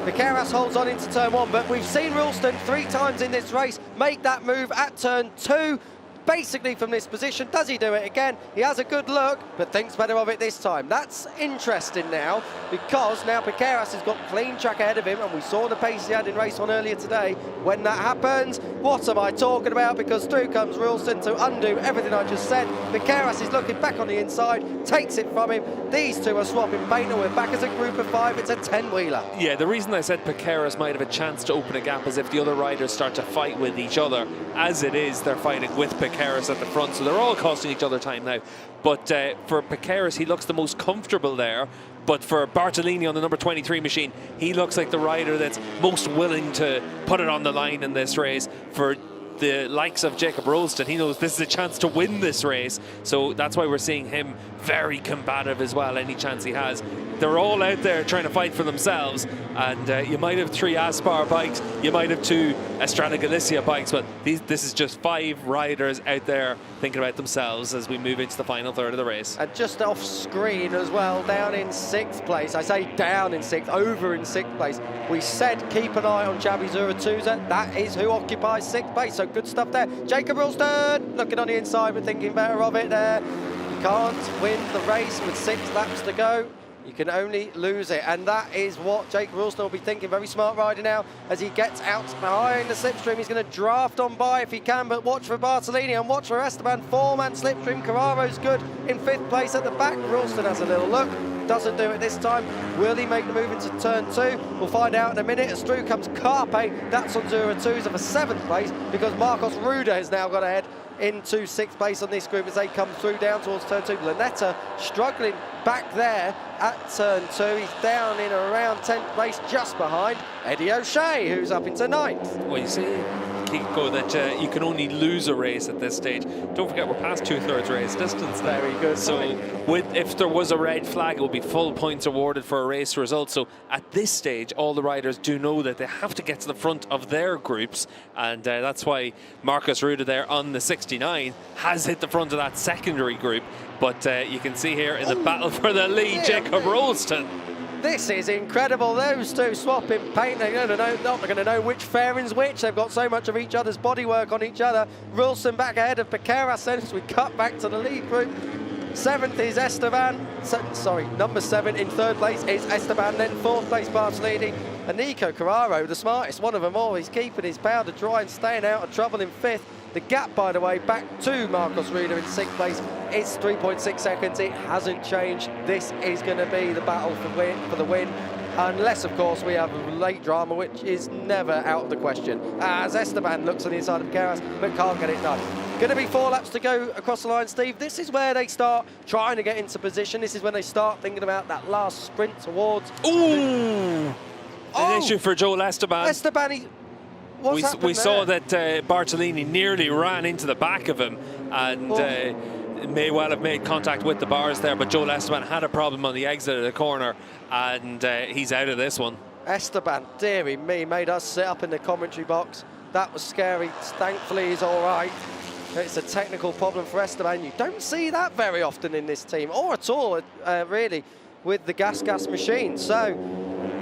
Piqueras holds on into turn one, but we've seen Rolston 3 times in this race make that move at turn 2. Basically from this position. Does he do it again? He has a good look, but thinks better of it this time. That's interesting now, because now Piqueras has got clean track ahead of him, and we saw the pace he had in race 1 earlier today. When that happens, what am I talking about? Because through comes Rolston to undo everything I just said. Piqueras is looking back on the inside, takes it from him. These two are swapping paint, and we're back as a group of 5. It's a 10-wheeler. Yeah, the reason I said Piqueras might have a chance to open a gap is if the other riders start to fight with each other. As it is, they're fighting with Piqueras at the front, so they're all costing each other time now. But for Piqueras, he looks the most comfortable there. But for Bartolini on the number 23 machine, he looks like the rider that's most willing to put it on the line in this race. For the likes of Jacob Rolston, he knows this is a chance to win this race, so that's why we're seeing him very combative as well, any chance he has. They're all out there trying to fight for themselves, and you might have 3 Aspar bikes, you might have 2 Estrada Galicia bikes, but this is just 5 riders out there thinking about themselves as we move into the final third of the race. And just off screen as well, down in 6th place. I say down in 6th, over in 6th place. We said keep an eye on Xavi Zurutuza. That is who occupies 6th place, so good stuff there. Jacob Rolston looking on the inside, but thinking better of it there. You can't win the race with 6 laps to go. You can only lose it, and that is what Jacob Rolston will be thinking. Very smart rider now as he gets out behind the slipstream. He's going to draft on by if he can, but watch for Bartolini and watch for Esteban. 4-man slipstream. Carraro's good in 5th place at the back. Rolston has a little look. Doesn't do it this time. Will he make the move into turn 2? We'll find out in a minute. As through comes Carpe. That's on Zurutuza for 7th place, because Marcos Ruda has now got ahead into 6th place on this group as they come through down towards turn 2. Lanetta struggling back there at turn 2. He's down in around 10th place, just behind Eddie O'Shea, who's up into 9th. Well, you see, Kiko, that you can only lose a race at this stage. Don't forget, we're past 2/3 race distance now. Very good. So if there was a red flag, it would be full points awarded for a race result. So at this stage, all the riders do know that they have to get to the front of their groups, and that's why Marcus Ruda there on the 69 has hit the front of that secondary group. But you can see here in the battle for the lead, Jacob Rolston. This is incredible. Those two swapping paint. They're not going to know which fairing's which. They've got so much of each other's bodywork on each other. Rolston back ahead of Piqueras as we cut back to the lead group. 7th is Esteban. Number 7 in 3rd place is Esteban. Then 4th place Bartolini. And Nico Carraro, the smartest one of them all. He's keeping his powder dry and staying out of trouble in 5th. The gap, by the way, back to Marcos Ruda in 6th place is 3.6 seconds. It hasn't changed. This is going to be the battle for the win. Unless, of course, we have late drama, which is never out of the question. As Esteban looks on the inside of Piqueras, but can't get it done. Going to be 4 laps to go across the line, Steve. This is where they start trying to get into position. This is when they start thinking about that last sprint towards... Ooh! An issue for Joel Esteban. Esteban, we saw that Bartolini nearly ran into the back of him, and may well have made contact with the bars there, but Joel Esteban had a problem on the exit of the corner, and he's out of this one. Esteban, dearie me, made us sit up in the commentary box. That was scary. Thankfully, he's all right. It's a technical problem for Esteban. You don't see that very often in this team, or at all, really, with the gas machine. So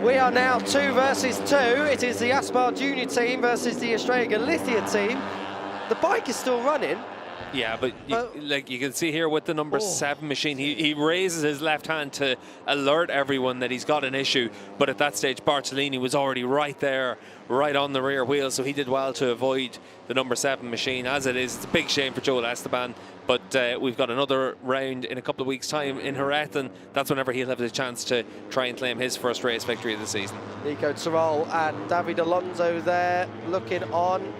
we are now 2 versus 2. It is the Aspar Junior team versus the Estrella Galicia team. The bike is still running. Yeah, but like you can see here with the number 7 machine, he raises his left hand to alert everyone that he's got an issue. But at that stage, Bartolini was already right there, right on the rear wheel, so he did well to avoid the number 7 machine. As it is, it's a big shame for Joel Esteban, but we've got another round in a couple of weeks' time in Jerez, and that's whenever he'll have the chance to try and claim his first race victory of the season. Nico Terol and David Alonso there looking on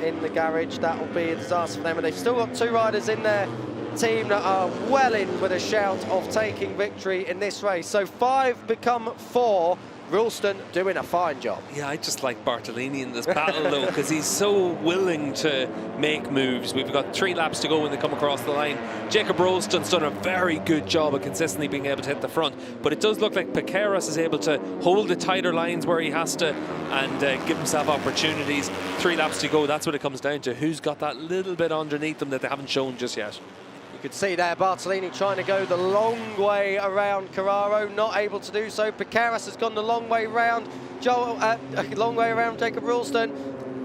in the garage. That will be a disaster for them, and they've still got 2 riders in their team that are well in with a shout of taking victory in this race. So 5 become 4. Ralston doing a fine job. Yeah, I just like Bartolini in this battle though, because he's so willing to make moves. We've got 3 laps to go when they come across the line. Jacob Ralston's done a very good job of consistently being able to hit the front, but it does look like Piqueras is able to hold the tighter lines where he has to and give himself opportunities. 3 laps to go, that's what it comes down to. Who's got that little bit underneath them that they haven't shown just yet? You could see there Bartolini trying to go the long way around Carraro, not able to do so. Piqueras has gone the long way around long way around Jacob Ralston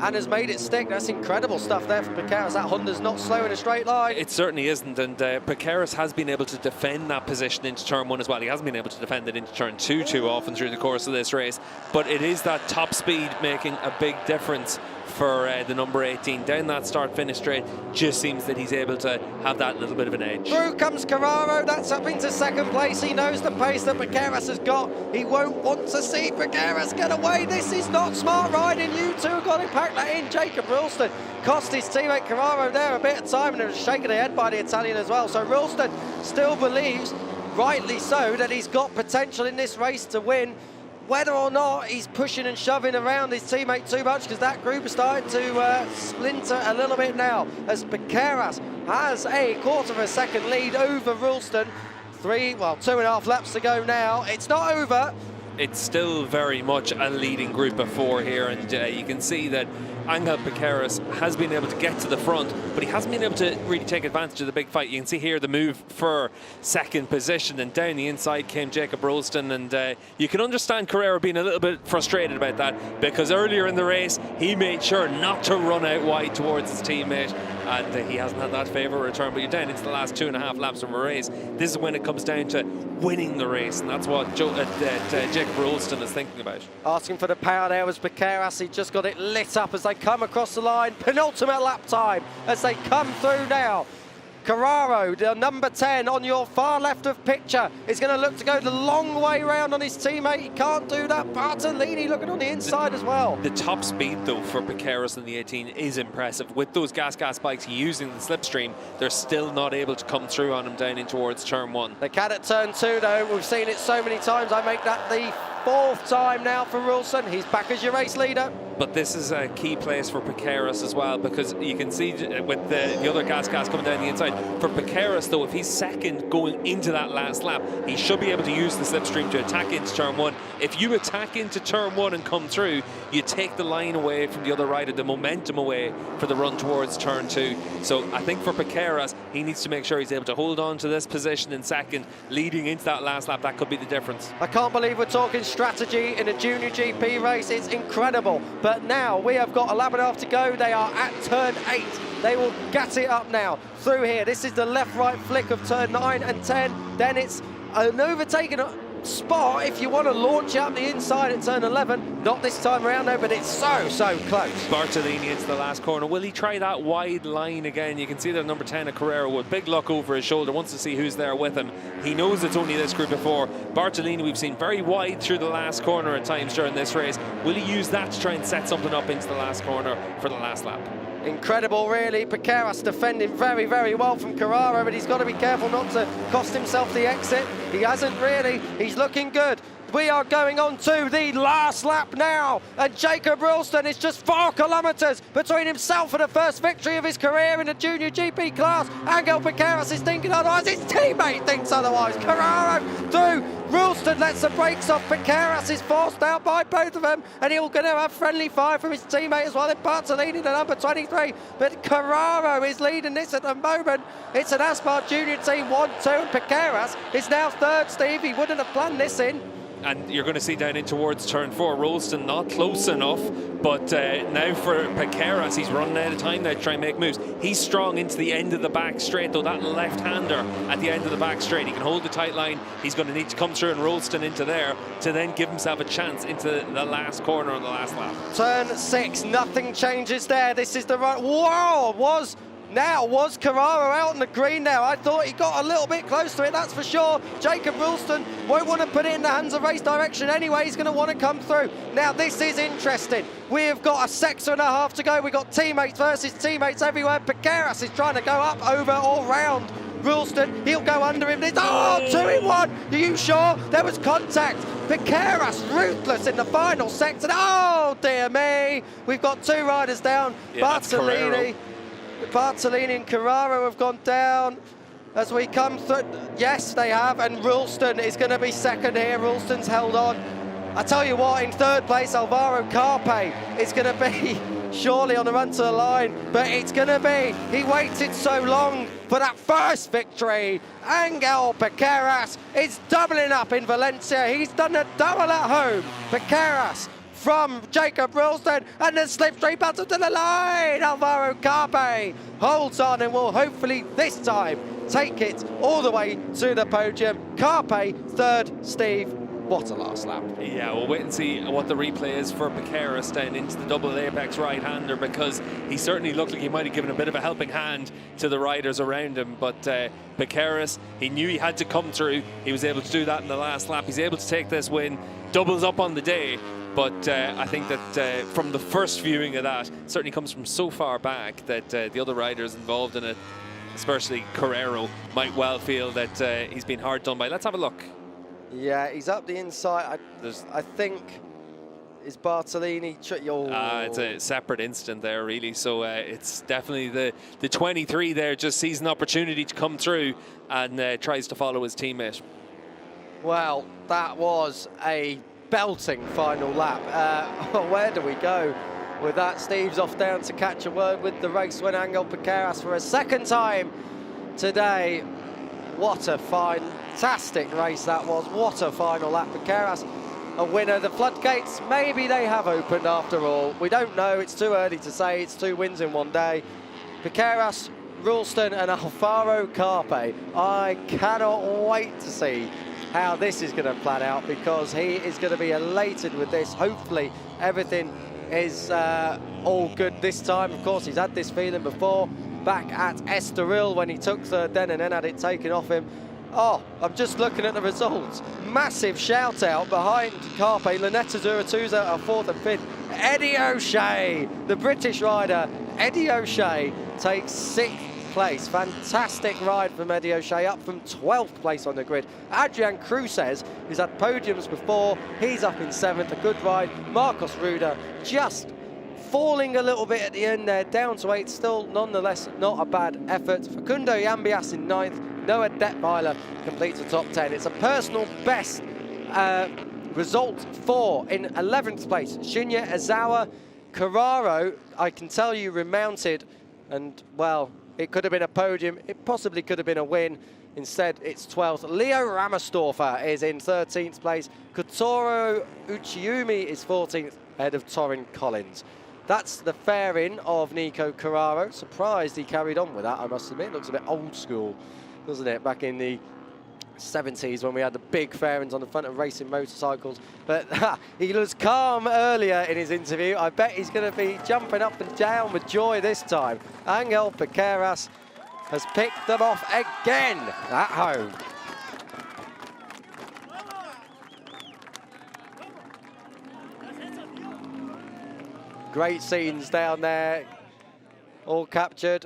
and has made it stick. That's incredible stuff there for Piqueras. That Honda's not slow in a straight line. It certainly isn't, and Piqueras has been able to defend that position into turn 1 as well. He hasn't been able to defend it into turn 2 too often through the course of this race, but it is that top speed making a big difference for the number 18. Down that start-finish straight, just seems that he's able to have that little bit of an edge. Through comes Carraro, that's up into 2nd place. He knows the pace that Piqueras has got. He won't want to see Piqueras get away. This is not smart riding. You two have got to pack that in. Jacob Ralston cost his teammate Carraro there a bit of time, and it was shaken ahead by the Italian as well. So Ralston still believes, rightly so, that he's got potential in this race to win. Whether or not he's pushing and shoving around his teammate too much, because that group is starting to splinter a little bit now, as Piqueras has a 1/4 of a second lead over Ralston. 2.5 laps to go now. It's not over. It's still very much a leading group of 4 here, and you can see that Angel Piqueras has been able to get to the front, but he hasn't been able to really take advantage of the big fight. You can see here the move for 2nd position, and down the inside came Jacob Ralston, and you can understand Carrera being a little bit frustrated about that, because earlier in the race he made sure not to run out wide towards his teammate, and he hasn't had that favourable return. But you're down into the last 2.5 laps of a race. This is when it comes down to winning the race, and that's what Jacob Ralston is thinking about. Asking for the power there was Piqueras. He just got it lit up as they come across the line. Penultimate lap time as they come through now. Carraro, the number 10 on your far left of picture, is going to look to go the long way round on his teammate. He can't do that. Bartolini looking on the inside as well. The top speed, though, for Piqueras in the 18 is impressive. With those gas bikes using the slipstream, they're still not able to come through on him down in towards turn 1. The cat at turn 2, though, we've seen it so many times. I make that the 4th time now for Ralston. He's back as your race leader. But this is a key place for Piqueras as well, because you can see with the other gas coming down the inside. For Piqueras, though, if he's 2nd going into that last lap, he should be able to use the slipstream to attack into turn 1. If you attack into turn 1 and come through, you take the line away from the other rider, the momentum away for the run towards turn 2. So I think for Piqueras, he needs to make sure he's able to hold on to this position in 2nd, leading into that last lap. That could be the difference. I can't believe we're talking strategy in a Junior GP race. It's incredible. But now we have got a lap and a half to go. They are at turn 8. They will get it up now through here. This is the left-right flick of turn 9 and 10. Then it's an overtaken spot if you want to launch up the inside at turn 11. Not this time around though, but it's so close. Bartolini into the last corner. Will he try that wide line again? You can see that number 10 of Carrera with big look over his shoulder, wants to see who's there with him. He knows it's only this group of 4. Bartolini we've seen very wide through the last corner at times during this race. Will he use that to try and set something up into the last corner for the last lap? Incredible, really. Piqueras defending very well from Carraro, but he's got to be careful not to cost himself the exit. He hasn't really. He's looking good. We are going on to the last lap now, and Jacob Ralston is just 4 kilometres between himself and the first victory of his career in the Junior GP class. Angel Piqueras is thinking otherwise. His teammate thinks otherwise. Carraro through. Ralston lets the brakes off. Piqueras is forced out by both of them, and he's going to have friendly fire from his teammate as well. Then Bartolini, the number 23, but Carraro is leading this at the moment. It's an Aspar Junior team 1-2, and Piqueras is now 3rd, Steve. He wouldn't have planned this in. And you're going to see down in towards turn 4, Rolston not close enough, but now for Piqueras, he's running out of time now to try and make moves. He's strong into the end of the back straight, though, that left-hander at the end of the back straight. He can hold the tight line. He's going to need to come through and Rolston into there to then give himself a chance into the last corner on the last lap. Turn 6, nothing changes there. This is the right. Whoa, was Carraro out on the green now? I thought he got a little bit close to it, that's for sure. Jacob Ralston won't want to put it in the hands of race direction anyway. He's going to want to come through. Now, this is interesting. We've got a sector and a half to go. We've got teammates versus teammates everywhere. Piqueras is trying to go up, over, or round Ralston. He'll go under him. Oh, 2 in 1. Are you sure? There was contact. Piqueras ruthless in the final sector. Oh, dear me. We've got 2 riders down. Yeah, Bartolini and Carraro have gone down as we come through. Yes, they have, and Ralston is going to be second here. Ralston's held on. I tell you what, in 3rd place, Alvaro Carpe is going to be surely on the run to the line, but it's going to be, he waited so long for that first victory. Angel Piqueras is doubling up in Valencia. He's done a double at home. Piqueras from Jacob Ralston, and then slipstream battle to the line. Alvaro Carpe holds on and will hopefully this time take it all the way to the podium. Carpe 3rd, Steve. What a last lap. Yeah, we'll wait and see what the replay is for Piqueras down into the double apex right-hander, because he certainly looked like he might have given a bit of a helping hand to the riders around him. But Piqueras, he knew he had to come through. He was able to do that in the last lap. He's able to take this win, doubles up on the day. But I think that from the first viewing of that, it certainly comes from so far back that the other riders involved in it, especially Carrero, might well feel that he's been hard done by. Let's have a look. Yeah, he's up the inside. I think is Bartolini. It's a separate incident there, really. So it's definitely the 23 there just sees an opportunity to come through and tries to follow his teammate. Well, that was a belting final lap. Where do we go with that? Steve's off down to catch a word with the race when Angel Piqueras for a 2nd time today. What a fantastic race that was. What a final lap. Piqueras a winner. The floodgates, maybe they have opened after all. We don't know. It's too early to say. It's 2 wins in one day. Piqueras, Ralston and Alvaro Carpe. I cannot wait to see how this is going to plan out, because he is going to be elated with this. Hopefully everything is all good this time. Of course, he's had this feeling before back at Estoril when he took 3rd then and then had it taken off him. Oh, I'm just looking at the results. Massive shout out behind Carpe. Lunetta Duratuza are 4th and 5th. Eddie O'Shea, the British rider, Eddie O'Shea takes 6th place. Fantastic ride from Eddie O'Shea, up from 12th place on the grid. Adrian Cruces, who's had podiums before, he's up in 7th. A good ride. Marcos Ruda just falling a little bit at the end there, down to 8th. Still, nonetheless, not a bad effort. Facundo Yambias in 9th. Noah Detweiler completes the top 10. It's a personal best result for, in 11th place, Shinya Azawa. Carraro, I can tell you, remounted, and, well, it could have been a podium. It possibly could have been a win. Instead, it's 12th. Leo Ramersdorfer is in 13th place. Kotaro Uchiumi is 14th, ahead of Torin Collins. That's the fairing of Nico Carraro. Surprised he carried on with that, I must admit. Looks a bit old school, doesn't it? Back in the 70s when we had the big fairings on the front of racing motorcycles. But he was calm earlier in his interview. I bet he's going to be jumping up and down with joy this time. Angel Piqueras has picked them off again at home. Great scenes down there, all captured,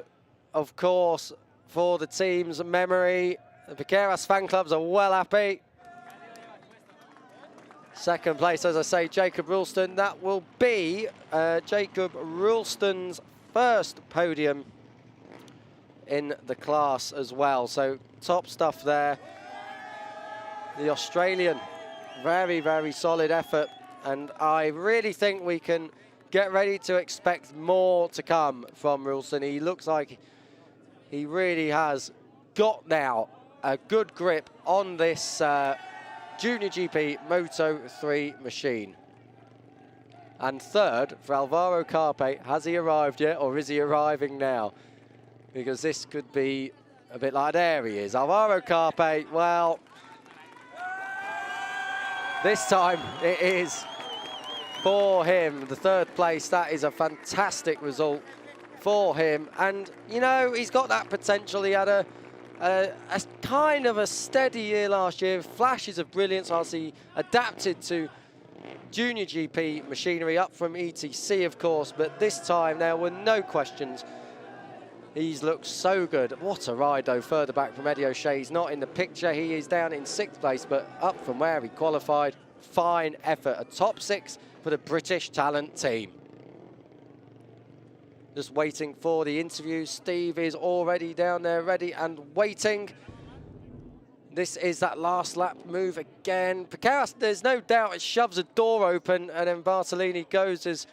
of course, for the team's memory. The Piqueras fan clubs are well happy. 2nd place, as I say, Jacob Ralston. That will be Jacob Ralston's 1st podium in the class as well. So top stuff there. The Australian, very, very solid effort. And I really think we can get ready to expect more to come from Ralston. He looks like he really has got now a good grip on this Junior GP Moto 3 machine. And third for Alvaro Carpe. Has he arrived yet, or is he arriving now? Because this could be a bit like, there he is. Alvaro Carpe, well, this time it is for him. The third place, that is a fantastic result for him. And, you know, he's got that potential. He had a kind of a steady year last year, flashes of brilliance as he adapted to Junior GP machinery up from ETC, of course, but this time there were no questions. He's looked so good. What a ride, though, further back from Eddie O'Shea. He's not in the picture. He is down in 6th place, but up from where he qualified. Fine effort. A top 6 for the British talent team. Just waiting for the interview. Steve is already down there, ready and waiting. This is that last lap move again. Piqueras, there's no doubt, it shoves a door open, and then Bartolini goes as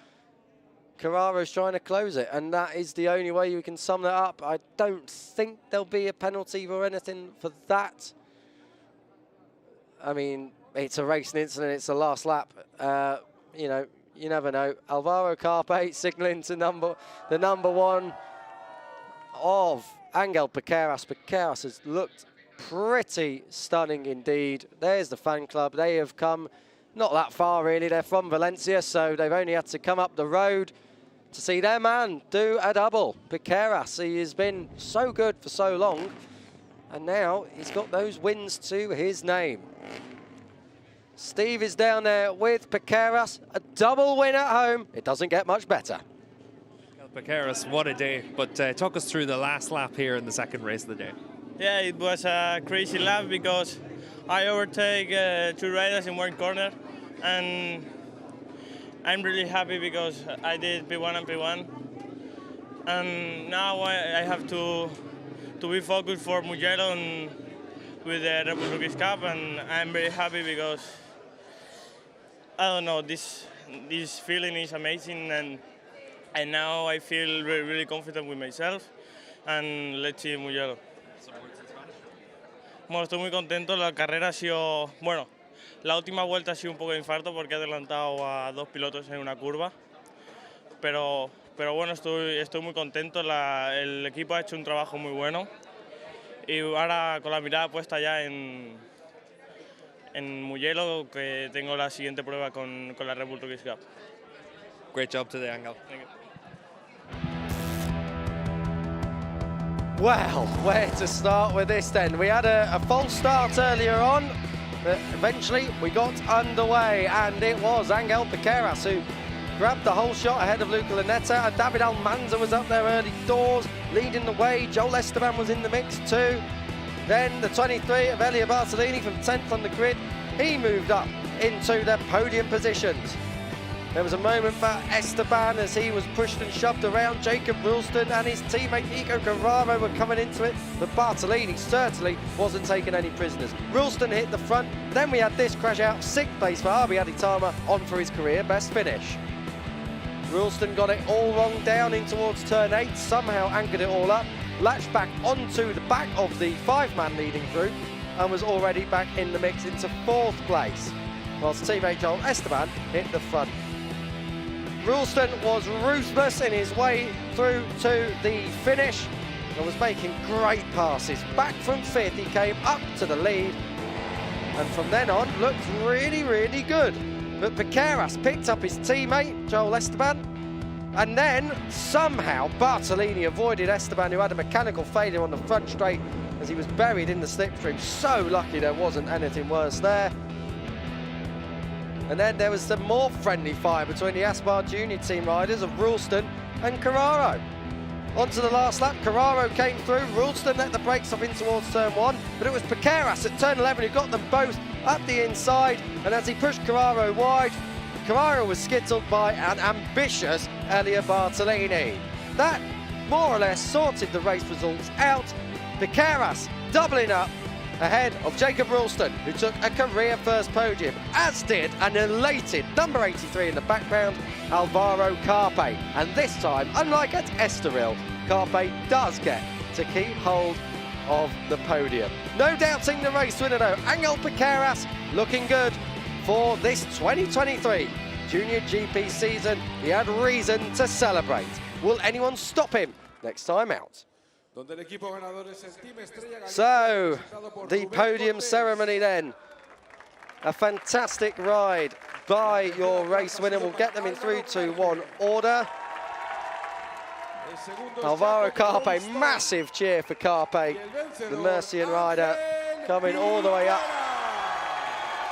Carraro's trying to close it, and that is the only way you can sum that up. I don't think there'll be a penalty or anything for that. I mean, it's a racing incident, it's the last lap. You know, you never know. Alvaro Carpe signalling to the number 1 of Angel Piqueras. Piqueras has looked pretty stunning indeed. There's the fan club. They have come not that far, really. They're from Valencia, so they've only had to come up the road to see their man do a double. Piqueras, he has been so good for so long, and now he's got those wins to his name. Steve is down there with Piqueras. A double win at home. It doesn't get much better. Piqueras, what a day. But talk us through the last lap here in the second race of the day. Yeah, it was a crazy lap because I overtake 2 riders in one corner, and I'm really happy because I did P1 and P1, and now I have to be focused for Mugello and with the Red Bull Rookies Cup, and I'm very happy because I don't know, this feeling is amazing, and now I feel really confident with myself, and let's see Mugello. Bueno, estoy muy contento. La carrera ha sido, bueno, la última vuelta ha sido un poco de infarto porque he adelantado a 2 pilotos en una curva, pero bueno, estoy muy contento. El equipo ha hecho un trabajo muy bueno y ahora con la mirada puesta ya en Mugello, que tengo la siguiente prueba con la Red Bull Rookies Cup. Great job today, Angel. Thank you. Well, where to start with this then? We had a false start earlier on, but eventually we got underway, and it was Angel Piqueras who grabbed the whole shot ahead of Luca Lunetta, and David Almanza was up there early doors, leading the way. Joel Esteban was in the mix too. Then the 23 of Elia Bartolini from 10th on the grid. He moved up into the podium positions. There was a moment for Esteban as he was pushed and shoved around. Jacob Rulston and his teammate Nico Carraro were coming into it, but Bartolini certainly wasn't taking any prisoners. Rulston hit the front, then we had this crash out, 6th place for Arbi Aditama, on for his career best finish. Rulston got it all wrong down in towards turn 8, somehow anchored it all up, latched back onto the back of the 5-man leading group, and was already back in the mix into 4th place, whilst teammate Joel Esteban hit the front. Rulston was ruthless in his way through to the finish and was making great passes. Back from 5th, he came up to the lead, and from then on looked really, really good. But Piqueras picked up his teammate, Joel Esteban, and then somehow Bartolini avoided Esteban, who had a mechanical failure on the front straight as he was buried in the slipstream. So lucky there wasn't anything worse there. And then there was some more friendly fire between the Aspar Junior team riders of Rulston and Carraro. Onto the last lap, Carraro came through, Rulston let the brakes off in towards turn 1, but it was Piqueras at turn 11 who got them both up the inside, and as he pushed Carraro wide, Carraro was skittled by an ambitious Elia Bartolini. That more or less sorted the race results out. Piqueras doubling up ahead of Jacob Rulston, who took a career first podium, as did an elated number 83 in the background, Alvaro Carpe. And this time, unlike at Estoril, Carpe does get to keep hold of the podium. No doubting the race winner though, Angel Piqueras looking good for this 2023 Junior GP season. He had reason to celebrate. Will anyone stop him next time out? So, the podium ceremony then. A fantastic ride by your race winner. We'll get them in 3, 2, 1 order. Alvaro Carpe, massive cheer for Carpe, the Murcian rider, coming all the way up.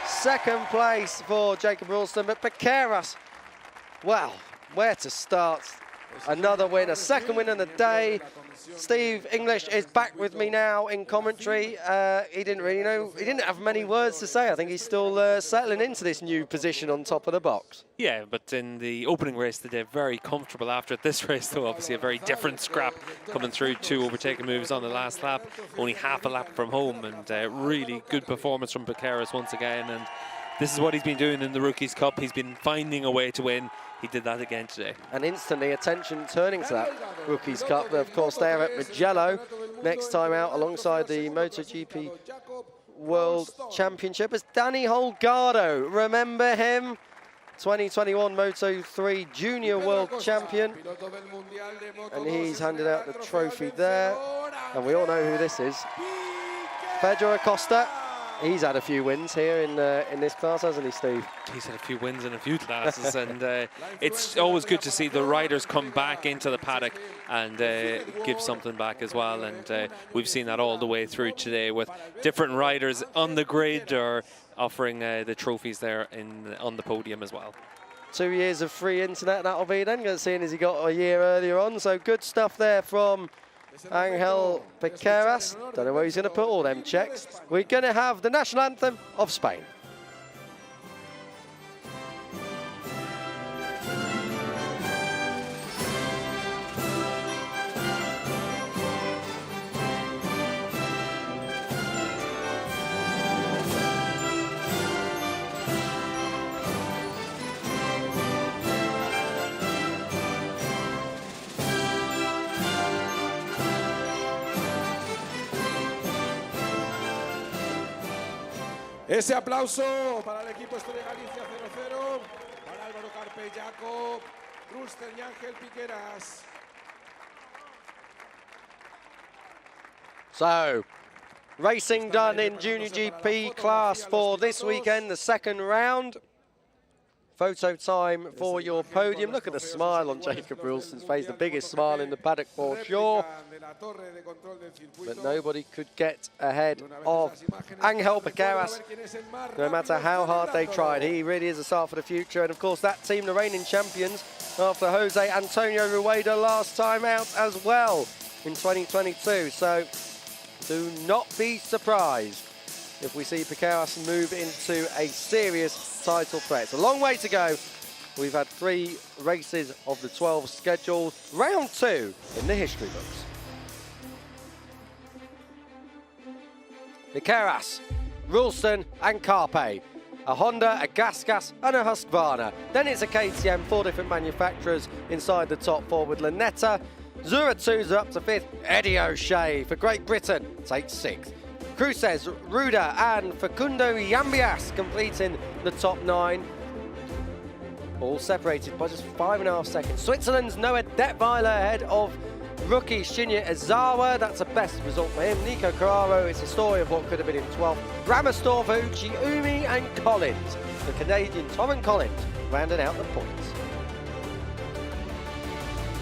Second place for Jacob Ralston, but Piqueras, well, where to start? Another win, a second win in the day. Steve English is back with me now in commentary. He didn't really know, he didn't have many words to say. I think he's still settling into this new position on top of the box. Yeah, but in the opening race today, very comfortable after it. This race, though, obviously a very different scrap, coming through 2 overtaking moves on the last lap, only half a lap from home, and really good performance from Piqueras once again. And this is what he's been doing in the Rookies Cup. He's been finding a way to win. He did that again today. And instantly attention turning to that Rookies Cup. Of course, they're at Mugello next time out alongside the MotoGP World Championship as Danny Holgado. Remember him? 2021 Moto3 Junior World Champion. And he's handed out the trophy there. And we all know who this is. Pedro Acosta. He's had a few wins here in this class, hasn't he, Steve? He's had a few wins in a few classes, and it's always good to see the riders come back into the paddock and give something back as well. And we've seen that all the way through today with different riders on the grid or offering the trophies there on the podium as well. 2 years of free internet, that'll be then, seeing as he got a year earlier on. So good stuff there from Angel Piqueras. Don't know where he's going to put all them checks. We're going to have the national anthem of Spain. Ese aplauso para el equipo Estrella Galicia 0-0, para Álvaro Carpe, Jacob, Ralston y Ángel Piqueras. So, racing done in Junior GP class for this weekend, the second round. Photo time for your podium. Look at the smile on Jacob Ralston's face, the biggest smile in the paddock for sure. But nobody could get ahead of Angel Piqueras, no matter how hard they tried. He really is a start for the future. And of course, that team, the reigning champions, after Jose Antonio Rueda last time out as well in 2022. So do not be surprised if we see Piqueras move into a serious title threat. It's a long way to go. We've had 3 races of the 12 scheduled. Round 2 in the history books. Piqueras, Ralston and Carpe. A Honda, a Gasgas and a Husqvarna. Then it's a KTM, 4 different manufacturers inside the top 4 with Lanetta. Zura 2s are up to 5th. Eddie O'Shea for Great Britain takes 6th. Cruces, Ruda and Facundo Yambias completing the top 9. All separated by just 5.5 seconds. Switzerland's Noah Detweiler ahead of rookie Shinya Izawa. That's a best result for him. Nico Carraro, it's a story of what could have been in 12th. Ramastor for Uchi Umi and Collins. The Canadian Torrent Collins rounding out the points.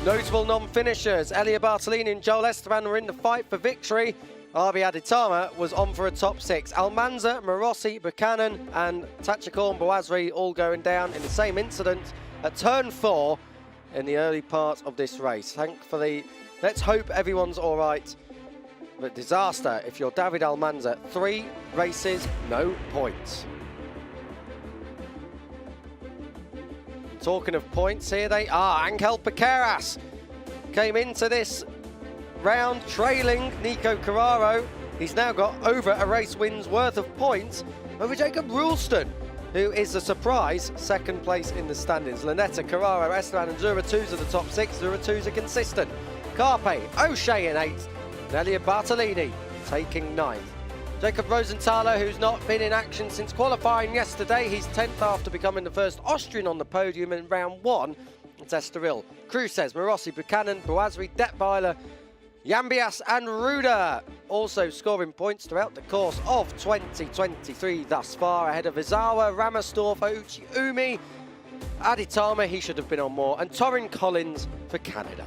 Notable non-finishers. Elia Bartolini and Joel Esteban were in the fight for victory. Arbi Aditama was on for a top 6. Almanza, Morossi, Buchanan and Tachikorn Boazri all going down in the same incident at turn 4 in the early part of this race. Thankfully, let's hope everyone's all right. But disaster if you're David Almanza. 3 races, no points. Talking of points, here they are. Angel Piqueras came into this round trailing Nico Carraro. He's now got over a race win's worth of points over Jacob Ralston, who is a surprise second place in the standings. Lanetta, Carraro, Esteban and Zura 2s are the top 6. Zura 2s are consistent. Carpe, O'Shea in 8th. And Elia Bartolini taking 9th. Jacob Rosenthaler, who's not been in action since qualifying yesterday. He's 10th after becoming the first Austrian on the podium in round 1. It's Estoril. Cruces, Morossi, Buchanan, Boazri, Detweiler, Yambias and Ruda also scoring points throughout the course of 2023 thus far, ahead of Izawa, Ramersdorf, Ouchi Umi, Aditama, he should have been on more, and Torin Collins for Canada.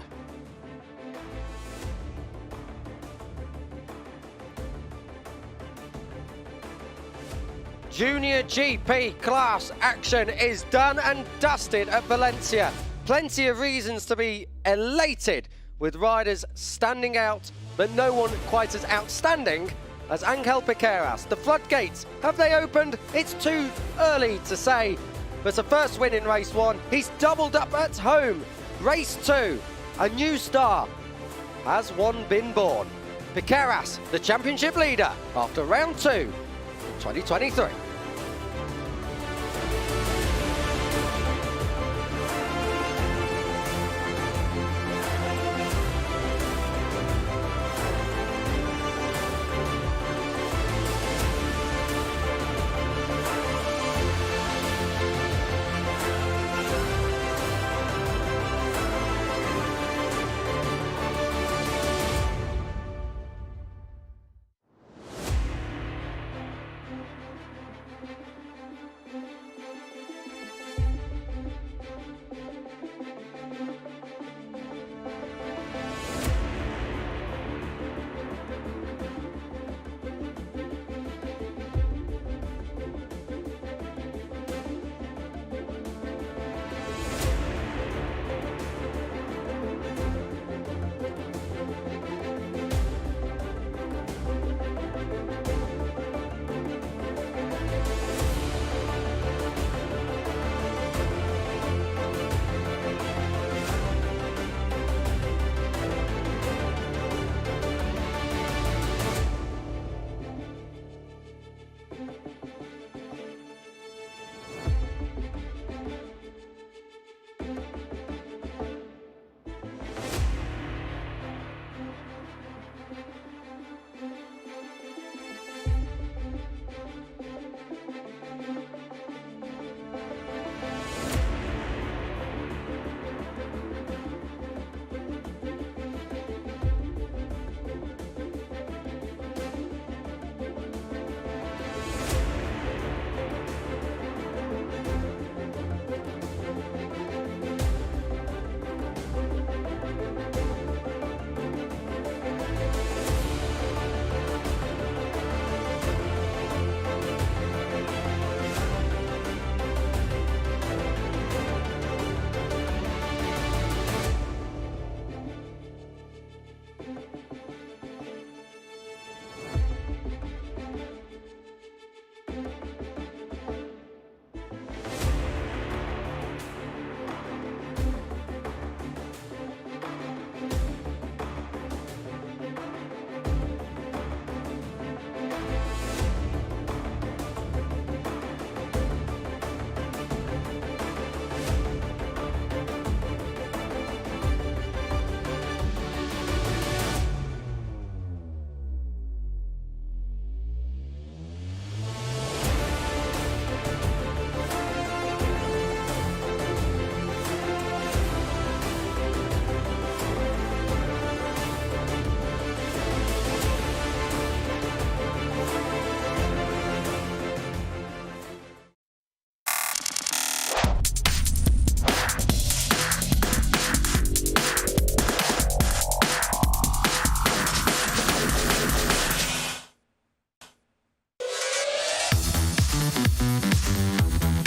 Junior GP class action is done and dusted at Valencia. Plenty of reasons to be elated, with riders standing out, but no one quite as outstanding as Angel Piqueras. The floodgates, have they opened? It's too early to say, but a first win in race 1. He's doubled up at home. Race 2, a new star. Has one been born? Piqueras, the championship leader after round 2 in 2023.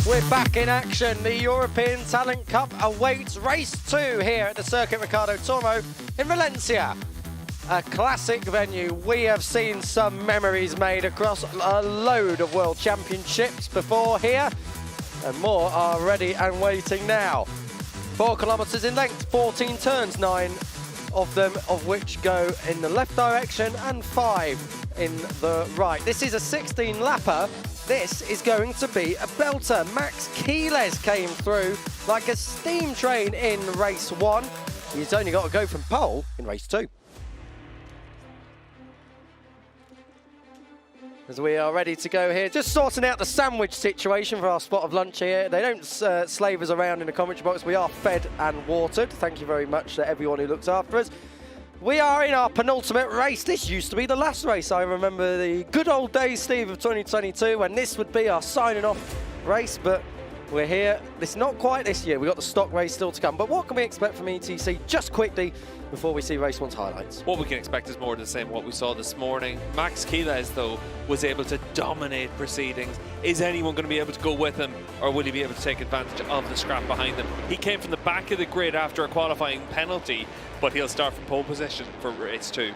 We're back in action. The European Talent Cup awaits race 2 here at the Circuit Ricardo Tormo in Valencia. A classic venue. We have seen some memories made across a load of World Championships before here, and more are ready and waiting now. 4 kilometres in length, 14 turns, 9 of them of which go in the left direction and 5 in the right. This is a 16-lapper. This is going to be a belter. Max Keeles came through like a steam train in race 1. He's only got to go from pole in race 2. as we are ready to go here. Just sorting out the sandwich situation for our spot of lunch here. They don't slave us around in the commentary box. We are fed and watered. Thank you very much to everyone who looks after us. We are in our penultimate race. This used to be the last race. I remember the good old days, Steve, of 2022, when this would be our signing off race, but we're here. It's not quite this year. We've got the stock race still to come. But what can we expect from ETC just quickly before we see race one's highlights? What we can expect is more of the same what we saw this morning. Max Quiles, though, was able to dominate proceedings. Is anyone going to be able to go with him, or will he be able to take advantage of the scrap behind him? He came from the back of the grid after a qualifying penalty, but he'll start from pole position for race 2.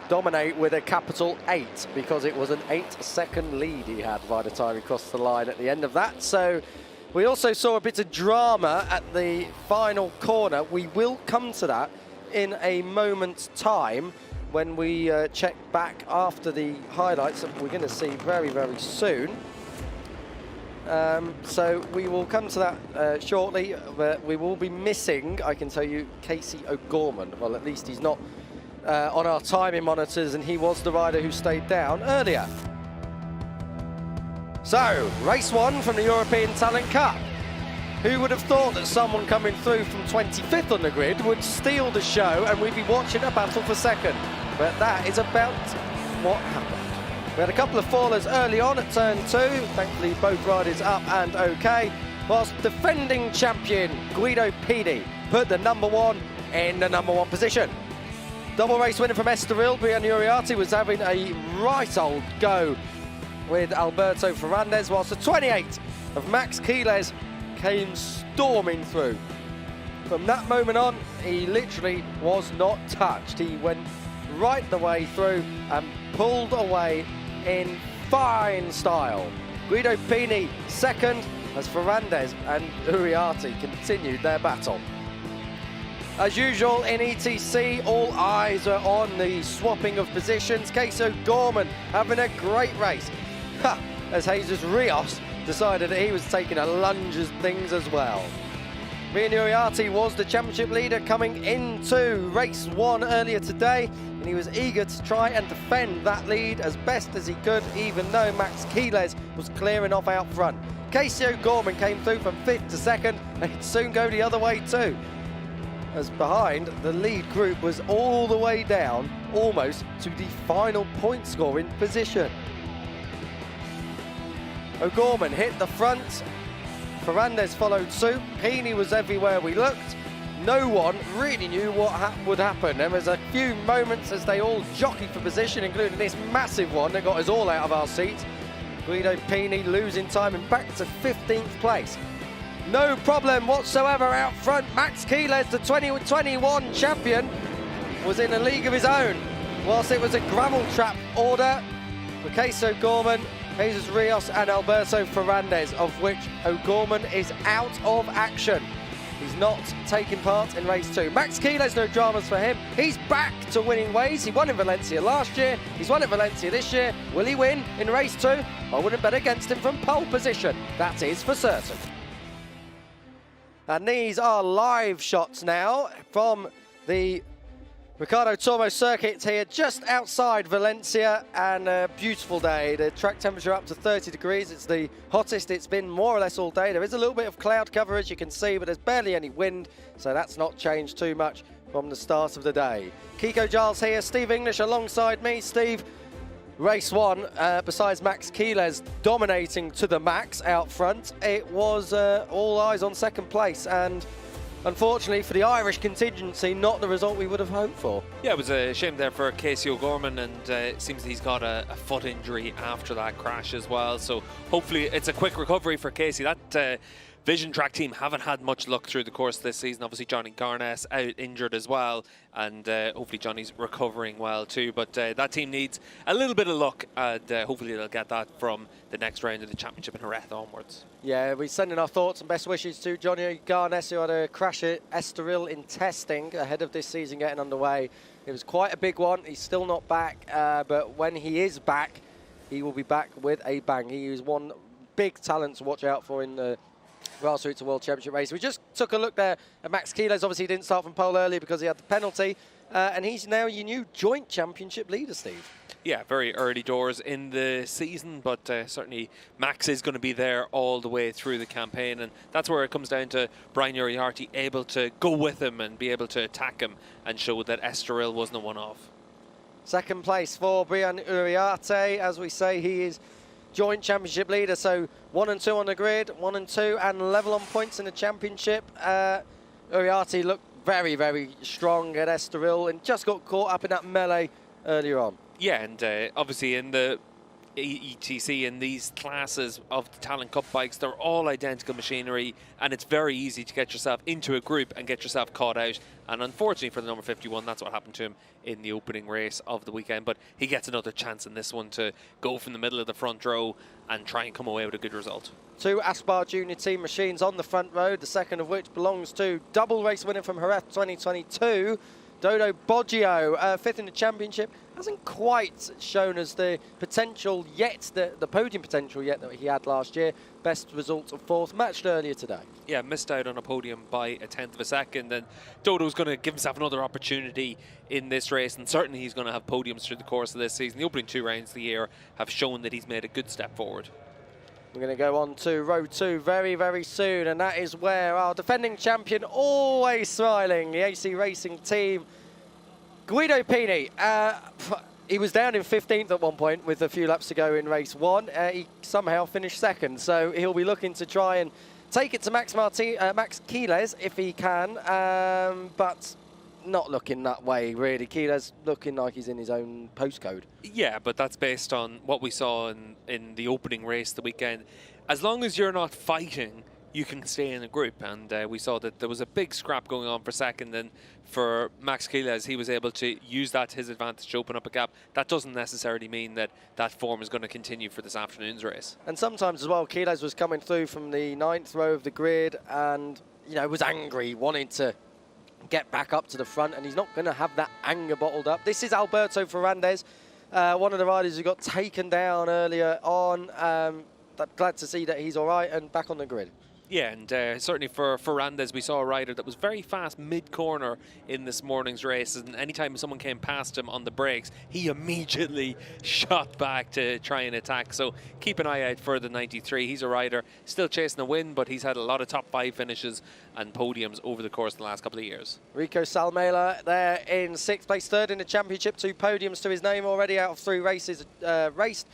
Dominate with a capital 8, because it was an 8-second lead he had by the time he crossed the line at the end of that. So we also saw a bit of drama at the final corner. We will come to that in a moment's time when we check back after the highlights that we're going to see very, very soon. So we will come to that shortly, but we will be missing, I can tell you, Casey O'Gorman. Well, at least he's not on our timing monitors, and he was the rider who stayed down earlier. So, race 1 from the European Talent Cup. Who would have thought that someone coming through from 25th on the grid would steal the show and we'd be watching a battle for second? But that is about what happened. We had a couple of fallers early on at turn 2. Thankfully, both riders up and okay. Whilst defending champion Guido Pini put the number 1 in the number 1 position. Double race winner from Estoril, Brian Uriarte, was having a right old go with Alberto Ferrandez, whilst the 28 of Max Quiles came storming through. From that moment on, he literally was not touched. He went right the way through and pulled away in fine style. Guido Pini second, as Ferrandez and Uriarte continued their battle. As usual in ETC, all eyes are on the swapping of positions. Casey O'Gorman having a great race. As Jesus Rios decided that he was taking a lunge at things as well. Brian Uriarte was the championship leader coming into race 1 earlier today, and he was eager to try and defend that lead as best as he could, even though Max Quiles was clearing off out front. Casey O'Gorman came through from 5th to 2nd, and he'd soon go the other way too, as behind the lead group was all the way down almost to the final point scoring position. O'Gorman hit the front, Ferrandez followed suit, Pini was everywhere we looked. No one really knew what would happen. There was a few moments as they all jockeyed for position, including this massive one that got us all out of our seats. Guido Pini losing time and back to 15th place. No problem whatsoever out front. Max Quiles, the 2021 champion, was in a league of his own. Whilst it was a gravel trap order for Casey O'Gorman, Jesus Rios and Alberto Ferrandez, of which O'Gorman is out of action. He's not taking part in race 2. Max Quiles, no dramas for him. He's back to winning ways. He won in Valencia last year. He's won at Valencia this year. Will he win in race 2? I wouldn't bet against him from pole position. That is for certain. And these are live shots now from the Ricardo Tormo circuit here just outside Valencia, and a beautiful day. The track temperature up to 30 degrees. It's the hottest it's been more or less all day. There is a little bit of cloud cover, as you can see, but there's barely any wind, so that's not changed too much from the start of the day. Kiko Giles here, Steve English alongside me. Steve, race 1, besides Max Quiles dominating to the max out front, it was all eyes on second place, and unfortunately for the Irish contingency, not the result we would have hoped for. Yeah, it was a shame there for Casey O'Gorman, and it seems he's got a foot injury after that crash as well. So hopefully it's a quick recovery for Casey. That Vision Track team haven't had much luck through the course this season. Obviously, Johnny Garnes out injured as well, and hopefully Johnny's recovering well too. But that team needs a little bit of luck, and hopefully they'll get that from the next round of the championship in Jerez onwards. Yeah, we're sending our thoughts and best wishes to Johnny Garnes, who had a crash at Estoril in testing ahead of this season getting underway. It was quite a big one. He's still not back, but when he is back, he will be back with a bang. He is one big talent to watch out for in the Grassroots World Championship race. We just took a look there at Max Quiles. Obviously, he didn't start from pole earlier because he had the penalty. And he's now your new joint championship leader, Steve. Yeah, very early doors in the season, but certainly Max is going to be there all the way through the campaign, and that's where it comes down to Brian Uriarte able to go with him and be able to attack him and show that Estoril wasn't a one-off. Second place for Brian Uriarte. As we say, he is joint championship leader, so 1 and 2 on the grid, 1 and 2, and level on points in the championship. Uriarte looked very, very strong at Estoril and just got caught up in that melee earlier on. Yeah, and obviously in the ETC, in these classes of the Talent Cup bikes, they're all identical machinery, and it's very easy to get yourself into a group and get yourself caught out. And unfortunately for the number 51, that's what happened to him in the opening race of the weekend. But he gets another chance in this one to go from the middle of the front row and try and come away with a good result. 2 Aspar Junior Team machines on the front row, the second of which belongs to double race winner from Jerez 2022, Dodo Boggio, 5th in the championship. Hasn't quite shown us the potential yet, the podium potential yet that he had last year. Best result of 4th, matched earlier today. Yeah, missed out on a podium by a 1/10 of a second, and Dodo's going to give himself another opportunity in this race, and certainly he's going to have podiums through the course of this season. The opening 2 rounds of the year have shown that he's made a good step forward. We're going to go on to row 2 very, very soon, and that is where our defending champion, always smiling, the AC Racing team, Guido Pini. He was down in 15th at one point with a few laps to go in race 1. He somehow finished 2nd, so he'll be looking to try and take it to Max Quiles if he can, but not looking that way, really. Quiles looking like he's in his own postcode. Yeah, but that's based on what we saw in the opening race the weekend. As long as you're not fighting, you can stay in a group, and we saw that there was a big scrap going on for second, and for Max Quiles, he was able to use that to his advantage to open up a gap. That doesn't necessarily mean that that form is going to continue for this afternoon's race. And sometimes as well, Quiles was coming through from the 9th row of the grid and, you know, was angry, wanting to get back up to the front, and he's not going to have that anger bottled up. This is Alberto Ferrandez, one of the riders who got taken down earlier on. Glad to see that he's all right and back on the grid. Yeah, and certainly for Ferrandez, we saw a rider that was very fast mid-corner in this morning's race, and anytime someone came past him on the brakes, he immediately shot back to try and attack. So keep an eye out for the 93. He's a rider still chasing a win, but he's had a lot of top 5 finishes and podiums over the course of the last couple of years. Rico Salmela there in 6th place, 3rd in the championship, 2 podiums to his name already out of 3 races raced.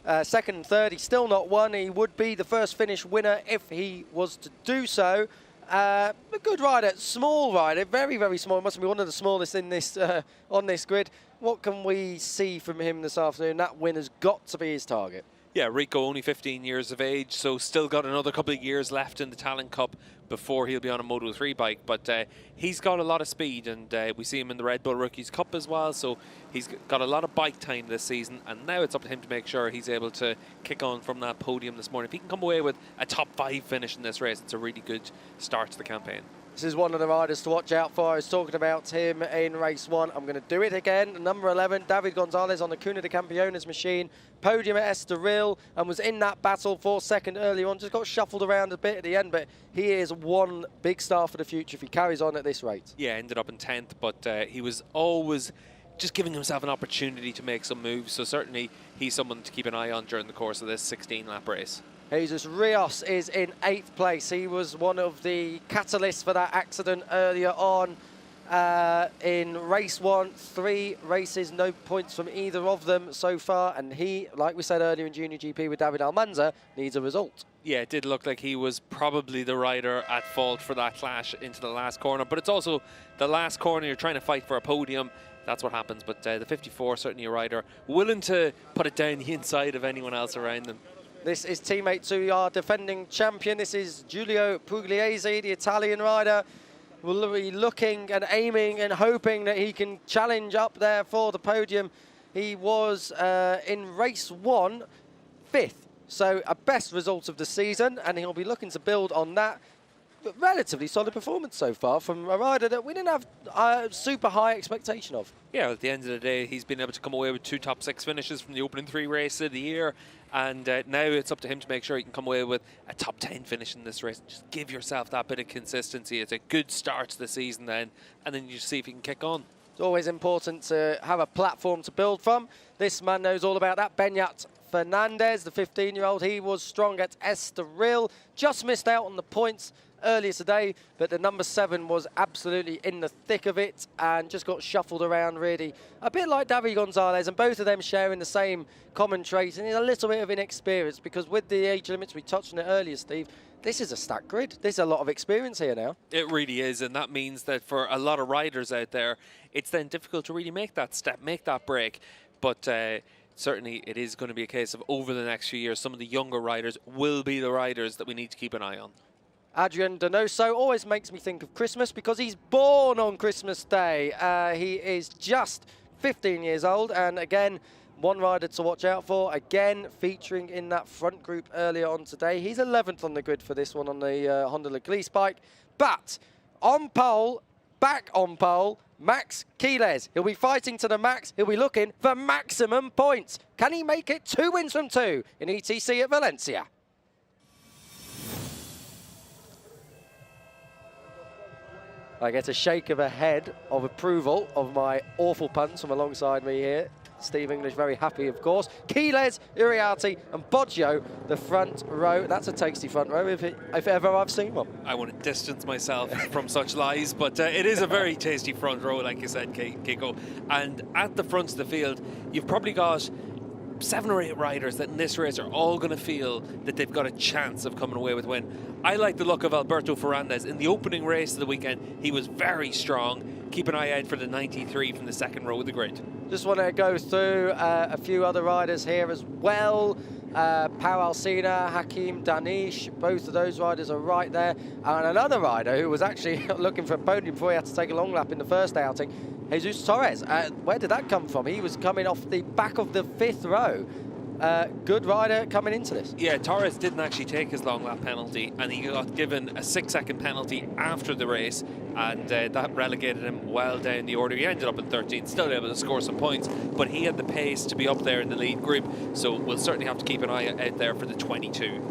2nd and 3rd, he's still not won. He would be the first finish winner if he was to do so. A good rider, small rider, very, very small. Must be one of the smallest in this on this grid. What can we see from him this afternoon? That win has got to be his target. Yeah, Rico only 15 years of age, so still got another couple of years left in the Talent Cup before he'll be on a Moto3 bike. But he's got a lot of speed, and we see him in the Red Bull Rookies Cup as well, so he's got a lot of bike time this season, and now it's up to him to make sure he's able to kick on from that podium this morning. If he can come away with a top 5 finish in this race, it's a really good start to the campaign. This is one of the riders to watch out for. I was talking about him in race 1. I'm going to do it again. Number 11, David Gonzalez on the Cuna de Campeones machine. Podium at Estoril, and was in that battle for 2nd early on. Just got shuffled around a bit at the end, but he is one big star for the future if he carries on at this rate. Yeah, ended up in 10th, but he was always just giving himself an opportunity to make some moves. So certainly he's someone to keep an eye on during the course of this 16-lap race. Jesus Rios is in 8th place. He was one of the catalysts for that accident earlier on in race 1. 3 races, no points from either of them so far. And he, like we said earlier in Junior GP with David Almanza, needs a result. Yeah, it did look like he was probably the rider at fault for that clash into the last corner. But it's also the last corner, you're trying to fight for a podium. That's what happens. But the 54, certainly a rider willing to put it down the inside of anyone else around them. This is teammate to our defending champion. This is Giulio Pugliese, the Italian rider. Will be looking and aiming and hoping that he can challenge up there for the podium. He was in race 1, 5th. So a best result of the season, and he'll be looking to build on that. But relatively solid performance so far from a rider that we didn't have a super high expectation of. Yeah, at the end of the day, he's been able to come away with 2 top 6 finishes from the opening 3 races of the year. And now it's up to him to make sure he can come away with a top 10 finish in this race. Just give yourself that bit of consistency. It's a good start to the season then, and then you see if you can kick on. It's always important to have a platform to build from. This man knows all about that. Beñat Fernandez, the 15-year-old, he was strong at Estoril. Just missed out on the points earlier today, but the number 7 was absolutely in the thick of it and just got shuffled around really. A bit like David Gonzalez, and both of them sharing the same common trait, and a little bit of inexperience, because with the age limits, we touched on it earlier, Steve, this is a stacked grid. There's a lot of experience here now. It really is, and that means that for a lot of riders out there, it's then difficult to really make that step, make that break. But certainly it is going to be a case of over the next few years, some of the younger riders will be the riders that we need to keep an eye on. Adrian Donoso always makes me think of Christmas because he's born on Christmas Day. He is just 15 years old, and again, one rider to watch out for, again featuring in that front group earlier on today. He's 11th on the grid for this one on the Honda Leglice bike, but on pole, back on pole, Max Quiles. He'll be fighting to the max. He'll be looking for maximum points. Can he make it 2 wins from 2 in ETC at Valencia? I get a shake of a head of approval of my awful puns from alongside me here. Steve English very happy, of course. Quiles, Uriarte and Boggio, the front row. That's a tasty front row if ever I've seen one. I want to distance myself from such lies, but it is a very tasty front row, like you said, Kiko. And at the front of the field, you've probably got 7 or 8 riders that in this race are all going to feel that they've got a chance of coming away with a win. I like the look of Alberto Ferrandez. In the opening race of the weekend, he was very strong. Keep an eye out for the 93 from the second row of the grid. Just want to go through a few other riders here as well. Pau Alsina, Hakim Danish, both of those riders are right there. And another rider who was actually looking for a podium before he had to take a long lap in the first outing, Jesus Torres. Where did that come from? He was coming off the back of the 5th row. Good rider coming into this. Yeah, Torres didn't actually take his long lap penalty, and he got given a 6-second penalty after the race, and that relegated him well down the order. He ended up in 13th, still able to score some points, but he had the pace to be up there in the lead group, so we'll certainly have to keep an eye out there for the 22.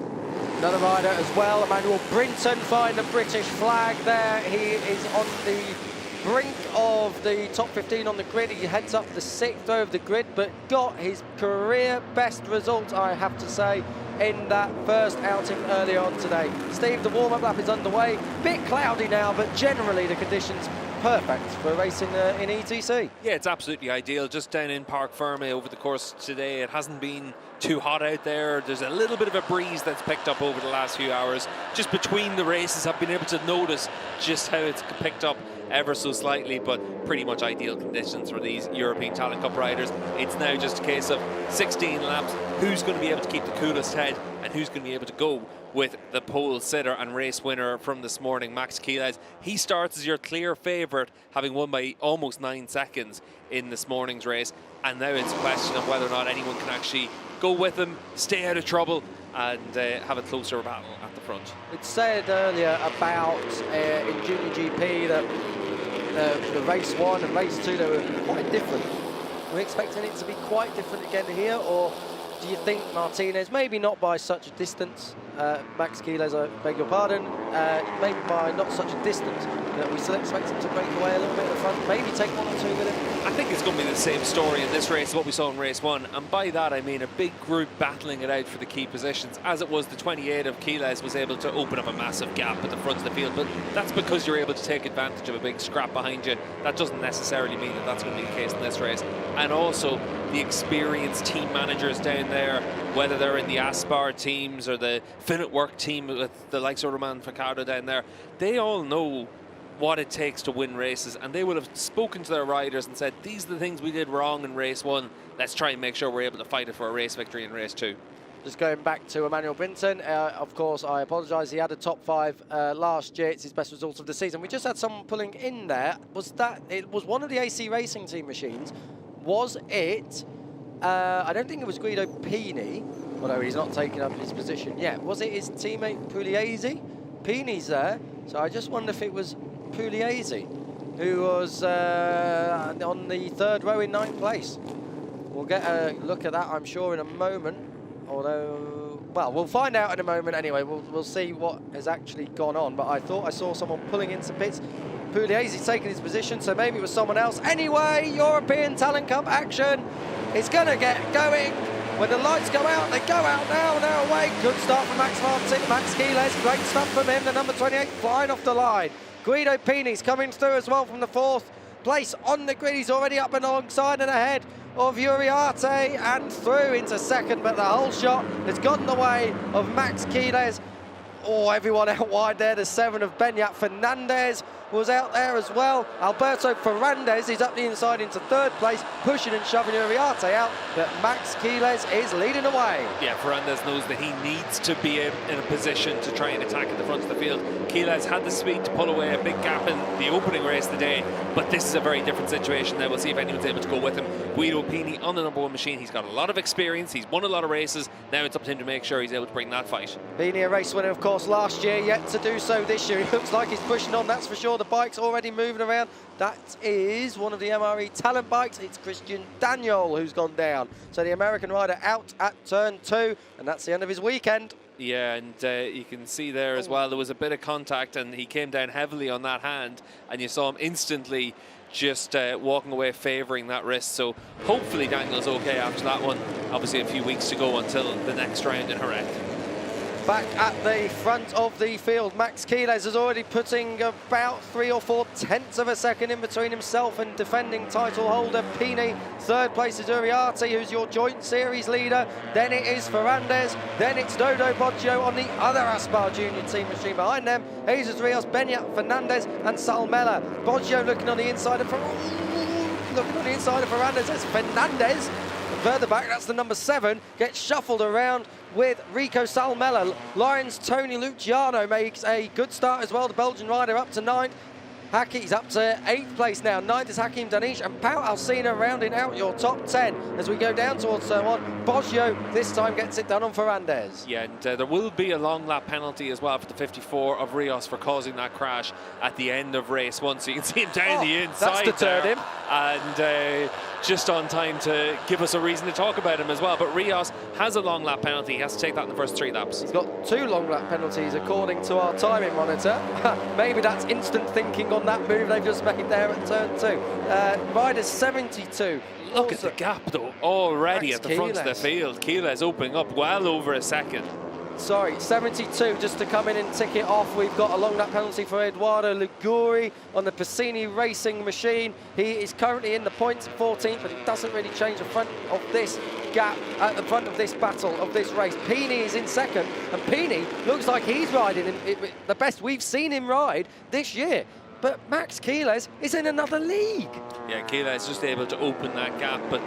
Another rider as well, Emmanuel Brinton, flying the British flag there. He is on the brink of the top 15 on the grid. He heads up the 6th row of the grid, but got his career best result, I have to say, in that first outing earlier on today. Steve, the warm-up lap is underway. Bit cloudy now, but generally the conditions perfect for racing in ETC. Yeah, it's absolutely ideal. Just down in Parc Ferme over the course today, it hasn't been too hot out there. There's a little bit of a breeze that's picked up over the last few hours. Just between the races, I've been able to notice just how it's picked up ever so slightly, but pretty much ideal conditions for these European Talent Cup riders. It's now just a case of 16 laps. Who's going to be able to keep the coolest head, and who's going to be able to go with the pole sitter and race winner from this morning, Max Quiles. He starts as your clear favourite, having won by almost 9 seconds in this morning's race, and now it's a question of whether or not anyone can actually go with him, stay out of trouble, and have a closer battle at the front. It's said earlier about in Junior GP that the race 1 and race 2, they were quite different. Are we expecting it to be quite different again here, or do you think Martinez, maybe not by such a distance, Max Quiles, I beg your pardon, maybe by not such a distance, that we still expect him to break away a little bit at the front, maybe take 1 or 2 with him? I think it's going to be the same story in this race as what we saw in race 1, and by that I mean a big group battling it out for the key positions. As it was, the 28 of Quiles was able to open up a massive gap at the front of the field, but that's because you're able to take advantage of a big scrap behind you. That doesn't necessarily mean that that's going to be the case in this race. And also the experienced team managers down there, whether they're in the Aspar teams or the Finetwork team with the likes of Roman Ricardo down there, they all know what it takes to win races, and they will have spoken to their riders and said, these are the things we did wrong in race 1, let's try and make sure we're able to fight it for a race victory in race 2. Just going back to Emmanuel Brinton, of course I apologise, he had a top 5 last year. It's his best result of the season. We just had someone pulling in there. It was one of the AC Racing Team machines? Was it, I don't think it was Guido Pini, although he's not taking up his position yet. Was it his teammate Pugliese? Pini's there, so I just wonder if it was Pugliese, who was on the 3rd row in 9th place. We'll get a look at that, I'm sure, in a moment. Although, well, we'll find out in a moment anyway. We'll see what has actually gone on. But I thought I saw someone pulling into pits. Pugliese taking his position, so maybe it was someone else. Anyway, European Talent Cup action is going to get going. When the lights go out, they go out now, they're away. Good start from Max Martin, Max Quiles, great stuff from him, the number 28 flying off the line. Guido Pini's coming through as well from the 4th place on the grid. He's already up and alongside and ahead of Uriarte and through into 2nd, but the whole shot has gotten the way of Max Quiles. Oh, everyone out wide there. The 7 of Beñat Fernandez was out there as well. Alberto Ferrandez is up the inside into 3rd place, pushing and shoving Uriarte out, but Max Quiles is leading away. Yeah, Ferrandez knows that he needs to be in a position to try and attack at the front of the field. Quiles had the speed to pull away a big gap in the opening race today, but this is a very different situation now. We'll see if anyone's able to go with him. Guido Pini on the number 1 machine. He's got a lot of experience. He's won a lot of races. Now it's up to him to make sure he's able to bring that fight. Pini, a race winner, of course, last year, yet to do so this year. He looks like he's pushing on, that's for sure. The bike's already moving around. That is one of the MRE talent bikes. It's Christian Daniel who's gone down. So the American rider out at turn 2, and that's the end of his weekend. Yeah, and you can see there as well, there was a bit of contact and he came down heavily on that hand, and you saw him instantly just walking away favouring that wrist. So hopefully Daniel's okay after that one. Obviously a few weeks to go until the next round in Jerez. Back at the front of the field, Max Quiles is already putting about 3 or 4 tenths of a second in between himself and defending title holder Pini. 3rd place is Uriarte, who's your joint series leader. Then it is Ferrandez. Then it's Dodo Boggio on the other Aspar Junior team machine behind them. Jesus Rios, Beñat Fernandez and Salmela. Boggio looking on the inside of Ferrandez. There's Fernandez. Further back, that's the number 7, gets shuffled around with Rico Salmela. Lawrence Tony Luciano makes a good start as well, the Belgian rider up to 9th. Haki's up to 8th place now. 9th is Hakim Danish, and Pau Alsina rounding out your top 10 as we go down towards turn 1. Boggio this time gets it done on Ferrandez. Yeah, and there will be a long lap penalty as well for the 54 of Rios for causing that crash at the end of race 1. So you can see him down the inside. That's deterred him. And just on time to give us a reason to talk about him as well. But Rios has a long lap penalty. He has to take that in the first 3 laps. He's got 2 long lap penalties according to our timing monitor. Maybe that's instant thinking on that move they've just made there at turn 2. Rider 72. Look at the gap though, already Max at the front of the field. Quiles opening up well over a second. Sorry, 72 just to come in and tick it off. We've got a long lap penalty for Eduardo Liguri on the Pacini Racing machine. He is currently in the points at 14th, but it doesn't really change the front of this gap at the front of this battle, of this race. Pini is in 2nd, and Pini looks like he's riding the best we've seen him ride this year. But Max Quiles is in another league. Yeah, Quiles just able to open that gap, but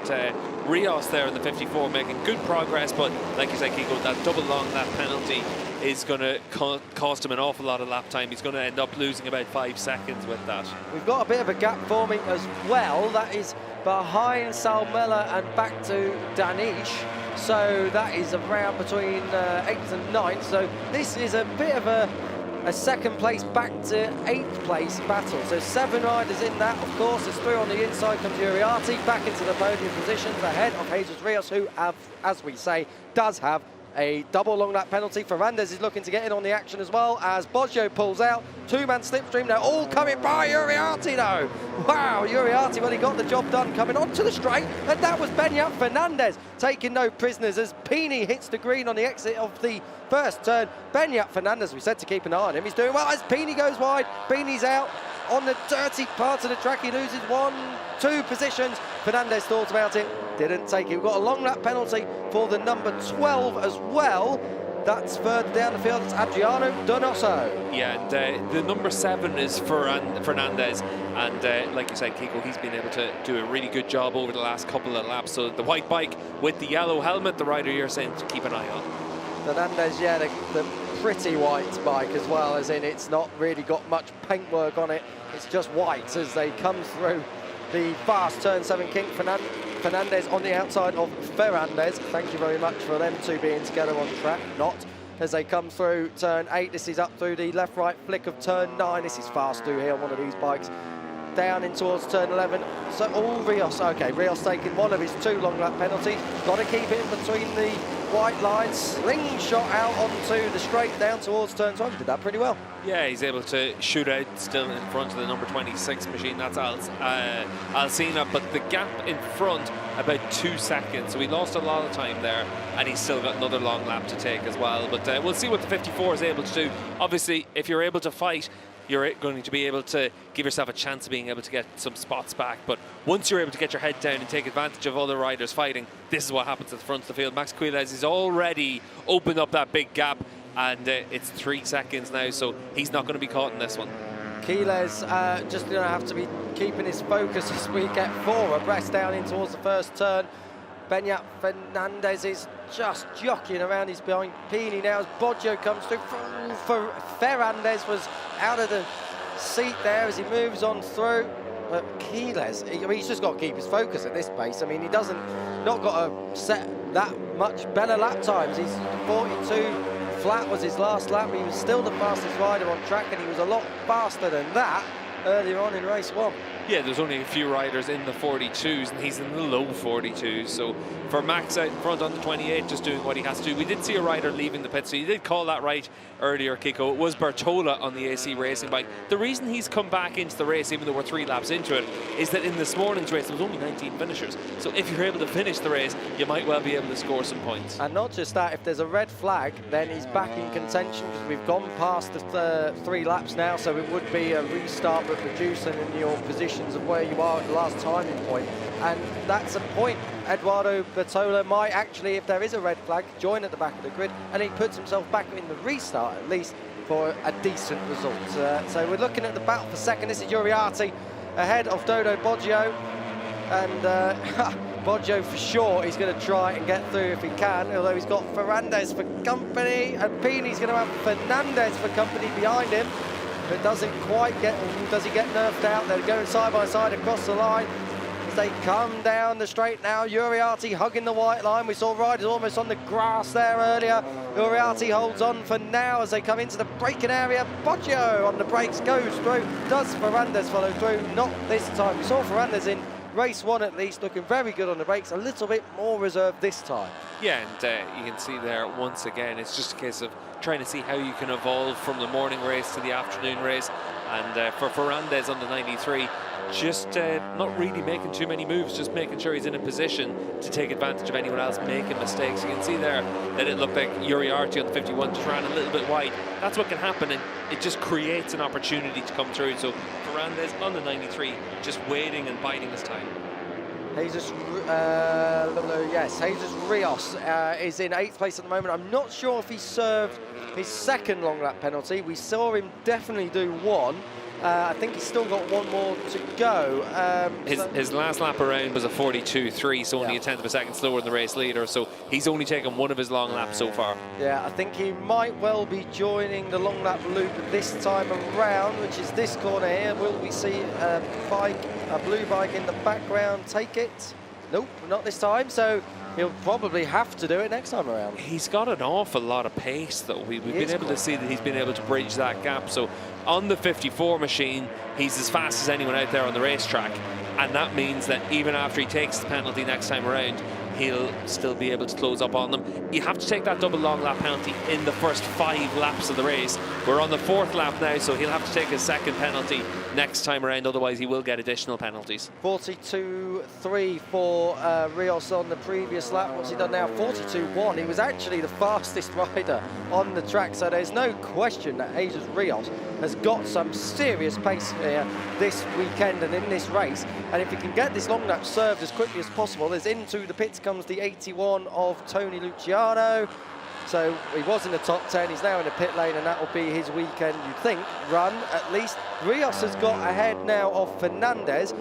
Rios there in the 54 making good progress, but like you said, Kiko, that double long lap penalty is going to cost him an awful lot of lap time. He's going to end up losing about 5 seconds with that. We've got a bit of a gap forming as well. That is behind Salmela and back to Danish. So that is around between 8th and 9th. So this is a bit of a 2nd place back to 8th place battle. So 7 riders in that, of course. It's through on the inside comes Uriarte back into the podium positions ahead of Jesus Rios, who, as we say, does have a double long lap penalty. Ferrandez is looking to get in on the action as well as Boggio pulls out. 2-man slipstream now, all coming by Uriarte though. Wow, Uriarte, well, he got the job done coming onto the straight, and that was Beñat Fernandez taking no prisoners as Pini hits the green on the exit of the first turn. Beñat Fernandez, we said to keep an eye on him. He's doing well as Pini goes wide. Pini's out on the dirty part of the track. He loses 1-2 positions. Fernandez thought about it, didn't take it. We've got a long lap penalty for the number 12 as well. That's further down the field. It's Adriano Donoso. Yeah, and the number 7 is Fernandez, and like you said, Kiko, he's been able to do a really good job over the last couple of laps. So the white bike with the yellow helmet, the rider you're saying to keep an eye on. Fernandez, yeah, the pretty white bike as well, as in it's not really got much paintwork on it. It's just white as they come through the fast turn 7 kink. Fernandez on the outside of Ferrandez. Thank you very much for them two being together on track. Not as they come through turn 8. This is up through the left-right flick of turn 9. This is fast through here on one of these bikes. Down in towards turn 11. So all Rios, okay, Rios taking one of his 2 long lap penalties. Got to keep it in between the white line, slingshot out onto the straight down towards turn 12. Did that pretty well. Yeah, he's able to shoot out still in front of the number 26 machine. That's Alcina, but the gap in front about 2 seconds. So he lost a lot of time there, and he's still got another long lap to take as well. But we'll see what the 54 is able to do. Obviously, if you're able to fight, you're going to be able to give yourself a chance of being able to get some spots back. But once you're able to get your head down and take advantage of other riders fighting, this is what happens at the front of the field. Max Quiles is already opened up that big gap, and it's 3 seconds now, so he's not going to be caught in this one. Quiles just going to have to be keeping his focus as we get 4 abreast down in towards the first turn. Beñat Fernandez is just jockeying around. He's behind Pini now as Boggio comes through. Ferrandez was out of the seat there as he moves on through. But Quiles, I mean, he's just got to keep his focus at this pace. I mean, he doesn't, not got to set that much better lap times. He's 42 flat was his last lap. He was still the fastest rider on track, and he was a lot faster than that earlier on in race 1. Yeah, there's only a few riders in the 42s, and he's in the low 42s. So for Max out in front on the 28, just doing what he has to do. We did see a rider leaving the pit, so you did call that right earlier, Kiko. It was Bertola on the AC Racing bike. The reason he's come back into the race, even though we're 3 laps into it, is that in this morning's race, there was only 19 finishers. So if you're able to finish the race, you might well be able to score some points. And not just that, if there's a red flag, then he's back in contention, because we've gone past the 3 laps now, so it would be a restart, but reducing in your positions of where you are at the last timing point. And that's a point. Eduardo Bertola might actually, if there is a red flag, join at the back of the grid, and he puts himself back in the restart at least for a decent result. So we're looking at the battle for second. This is Uriarte ahead of Dodo Boggio, and Boggio for sure he's going to try and get through if he can, although he's got Ferrandez for company, and Pini's going to have Fernandez for company behind him. But doesn't quite get, does he get nerfed out? They're going side by side across the line as they come down the straight now. Uriarte hugging the white line. We saw riders almost on the grass there earlier. Uriarte holds on for now as they come into the braking area. Boggio on the brakes, goes through. Does Ferrandez follow through? Not this time. We saw Ferrandez in race 1 at least, looking very good on the brakes, a little bit more reserved this time. Yeah, and you can see there once again, it's just a case of trying to see how you can evolve from the morning race to the afternoon race. And for Ferrandez on the 93, just not really making too many moves, just making sure he's in a position to take advantage of anyone else making mistakes. You can see there that it looked like Uriarte on the 51 just ran a little bit wide. That's what can happen, and it just creates an opportunity to come through. So Ferrandez on the 93, just waiting and biding his time. Jesus Rios is in 8th place at the moment. I'm not sure if he served his second long lap penalty. We saw him definitely do 1. I think he's still got 1 more to go. His last lap around was a 42.3, so only a 1/10 of a second slower than the race leader. So he's only taken 1 of his long laps so far. Yeah, I think he might well be joining the long lap loop this time around, which is this corner here. Will we see a blue bike in the background take it? Nope, not this time. So he'll probably have to do it next time around. He's got an awful lot of pace, though. We've been able to see that he's been able to bridge that gap. So on the 54 machine, he's as fast as anyone out there on the racetrack. And that means that even after he takes the penalty next time around, he'll still be able to close up on them. You have to take that double long lap penalty in the first 5 laps of the race. We're on the 4th lap now, so he'll have to take his second penalty next time around, otherwise he will get additional penalties. 42.3 for Rios on the previous lap. What's he done now? 42.1. He was actually the fastest rider on the track, so there's no question that Jesus Rios has got some serious pace here this weekend and in this race. And if he can get this long lap served as quickly as possible, as into the pits comes the 81 of Tony Luciano. So he was in the top 10, he's now in the pit lane, and that will be his weekend, you'd think, run at least. Rios has got ahead now of Fernandez.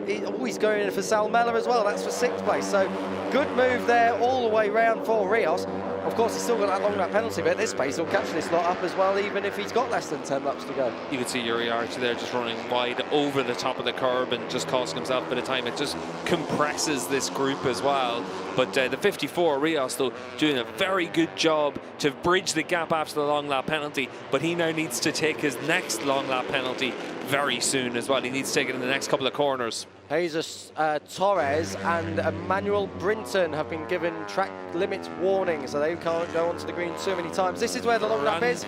He's going in for Salmela as well, that's for 6th place. So good move there all the way round for Rios. Of course, he's still got that long lap penalty, but at this pace, he'll catch this lot up as well, even if he's got less than 10 laps to go. You can see Uriarte there just running wide over the top of the curb and just costing himself a bit of time. It just compresses this group as well. But the 54, Rios, though, doing a very good job to bridge the gap after the long lap penalty, but he now needs to take his next long lap penalty very soon as well. He needs to take it in the next couple of corners. Jesus Torres and Emmanuel Brinton have been given track limits warning, so they can't go onto the green too many times. This is where the long lap is.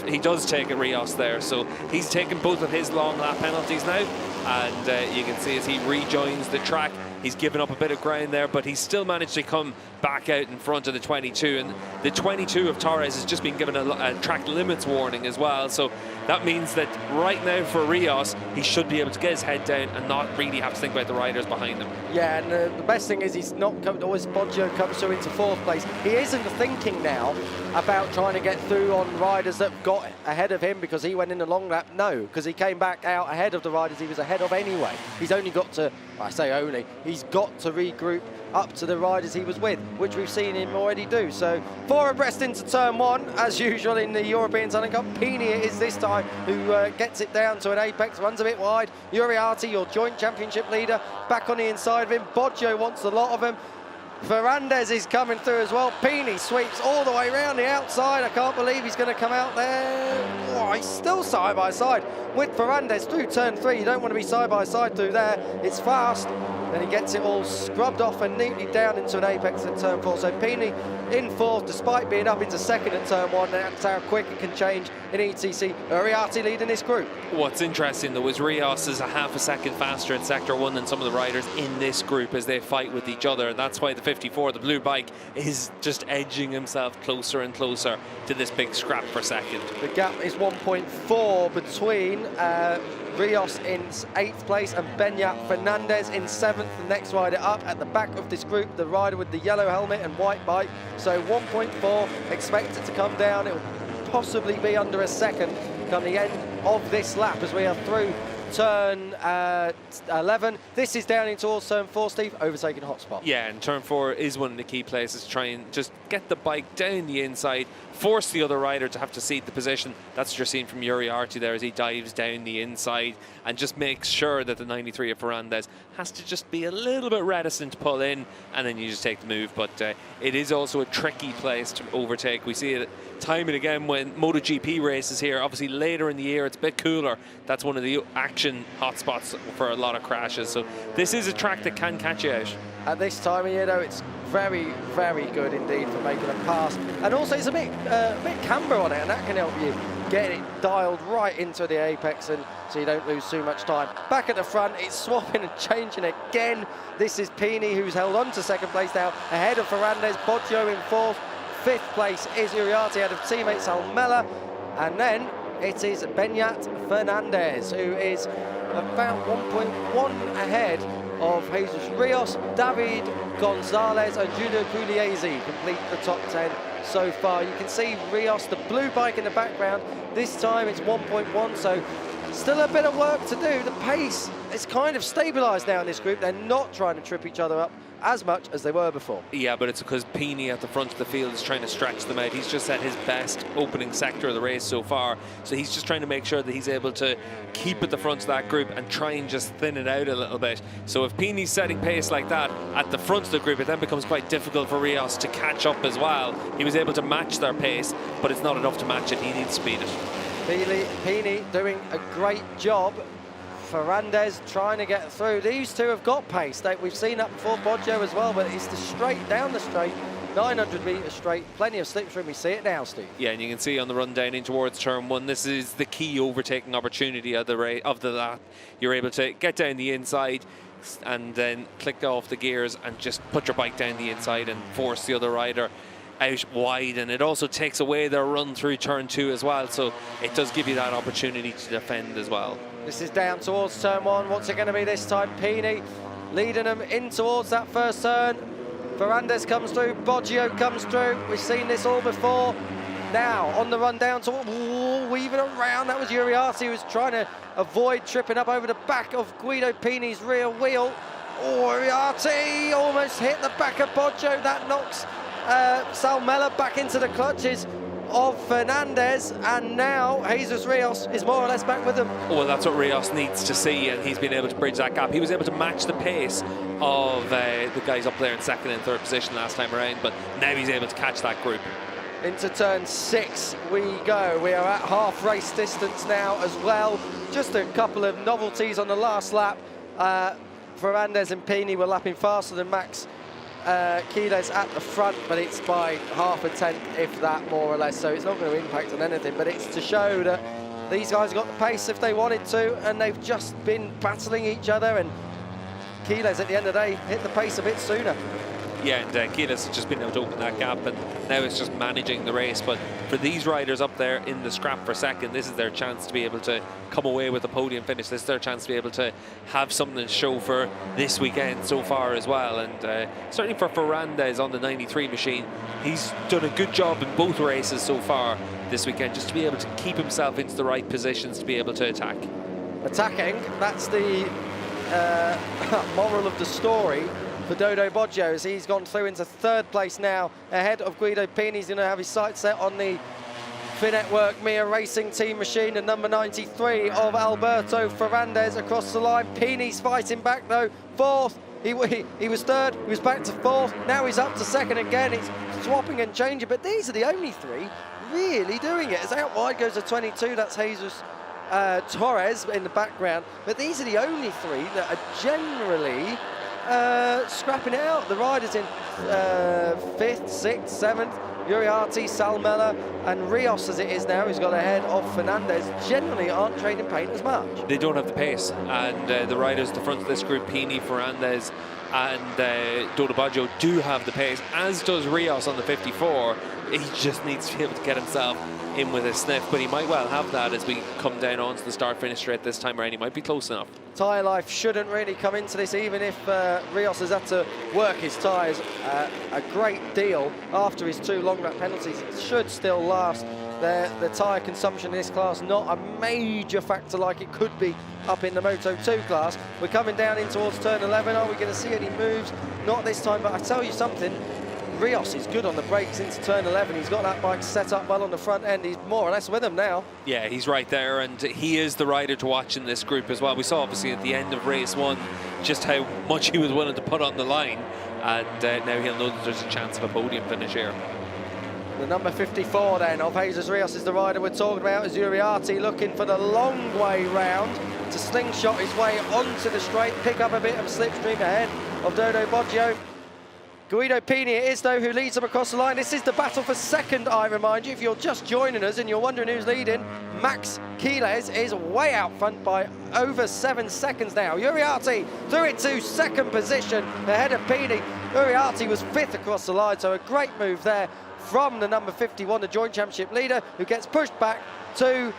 He does take a Rios there, so he's taken both of his long lap penalties now, and you can see as he rejoins the track, he's given up a bit of ground there, but he's still managed to come back out in front of the 22, and the 22 of Torres has just been given a track limits warning as well, so that means that right now for Rios, he should be able to get his head down and not really have to think about the riders behind him. Yeah, and the best thing is he's not come, always Boggio comes through into 4th place. He isn't thinking now about trying to get through on riders that got ahead of him because he went in a long lap. No, because he came back out ahead of the riders he was ahead of anyway. He's only got to, I say only, he's got to regroup up to the riders he was with, which we've seen him already do. So 4 abreast into turn 1, as usual in the European Touring Cup. Pini it is this time who gets it down to an apex, runs a bit wide. Uriarte, your joint championship leader, back on the inside of him. Boggio wants a lot of him. Fernandez is coming through as well. Pini sweeps all the way around the outside. I can't believe he's going to come out there. Oh, he's still side by side with Fernandez through turn 3. You don't want to be side by side through there. It's fast. Then he gets it all scrubbed off and neatly down into an apex at turn 4. So Pini in 4th, despite being up into 2nd at turn 1. That's how quick it can change in ETC. Uriarte leading this group. What's interesting though is Rios is a half a second faster in sector 1 than some of the riders in this group as they fight with each other, and that's why the 54, the blue bike, is just edging himself closer and closer to this big scrap for second. The gap is 1.4 between Rios in 8th place and Beñat Fernandez in 7th. The next rider up at the back of this group, the rider with the yellow helmet and white bike. So 1.4 expected to come down. It will possibly be under a second come the end of this lap as we are through turn 11. This is down in towards turn 4, Steve, overtaking hotspot. Yeah, and turn 4 is one of the key places to try and just get the bike down the inside, force the other rider to have to cede the position. That's what you're seeing from Uriarte there as he dives down the inside and just makes sure that the 93 of Fernandez has to just be a little bit reticent to pull in, and then you just take the move. But it is also a tricky place to overtake. We see it time and again when MotoGP races here. Obviously later in the year it's a bit cooler. That's one of the action hotspots for a lot of crashes. So this is a track that can catch you out. At this time of year though, it's very, very good indeed for making a pass. And also it's a bit camber on it, and that can help you get it dialed right into the apex, and so you don't lose too much time. Back at the front, it's swapping and changing again. This is Pini, who's held on to 2nd place now, ahead of Fernandez. Boggio in 4th. 5th place is Uriarte ahead of teammate Salmela, and then it is Beñat Fernandez, who is about 1.1 ahead of Jesus Rios. David Gonzalez and Giulio Pugliese complete the top 10 so far. You can see Rios, the blue bike in the background. This time it's 1.1, so still a bit of work to do. The pace is kind of stabilised now in this group. They're not trying to trip each other up as much as they were before. Yeah, but it's because Pini at the front of the field is trying to stretch them out. He's just had his best opening sector of the race so far, so he's just trying to make sure that he's able to keep at the front of that group and try and just thin it out a little bit. So if Pini's setting pace like that at the front of the group, it then becomes quite difficult for Rios to catch up as well. He was able to match their pace, but it's not enough to match it. He needs to speed it. Pini doing a great job. Fernandez trying to get through. These two have got pace. We've seen that before, Boggio as well, but it's the straight, down the straight, 900 metre straight, plenty of slipstream. We see it now, Steve. Yeah, and you can see on the run down in towards turn 1, this is the key overtaking opportunity of the lap. You're able to get down the inside and then click off the gears and just put your bike down the inside and force the other rider out wide, and it also takes away their run through turn 2 as well, so it does give you that opportunity to defend as well. This is down towards turn 1. What's it going to be this time? Pini leading them in towards that first turn. Fernandez comes through, Boggio comes through. We've seen this all before. Now on the run down to weaving around. That was Uriarte, who was trying to avoid tripping up over the back of Guido Pini's rear wheel. Oh, Uriarte almost hit the back of Boggio. That knocks Salmela back into the clutches of Fernandez, and now Jesus Rios is more or less back with them. Well, that's what Rios needs to see, and he's been able to bridge that gap. He was able to match the pace of the guys up there in 2nd and 3rd position last time around, but now he's able to catch that group. Into turn 6 we go. We are at half race distance now as well. Just a couple of novelties on the last lap. Ferrandez and Pini were lapping faster than Max Quiles at the front, but it's by half a tenth, if that, more or less. So it's not going to impact on anything, but it's to show that these guys got the pace if they wanted to, and they've just been battling each other, and Quiles at the end of the day hit the pace a bit sooner. Yeah, and Quiles has just been able to open that gap, and now it's just managing the race. But for these riders up there in the scrap for second, this is their chance to be able to come away with a podium finish. This is their chance to be able to have something to show for this weekend so far as well. And certainly for Ferrandez on the 93 machine, he's done a good job in both races so far this weekend, just to be able to keep himself into the right positions to be able to attack. Attacking, that's the moral of the story for Dodo Boggio, as he's gone through into third place now, ahead of Guido Pini. He's going to have his sights set on the Finetwork Mia Racing Team machine, and number 93 of Alberto Ferrandez across the line. Pini's fighting back though, fourth. He was third, he was back to fourth, now he's up to second again. It's swapping and changing, but these are the only three really doing it. As out wide goes to 22, that's Jesus Torres in the background, but these are the only three that are generally scrapping it out. The riders in 5th, 6th, 7th, Uriarte, Salmela and Rios as it is now, who's got ahead of Fernandez, generally aren't trading paint as much. They don't have the pace, and the riders at the front of this group, Pini, Ferrandez and Dodo Boggio, do have the pace, as does Rios on the 54. He just needs to be able to get himself in with a sniff, but he might well have that as we come down onto the start-finish straight this time around. He might be close enough. Tyre life shouldn't really come into this, even if Rios has had to work his tyres a great deal after his 2 long lap penalties. It should still last. The tyre consumption in this class, not a major factor like it could be up in the Moto 2 class. We're coming down in towards turn 11. Are we going to see any moves? Not this time, but I tell you something, Rios is good on the brakes into turn 11. He's got that bike set up well on the front end. He's more or less with him now. Yeah, he's right there, and he is the rider to watch in this group as well. We saw obviously at the end of race 1 just how much he was willing to put on the line, and now he'll know that there's a chance of a podium finish here. The number 54 then of Jesus Rios is the rider we're talking about, is Uriarte, looking for the long way round to slingshot his way onto the straight, pick up a bit of slipstream ahead of Dodo Boggio. Guido Pini it is though who leads them across the line. This is the battle for second, I remind you, if you're just joining us and you're wondering who's leading. Max Quiles is way out front by over 7 seconds now. Uriarte through it to second position ahead of Pini. Uriarte was 5th across the line, so a great move there from the number 51, the joint championship leader, who gets pushed back to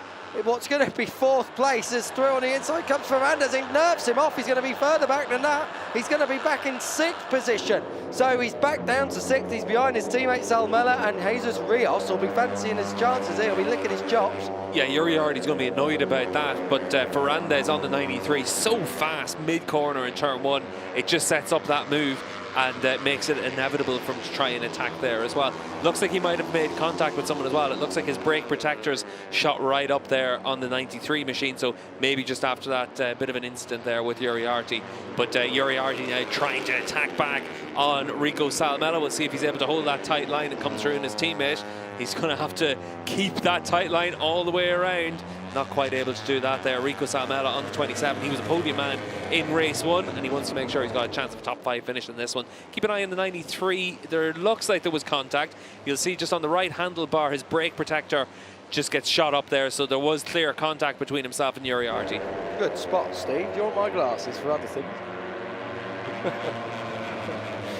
what's going to be 4th place. As through on the inside comes Ferrandez. He nerves him off. He's going to be further back than that. He's going to be back in 6th position. So he's back down to 6th. He's behind his teammate Salmela, and Jesus Rios will be fancying his chances here. He'll be licking his chops. Yeah, Uriarte's going to be annoyed about that, but Ferrandez on the 93, so fast mid-corner in turn 1. It just sets up that move and makes it inevitable for him to try and attack there as well. Looks like he might have made contact with someone as well. It looks like his brake protectors shot right up there on the 93 machine, so maybe just after that bit of an incident there with Uriarte. But Uriarte now trying to attack back on Rico Salmela. We'll see if he's able to hold that tight line and come through in his teammate. He's going to have to keep that tight line all the way around. Not quite able to do that there. Rico Salmela on the 27. He was a podium man in race 1, and he wants to make sure he's got a chance of a top 5 finish in this one. Keep an eye on the 93. There looks like there was contact. You'll see just on the right handlebar, his brake protector just gets shot up there, so there was clear contact between himself and Uriarte. Good spot, Steve. Do you want my glasses for other things?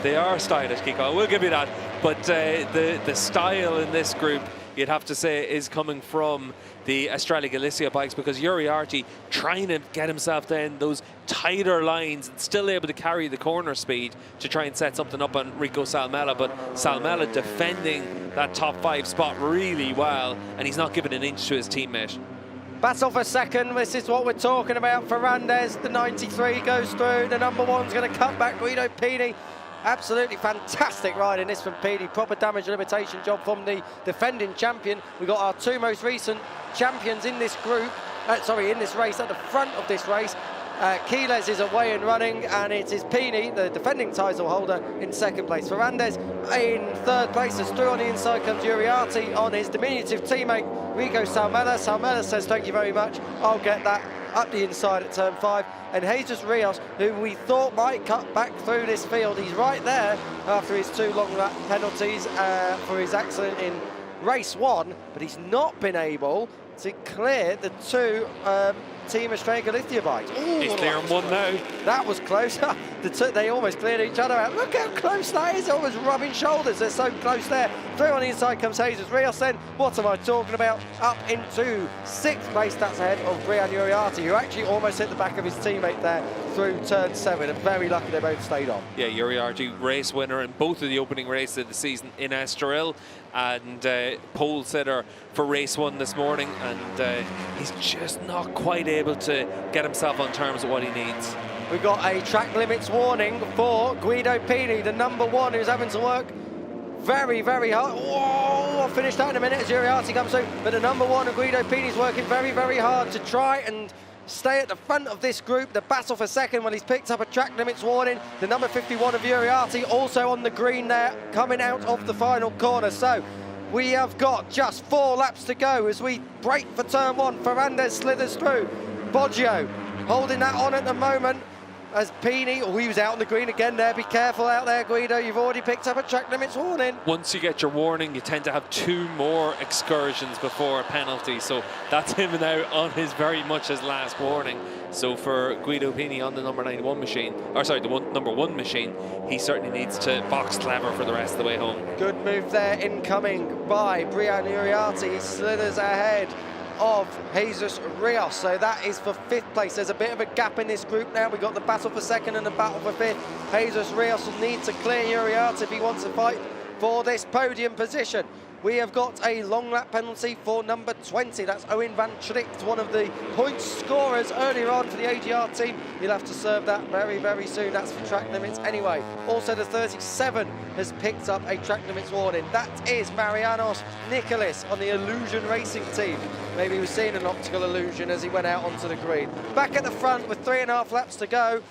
They are stylish, Kiko. We'll give you that. But the style in this group, you'd have to say, is coming from the Australia Galicia bikes, because Uriarte trying to get himself down those tighter lines and still able to carry the corner speed to try and set something up on Rico Salmela, but Salmela defending that top 5 spot really well, and he's not giving an inch to his teammate. Battle for second, this is what we're talking about. Ferrandez, the 93 goes through, the number 1's going to cut back Guido Pini. Absolutely fantastic ride in this from Pini. Proper damage limitation job from the defending champion. We've got our 2 most recent champions in this group, in this race, at the front of this race. Quiles is away and running, and it is Pini, the defending title holder, in 2nd place. Ferrandez in 3rd place. As through on the inside comes Uriarte on his diminutive teammate Rico Salmela. Salmela says, thank you very much, I'll get that up the inside at turn 5. And Jesus Rios, who we thought might cut back through this field, he's right there after his 2 long lap penalties for his accident in race 1, but he's not been able to clear the 2 Team Australia Galicia bikes. Ooh, he's clearing one now. That was close. They almost cleared each other out. Look how close that is. Almost rubbing shoulders. They're so close there. Through on the inside comes Jesus Rios. Then what am I talking about? Up into 6th place. That's ahead of Brian Uriarte, who actually almost hit the back of his teammate there through turn 7. And very lucky they both stayed on. Yeah, Uriarte, race winner in both of the opening races of the season in Estoril, and pole sitter for race 1 this morning, and he's just not quite able to get himself on terms with what he needs. We've got a track limits warning for Guido Pini, the number 1, who's having to work very, very hard. Whoa, I'll finish that in a minute as Uriarte comes through. But the number 1 of Guido Pini is working very, very hard to try and stay at the front of this group. The battle for second when he's picked up a track limits warning. The number 51 of Uriarte also on the green there, coming out of the final corner. So we have got just 4 laps to go as we break for turn 1. Ferrandez slithers through. Boggio holding that on at the moment as Pini, he was out on the green again there. Be careful out there, Guido. You've already picked up a track limits warning. Once you get your warning, you tend to have 2 more excursions before a penalty. So that's him now on his very much his last warning. So for Guido Pini on the number 91 machine, or sorry, the number 1 machine, he certainly needs to box clever for the rest of the way home. Good move there, incoming by Brian Uriarte. He slithers ahead of Jesus Rios, so that is for 5th place. There's a bit of a gap in this group now. We've got the battle for 2nd and the battle for 5th. Jesus Rios will need to clear Uriarte if he wants to fight for this podium position. We have got a long lap penalty for number 20. That's Owen van Tricht, one of the point scorers earlier on for the AGR team. He'll have to serve that very, very soon. That's for track limits anyway. Also, the 37 has picked up a track limits warning. That is Marianos Nicolas on the Illusion Racing team. Maybe he was seeing an optical illusion as he went out onto the green. Back at the front with 3.5 laps to go.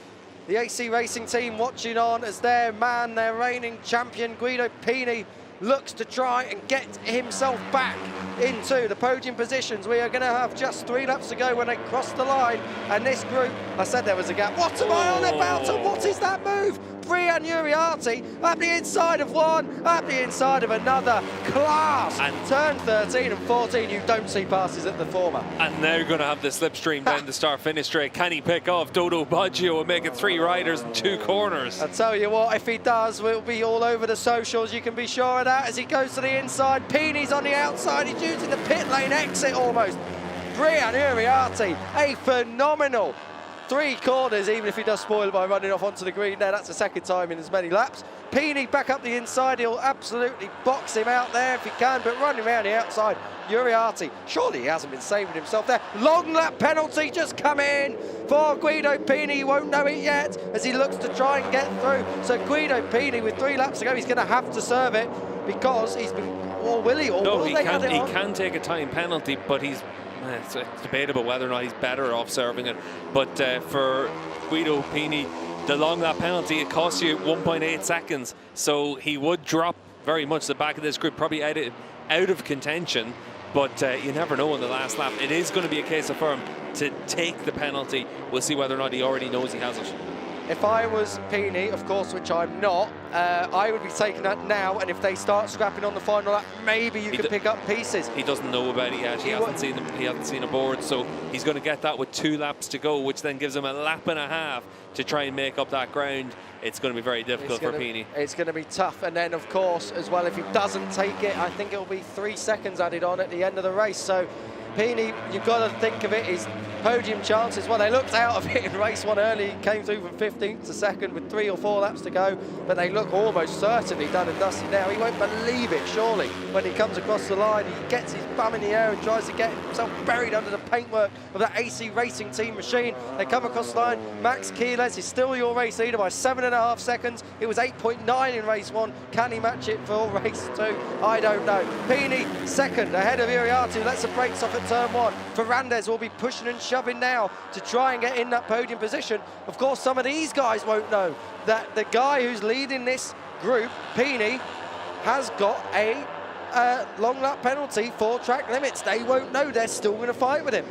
The AC Racing team watching on as their man, their reigning champion, Guido Pini, looks to try and get himself back into the podium positions. We are going to have just 3 laps to go when they cross the line, and this group, I said there was a gap. What am I on about? And what is that move? Brian Uriarte up the inside of one, up the inside of another. Class! And turn 13 and 14, you don't see passes at the former. And now going to have the slipstream down the start-finish straight. Can he pick off Dodo Baggio and make it 3 riders and 2 corners? I tell you what, if he does, we'll be all over the socials. You can be sure of that as he goes to the inside. Pini's on the outside. He's using the pit lane exit almost. Brian Uriarte, a phenomenal 3 corners, even if he does spoil by running off onto the green there. That's the 2nd time in as many laps. Pini back up the inside. He'll absolutely box him out there if he can, but running around the outside, Uriarte, surely he hasn't been saving himself there. Long lap penalty just come in for Guido Pini. He won't know it yet as he looks to try and get through. So Guido Pini with 3 laps to go, he's going to have to serve it because he's been, or will he? Or no, will he they can. have it He on? can take a time penalty, but it's debatable whether or not he's better off serving it. But for Guido Pini, the long lap penalty, it costs you 1.8 seconds. So he would drop very much the back of this group, probably out of contention. But you never know on the last lap. It is going to be a case of for him to take the penalty. We'll see whether or not he already knows he has it. If I was Pini, of course, which I'm not, I would be taking that now, and if they start scrapping on the final lap, maybe you can pick up pieces. He doesn't know about it yet. He hasn't seen a board, so he's going to get that with 2 laps to go, which then gives him a lap and a half to try and make up that ground. It's going to be very difficult for Pini. It's going to be tough, and then, of course, as well, if he doesn't take it, I think it'll be 3 seconds added on at the end of the race. So Pini, you've got to think of it, his podium chances. Well, they looked out of it in race 1 early. He came through from 15th to 2nd with 3 or 4 laps to go, but they look almost certainly done and dusted now. He won't believe it, surely, when he comes across the line. He gets his bum in the air and tries to get himself buried under the paintwork of that AC Racing team machine. They come across the line. Max Keeles is still your race leader by 7.5 seconds. It was 8.9 in race 1. Can he match it for race 2? I don't know. Pini, 2nd, ahead of Uriarte, who lets the brakes off at turn 1. Ferrandez will be pushing and shoving now to try and get in that podium position. Of course, some of these guys won't know that the guy who's leading this group, Pini, has got a long lap penalty for track limits. They won't know. They're still going to fight with him.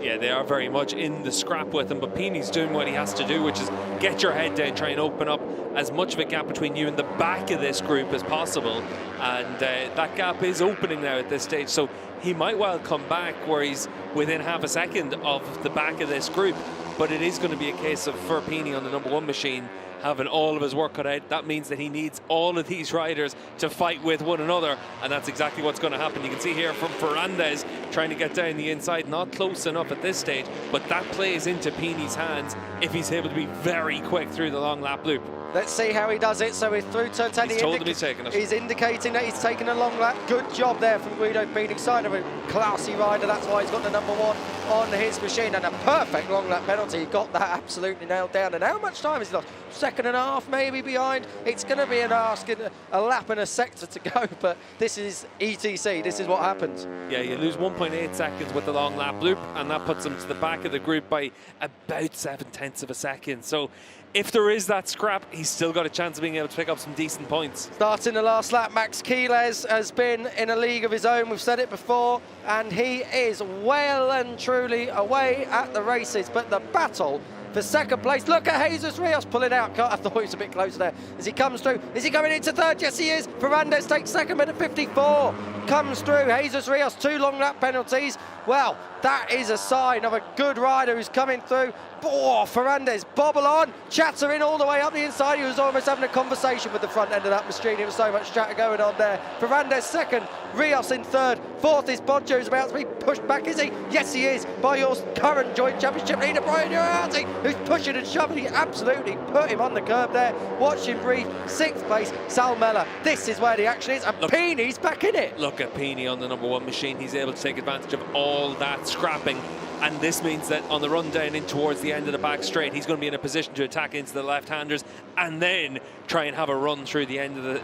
Yeah, they are very much in the scrap with him, but Peeney's doing what he has to do, which is get your head down, try and open up as much of a gap between you and the back of this group as possible. And that gap is opening now at this stage, so he might well come back where he's within half a second of the back of this group. But it is going to be a case of, for Peeney on the number 1 machine, having all of his work cut out. That means that he needs all of these riders to fight with one another, and that's exactly what's going to happen. You can see here from Ferrandez trying to get down the inside, not close enough at this stage, but that plays into Peeney's hands if he's able to be very quick through the long lap loop. Let's see how he does it. So he's through turn 10. He's told him he's taking it. He's indicating that he's taken a long lap. Good job there from Guido Peeney. Sign of a classy rider. That's why he's got the number 1 on his machine. And a perfect long lap penalty. He got that absolutely nailed down. And how much time has he lost? Second and a half maybe behind. It's going to be an ask and a lap and a sector to go. But this is ETC. This is what happens. Yeah, you lose 1.8 seconds with the long lap loop, and that puts him to the back of the group by about 0.7 of a second. So if there is that scrap, he's still got a chance of being able to pick up some decent points. Starting the last lap, Max Quiles has been in a league of his own. We've said it before, and he is well and truly away at the races. But the battle for second place. Look at Jesus Rios pulling out. I thought he was a bit close there. As he comes through, is he going into third? Yes, he is. Ferrandez takes second, but at 54 comes through. Jesus Rios, 2 long lap penalties. Well, that is a sign of a good rider who's coming through. Oh, Ferrandez, bobble on, chattering all the way up the inside. He was almost having a conversation with the front end of that machine. There was so much chatter going on there. Ferrandez second, Rios in third. Fourth is Boggio, who's about to be pushed back, is he? Yes, he is, by your current joint championship leader, Brian Uriarte, who's pushing and shoving. He absolutely put him on the curb there. Watch him breathe. 6th place, Sal Mella. This is where the action is, and Peeney's back in it. Look at Peeney on the number 1 machine. He's able to take advantage of all that scrapping. And this means that on the run down in towards the end of the back straight, he's going to be in a position to attack into the left-handers and then try and have a run through the end of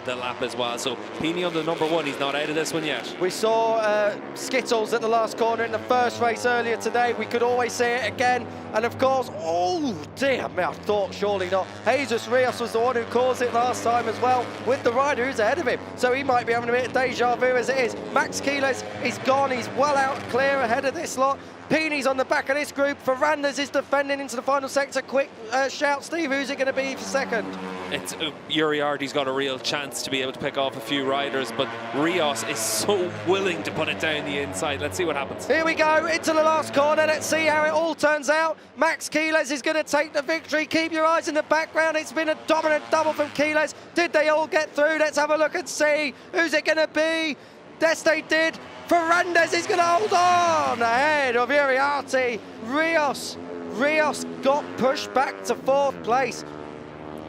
the lap as well. So Peeney on the number 1, he's not out of this one yet. We saw Skittles at the last corner in the first race earlier today. We could always see it again. And of course, oh dear me, I thought surely not. Jesus Rios was the one who caused it last time as well, with the rider who's ahead of him. So he might be having a bit of deja vu as it is. Max Quiles is gone, he's well out clear ahead of this lot. Peeney's on the back of this group. Ferrandez is defending into the final sector. Quick shout, Steve, who's it going to be for second? It's Uriarte's got a real chance to be able to pick off a few riders, but Rios is so willing to put it down the inside. Let's see what happens. Here we go, into the last corner. Let's see how it all turns out. Max Quiles is going to take the victory. Keep your eyes in the background. It's been a dominant double from Quiles. Did they all get through? Let's have a look and see. Who's it going to be? Yes, they did. Ferrandez is going to hold on ahead of Uriarte. Rios got pushed back to 4th place.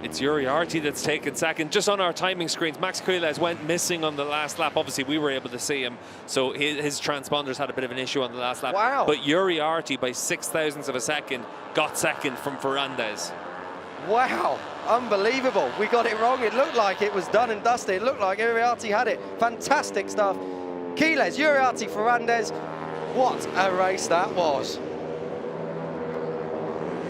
It's Uriarte that's taken second. Just on our timing screens, Max Quiles went missing on the last lap. Obviously, we were able to see him, so his transponders had a bit of an issue on the last lap. Wow. But Uriarte, by 0.06 of a second, got second from Ferrandez. Wow, unbelievable. We got it wrong. It looked like it was done and dusted. It looked like Uriarte had it. Fantastic stuff. Quiles, Uriarte, Ferrandez. What a race that was.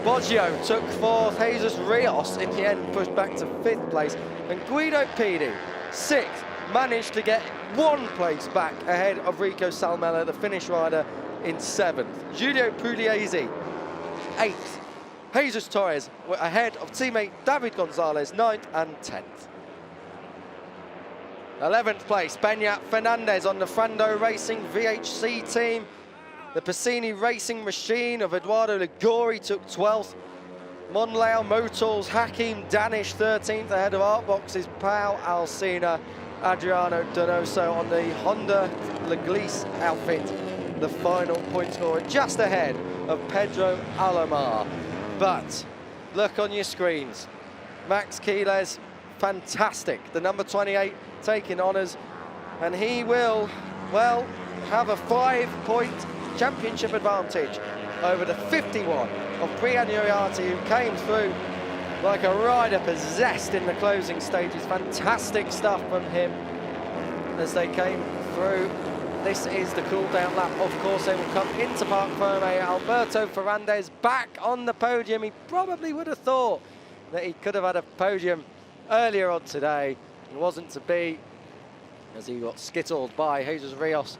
Boggio took 4th. Jesus Rios in the end pushed back to 5th place. And Guido Peeney, 6th, managed to get 1 place back ahead of Rico Salmella, the Finnish rider, in 7th. Giulio Pugliese, 8th. Jesus Torres were ahead of teammate David Gonzalez, 9th and 10th. 11th place, Beñat Fernandez on the Frando Racing VHC team. The Piscini Racing Machine of Eduardo Ligori took 12th. Monleau Motors, Hakim Danish 13th ahead of Artbox's Pau Alsina. Adriano Donoso on the Honda Leglise outfit. The final point scorer just ahead of Pedro Alomar. But look on your screens. Max Quiles, fantastic. The number 28 taking honours. And he will, well, have a 5-point championship advantage over the 51 of Brian Uriarte, who came through like a rider possessed in the closing stages. Fantastic stuff from him as they came through. This is the cool down lap. Of course, they will come into Parc Ferme. Alberto Ferrandez back on the podium. He probably would have thought that he could have had a podium earlier on today. It wasn't to be, as he got skittled by Jesus Rios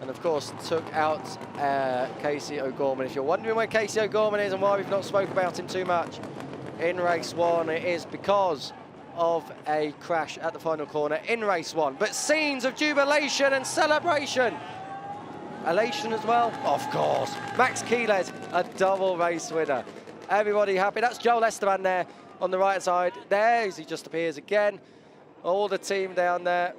and of course took out Casey O'Gorman. If you're wondering where Casey O'Gorman is and why we've not spoken about him too much in race 1, it is because of a crash at the final corner in race 1. But scenes of jubilation and celebration. Elation as well, of course. Max Quiles, a double race winner. Everybody happy. That's Joel Esteban there on the right side there, as he just appears again. All the team down there.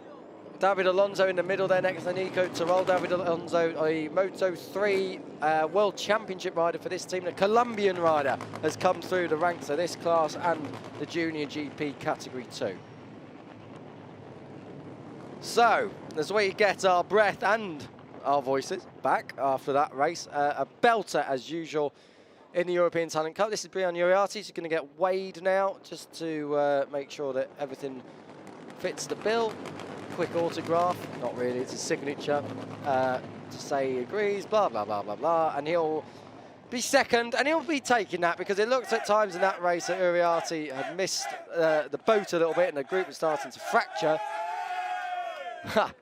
David Alonso in the middle there next to Nico Terol. David Alonso, a Moto3 World Championship rider for this team. The Colombian rider has come through the ranks of this class and the Junior GP Category 2. So, as we get our breath and our voices back after that race, a belter as usual in the European Talent Cup. This is Brian Uriarte. He's going to get weighed now just to make sure that everything fits the bill. Quick autograph, not really, it's a signature to say he agrees, blah, blah, blah, blah, blah, and he'll be second, and he'll be taking that because it looked at times in that race that Uriarte had missed the boat a little bit and the group was starting to fracture.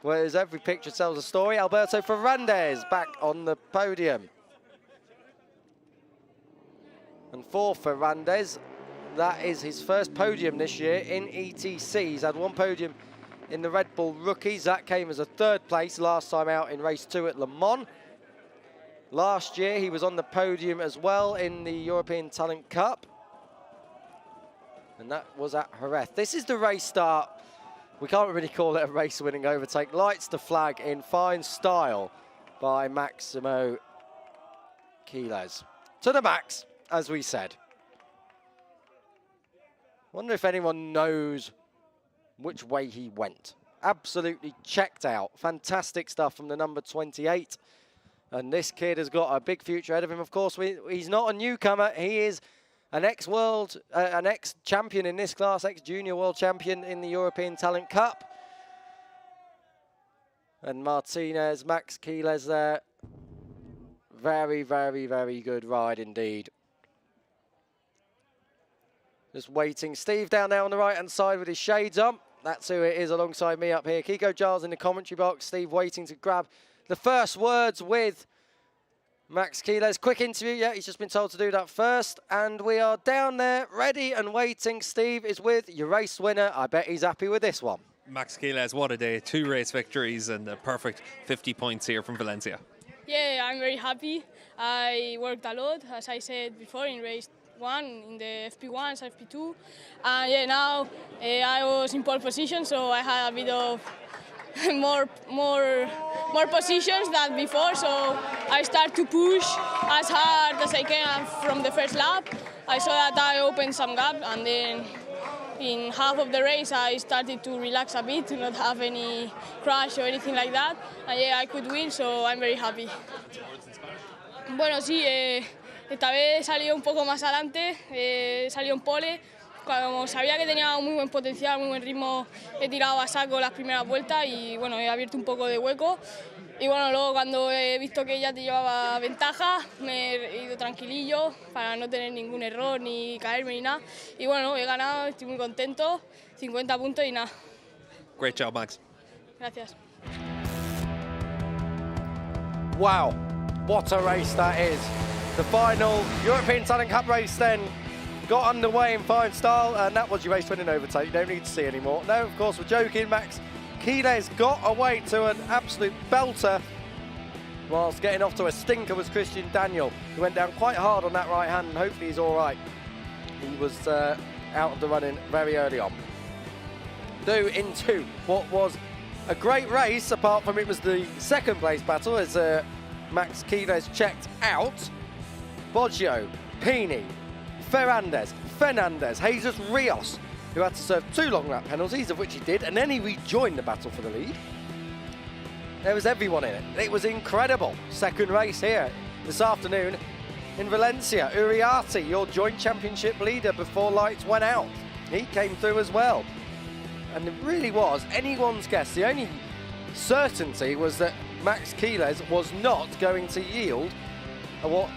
Whereas every picture tells a story. Alberto Ferrandez back on the podium. And for Ferrandez, that is his first podium this year in ETC. He's had one podium in the Red Bull Rookies. That came as a 3rd place last time out in race 2 at Le Mans. Last year, he was on the podium as well in the European Talent Cup. And that was at Jerez. This is the race start. We can't really call it a race-winning overtake. Lights the flag in fine style by Maximo Quiles. To the max, as we said. Wonder if anyone knows which way he went. Absolutely checked out. Fantastic stuff from the number 28. And this kid has got a big future ahead of him. Of course, he's not a newcomer. He is an ex-champion in this class, ex-junior world champion in the European Talent Cup. And Martinez, Max Quiles there. Very, very, very good ride indeed. Just waiting. Steve down there on the right-hand side with his shades on. That's who it is alongside me up here. Kiko Giles in the commentary box. Steve waiting to grab the first words with Max Quiles. Quick interview. Yeah, he's just been told to do that first. And we are down there, ready and waiting. Steve is with your race winner. I bet he's happy with this one. Max Quiles, what a day. 2 race victories and a perfect 50 points here from Valencia. Yeah, I'm very happy. I worked a lot, as I said before, in race 1, in the FP1s, FP2. And yeah, now I was in pole position, so I had a bit of more positions than before. So I start to push as hard as I can from the first lap. I saw that I opened some gap, and then in half of the race I started to relax a bit, to not have any crash or anything like that. And yeah, I could win, so I'm very happy. Bueno, sí, esta vez he salido un poco más adelante, he salido en pole. Como sabía que tenía muy buen potencial, muy buen ritmo, he tirado a saco las primeras vueltas y bueno, he abierto un poco de hueco. Y bueno, luego cuando he visto que ella te llevaba ventaja, me he ido tranquilillo para no tener ningún error ni caerme ni nada. Y bueno, he ganado, estoy muy contento, 50 puntos y nada. Great job, Max. Gracias. Wow, what a race that is. The final European Talent Cup race then got underway in fine style, and that was your race winning overtake. You don't need to see anymore. No, of course, we're joking. Max Quiles got away to an absolute belter, whilst getting off to a stinker was Christian Daniel, who went down quite hard on that right hand, and hopefully he's all right. He was out of the running very early on. Into what was a great race, apart from it was the 2nd place battle as Max Quiles checked out. Boggio, Pini, Fernandez, Jesus Rios, who had to serve 2 long lap penalties, of which he did, and then he rejoined the battle for the lead. There was everyone in it. It was incredible. 2nd race here this afternoon in Valencia. Uriarte, your joint championship leader before lights went out. He came through as well. And it really was anyone's guess. The only certainty was that Max Quiles was not going to yield what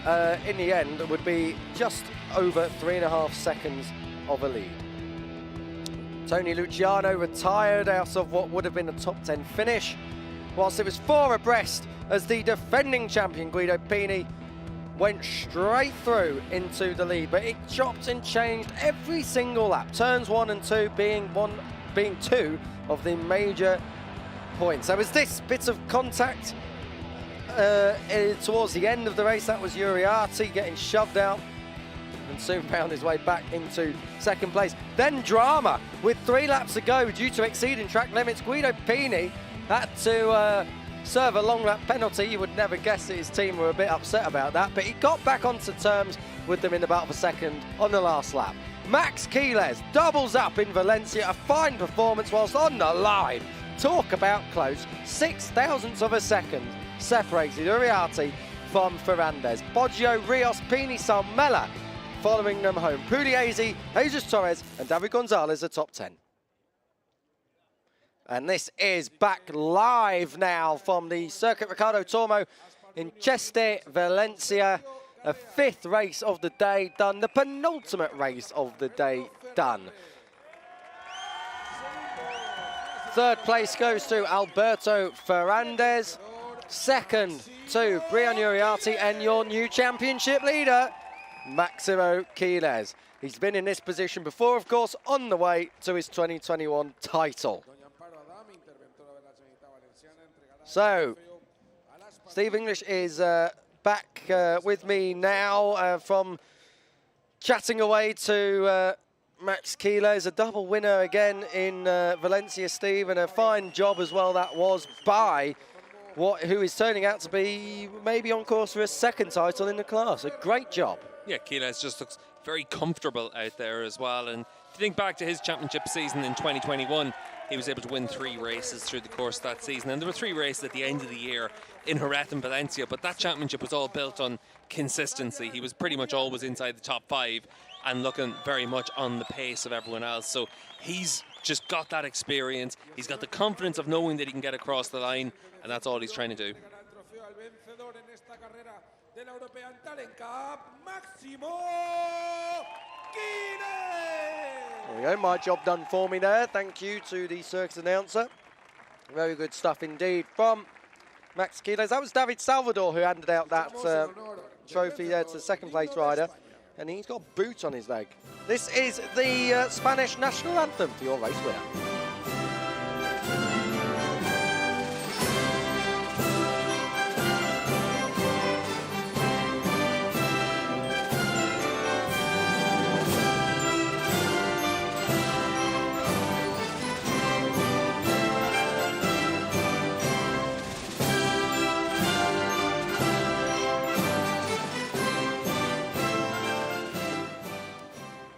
in the end would be just over 3.5 seconds of a lead. Tony Luciano retired out of what would have been a top 10 finish. whilst it was 4 abreast as the defending champion Guido Pini went straight through into the lead, but it chopped and changed every single lap. Turns 1 and 2 being 2 of the major points. There was this bit of contact towards the end of the race. That was Uriarte getting shoved out and soon found his way back into second place. Then drama with 3 laps to go due to exceeding track limits. Guido Pini had to serve a long lap penalty. You would never guess that his team were a bit upset about that, but he got back onto terms with them in about a second on the last lap. Max Quiles doubles up in Valencia, a fine performance whilst on the line. Talk about close, 0.06 of a second separated Uriarte from Ferrandez. Boggio, Rios, Pini, Salmela following them home. Pugliese, Jesus Torres and David Gonzalez are top 10. And this is back live now from the Circuit Ricardo Tormo in Cheste, Valencia. A 5th race of the day done, the penultimate race of the day done. 3rd place goes to Alberto Ferrandez. 2nd to Brian Uriarte, and your new championship leader, Maximo Quiles. He's been in this position before, of course, on the way to his 2021 title. So, Steve English is back with me now from chatting away to Max Quiles, a double winner again in Valencia, Steve, and a fine job as well that was by who is turning out to be maybe on course for a 2nd title in the class. A great job. Yeah, Quiles just looks very comfortable out there as well. And if you think back to his championship season in 2021, he was able to win 3 races through the course of that season. And there were 3 races at the end of the year in Jerez and Valencia, but that championship was all built on consistency. He was pretty much always inside the top 5 and looking very much on the pace of everyone else. So he's just got that experience. He's got the confidence of knowing that he can get across the line, and that's all he's trying to do. There we go, my job done for me there. Thank you to the circus announcer. Very good stuff indeed from Max Quiles. That was David Salvador who handed out that trophy there to the 2nd place rider, and he's got a boot on his leg. This is the Spanish national anthem for your race winner.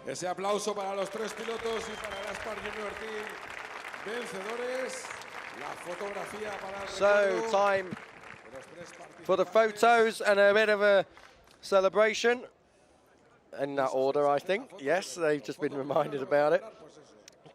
Ese aplauso para los 3 pilotos y para el Aspar Junior Team vencedores. La fotografía para el So, time for the photos and a bit of a celebration. In that order, I think. Yes, they've just been reminded about it.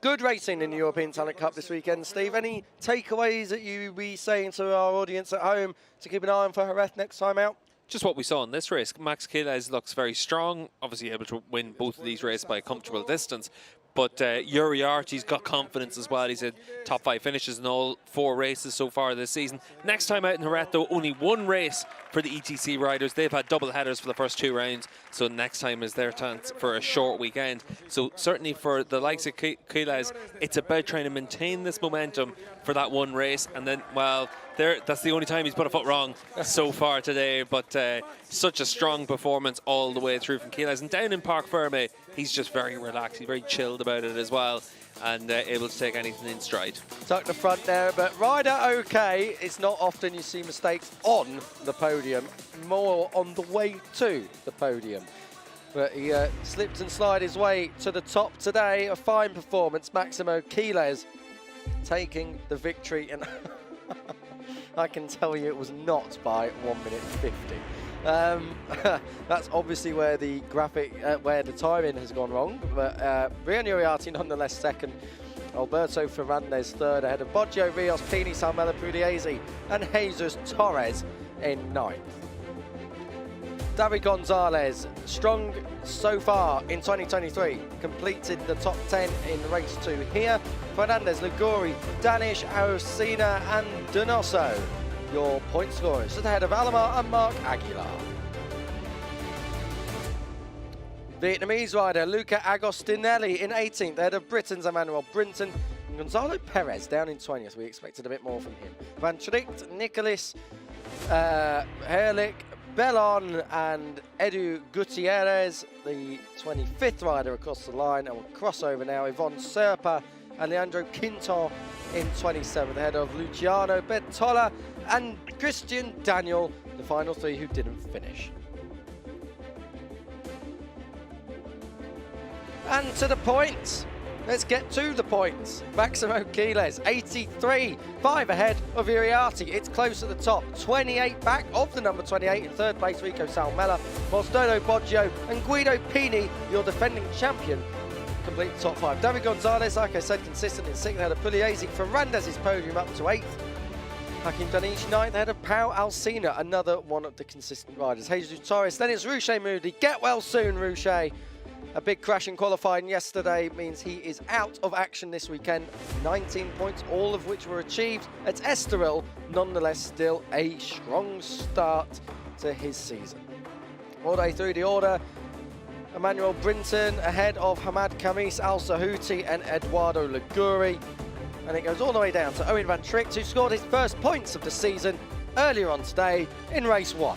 Good racing in the European Talent Cup this weekend, Steve. Any takeaways that you'd be saying to our audience at home to keep an eye on for Jerez next time out? Just what we saw in this race. Max Quiles looks very strong, obviously able to win both of these races by a comfortable distance. But Uriarte's got confidence as well. He's had top 5 finishes in all 4 races so far this season. Next time out in Jerez, though, only 1 race for the ETC riders. They've had double headers for the first 2 rounds, so next time is their chance for a short weekend. So certainly for the likes of Quiles, it's about trying to maintain this momentum for that 1 race, and then, well, that's the only time he's put a foot wrong so far today. But such a strong performance all the way through from Quiles. And down in Parc Ferme, he's just very relaxed. He's very chilled about it as well, and able to take anything in stride. Tuck the front there, but rider okay. It's not often you see mistakes on the podium, more on the way to the podium. But he slipped and slid his way to the top today. A fine performance. Maximo Quiles taking the victory, and I can tell you it was not by 1 minute 50. That's obviously where the graphic, where the timing has gone wrong. But Brian Uriarte nonetheless 2nd. Alberto Ferrandez 3rd, ahead of Boggio, Rios, Pini, Salmela, Pugliese and Jesus Torres in 9th. David Gonzalez, strong so far in 2023, completed the top 10 in race 2 here. Fernandez, Liguri, Danish, Arocena and Donoso, your point scorers, just ahead of Alomar and Mark Aguilar. Vietnamese rider Luca Agostinelli in 18th, ahead of Britain's Emmanuel Brinton. And Gonzalo Perez down in 20th. We expected a bit more from him. Van Tricht, Nicholas, Herlich, Bellon and Edu Gutierrez, the 25th rider across the line, and will cross over now. Yvonne Serpa and Leandro Quinton in 27th, ahead of Luciano Bertola and Christian Daniel, the final 3 who didn't finish. And to the points. Let's get to the points. Maximo Quiles, 83, 5 ahead of Iriarty. It's close at the top, 28 back of the number 28 in 3rd place, Rico Salmella, whilst Dodo Boggio and Guido Pini, your defending champion, complete the top 5. David Gonzalez, like I said, consistent in 6th, ahead of Pugliese. Ferrandez's podium up to 8th. Hakim Danish 9th, ahead of Pau Alsina, another one of the consistent riders. Jesus Torres, then it's Ruche Moody. Get well soon, Ruche. A big crash in qualifying yesterday means he is out of action this weekend. 19 points, all of which were achieved at Estoril. Nonetheless, still a strong start to his season. All day through the order, Emmanuel Brinton ahead of Hamad Khamis Al Sahuti and Eduardo Liguri. And it goes all the way down to Owen Van Tricht, who scored his first points of the season earlier on today in race 1.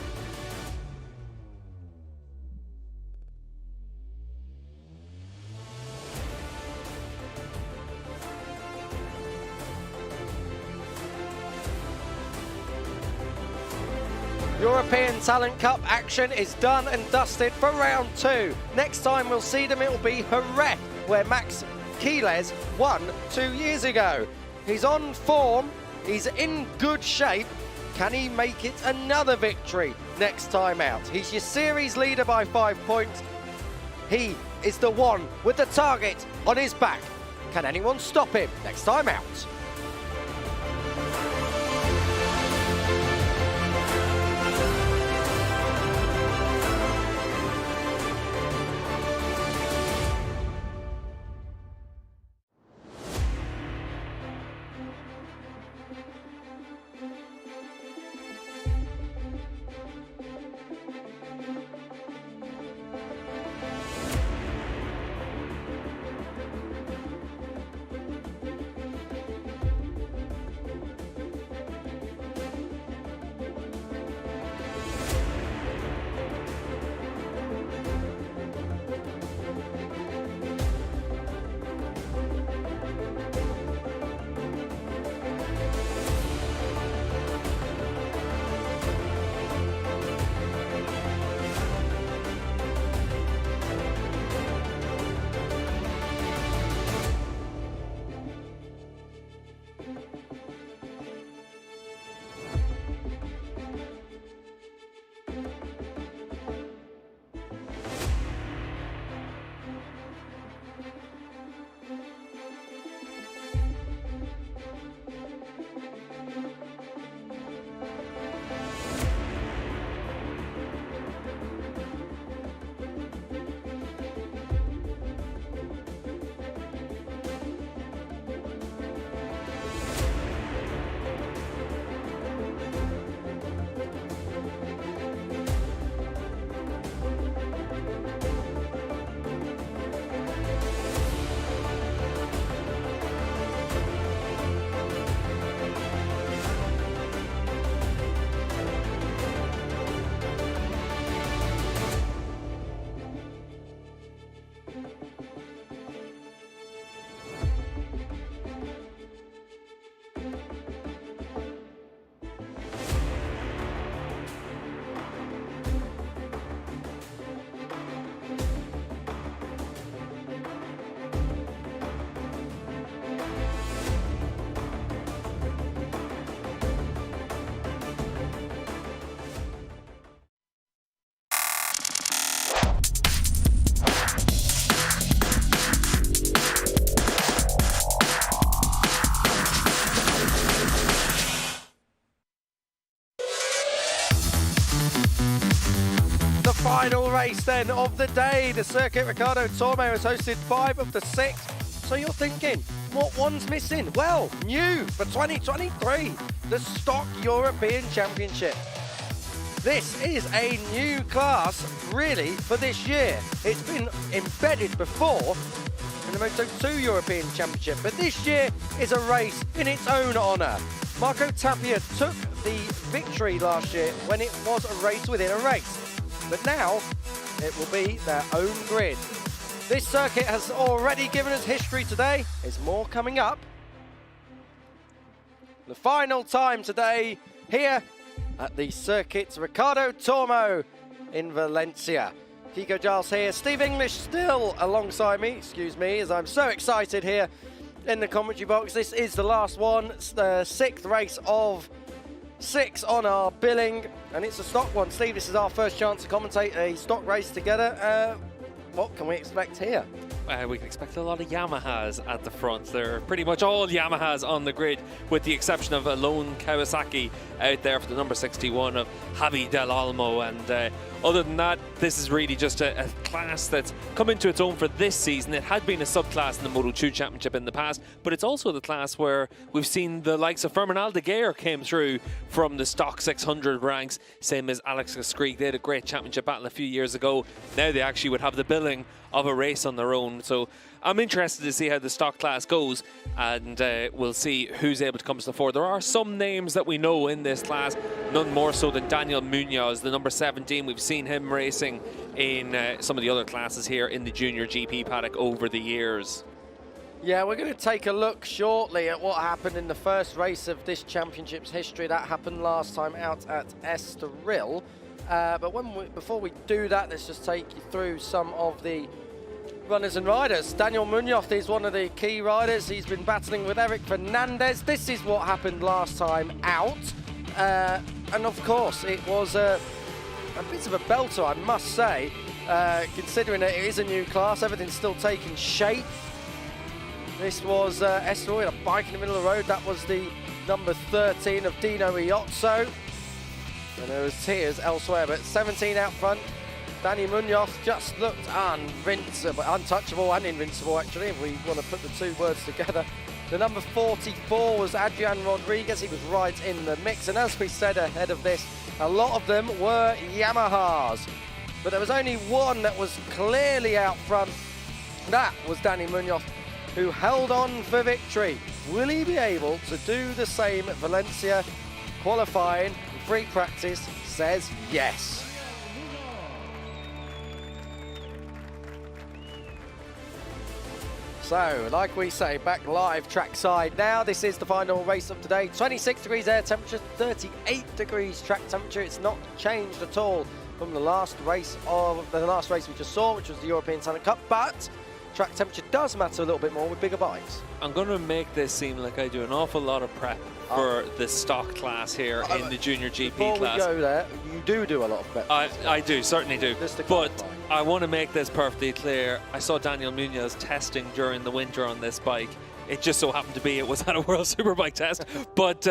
European Talent Cup action is done and dusted for round 2. Next time we'll see them, it will be Jerez, where Max Quiles won 2 years ago. He's on form, he's in good shape. Can he make it another victory next time out? He's your series leader by 5 points. He is the one with the target on his back. Can anyone stop him next time out? race then of the day. The Circuit Ricardo Tormo has hosted 5 of the 6. So you're thinking, what one's missing? Well, new for 2023, the Stock European Championship. This is a new class, really, for this year. It's been embedded before in the Moto2 European Championship, but this year is a race in its own honour. Marco Tapia took the victory last year when it was a race within a race, but now it will be their own grid. This circuit has already given us history today. There's more coming up. The final time today here at the Circuit Ricardo Tormo in Valencia. Kiko Giles here, Steve English still alongside me, excuse me, as I'm so excited here in the commentary box. This is the last one, the 6th race of 6 on our billing, and it's a stock one. Steve, this is our first chance to commentate a stock race together. What can we expect here? We can expect a lot of Yamahas at the front. They're pretty much all Yamahas on the grid, with the exception of a lone Kawasaki out there for the number 61 of Javi Del Olmo. And other than that, this is really just a class that's come into its own for this season. It had been a subclass in the Moto2 Championship in the past, but it's also the class where we've seen the likes of Fermin Aldeguer came through from the stock 600 ranks, same as Alex Skrieg. They had a great championship battle a few years ago. Now they actually would have the billing of a race on their own. So I'm interested to see how the stock class goes, and we'll see who's able to come to the fore. There are some names that we know in this class, none more so than Daniel Munoz, the number 17. We've seen him racing in some of the other classes here in the Junior GP paddock over the years. Yeah, we're going to take a look shortly at what happened in the first race of this championship's history. That happened last time out at Estoril. But before we do that, let's just take you through some of the runners and riders. Daniel Munoz is one of the key riders. He's been battling with Eric Fernandez. This is what happened last time out. And of course, it was a bit of a belter, I must say, considering that it is a new class. Everything's still taking shape. This was Estoril, a bike in the middle of the road. That was the number 13 of Dino Iozzo. And there was tears elsewhere, but 17 out front. Danny Munoz just looked invincible, untouchable and invincible, actually, if we want to put the two words together. The number 44 was Adrian Rodriguez. He was right in the mix. And as we said ahead of this, a lot of them were Yamahas. But there was only one that was clearly out front. That was Danny Munoz, who held on for victory. Will he be able to do the same at Valencia? Qualifying, free practice says yes. So, like we say, back live trackside now. This is the final race of today. 26 degrees air temperature, 38 degrees track temperature. It's not changed at all from the last race we just saw, which was the European Talent Cup. But track temperature does matter a little bit more with bigger bikes. I'm going to make this seem like I do an awful lot of prep for the stock class here in the Junior GP class. Before we go there, you do a lot of prep. I do, certainly do. But I want to make this perfectly clear. I saw Daniel Munoz testing during the winter on this bike. It just so happened to be it was at a World Superbike test. But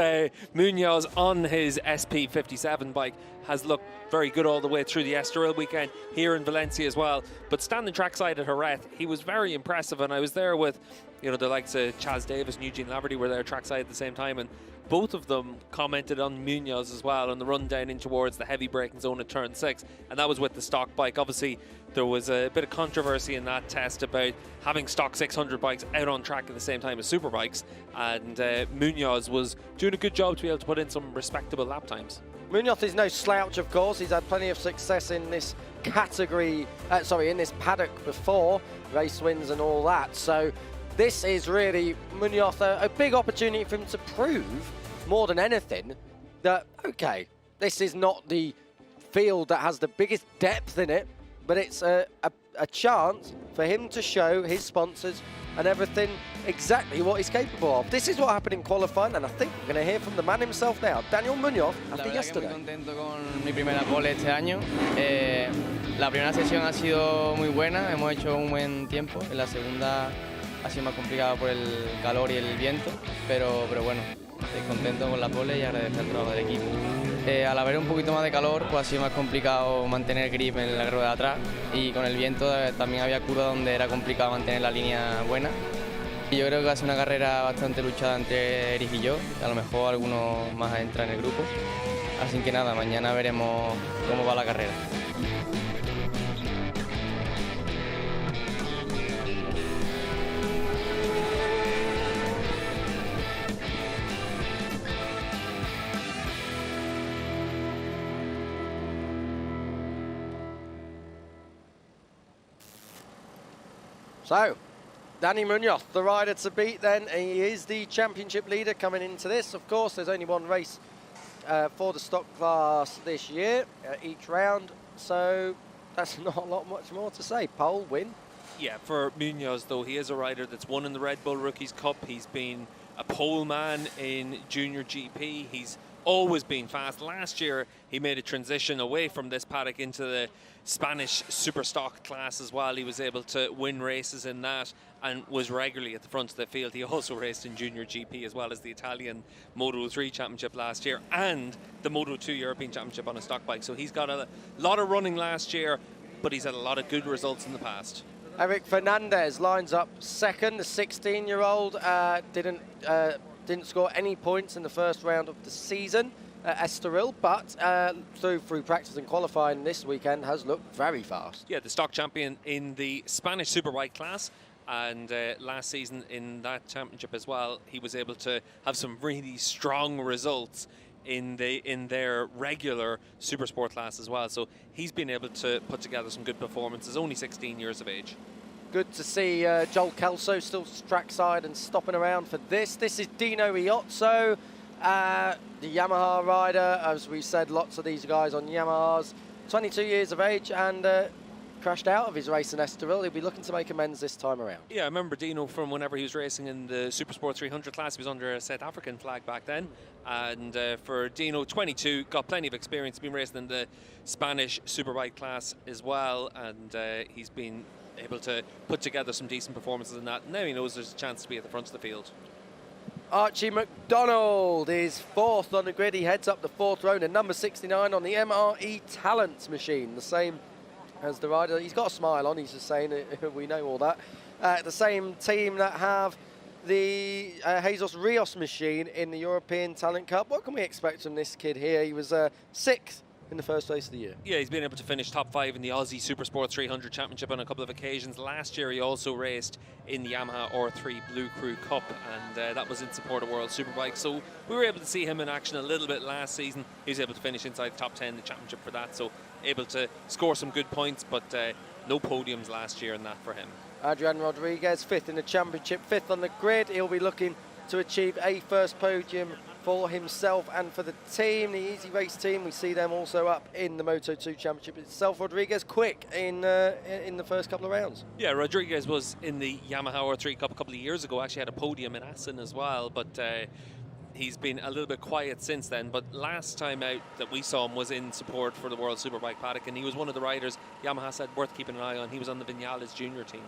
Munoz on his SP57 bike has looked very good all the way through the Estoril weekend, here in Valencia as well. But standing trackside at Jerez, he was very impressive, and I was there with, you know, the likes of Chaz Davis and Eugene Laverty were there trackside at the same time, and both of them commented on Munoz as well on the run down in towards the heavy braking zone at turn 6, and that was with the stock bike. Obviously, there was a bit of controversy in that test about having stock 600 bikes out on track at the same time as super bikes, and Munoz was doing a good job to be able to put in some respectable lap times. Munoz is no slouch, of course. He's had plenty of success in this category, in this paddock before, race wins and all that. So this is really Munoz, a big opportunity for him to prove, more than anything, that, okay, this is not the field that has the biggest depth in it, but it's a chance for him to show his sponsors and everything exactly what he's capable of. This is what happened in qualifying, and I think we're going to hear from the man himself now, Daniel Munoz, after yesterday. Muy contento con mi primera pole este año. La primera sesión ha sido muy buena, hemos hecho un buen tiempo. En la segunda ha sido más complicada por el calor y el viento, pero bueno, estoy contento con la pole y agradecer el trabajo del equipo. Al haber un poquito más de calor, pues ha sido más complicado mantener grip en la rueda de atrás y con el viento también había curvas donde era complicado mantener la línea buena. Y yo creo que va a ser una carrera bastante luchada entre Eric y yo, a lo mejor algunos más entran en el grupo. Así que nada, mañana veremos cómo va la carrera. So, Danny Munoz, the rider to beat then. He is the championship leader coming into this. Of course, there's only one race for the stock class this year, each round. So, that's not a lot much more to say. Pole, win. Yeah, for Munoz, though, he is a rider that's won in the Red Bull Rookies Cup. He's been a pole man in Junior GP. He's always been fast. Last year, he made a transition away from this paddock into the Spanish super stock class as well. He was able to win races in that and was regularly at the front of the field. He also raced in Junior GP as well as the Italian Moto 3 Championship last year and the Moto 2 European Championship on a stock bike. So he's got a lot of running last year, but he's had a lot of good results in the past. Eric Fernandez lines up second. The 16-year-old didn't score any points in the first round of the season at Estoril, but through practice and qualifying this weekend has looked very fast. Yeah, the stock champion in the Spanish Superbike class, and last season in that championship as well, he was able to have some really strong results in their regular Supersport class as well. So he's been able to put together some good performances, only 16 years of age. Good to see Joel Kelso still trackside and stopping around for this. This is Dino Iozzo, the Yamaha rider. As we said, lots of these guys on Yamahas. 22 years of age and crashed out of his race in Estoril. He'll be looking to make amends this time around. Yeah, I remember Dino from whenever he was racing in the Supersport 300 class. He was under a South African flag back then. And for Dino, 22, got plenty of experience, been racing in the Spanish Superbike class as well. And he's been able to put together some decent performances in that. Now he knows there's a chance to be at the front of the field. Archie McDonald is fourth on the grid. He heads up the fourth row in number 69 on the MRE Talent machine. The same as the rider. He's got a smile on, he's just saying we know all that. The same team that have the Jesus Rios machine in the European Talent Cup. What can we expect from this kid here? He was sixth in the first race of the year. Yeah, he's been able to finish top 5 in the Aussie Supersport 300 Championship on a couple of occasions. Last year he also raced in the Yamaha R3 Blue Crew Cup, and that was in support of World Superbike. So we were able to see him in action a little bit last season. He was able to finish inside the top 10 in the championship for that, so able to score some good points, but no podiums last year in that for him. Adrian Rodriguez, fifth in the championship, fifth on the grid. He'll be looking to achieve a first podium for himself and for the team, the Easy Race team. We see them also up in the Moto 2 Championship itself. Rodriguez quick in the first couple of rounds. Yeah, Rodriguez was in the Yamaha R3 Cup a couple of years ago. Actually had a podium in Assen as well, but he's been a little bit quiet since then. But last time out that we saw him was in support for the World Superbike paddock, and he was one of the riders Yamaha said worth keeping an eye on. He was on the Vinales junior team.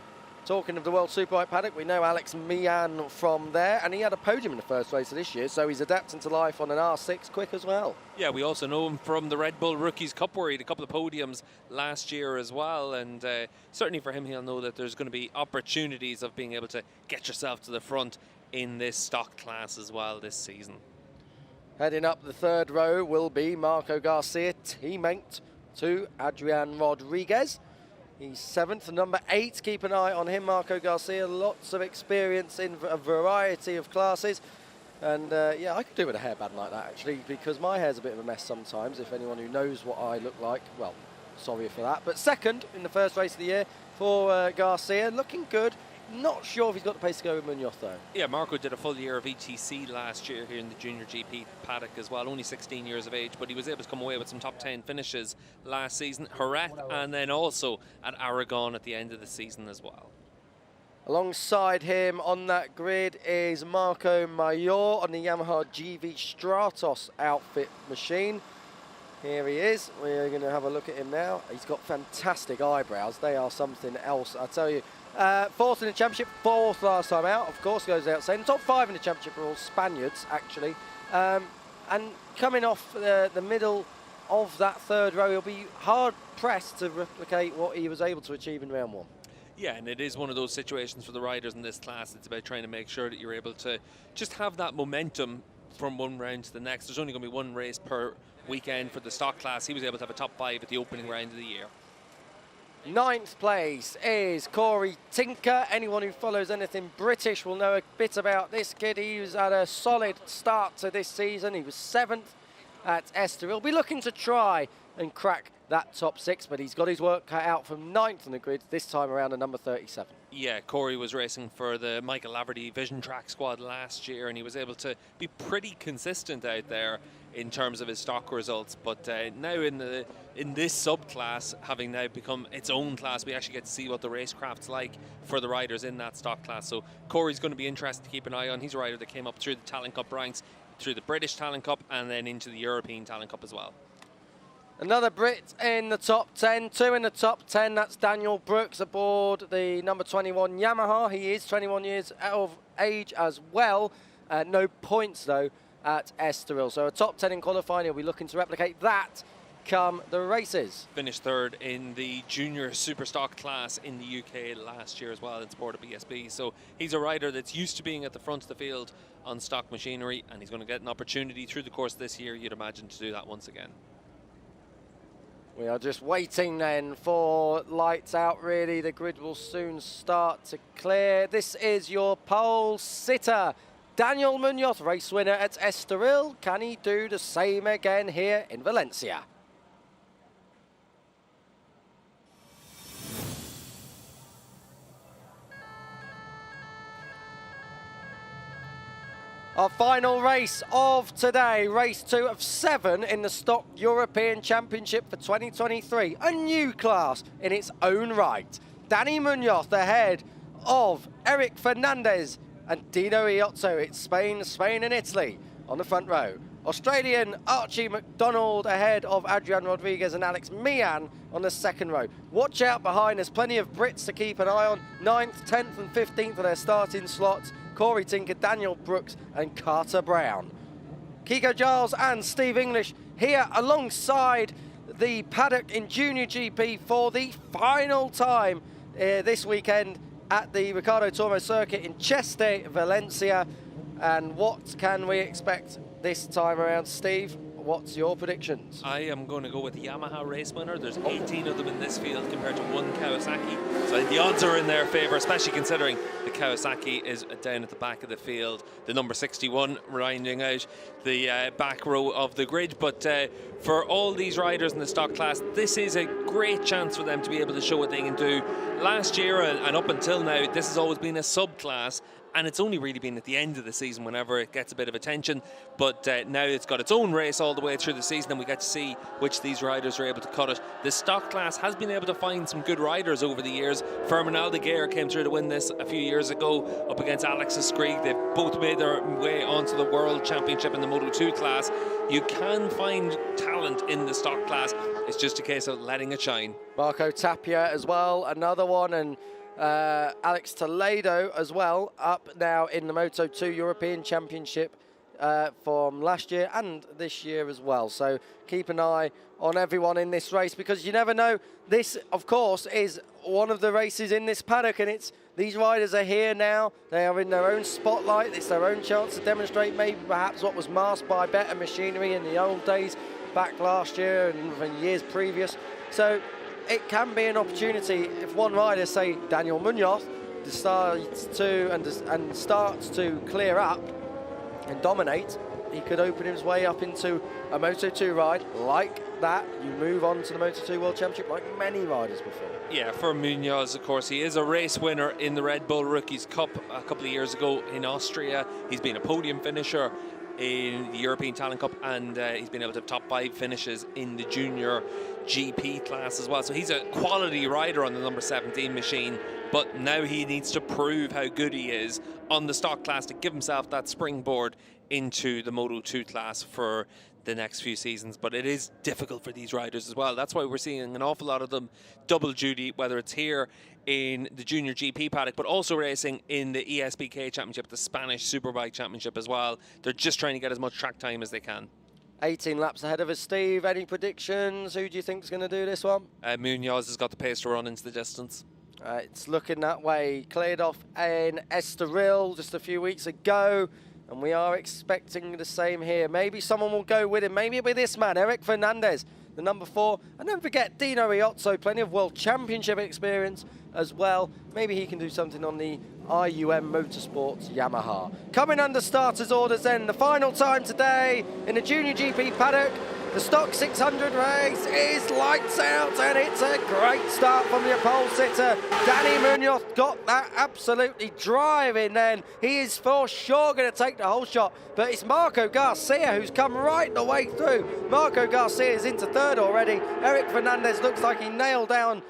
Talking of the World Superbike paddock, we know Alex Mian from there, and he had a podium in the first race of this year, so he's adapting to life on an R6 quick as well. Yeah, we also know him from the Red Bull Rookies Cup, where he had a couple of podiums last year as well, and certainly for him, he'll know that there's going to be opportunities of being able to get yourself to the front in this stock class as well this season. Heading up the third row will be Marco Garcia, teammate to Adrian Rodriguez. He's seventh, number 8. Keep an eye on him, Marco Garcia. Lots of experience in a variety of classes. And yeah, I could do with a hairband like that, actually, because my hair's a bit of a mess sometimes. If anyone who knows what I look like, well, sorry for that. But second in the first race of the year for Garcia. Looking good. Not sure if he's got the pace to go with Munoz, though. Yeah, Marco did a full year of ETC last year here in the Junior GP paddock as well. Only 16 years of age, but he was able to come away with some top 10 finishes last season. Jerez, and then also at Aragon at the end of the season as well. Alongside him on that grid is Marco Mayor on the Yamaha GV Stratos outfit machine. Here he is. We're going to have a look at him now. He's got fantastic eyebrows. They are something else, I tell you. Fourth in the championship, fourth last time out, of course, goes out saying. The top 5 in the championship are all Spaniards, actually. and coming off the middle of that third row, he'll be hard-pressed to replicate what he was able to achieve in round 1. Yeah, and it is one of those situations for the riders in this class. It's about trying to make sure that you're able to just have that momentum from one round to the next. There's only going to be one race per weekend for the stock class. He was able to have a top 5 at the opening round of the year. 9th place is Corey Tinker. Anyone who follows anything British will know a bit about this kid. He was at a solid start to this season. He was 7th at Estoril. He'll be looking to try and crack that top 6, but he's got his work cut out from 9th on the grid, this time around at number 37. Yeah, Corey was racing for the Michael Laverty Vision Track squad last year, and he was able to be pretty consistent out there in terms of his stock results. But now in this subclass, having now become its own class, we actually get to see what the racecraft's like for the riders in that stock class. So Corey's going to be interesting to keep an eye on. He's a rider that came up through the Talent Cup ranks, through the British Talent Cup, and then into the European Talent Cup as well. Another Brit in the top 10, 2 in the top 10. That's Daniel Brooks aboard the number 21 Yamaha. He is 21 years of age as well. No points, though, at Estoril. So a top 10 in qualifying. He'll be looking to replicate that come the races. Finished 3rd in the junior superstock class in the UK last year as well in sport of BSB. So he's a rider that's used to being at the front of the field on stock machinery, and he's going to get an opportunity through the course of this year, you'd imagine, to do that once again. We are just waiting then for lights out, really. The grid will soon start to clear. This is your pole sitter, Daniel Munoz, race winner at Estoril. Can he do the same again here in Valencia? Our final race of today, race 2 of 7 in the Stock European Championship for 2023. A new class in its own right. Danny Munoz ahead of Eric Fernandez and Dino Iozzo. It's Spain and Italy on the front row. Australian Archie McDonald ahead of Adrian Rodriguez and Alex Meehan on the second row. Watch out behind, there's plenty of Brits to keep an eye on. 9th, 10th and 15th are their starting slots. Corey Tinker, Daniel Brooks and Carter Brown. Kiko Giles and Steve English here alongside the paddock in Junior GP for the final time this weekend at the Ricardo Tormo circuit in Cheste, Valencia. And what can we expect this time around, Steve? What's your predictions? I am going to go with the Yamaha race winner. There's 18 of them in this field compared to 1 Kawasaki. So the odds are in their favour, especially considering the Kawasaki is down at the back of the field. The number 61 rounding out the back row of the grid. But for all these riders in the stock class, this is a great chance for them to be able to show what they can do. Last year and up until now, this has always been a subclass. And it's only really been at the end of the season whenever it gets a bit of attention. But now it's got its own race all the way through the season, and we get to see which these riders are able to cut it. The stock class has been able to find some good riders over the years. Fermin Aldeguer came through to win this a few years ago up against Alex Skrieg. They've both made their way onto the World Championship in the Moto2 class. You can find talent in the stock class. It's just a case of letting it shine. Marco Tapia as well, another one, and Alex Toledo as well, up now in the Moto2 European Championship from last year and this year as well. So keep an eye on everyone in this race, because you never know. This, of course, is one of the races in this paddock, and these riders are here now. They are in their own spotlight. It's their own chance to demonstrate maybe perhaps what was masked by better machinery in the old days back last year and years previous. So it can be an opportunity if one rider, say Daniel Munoz, starts to clear up and dominate. He could open his way up into a Moto2 ride like that. You move on to the Moto2 World Championship like many riders before. Yeah, for Munoz, of course, he is a race winner in the Red Bull Rookies Cup a couple of years ago in Austria. He's been a podium finisher in the European Talent Cup, and he's been able to have top 5 finishes in the Junior GP class as well. So he's a quality rider on the number 17 machine, but now he needs to prove how good he is on the stock class to give himself that springboard into the Moto2 class for the next few seasons. But it is difficult for these riders as well. That's why we're seeing an awful lot of them double duty, whether it's here in the Junior GP paddock, but also racing in the ESBK Championship, the Spanish Superbike Championship as well. They're just trying to get as much track time as they can. 18 laps ahead of us, Steve. Any predictions? Who do you think is going to do this one? Munoz has got the pace to run into the distance. It's looking that way. Cleared off in Estoril just a few weeks ago, and we are expecting the same here. Maybe someone will go with him. Maybe it'll be this man, Eric Fernandez, the number 4. And don't forget Dino Riozzo, plenty of World Championship experience as well. Maybe he can do something on the IUM Motorsports Yamaha. Coming under starters orders then, the final time today in the Junior GP paddock. The stock 600 race is lights out, and it's a great start from the pole sitter. Danny Munoz got that absolutely driving then. He is for sure going to take the whole shot, but it's Marco Garcia who's come right the way through. Marco Garcia is into third already. Eric Fernandez looks like he nailed down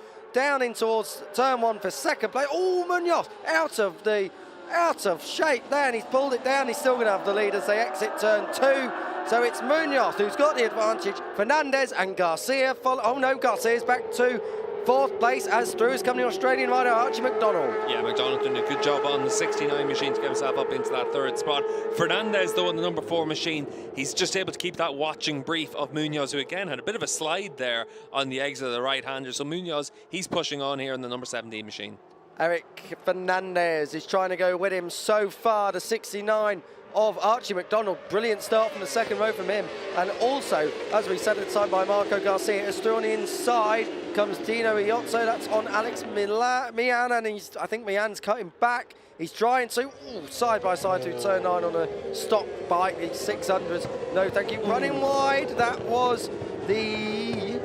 in towards turn 1 for second place. Oh, Munoz out of shape there, and he's pulled it down. He's still going to have the lead as they exit turn 2. So it's Munoz who's got the advantage. Fernandez and Garcia follow. Oh no, Garcia's back to 4th place as through is coming the Australian rider Archie McDonald. Yeah, McDonald doing a good job on the 69 machine to get himself up into that 3rd spot. Fernandez, though, on the number 4 machine, he's just able to keep that watching brief of Munoz, who again had a bit of a slide there on the exit of the right-hander. So Munoz, he's pushing on here in the number 17 machine. Eric Fernandez is trying to go with him so far. The 69 of Archie McDonald. Brilliant start from the second row from him. And also, as we said at the time by Marco Garcia, still on the inside comes Dino Riozzo. That's on Alex Mian, and I think Mian's cutting back. He's trying to, side by side through turn 9 on a stock bike, the 600s. No, thank you. Running wide, that was the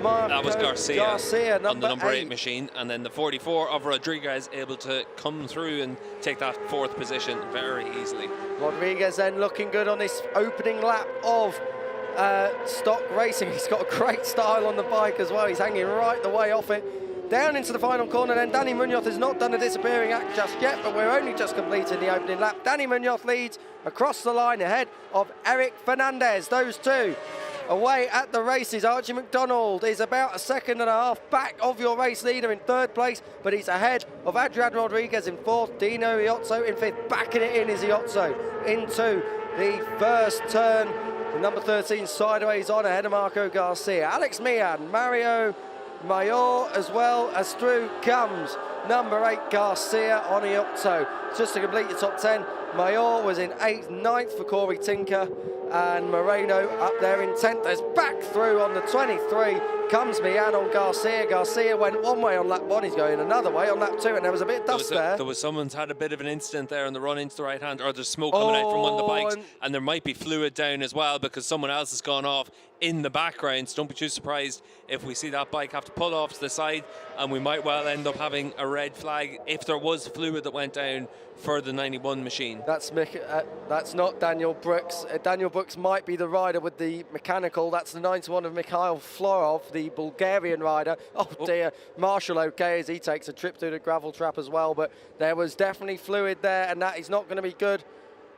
That was Garcia on the number 8 8 machine, and then the 44 of Rodriguez able to come through and take that 4th position very easily. Rodriguez then looking good on this opening lap of stock racing. He's got a great style on the bike as well. He's hanging right the way off it. Down into the final corner then. Danny Munoz has not done a disappearing act just yet, but we're only just completing the opening lap. Danny Munoz leads across the line ahead of Eric Fernandez. Those two away at the races. Archie McDonald is about 1.5 seconds back of your race leader in 3rd place, but he's ahead of Adrian Rodriguez in 4th, Dino Riozzo in 5th. Backing it in is Riozzo into the 1st turn. The number 13 sideways on ahead of Marco Garcia. Alex Mian, Mario Mayor as well as through comes number 8 Garcia on Riozzo. Just to complete the top 10, Mayor was in 8th, 9th for Corey Tinker, and Moreno up there in 10th. As back through on the 23 comes Mian on Garcia. Garcia went one way on lap 1, he's going another way on lap 2, and there was a bit of dust there. There was someone's had a bit of an incident there on the run into the right hand, or there's smoke coming out from one of the bikes, and there might be fluid down as well because someone else has gone off in the background. So don't be too surprised if we see that bike have to pull off to the side, and we might well end up having a red flag if there was fluid that went down for the 91 machine. That's not Daniel Brooks. Daniel Brooks might be the rider with the mechanical. That's the 91 of Mikhail Florov, the Bulgarian rider. Oh dear, Marshall okay as he takes a trip through the gravel trap as well, but there was definitely fluid there, and that is not going to be good.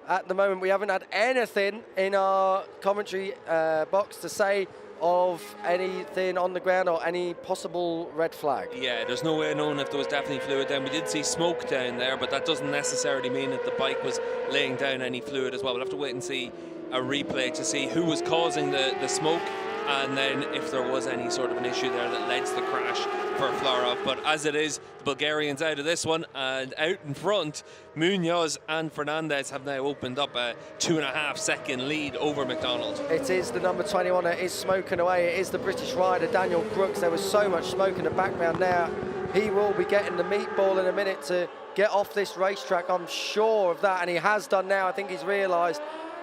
At the moment, we haven't had anything in our commentary box to say of anything on the ground or any possible red flag. Yeah, there's no way of knowing if there was definitely fluid down. We did see smoke down there, but that doesn't necessarily mean that the bike was laying down any fluid as well. We'll have to wait and see a replay to see who was causing the smoke, and then if there was any sort of an issue there that led to the crash for Florov. But as it is, the Bulgarians out of this one, and out in front, Munoz and Fernandez have now opened up a 2.5 second lead over McDonald. It is the number 21 that is smoking away. It is the British rider, Daniel Brooks. There was so much smoke in the background now. He will be getting the meatball in a minute to get off this racetrack, I'm sure of that, and he has done now. I think he's realised.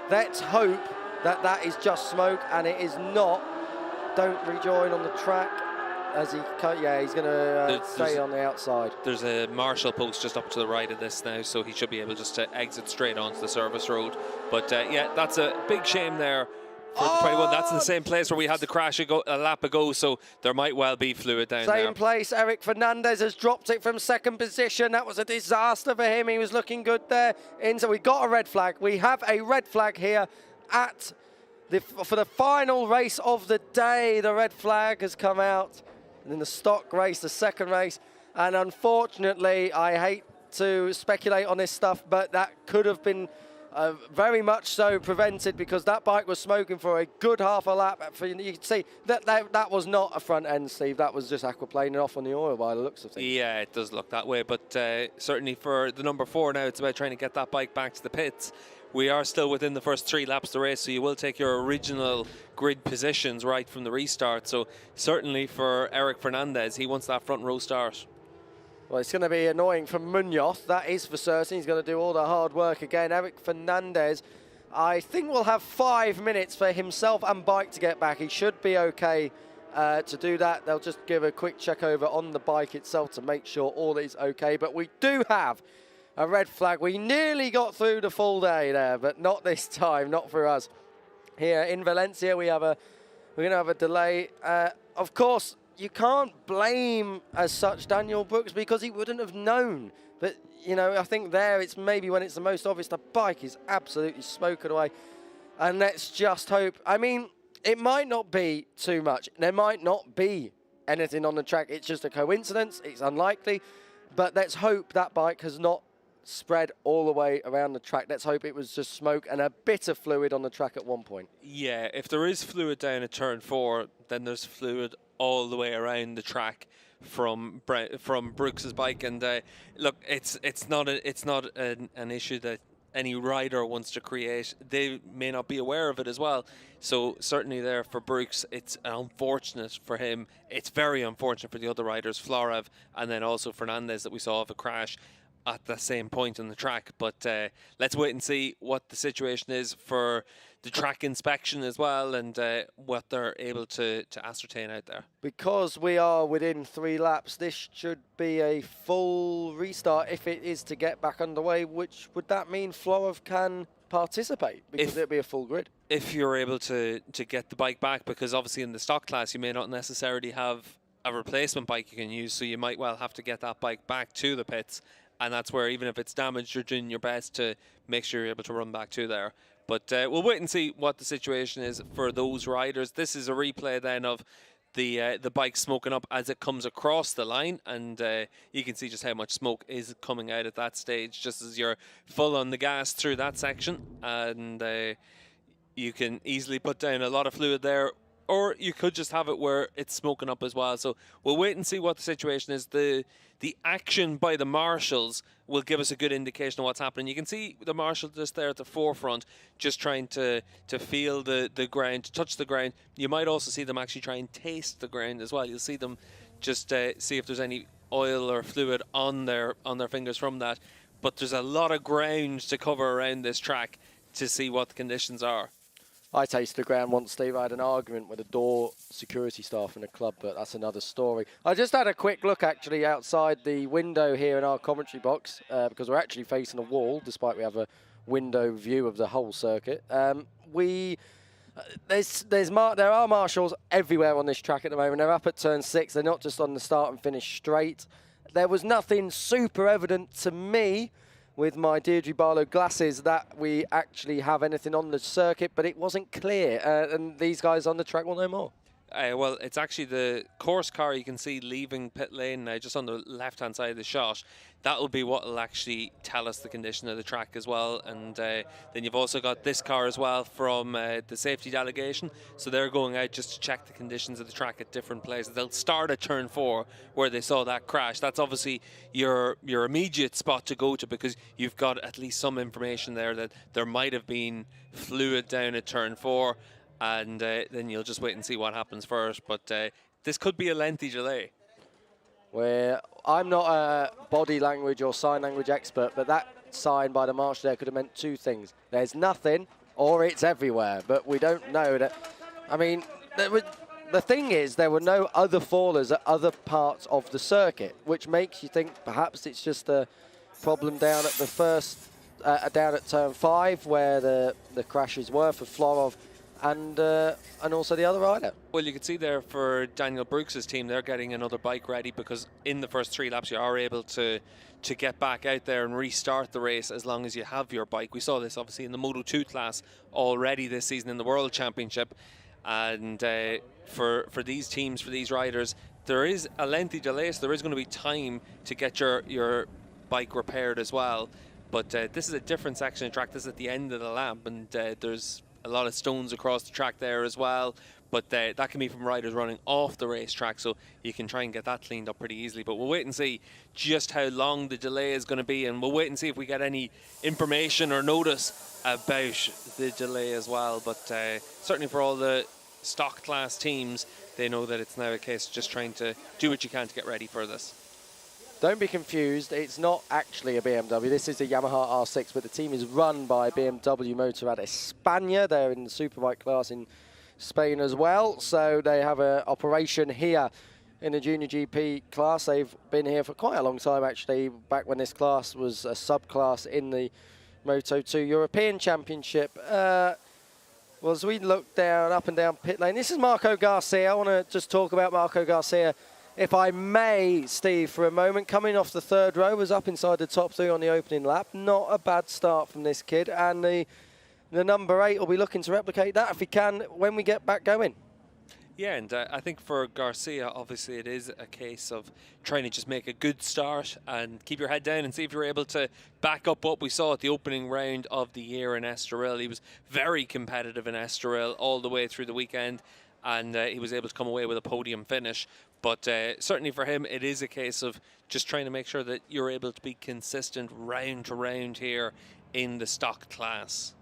Let's hope that that is just smoke and it is not. Don't rejoin on the track as he's going to stay on the outside. There's a marshal post just up to the right of this now, so he should be able just to exit straight onto the service road. But yeah, that's a big shame there for the 21. That's in the same place where we had the crash a lap ago, so there might well be fluid down there. Same place. Eric Fernandez has dropped it from 2nd position. That was a disaster for him. He was looking good there. So we got a red flag. We have a red flag here at For the final race of the day, the red flag has come out. And in the stock race, the second race. And unfortunately, I hate to speculate on this stuff, but that could have been very much so prevented because that bike was smoking for a good half a lap. You can see that was not a front end, Steve. That was just aquaplaning off on the oil by the looks of things. Yeah, it does look that way, but certainly for the number 4 now, it's about trying to get that bike back to the pits. We are still within the first 3 laps of the race, so you will take your original grid positions right from the restart. So certainly for Eric Fernandez, he wants that front row start. Well, it's going to be annoying for Munoz, that is for certain. He's going to do all the hard work again. Eric Fernandez, I think will have 5 minutes for himself and bike to get back. He should be okay to do that. They'll just give a quick check over on the bike itself to make sure all is okay. But we do have a red flag. We nearly got through the full day there, but not this time, not for us. Here in Valencia, we're going to have a delay. Of course, you can't blame as such Daniel Brooks because he wouldn't have known. But, you know, I think there it's maybe when it's the most obvious. The bike is absolutely smoking away. And let's just hope. I mean, it might not be too much. There might not be anything on the track. It's just a coincidence. It's unlikely. But let's hope that bike has not spread all the way around the track. Let's hope it was just smoke and a bit of fluid on the track at one point. Yeah, if there is fluid down at turn 4, then there's fluid all the way around the track from Brooks's bike. And look, it's not an issue that any rider wants to create. They may not be aware of it as well. So certainly there for Brooks, it's unfortunate for him. It's very unfortunate for the other riders, Florev and then also Fernandez, that we saw of a crash at the same point on the track. But let's wait and see what the situation is for the track inspection as well, and what they're able to ascertain out there. Because we are within 3 laps, this should be a full restart if it is to get back underway, which would that mean Florov can participate because it'll be a full grid? If you're able to get the bike back, because obviously in the stock class you may not necessarily have a replacement bike you can use, so you might well have to get that bike back to the pits. And that's where, even if it's damaged, you're doing your best to make sure you're able to run back to there. But we'll wait and see what the situation is for those riders. This is a replay then of the bike smoking up as it comes across the line. And you can see just how much smoke is coming out at that stage, just as you're full on the gas through that section. And you can easily put down a lot of fluid there. Or you could just have it where it's smoking up as well. So we'll wait and see what the situation is. The action by the marshals will give us a good indication of what's happening. You can see the marshal just there at the forefront, just trying to feel the ground, to touch the ground. You might also see them actually try and taste the ground as well. You'll see them just see if there's any oil or fluid on their fingers from that. But there's a lot of ground to cover around this track to see what the conditions are. I tasted the ground once, Steve. I had an argument with a door security staff in a club, but that's another story. I just had a quick look, actually, outside the window here in our commentary box, because we're actually facing a wall, despite we have a window view of the whole circuit. There are marshals everywhere on this track at the moment. They're up at turn 6. They're not just on the start and finish straight. There was nothing super evident to me with my Deirdre Barlow glasses that we actually have anything on the circuit, but it wasn't clear, and these guys on the track will know more. Well, it's actually the course car you can see leaving pit lane now, just on the left-hand side of the shot. That will be what will actually tell us the condition of the track as well. And then you've also got this car as well from the safety delegation. So they're going out just to check the conditions of the track at different places. They'll start at turn 4 where they saw that crash. That's obviously your immediate spot to go to, because you've got at least some information there that there might have been fluid down at turn 4. And then you'll just wait and see what happens first. But this could be a lengthy delay. Where I'm not a body language or sign language expert, but that sign by the marshal there could have meant 2 things. There's nothing, or it's everywhere, but we don't know that. I mean, the thing is, there were no other fallers at other parts of the circuit, which makes you think perhaps it's just a problem down at down at turn 5, where the crashes were for Florov and also the other rider. Well, you can see there for Daniel Brooks's team, they're getting another bike ready because in the first 3 laps you are able to get back out there and restart the race as long as you have your bike. We saw this obviously in the Moto2 class already this season in the World Championship, and for these teams, for these riders, there is a lengthy delay, so there is going to be time to get your bike repaired as well. But this is a different section of track. This is at the end of the lap, and there's a lot of stones across the track there as well. But that can be from riders running off the racetrack, so you can try and get that cleaned up pretty easily. But we'll wait and see just how long the delay is going to be, and we'll wait and see if we get any information or notice about the delay as well. But certainly for all the stock class teams, they know that it's now a case of just trying to do what you can to get ready for this. Don't be confused, it's not actually a BMW. This is a Yamaha R6, but the team is run by BMW Motorrad España. They're in the superbike class in Spain as well, so they have an operation here in the Junior GP class. They've been here for quite a long time, actually, back when this class was a subclass in the Moto2 European Championship. Well, as we look down, up and down pit lane, this is Marco Garcia. I want to just talk about Marco Garcia, if I may, Steve, for a moment. Coming off the 3rd row, was up inside the top 3 on the opening lap. Not a bad start from this kid, and the number 8 will be looking to replicate that if he can when we get back going. Yeah, and I think for Garcia, obviously it is a case of trying to just make a good start and keep your head down and see if you're able to back up what we saw at the opening round of the year in Estoril. He was very competitive in Estoril all the way through the weekend, and he was able to come away with a podium finish. But certainly for him, it is a case of just trying to make sure that you're able to be consistent round to round here in the stock class.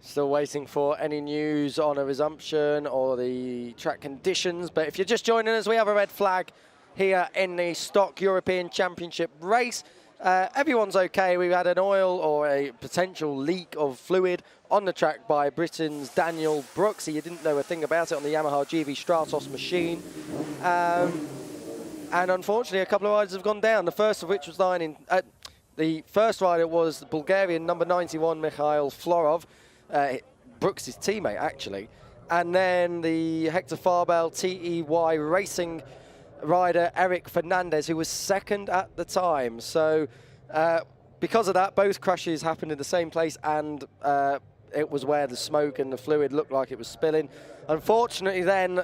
Still waiting for any news on a resumption or the track conditions. But if you're just joining us, we have a red flag here in the Stock European Championship race. Everyone's okay. We've had an oil or a potential leak of fluid on the track by Britain's Daniel Brooks. He didn't know a thing about it on the Yamaha GV Stratos machine. And unfortunately, a couple of riders have gone down. The first of which was the first rider was the Bulgarian number 91, Mikhail Florov, Brooks' teammate, actually. And then the Hector Farbel TEY Racing rider Eric Fernandez, who was 2nd at the time. So because of that, both crashes happened in the same place, and it was where the smoke and the fluid looked like it was spilling. Unfortunately then,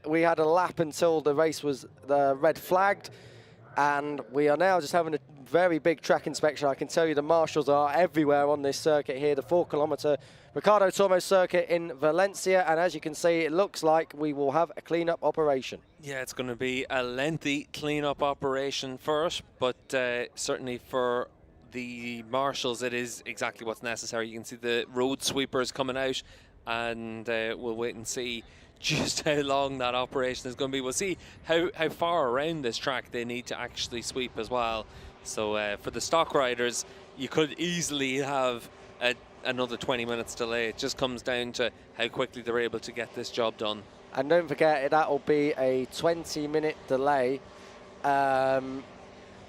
we had a lap until the race was red flagged, and we are now just having a very big track inspection. I can tell you the marshals are everywhere on this circuit here, the 4-kilometre Ricardo Tormo circuit in Valencia, and as you can see, it looks like we will have a clean-up operation. Yeah, it's going to be a lengthy clean-up operation first, but certainly for the marshals, it is exactly what's necessary. You can see the road sweepers coming out, and we'll wait and see just how long that operation is going to be. We'll see how far around this track they need to actually sweep as well. So for the stock riders, you could easily have another 20 minutes delay. It just comes down to how quickly they're able to get this job done. And don't forget, that will be a 20-minute delay.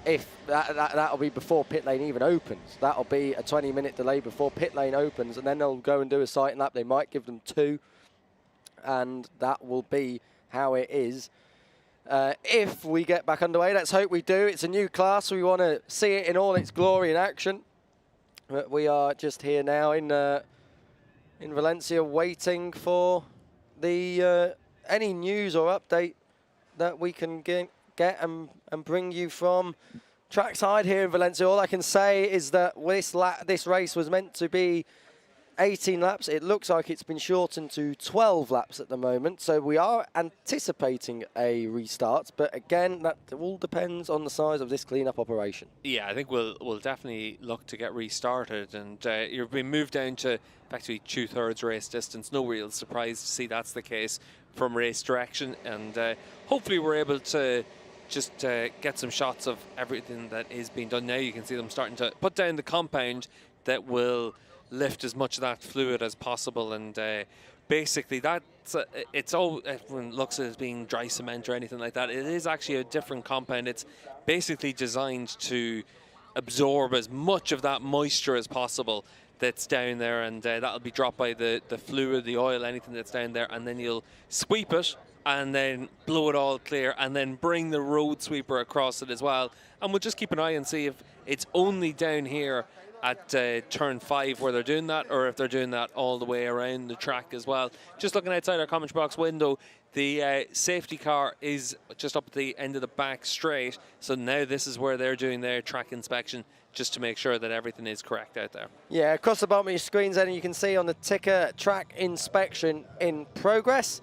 If that'll be before pit lane even opens. That'll be a 20-minute delay before pit lane opens, and then they'll go and do a sight lap. They might give them 2, and that will be how it is. If we get back underway, let's hope we do. It's a new class. We want to see it in all its glory in action. But we are just here now in Valencia, waiting for the any news or update that we can get and bring you from trackside here in Valencia. All I can say is that this race was meant to be 18 laps. It looks like it's been shortened to 12 laps at the moment, so we are anticipating a restart, but again, that all depends on the size of this cleanup operation. Yeah, I think we'll definitely look to get restarted, and you've been moved down to effectively 2/3 race distance. No real surprise to see that's the case from race direction, and hopefully we're able to just get some shots of everything that is being done now. You can see them starting to put down the compound that will lift as much of that fluid as possible, and basically that's it's all, everyone looks at it as being dry cement or anything like that. It is actually a different compound. It's basically designed to absorb as much of that moisture as possible that's down there, and that'll be dropped by the fluid, the oil, anything that's down there, and then you'll sweep it and then blow it all clear and then bring the road sweeper across it as well. And we'll just keep an eye and see if it's only down here at turn 5 where they're doing that, or if they're doing that all the way around the track as well. Just looking outside our comment box window, the safety car is just up at the end of the back straight, so now this is where they're doing their track inspection, just to make sure that everything is correct out there. Yeah, across the bottom of your screens then you can see on the ticker, track inspection in progress.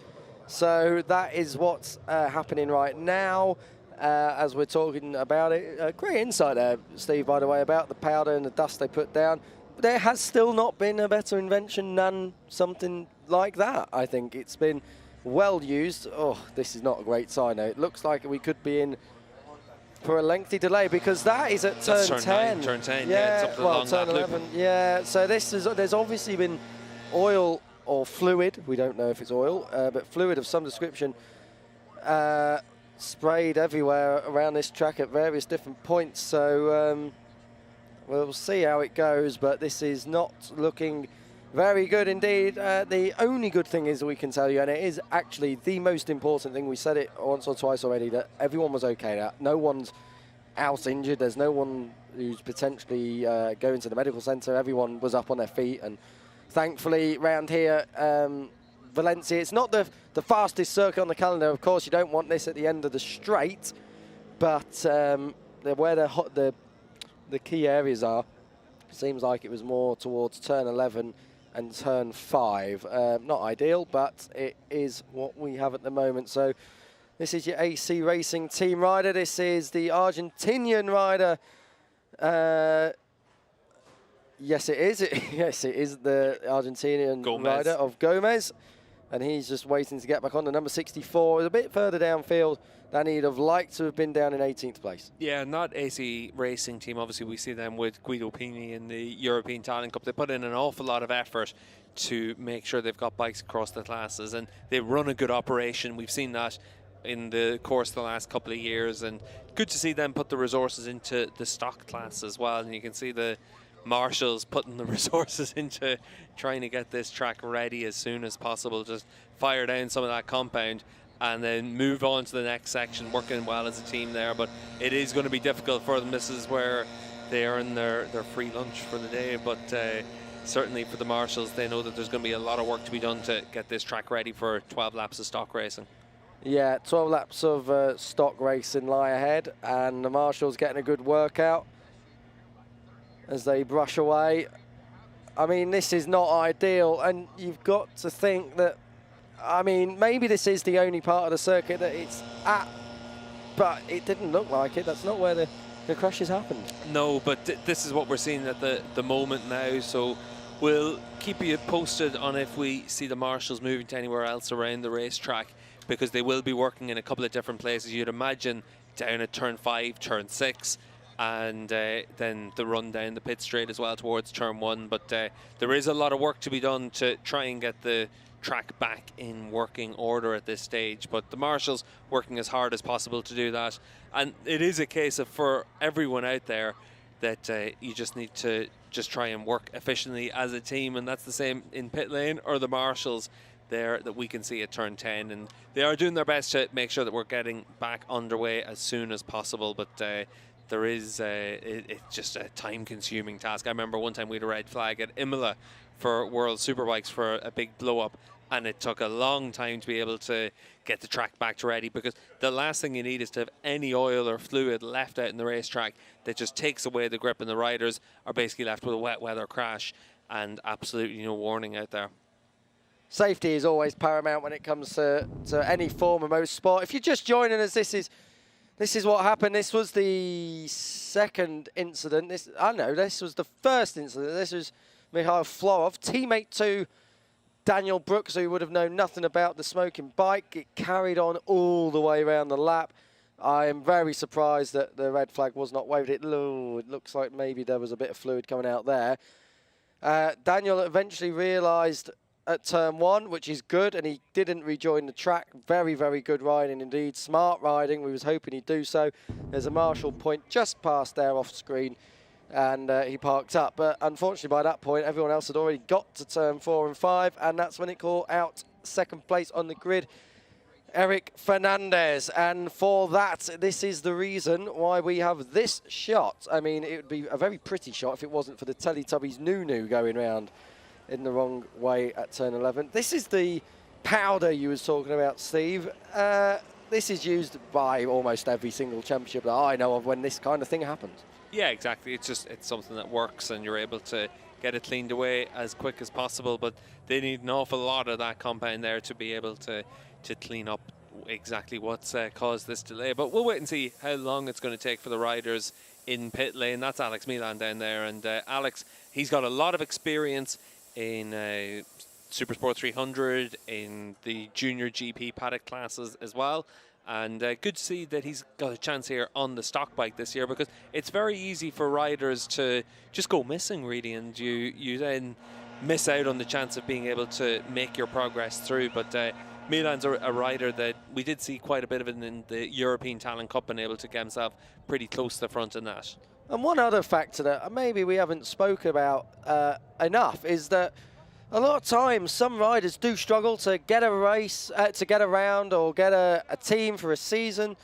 So that is what's happening right now. As we're talking about it, great insight there, Steve, by the way, about the powder and the dust they put down. But there has still not been a better invention than something like that. I think it's been well used. Oh, this is not a great sign. It looks like we could be in for a lengthy delay, because that is at turn 10. Turn 10, yeah, it's up to well, the turn long 11. Yeah, so this is, there's obviously been oil or fluid, we don't know if it's oil, but fluid of some description, sprayed everywhere around this track at various different points. So we'll see how it goes, but this is not looking very good indeed. The only good thing is we can tell you, and it is actually the most important thing, we said it once or twice already, that everyone was okay. That no one's out injured. There's no one who's potentially going to the medical centre. Everyone was up on their feet, and thankfully round here, Valencia, it's not the fastest circuit on the calendar. Of course, you don't want this at the end of the straight, but where the key areas are, seems like it was more towards turn 11 and turn 5. Not ideal, but it is what we have at the moment. So this is your AC Racing team rider. This is the Argentinian rider. Yes, it is. Yes, it is the Argentinian rider of Gomez. And he's just waiting to get back on. The number 64 is a bit further downfield than he'd have liked to have been down in 18th place. Yeah, not AC Racing team. Obviously, we see them with Guido Pini in the European Talent Cup. They put in an awful lot of effort to make sure they've got bikes across the classes, and they run a good operation. We've seen that in the course of the last couple of years, and good to see them put the resources into the stock class as well. And you can see the Marshals putting the resources into trying to get this track ready as soon as possible, just fire down some of that compound and then move on to the next section, working well as a team there. But it is going to be difficult for them. This is where they earn their free lunch for the day, but certainly for the Marshals, they know that there's going to be a lot of work to be done to get this track ready for 12 laps of stock racing. Yeah, 12 laps of stock racing lie ahead, and the Marshals getting a good workout as they brush away. I mean, this is not ideal, and you've got to think that, I mean, maybe this is the only part of the circuit that it's at, but it didn't look like it. That's not where the crashes happened. No, but this is what we're seeing at the moment now, so we'll keep you posted on if we see the Marshals moving to anywhere else around the racetrack, because they will be working in a couple of different places. You'd imagine down at turn 5, turn 6, and then the run down the pit straight as well towards turn 1. But there is a lot of work to be done to try and get the track back in working order at this stage. But the Marshals working as hard as possible to do that. And it is a case of, for everyone out there, that you just need to just try and work efficiently as a team. And that's the same in pit lane or the Marshals there that we can see at turn 10. And they are doing their best to make sure that we're getting back underway as soon as possible. But there is it's just a time-consuming task. I remember one time we had a red flag at Imola for World Superbikes for a big blow-up, and it took a long time to be able to get the track back to ready, because the last thing you need is to have any oil or fluid left out in the racetrack that just takes away the grip, and the riders are basically left with a wet weather crash and absolutely no warning out there. Safety is always paramount when it comes to any form of motorsport. If you're just joining us, this is what happened. This was the second incident. This was the first incident. This was Mikhail Florov, teammate to Daniel Brooks, who would have known nothing about the smoking bike. It carried on all the way around the lap. I am very surprised that the red flag was not waved. It looks like maybe there was a bit of fluid coming out there. Daniel eventually realised at turn 1, which is good, and he didn't rejoin the track. Very, very good riding indeed. Smart riding. We was hoping he'd do so. There's a marshal point just past there off screen. and he parked up. But unfortunately, by that point, everyone else had already got to turn 4 and 5, and that's when it caught out second place on the grid, Eric Fernandez. And for that, this is the reason why we have this shot. I mean, it would be a very pretty shot if it wasn't for the Teletubbies Nunu going round in the wrong way at turn 11. This is the powder you was talking about, Steve. This is used by almost every single championship that I know of when this kind of thing happens. Yeah, exactly. It's something that works, and you're able to get it cleaned away as quick as possible. But they need an awful lot of that compound there to be able to clean up exactly what's caused this delay. But we'll wait and see how long it's going to take for the riders in pit lane. That's Alex Milan down there, and Alex, he's got a lot of experience in Supersport 300, in the Junior GP paddock classes as well. And good to see that he's got a chance here on the stock bike this year, because it's very easy for riders to just go missing, really, and you then miss out on the chance of being able to make your progress through. But Milan's a rider that we did see quite a bit of it in the European Talent Cup, and able to get himself pretty close to the front in that. And one other factor that maybe we haven't spoken about enough is that a lot of times some riders do struggle to get a race, to get around, or get a team for a season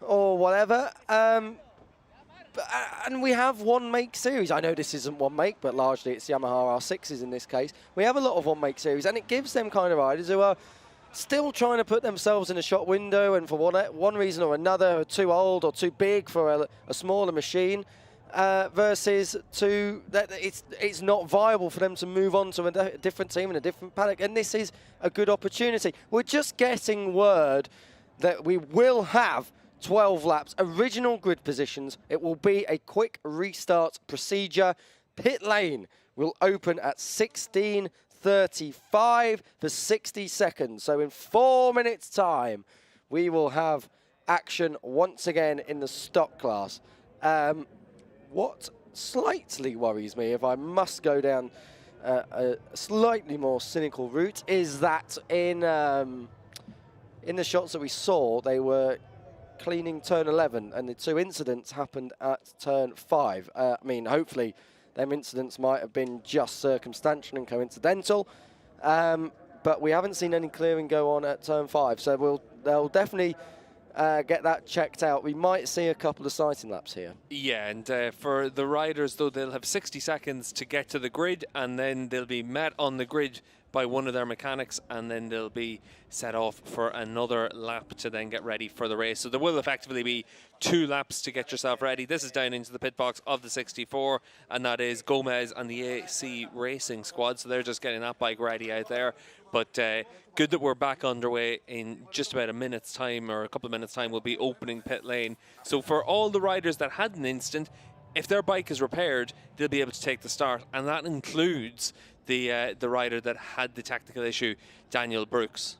or whatever. And we have one make series. I know this isn't one make, but largely it's Yamaha R6s in this case. We have a lot of one make series, and it gives them kind of riders who are still trying to put themselves in a shot window, and for one reason or another are too old or too big for a smaller machine. Versus that it's not viable for them to move on to a different team in a different paddock, and this is a good opportunity. We're just getting word that we will have 12 laps, original grid positions. It will be a quick restart procedure. Pit lane will open at 16:35 for 60 seconds. So in 4 minutes' time, we will have action once again in the stock class. What slightly worries me, if I must go down a slightly more cynical route, is that in the shots that we saw, they were cleaning turn 11, and the two incidents happened at turn 5. I mean, hopefully, them incidents might have been just circumstantial and coincidental, but we haven't seen any clearing go on at turn 5, so they'll definitely get that checked out. We might see a couple of sighting laps here. Yeah, and for the riders, though, they'll have 60 seconds to get to the grid, and then they'll be met on the grid by one of their mechanics, and then they'll be set off for another lap to then get ready for the race. So there will effectively be 2 laps to get yourself ready. This is down into the pit box of the 64, and that is Gomez and the AC Racing squad. So they're just getting that bike ready out there. But good that we're back underway. In just about a minute's time, or a couple of minutes' time, we'll be opening pit lane. So for all the riders that had an incident, if their bike is repaired, they'll be able to take the start, and that includes the rider that had the technical issue, Daniel Brooks.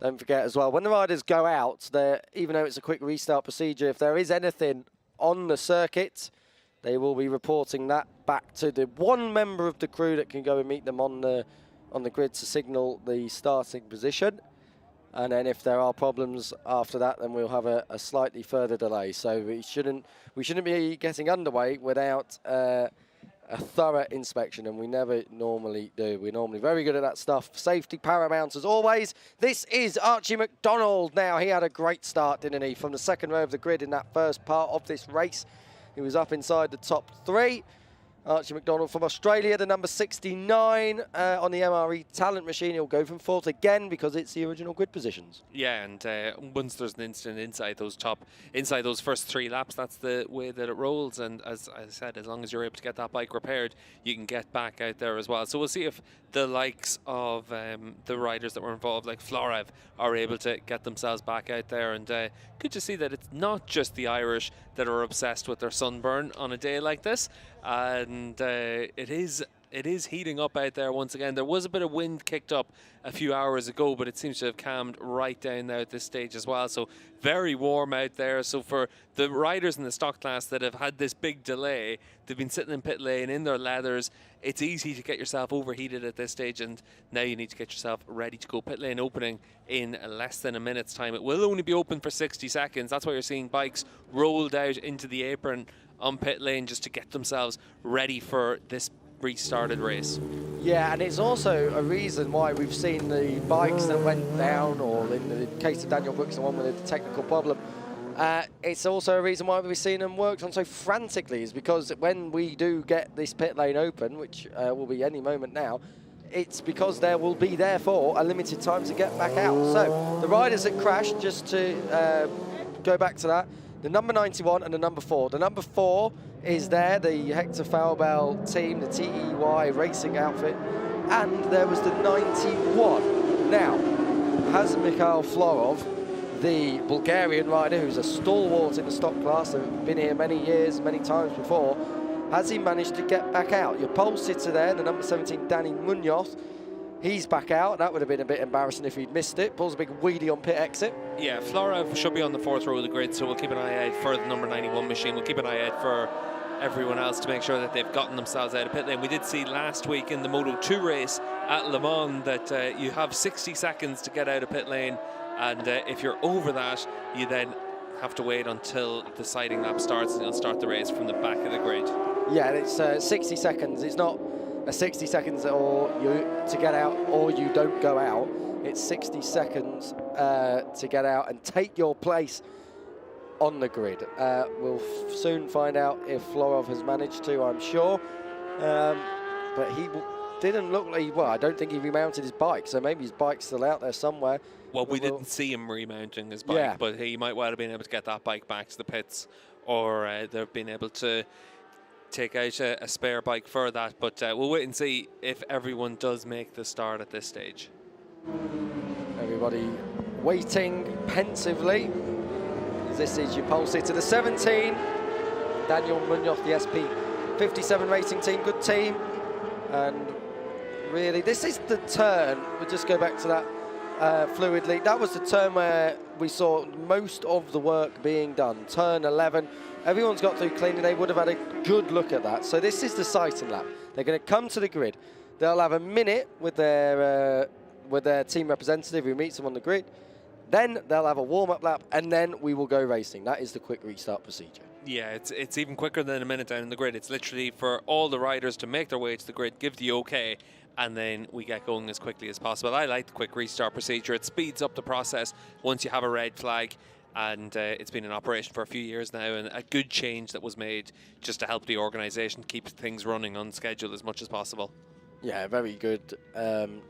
Don't forget as well, when the riders go out, even though it's a quick restart procedure, if there is anything on the circuit, they will be reporting that back to the one member of the crew that can go and meet them on the grid to signal the starting position. And then if there are problems after that, then we'll have a slightly further delay. So we shouldn't be getting underway without a thorough inspection, and we never normally do. We're normally very good at that stuff. Safety paramount as always. This is Archie McDonald now. He had a great start, didn't he, from the second row of the grid in that first part of this race. He was up inside the top 3. Archie McDonald from Australia, the number 69 on the MRE talent machine. He'll go from 4th again because it's the original grid positions. Yeah, and once there's an incident inside those first 3 laps, that's the way that it rolls. And as I said, as long as you're able to get that bike repaired, you can get back out there as well. So we'll see if the likes of the riders that were involved, like Florev, are able to get themselves back out there. And good to see that it's not just the Irish that are obsessed with their sunburn on a day like this. And it is heating up out there once again. There was a bit of wind kicked up a few hours ago, but it seems to have calmed right down now at this stage as well. So very warm out there. So for the riders in the stock class that have had this big delay, they've been sitting in pit lane in their leathers. It's easy to get yourself overheated at this stage, and now you need to get yourself ready to go. Pit lane opening in less than a minute's time. It will only be open for 60 seconds. That's why you're seeing bikes rolled out into the apron on pit lane just to get themselves ready for this restarted race. Yeah, and it's also a reason why we've seen the bikes that went down, or in the case of Daniel Brooks, the one with the technical problem. It's also a reason why we've seen them worked on so frantically, is because when we do get this pit lane open, which will be any moment now, it's because there will be, therefore, a limited time to get back out. So the riders that crashed, just to go back to that, the number 91 and the number 4. The number 4 is there, the Hector Falbell team, the TEY racing outfit, and there was the 91. Now, has Mikhail Florov, the Bulgarian rider who's a stalwart in the stock class, who's been here many years, many times before, has he managed to get back out? Your pole sitter there, the number 17, Danny Munoz, he's back out. That would have been a bit embarrassing if he'd missed it. Pulls a big wheelie on pit exit. Yeah, Florov should be on the 4th row of the grid, so we'll keep an eye out for the number 91 machine. We'll keep an eye out for everyone else to make sure that they've gotten themselves out of pit lane. We did see last week in the Moto2 race at Le Mans that you have 60 seconds to get out of pit lane, and if you're over that, you then have to wait until the deciding lap starts, and you'll start the race from the back of the grid. Yeah, it's 60 seconds. It's not a 60 seconds or to get out or you don't go out. It's 60 seconds to get out and take your place on the grid. We'll soon find out if Florov has managed to, I'm sure. But he didn't look like, well, I don't think he remounted his bike, so maybe his bike's still out there somewhere. Well, we didn't see him remounting his bike, but he might well have been able to get that bike back to the pits, or they've been able to take out a spare bike for that. But we'll wait and see if everyone does make the start at this stage. Everybody waiting pensively. This is your pole sitter, the 17, Daniel Munoz, the SP57 racing team, good team. And really, this is the turn. We'll just go back to that fluidly. That was the turn where we saw most of the work being done. Turn 11. Everyone's got through cleanly. They would have had a good look at that. So this is the sighting lap. They're going to come to the grid. They'll have a minute with their team representative who meets them on the grid. Then they'll have a warm-up lap, and then we will go racing. That is the quick restart procedure. Yeah, it's even quicker than a minute down in the grid. It's literally for all the riders to make their way to the grid, give the okay, and then we get going as quickly as possible. I like the quick restart procedure. It speeds up the process once you have a red flag, and it's been in operation for a few years now, and a good change that was made just to help the organisation keep things running on schedule as much as possible. Yeah, very good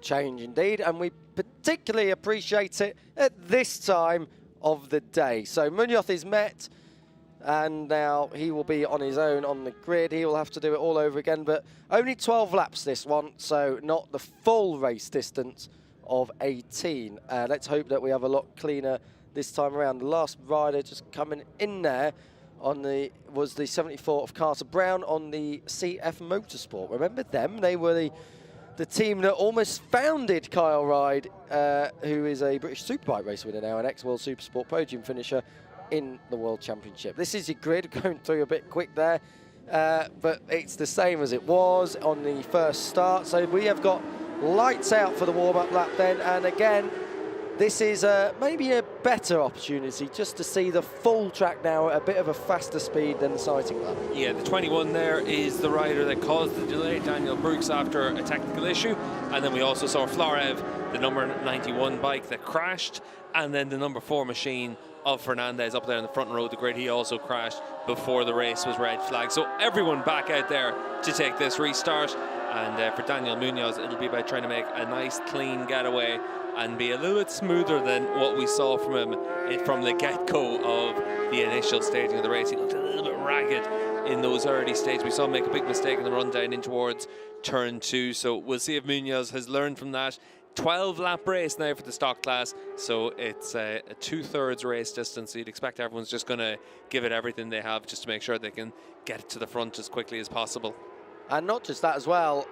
change indeed, and we particularly appreciate it at this time of the day. So Munoz is met, and now he will be on his own on the grid. He will have to do it all over again, but only 12 laps this one, so not the full race distance of 18. Let's hope that we have a lot cleaner this time around. The last rider just coming in there was the 74 of Carter Brown on the CF Motorsport. Remember them? They were the team that almost founded Kyle Ride, who is a British Superbike race winner now, an ex-World Supersport podium finisher in the World Championship. This is your grid, going through a bit quick there, but it's the same as it was on the first start. So we have got lights out for the warm-up lap then, and again, this is maybe a better opportunity just to see the full track now at a bit of a faster speed than the sighting lap. Yeah, the 21 there is the rider that caused the delay, Daniel Brooks, after a technical issue. And then we also saw Florov, the number 91 bike that crashed, and then the number 4 machine of Fernandez up there in the front row of the grid. He also crashed before the race was red flag. So everyone back out there to take this restart. And for Daniel Munoz, it'll be about trying to make a nice, clean getaway and be a little bit smoother than what we saw from him from the get-go of the initial staging of the race. He looked a little bit ragged in those early stages. We saw him make a big mistake in the run down in towards turn 2. So we'll see if Munoz has learned from that. 12-lap race now for the stock class, so it's a 2/3 race distance. So you'd expect everyone's just going to give it everything they have just to make sure they can get it to the front as quickly as possible. And not just that as well,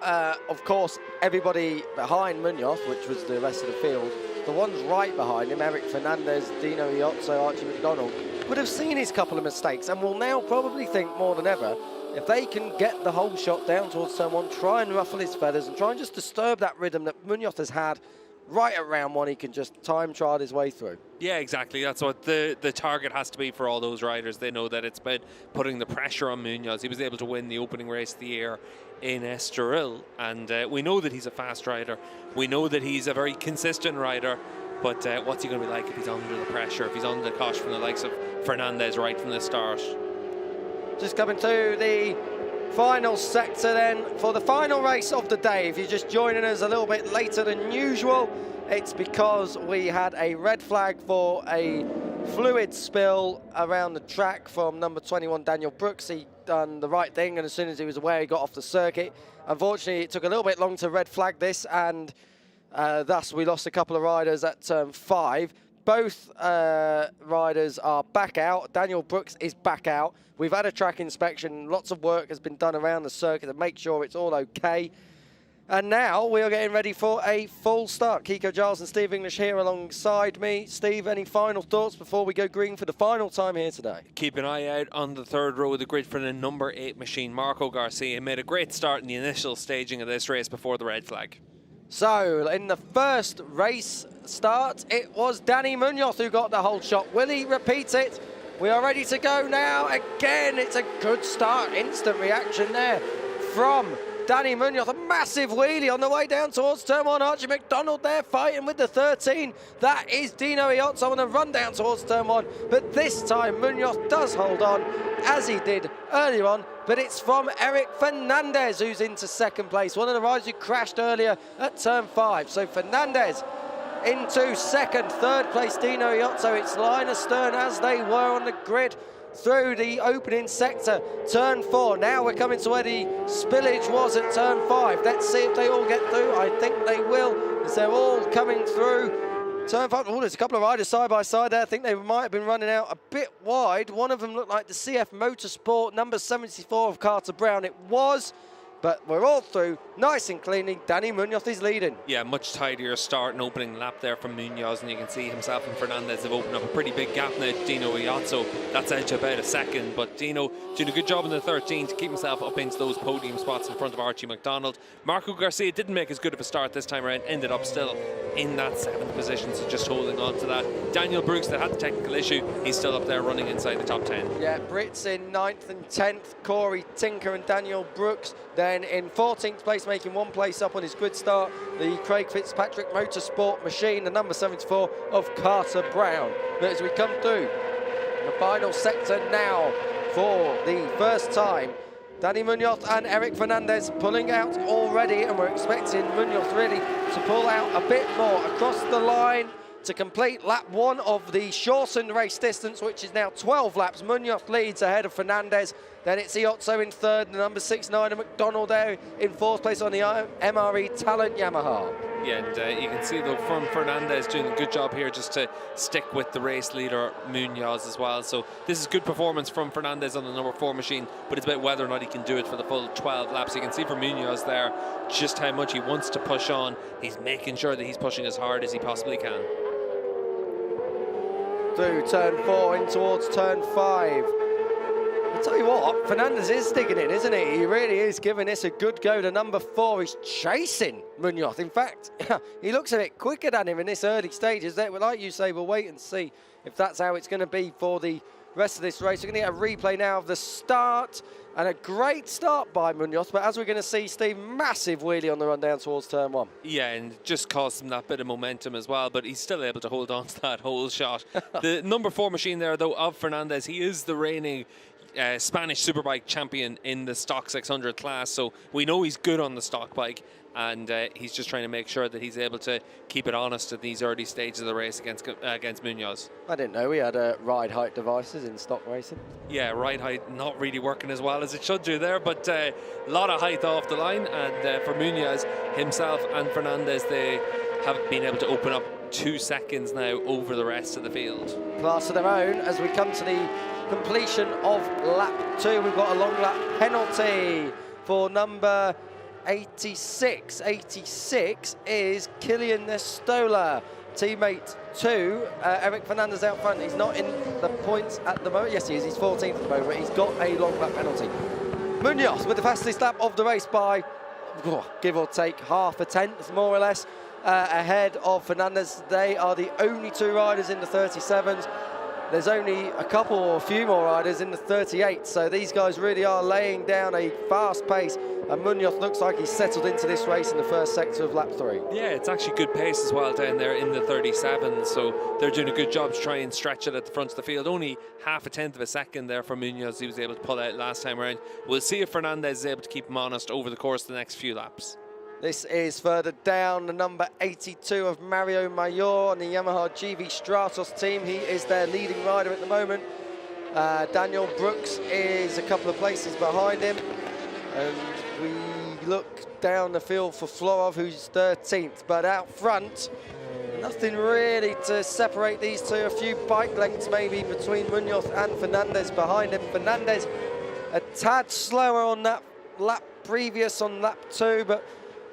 of course, everybody behind Munoz, which was the rest of the field, the ones right behind him, Eric Fernandez, Dino Iozzo, Archie McDonald, would have seen his couple of mistakes and will now probably think more than ever, if they can get the whole shot down towards someone, try and ruffle his feathers and try and just disturb that rhythm that Munoz has had right at round one, he can just time trial his way through. Yeah, exactly. That's what the target has to be for all those riders. They know that it's about putting the pressure on Munoz. He was able to win the opening race of the year in Estoril, and we know that he's a fast rider. We know that he's a very consistent rider, but what's he going to be like if he's under the pressure, if he's under the cosh from the likes of Fernandez right from the start? Just coming to the final sector then for the final race of the day. If you're just joining us a little bit later than usual, it's because we had a red flag for a fluid spill around the track from number 21 Daniel Brooks. He done the right thing, and as soon as he was aware, he got off the circuit. Unfortunately, it took a little bit long to red flag this, and thus we lost a couple of riders at turn 5. Both riders are back out. Daniel Brooks is back out. We've had a track inspection. Lots of work has been done around the circuit to make sure it's all okay. And now we are getting ready for a full start. Kiko Giles and Steve English here alongside me. Steve, any final thoughts before we go green for the final time here today? Keep an eye out on the third row of the grid for the number 8 machine, Marco Garcia. Made a great start in the initial staging of this race before the red flag. So, in the first race start, it was Danny Munoz who got the hold shot. Will he repeat it? We are ready to go now. Again, it's a good start. Instant reaction there from Danny Munoz. A massive wheelie on the way down towards turn 1. Archie McDonald there fighting with the 13. That is Dino Iozzo on the run down towards turn 1. But this time, Munoz does hold on, as he did earlier on. But it's from Eric Fernandez who's into second place. One of the riders who crashed earlier at turn 5. So Fernandez into second. Third place, Dino Iozzo. It's line astern as they were on the grid through the opening sector. Turn 4. Now we're coming to where the spillage was at turn 5. Let's see if they all get through. I think they will, as they're all coming through. Turn 5. Oh, there's a couple of riders side by side there. I think they might have been running out a bit wide. One of them looked like the CF Motorsport, number 74 of Carter Brown. It was, but we're all through, nice and cleanly. Danny Munoz is leading. Yeah, much tidier start and opening lap there from Munoz, and you can see himself and Fernandez have opened up a pretty big gap now. Dino Iozzo, that's out to about a second, but Dino doing a good job in the 13 to keep himself up into those podium spots in front of Archie McDonald. Marco Garcia didn't make as good of a start this time around, ended up still in that 7th position, so just holding on to that. Daniel Brooks, that had the technical issue, he's still up there running inside the top 10. Yeah, Brits in 9th and 10th, Corey Tinker and Daniel Brooks. Then in 14th place, making one place up on his grid start, the Craig Fitzpatrick Motorsport machine, the number 74 of Carter Brown. But as we come through the final sector now for the first time, Danny Munoz and Eric Fernandez pulling out already, and we're expecting Munoz really to pull out a bit more across the line to complete lap 1 of the shortened race distance, which is now 12 laps. Munoz leads ahead of Fernandez. Then it's Iozzo in third, the number 69 of McDonald there in 4th place on the MRE Talent Yamaha. Yeah, and you can see though from Fernandez doing a good job here just to stick with the race leader Munoz as well. So this is good performance from Fernandez on the number 4 machine, but it's about whether or not he can do it for the full 12 laps. You can see from Munoz there just how much he wants to push on. He's making sure that he's pushing as hard as he possibly can. Through turn 4 in towards turn 5. I tell you what, Fernandez is sticking in, isn't he? He really is giving this a good go. The number 4 is chasing Munoz. In fact, he looks a bit quicker than him in this early stages. Like you say, we'll wait and see if that's how it's going to be for the rest of this race. We're going to get a replay now of the start, and a great start by Munoz, but as we're going to see, Steve, massive wheelie on the run down towards turn 1. Yeah, and just caused him that bit of momentum as well, but he's still able to hold on to that whole shot. The number 4 machine there, though, of Fernandez, he is the reigning Spanish Superbike champion in the stock 600 class, so we know he's good on the stock bike, and he's just trying to make sure that he's able to keep it honest at these early stages of the race against Munoz. I didn't know we had ride height devices in stock racing. Yeah, ride height not really working as well as it should do there, but a lot of height off the line, and for Munoz himself and Fernandez, they have been able to open up 2 seconds now over the rest of the field. Class of their own as we come to the completion of lap 2. We've got a long lap penalty for number 86. 86 is Kilian Nestola, teammate 2. Eric Fernandez out front. He's not in the points at the moment. Yes, he is. He's 14th at the moment. He's got a long lap penalty. Munoz with the fastest lap of the race by, give or take, half a tenth, more or less. ahead of Fernandez. They are the only 2 riders in the 37s. There's only a few more riders in the 38, so these guys really are laying down a fast pace, and Munoz looks like he's settled into this race in the first sector of lap 3. Yeah, it's actually good pace as well down there in the 37, so they're doing a good job to try and stretch it at the front of the field. Only half a tenth of a second there for Munoz he was able to pull out last time around. We'll see if Fernandez is able to keep him honest over the course of the next few laps. This is further down, the number 82 of Mario Mayor on the Yamaha GV Stratos team. He is their leading rider at the moment. Daniel Brooks is a couple of places behind him. And we look down the field for Florov, who's 13th. But out front, nothing really to separate these two. A few bike lengths maybe between Munoz and Fernandez behind him. Fernandez a tad slower on that lap previous on lap 2, but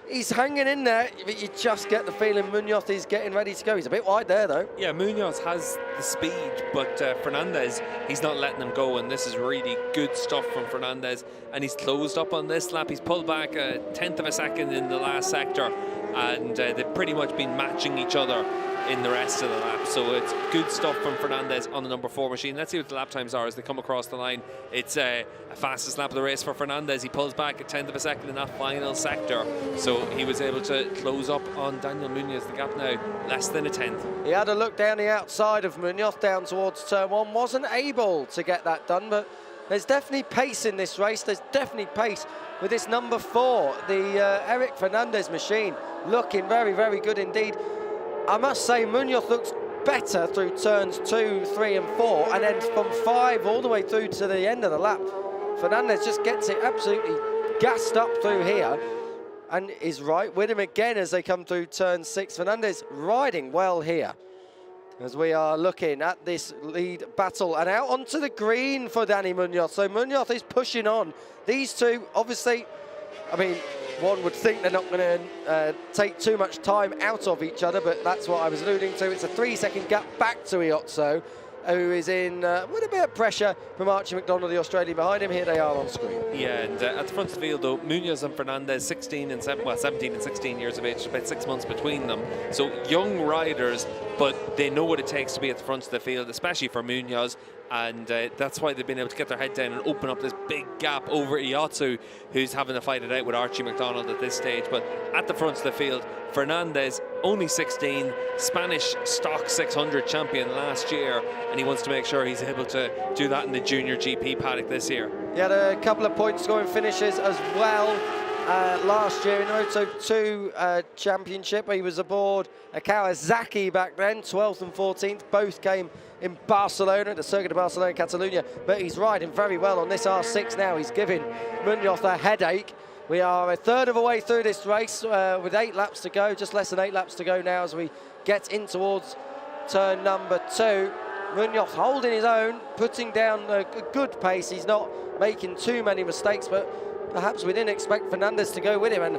he's hanging in there, but you just get the feeling Munoz is getting ready to go. He's a bit wide there, though. Yeah, Munoz has the speed, but Fernandez, he's not letting him go, and this is really good stuff from Fernandez. And he's closed up on this lap. He's pulled back a tenth of a second in the last sector, and they've pretty much been matching each other in the rest of the lap. So it's good stuff from Fernandez on the number 4 machine. Let's see what the lap times are as they come across the line. It's a fastest lap of the race for Fernandez. He pulls back a tenth of a second in that final sector, so he was able to close up on Daniel Munoz. The gap now less than a tenth. He had a look down the outside of Munoz down towards turn 1, wasn't able to get that done, but there's definitely pace in this race. There's definitely pace with this number 4, the Eric Fernandez machine, looking very, very good indeed. I must say, Munoz looks better through turns 2, 3 and 4, and then from 5 all the way through to the end of the lap, Fernandez just gets it absolutely gassed up through here and is right with him again as they come through turn 6. Fernandez riding well here as we are looking at this lead battle, and out onto the green for Danny Munoz. So Munoz is pushing on. These two, obviously, I mean, one would think they're not going to take too much time out of each other, but that's what I was alluding to. It's a 3-second gap back to Iozzo, who is in with a bit of pressure from Archie McDonald, the Australian behind him. Here they are on screen. Yeah, and at the front of the field, though, Munoz and Fernandez, 17 and 16 years of age, about 6 months between them. So young riders, but they know what it takes to be at the front of the field, especially for Munoz. And that's why they've been able to get their head down and open up this big gap over Iozzo, who's having to fight it out with Archie McDonald at this stage. But at the front of the field, Fernandez, only 16, Spanish stock 600 champion last year, and he wants to make sure he's able to do that in the Junior GP paddock this year. He had a couple of point scoring finishes as well last year in the Moto 2 championship. He was aboard a Kawasaki back then, 12th and 14th. Both came in Barcelona, the Circuit of Barcelona, Catalonia, but he's riding very well on this R6 now. He's giving Munoz a headache. We are a third of a way through this race with 8 laps to go, just less than 8 laps to go now as we get in towards turn number 2. Munoz holding his own, putting down a good pace. He's not making too many mistakes, but perhaps we didn't expect Fernandez to go with him, and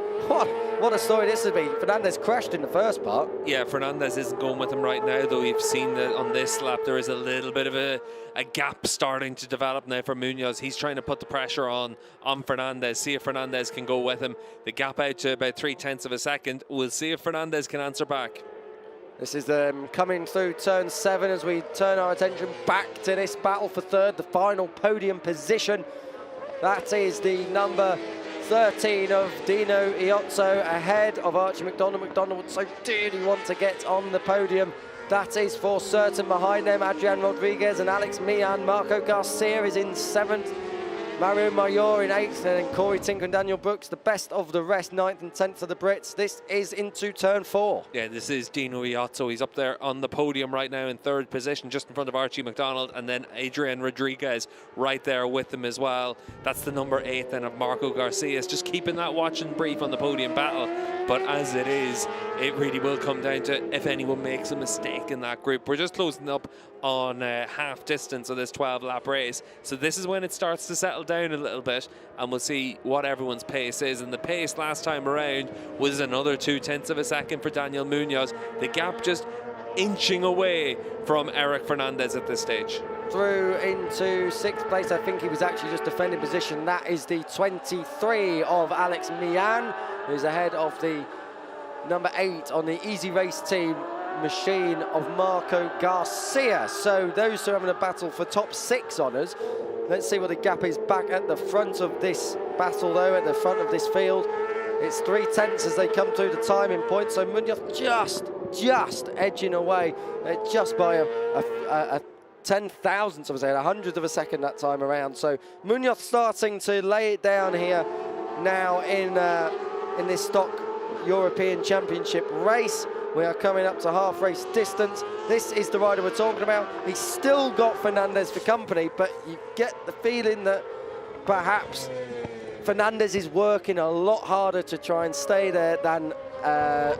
what a story this would be. Fernandez crashed in the first part. Yeah, Fernandez isn't going with him right now, though. You've seen that on this lap there is a little bit of a gap starting to develop now for Munoz. He's trying to put the pressure on Fernandez, see if Fernandez can go with him. The gap out to about 0.3 of a second. We'll see if Fernandez can answer back. This is them coming through turn 7 as we turn our attention back to this battle for third, the final podium position. That is the number 13 of Dino Iozzo ahead of Archie McDonald. McDonald would so dearly want to get on the podium. That is for certain. Behind them, Adrian Rodriguez and Alex Millan. Marco Garcia is in 7th. Mario Mayor in 8th, and then Corey Tinker and Daniel Brooks, the best of the rest, 9th and 10th for the Brits. This is into turn 4. Yeah, this is Dino Iozzo. He's up there on the podium right now in 3rd position, just in front of Archie McDonald, and then Adrian Rodriguez right there with him as well. That's the number 8 then of Marco Garcia. It's just keeping that watch and brief on the podium battle. But as it is, it really will come down to if anyone makes a mistake in that group. We're just closing up on half distance of this 12-lap race. So this is when it starts to settle down a little bit, and we'll see what everyone's pace is. And the pace last time around was another 0.2 of a second for Daniel Munoz. The gap just inching away from Eric Fernandez at this stage. Through into 6th place, I think he was actually just defending position. That is the 23 of Alex Millan, who's ahead of the number 8 on the Easy Race team machine of Marco Garcia. So those two are having a battle for top 6 honours. Let's see what the gap is back at the front of this battle, though, at the front of this field. It's 3/10 as they come through the timing point. So Munoz just edging away, just by a 10,000th of a second, a 100th of a second that time around. So Munoz starting to lay it down here now in this stock European Championship race. We are coming up to half race distance. This is the rider we're talking about. He's still got Fernandez for company, but you get the feeling that perhaps Fernandez is working a lot harder to try and stay there than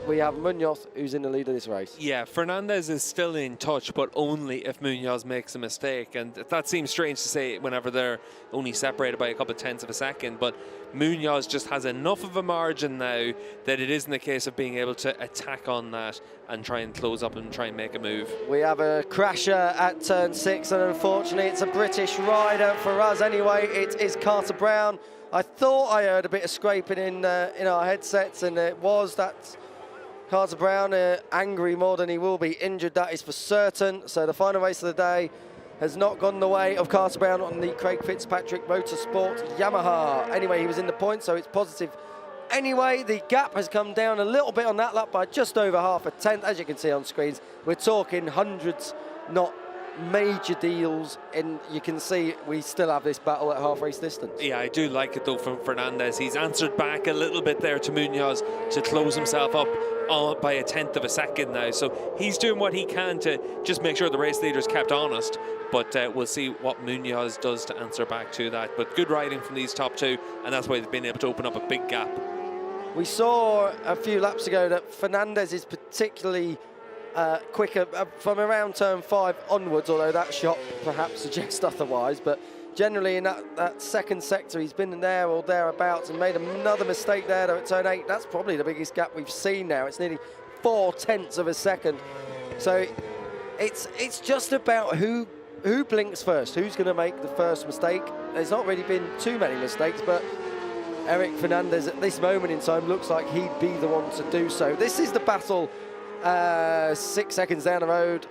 we have Munoz, who's in the lead of this race. Yeah, Fernandez is still in touch, but only if Munoz makes a mistake. And that seems strange to say whenever they're only separated by a couple of tenths of a second. But Munoz just has enough of a margin now that it isn't a case of being able to attack on that and try and close up and try and make a move. We have a crasher at turn 6, and unfortunately it's a British rider for us anyway. It is Carter Brown. I thought I heard a bit of scraping in our headsets, and it was that Carter Brown, angry more than he will be injured, that is for certain. So the final race of the day has not gone the way of Carter Brown on the Craig Fitzpatrick Motorsport Yamaha. Anyway, he was in the point, so it's positive. Anyway, the gap has come down a little bit on that lap by just over half a tenth. As you can see on screens, we're talking hundreds, not major deals, and you can see we still have this battle at half race distance. Yeah, I do like it though from Fernandez. He's answered back a little bit there to Munoz to close himself up by a tenth of a second now. So he's doing what he can to just make sure the race leader's kept honest. But we'll see what Munoz does to answer back to that. But good riding from these top two, and that's why they've been able to open up a big gap. We saw a few laps ago that Fernandez is particularly quicker from around turn 5 onwards, although that shot perhaps suggests otherwise. But generally in that second sector, he's been there or thereabouts and made another mistake there though at turn 8. That's probably the biggest gap we've seen now. It's nearly 4/10 of a second. So it's just about who blinks first, who's going to make the first mistake. There's not really been too many mistakes, but Eric Fernandez at this moment in time looks like he'd be the one to do so. This is the battle 6 seconds down the road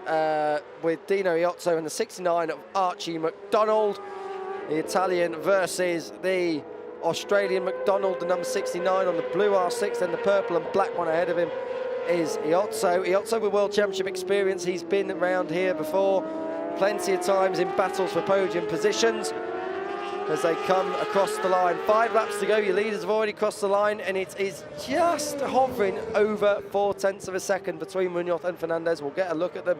with Dino Iozzo and the 69 of Archie McDonald. The Italian versus the Australian McDonald, the number 69 on the blue R6, and the purple and black one ahead of him is Iozzo. Iozzo with World Championship experience. He's been around here before plenty of times in battles for podium positions. As they come across the line, 5 laps to go, your leaders have already crossed the line, and it is just hovering over 4/10 of a second between Munoz and Fernandez. We'll get a look at them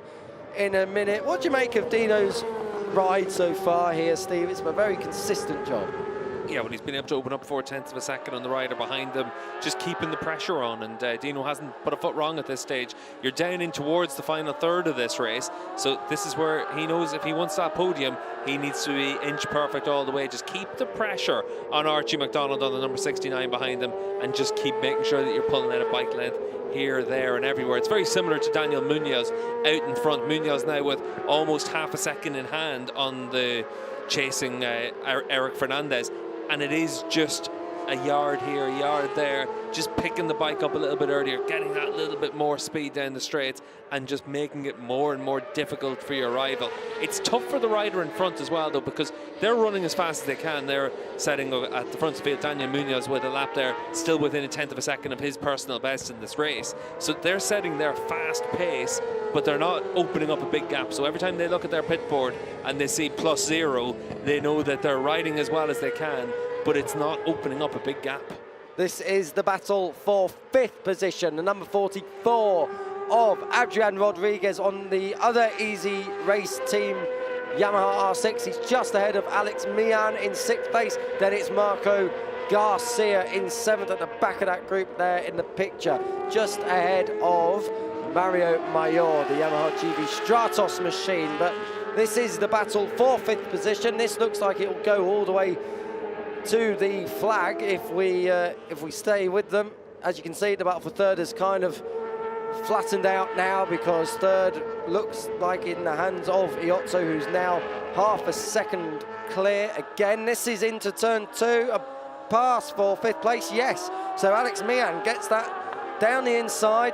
in a minute. What do you make of Dino's ride so far here, Steve? It's a very consistent job. Yeah, well, he's been able to open up 4/10 of a second on the rider behind them, just keeping the pressure on, and Dino hasn't put a foot wrong at this stage. You're down in towards the final third of this race, so this is where he knows if he wants that podium, he needs to be inch perfect all the way. Just keep the pressure on Archie McDonald on the number 69 behind them, and just keep making sure that you're pulling out a bike length here, there, and everywhere. It's very similar to Daniel Munoz out in front. Munoz now with almost half a second in hand on the chasing Eric Fernandez. And it is just a yard here, a yard there, just picking the bike up a little bit earlier, getting that little bit more speed down the straight, and just making it more and more difficult for your rival. It's tough for the rider in front as well, though, because they're running as fast as they can. They're setting at the front of the field, Daniel Munoz with a lap there, still within a tenth of a second of his personal best in this race. So they're setting their fast pace, but they're not opening up a big gap. So every time they look at their pit board and they see +0, they know that they're riding as well as they can, but it's not opening up a big gap. This is the battle for 5th position, the number 44 of Adrian Rodriguez on the other Easy Race team Yamaha R6. He's just ahead of Alex Mian in 6th place. Then it's Marco Garcia in 7th at the back of that group there in the picture, just ahead of Mario Mayor, the Yamaha GB Stratos machine. But this is the battle for 5th position. This looks like it will go all the way to the flag if we stay with them. As you can see, the battle for 3rd is kind of flattened out now, because 3rd looks like in the hands of Iozzo, who's now half a second clear again. This is into turn 2, a pass for 5th place, yes. So Alex Mian gets that down the inside,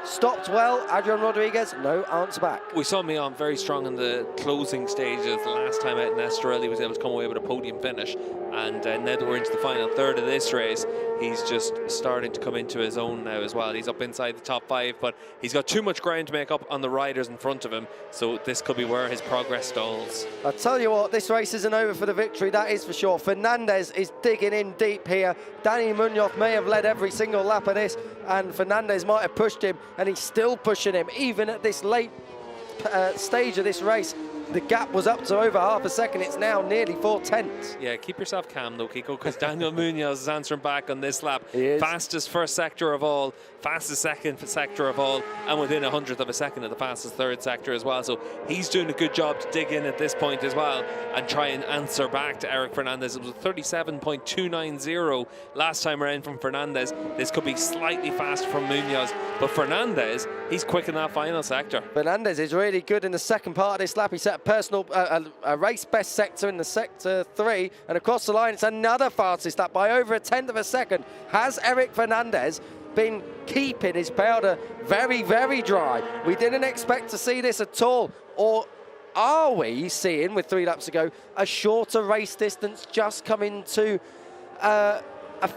stopped well. Adrian Rodriguez, no answer back. We saw Mion very strong in the closing stages. The last time out in Estoril, he was able to come away with a podium finish. And now that we're into the final third of this race, he's just starting to come into his own now as well. He's up inside the top 5, but he's got too much ground to make up on the riders in front of him. So this could be where his progress stalls. I'll tell you what, this race isn't over for the victory, that is for sure. Fernandez is digging in deep here. Danny Munoz may have led every single lap of this, and Fernandez might have pushed him, and he's still pushing him, even at this late stage of this race. The gap was up to over half a second. It's now nearly 4/10. Yeah, keep yourself calm though, Kiko, because Daniel Munoz is answering back on this lap. He is. Fastest first sector of all, fastest second sector of all, and within 100th of a second of the fastest third sector as well. So he's doing a good job to dig in at this point as well and try and answer back to Eric Fernandez. It was 37.290 last time around from Fernandez. This could be slightly faster from Munoz, but Fernandez, he's quick in that final sector. Fernandez is really good in the second part of this lap. He set a personal a race best sector in the sector 3, and across the line it's another fastest lap by over 1/10 of a second. Has Eric Fernandez been keeping his powder very, very dry? We didn't expect to see this at all. Or are we seeing, with 3 laps to go, a shorter race distance just coming to a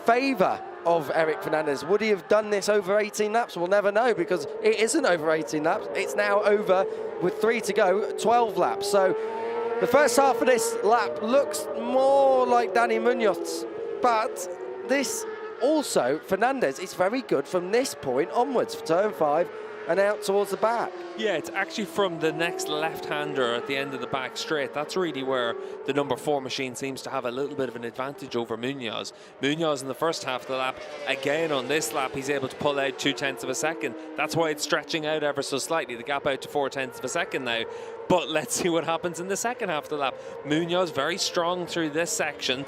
favour of Eric Fernandez? Would he have done this over 18 laps? We'll never know, because it isn't over 18 laps. It's now over, with 3 to go, 12 laps. So the first half of this lap looks more like Danny Munoz, but this also, Fernandez is very good from this point onwards, for turn 5 and out towards the back. Yeah, it's actually from the next left-hander at the end of the back straight. That's really where the number 4 machine seems to have a little bit of an advantage over Munoz. Munoz in the first half of the lap, again on this lap, he's able to pull out 0.2 of a second. That's why it's stretching out ever so slightly, the gap out to 0.4 of a second now. But let's see what happens in the second half of the lap. Munoz very strong through this section.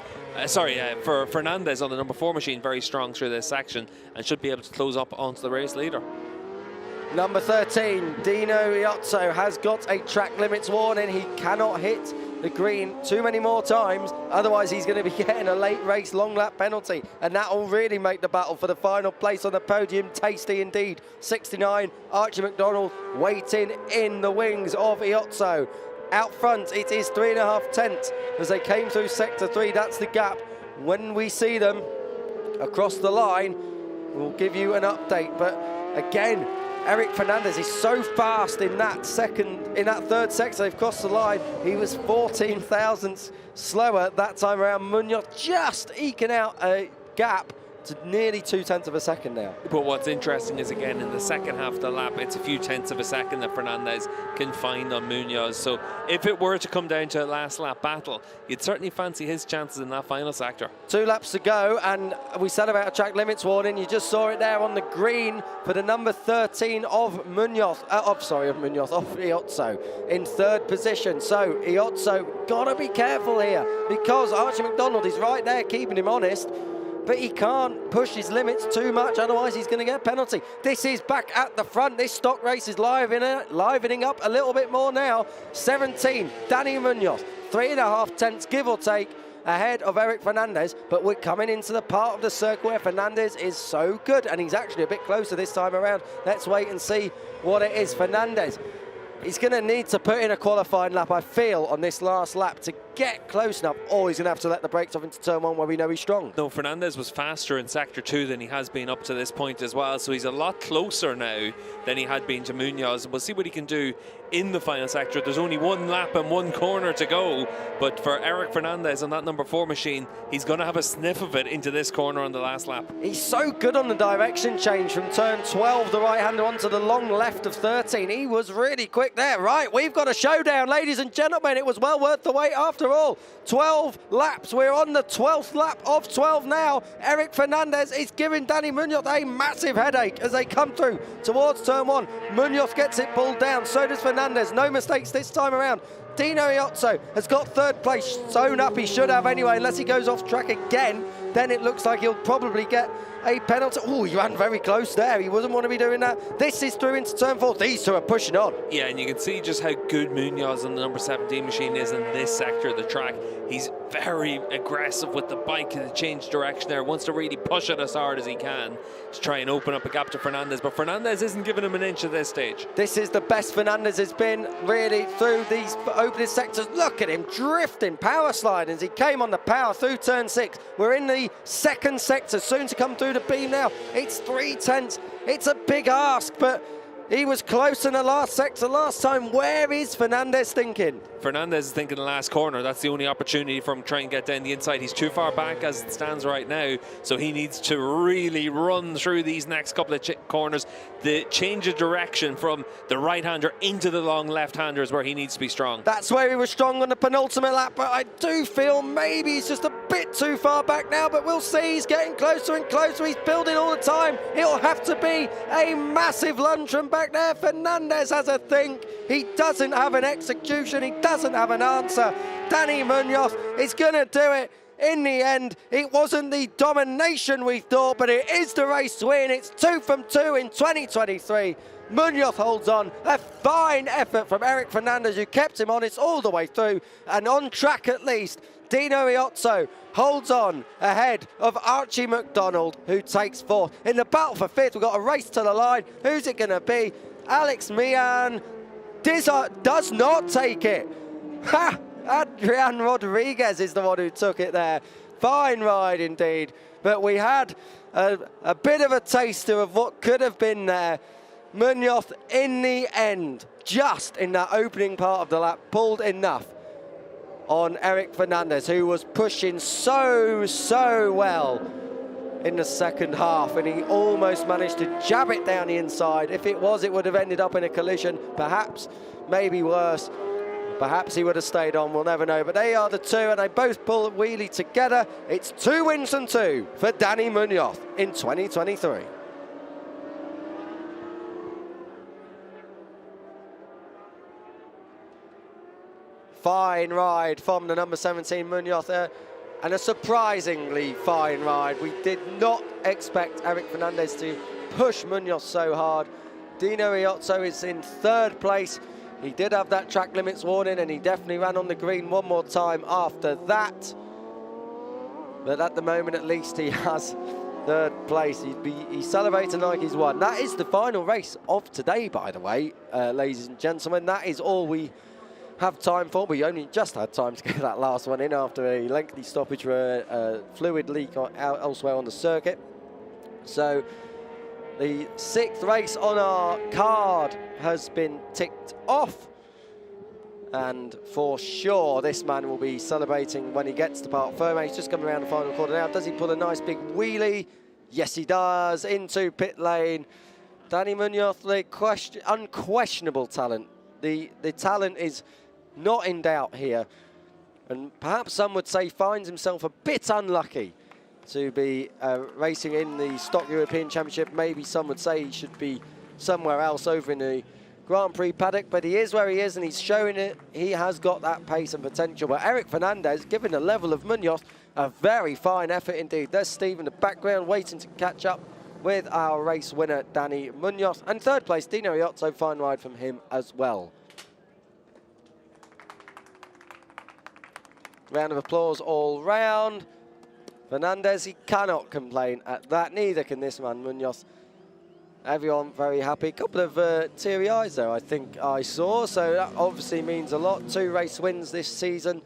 For Fernandez on the number 4 machine, very strong through this section and should be able to close up onto the race leader. Number 13, Dino Iozzo, has got a track limits warning. He cannot hit the green too many more times, otherwise he's going to be getting a late race long lap penalty, and that will really make the battle for the final place on the podium tasty indeed. 69, Archie McDonald waiting in the wings of Iozzo. Out front, it is 3.5 tenths as they came through sector 3. That's the gap. When we see them across the line, we'll give you an update. But again, Eric Fernandez is so fast in that third sector. They've crossed the line. He was 14 thousandths slower that time around. Munoz just eking out a gap to nearly 0.2 of a second now. But what's interesting is, again, in the second half of the lap, it's a few tenths of a second that Fernandez can find on Munoz. So if it were to come down to a last lap battle, you'd certainly fancy his chances in that final sector. 2 laps to go, and we said about a track limits warning. You just saw it there on the green for the number 13 of Iozzo in third position. So Iozzo gotta be careful here, because Archie McDonald is right there keeping him honest. But he can't push his limits too much, otherwise he's going to get a penalty. This is back at the front. This stock race is livening up a little bit more now. 17, Danny Munoz, 3.5 tenths, give or take, ahead of Eric Fernandez. But we're coming into the part of the circle where Fernandez is so good, and he's actually a bit closer this time around. Let's wait and see what it is. Fernandez, he's going to need to put in a qualifying lap, I feel, on this last lap to get close enough, or he's going to have to let the brakes off into turn 1 where we know he's strong. No, Fernandez was faster in sector 2 than he has been up to this point as well, so he's a lot closer now than he had been to Munoz. We'll see what he can do in the final sector. There's only 1 lap and 1 corner to go, but for Eric Fernandez on that number 4 machine, he's going to have a sniff of it into this corner on the last lap. He's so good on the direction change from turn 12, the right-hander, onto the long left of 13. He was really quick there. Right, we've got a showdown, ladies and gentlemen. It was well worth the wait after all. 12 laps. We're on the 12th lap of 12 now. Eric Fernandez is giving Danny Munoz a massive headache as they come through towards turn 1. Munoz gets it pulled down. So does Fernandez. No mistakes this time around. Dino Iozzo has got third place sewn up. He should have anyway, unless he goes off track again. Then it looks like he'll probably get a penalty. Oh, he ran very close there. He wouldn't want to be doing that. This is through into turn 4. These two are pushing on. Yeah, and you can see just how good Munoz on the number 17 machine is in this sector of the track. He's very aggressive with the bike to change direction there. Wants to really push it as hard as he can to try and open up a gap to Fernandez. But Fernandez isn't giving him an inch at this stage. This is the best Fernandez has been really through these opening sectors. Look at him drifting, power sliding as he came on the power through turn 6. We're in the second sector, soon to come through the beam now. It's 3/10. It's a big ask, but he was close in the last sector last time. Where is Fernandez thinking? Fernandez is thinking the last corner. That's the only opportunity for him to try and get down the inside. He's too far back as it stands right now, so he needs to really run through these next couple of corners. The change of direction from the right-hander into the long left-hander is where he needs to be strong. That's where he was strong on the penultimate lap, but I do feel maybe he's just a bit too far back now, but we'll see. He's getting closer and closer. He's building all the time. It'll have to be a massive lunge from back there. Fernandez has a think. He doesn't have an execution. He doesn't have an answer. Danny Munoz is going to do it. In the end, it wasn't the domination we thought, but it is the race win. It's 2 from 2 in 2023. Munoz holds on. A fine effort from Eric Fernandez, who kept him honest all the way through and on track at least. Dino Iozzo holds on ahead of Archie McDonald, who takes 4th. In the battle for 5th, we've got a race to the line. Who's it going to be? Alex Mian does not take it. Ha! Adrian Rodriguez is the one who took it there. Fine ride indeed. But we had a bit of a taster of what could have been there. Munoz, in the end, just in that opening part of the lap, pulled enough on Eric Fernandez, who was pushing so well in the second half, and he almost managed to jab it down the inside. If it was, it would have ended up in a collision, perhaps, maybe worse. Perhaps he would have stayed on, we'll never know. But they are the two, and they both pull a wheelie together. It's 2 wins and 2 for Danny Munoz in 2023. Fine ride from the number 17 Munoz there, and a surprisingly fine ride. We did not expect Eric Fernandez to push Munoz so hard. Dino Iozzo is in 3rd place. He did have that track limits warning, and he definitely ran on the green one more time after that. But at the moment, at least, he has 3rd place. He's celebrating like he's won. That is the final race of today, by the way, ladies and gentlemen. That is all we have time for. We only just had time to get that last one in after a lengthy stoppage for a fluid leak elsewhere on the circuit. So the 6th race on our card has been ticked off, and for sure this man will be celebrating when he gets to Parc Ferme. He's just coming around the final corner now. Does he pull a nice big wheelie? Yes, he does, into pit lane. Danny Munoz, the unquestionable talent. The talent is not in doubt here, and perhaps some would say finds himself a bit unlucky to be racing in the Stock European Championship. Maybe some would say he should be somewhere else over in the Grand Prix paddock, but he is where he is, and he's showing it. He has got that pace and potential. But Eric Fernandez, given the level of Munoz, a very fine effort indeed. There's Steve in the background waiting to catch up with our race winner, Danny Munoz. And 3rd place, Dino Iozzo, fine ride from him as well. Round of applause all round. Fernandez, he cannot complain at that. Neither can this man, Munoz. Everyone very happy. A couple of teary eyes, though, I think I saw. So that obviously means a lot. 2 race wins this season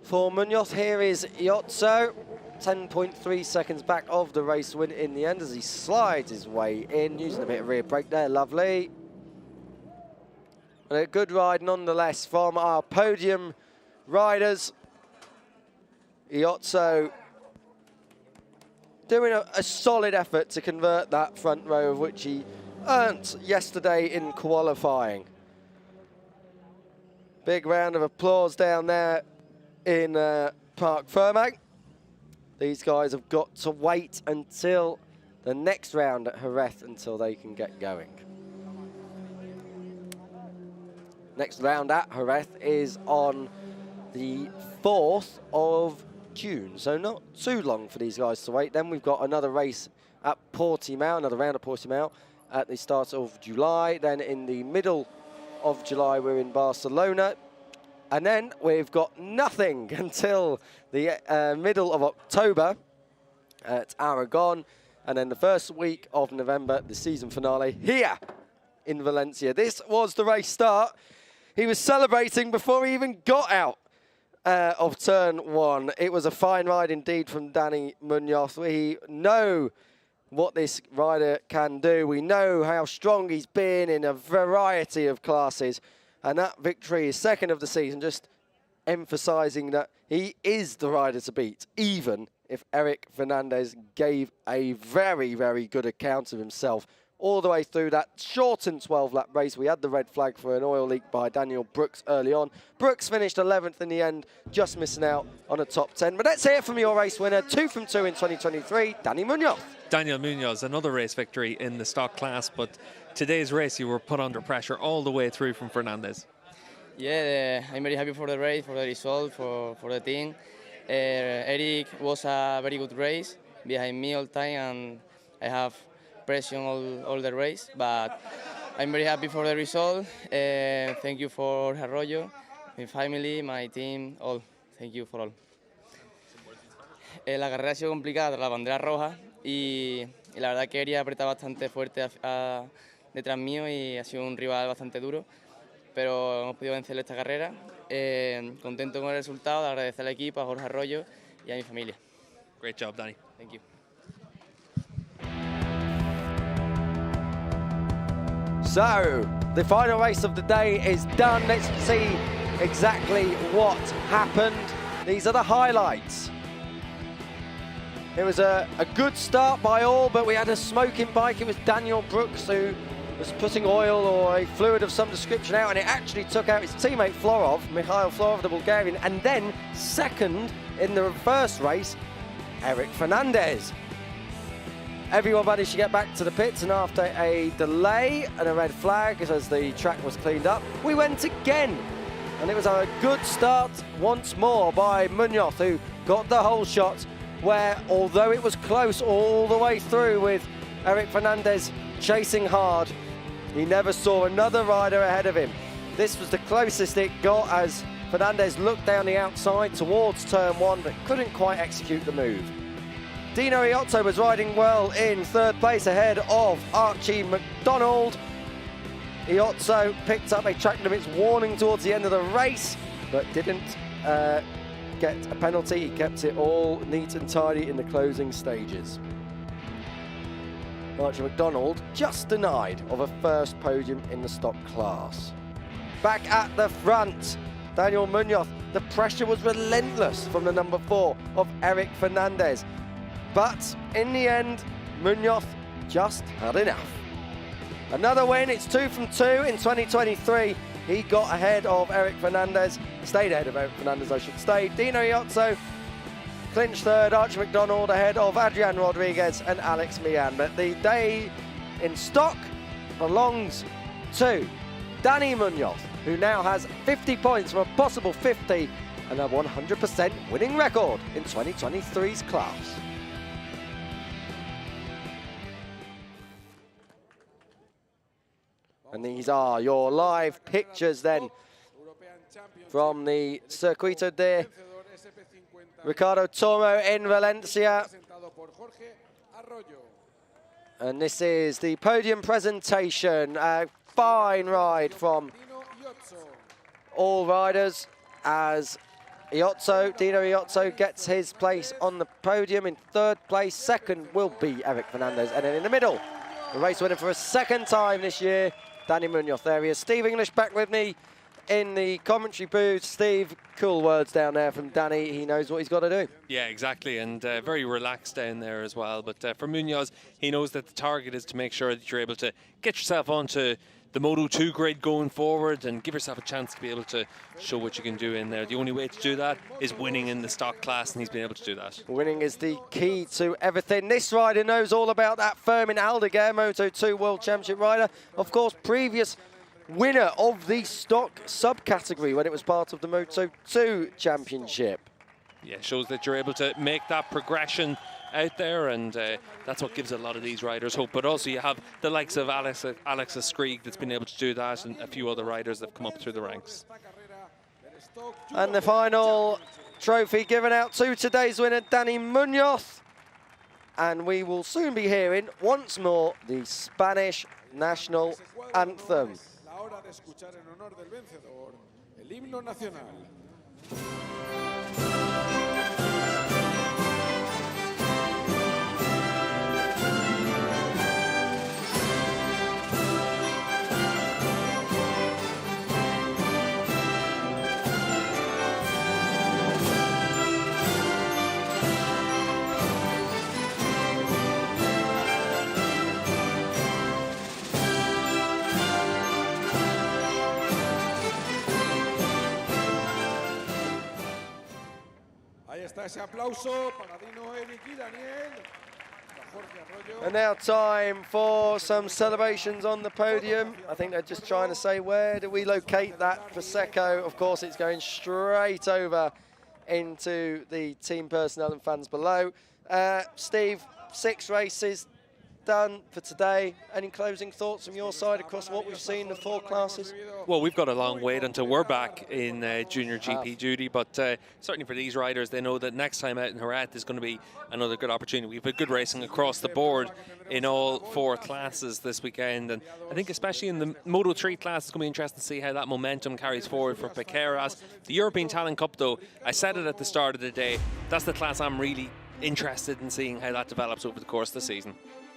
for Munoz. Here is Iozzo, 10.3 seconds back of the race win in the end as he slides his way in, using a bit of rear brake there. Lovely. And a good ride nonetheless from our podium riders. Iozzo doing a solid effort to convert that front row, of which he earned yesterday in qualifying. Big round of applause down there in Parc Ferme. These guys have got to wait until the next round at Jerez until they can get going. Next round at Jerez is on the 4th of June, so not too long for these guys to wait. Then we've got another race at Portimao, another round of Portimao at the start of July. Then in the middle of July, we're in Barcelona. And then we've got nothing until the middle of October at Aragon. And then the first week of November, the season finale here in Valencia. This was the race start. He was celebrating before he even got out of turn one. It was a fine ride indeed from Dani Munoz. We know what this rider can do. We know how strong he's been in a variety of classes. And that victory is second of the season, just emphasizing that he is the rider to beat, even if Eric Fernandez gave a very, very good account of himself all the way through that shortened 12-lap race. We had the red flag for an oil leak by Daniel Brooks early on. Brooks finished 11th in the end, just missing out on a top 10. But let's hear from your race winner, 2 from 2 in 2023, Dani Munoz. Daniel Munoz, another race victory in the stock class, but today's race you were put under pressure all the way through from Fernandez. Yeah, I'm very happy for the race, for the result, for the team. Eric was a very good race behind me all the time, and I have pressure all the race, but I'm very happy for the result. Thank you for Arroyo, my family, my team, all. Thank you for all. La carrera ha sido complicada tras la bandera roja y la verdad que Eric apretaba bastante fuerte detrás mío y ha sido un rival bastante duro, pero hemos podido vencer esta carrera. Contento con el resultado, de agradecer al equipo, a Jorge Arroyo y a mi familia. Great job, Dani. Thank you. So, the final race of the day is done. Let's see exactly what happened. These are the highlights. It was a good start by all, but we had a smoking bike. It was Daniel Brooks who was putting oil or a fluid of some description out, and it actually took out his teammate Mikhail Florov, the Bulgarian, and then second in the first race, Eric Fernandez. Everyone managed to get back to the pits, and after a delay and a red flag as the track was cleaned up, we went again. And it was a good start once more by Munoz, who got the whole shot, where although it was close all the way through with Eric Fernandez chasing hard, he never saw another rider ahead of him. This was the closest it got as Fernandez looked down the outside towards turn one, but couldn't quite execute the move. Dino Iotto was riding well in third place ahead of Archie McDonald. Iotto picked up a track limits warning towards the end of the race, but didn't get a penalty. He kept it all neat and tidy in the closing stages. Archie McDonald just denied of a first podium in the stock class. Back at the front, Daniel Munoz. The pressure was relentless from the number 4 of Eric Fernandez. But in the end, Munoz just had enough. Another win, it's 2 from 2 in 2023. He got ahead of Eric Fernandez, stayed ahead of Eric Fernandez, I should say. Dino Iotto clinched third, Archie McDonald ahead of Adrian Rodriguez and Alex Mian. But the day in stock belongs to Dani Munoz, who now has 50 points from a possible 50 and a 100% winning record in 2023's class. And these are your live pictures then from the Circuito de Ricardo Tormo in Valencia. And this is the podium presentation. A fine ride from all riders as Dino Iotto gets his place on the podium in third place. Second will be Eric Fernandez. And then in the middle, the race winner for a second time this year, Dani Munoz. There he is. Steve English back with me in the commentary booth. Steve, cool words down there from Dani. He knows what he's got to do. Yeah, exactly, and very relaxed down there as well. But for Munoz, he knows that the target is to make sure that you're able to get yourself onto the Moto2 grid going forward and give yourself a chance to be able to show what you can do in there. The only way to do that is winning in the stock class, and he's been able to do that. Winning is the key to everything. This rider knows all about that Fermin Aldeguer, Moto2 World Championship rider. Of course, previous winner of the stock subcategory when it was part of the Moto2 Championship. Yeah, shows that you're able to make that progression out there, and that's what gives a lot of these riders hope. But also you have the likes of Alexa Skrieg that's been able to do that, and a few other riders that have come up through the ranks. And the final trophy given out to today's winner, Dani Munoz. And we will soon be hearing once more the Spanish national anthem. La hora de escuchar en honor del vencedor el himno nacional. Ahí está ese aplauso para Dino, Eric y Daniel. And now time for some celebrations on the podium. I think they're just trying to say, where do we locate that Prosecco? Of course, it's going straight over into the team personnel and fans below. Steve, 6 races done for today. Any closing thoughts from your side across what we've seen in the 4 classes? Well, we've got a long wait until we're back in junior GP duty, but certainly for these riders, they know that next time out in Jerez is going to be another good opportunity. We've had good racing across the board in all 4 classes this weekend, and I think especially in the Moto 3 class, it's going to be interesting to see how that momentum carries forward for Piqueras. The European Talent Cup, though, I said it at the start of the day, that's the class I'm really interested in seeing how that develops over the course of the season.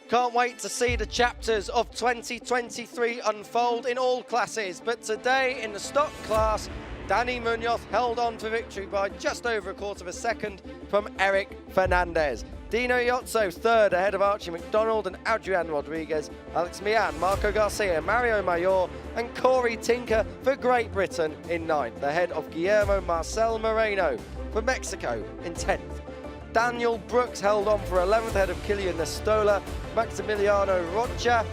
Can't wait to see the chapters of 2023 unfold in all classes. But today in the stock class, Dani Munoz held on for victory by just over a quarter of a second from Eric Fernandez. Dino Iozzo, 3rd, ahead of Archie McDonald and Adrian Rodriguez. Alex Mian, Marco Garcia, Mario Mayor and Corey Tinker for Great Britain in 9th, ahead of Guillermo Marcel Moreno for Mexico in 10th. Daniel Brooks held on for 11th, ahead of Kilian Nestola, Maximiliano Rocha,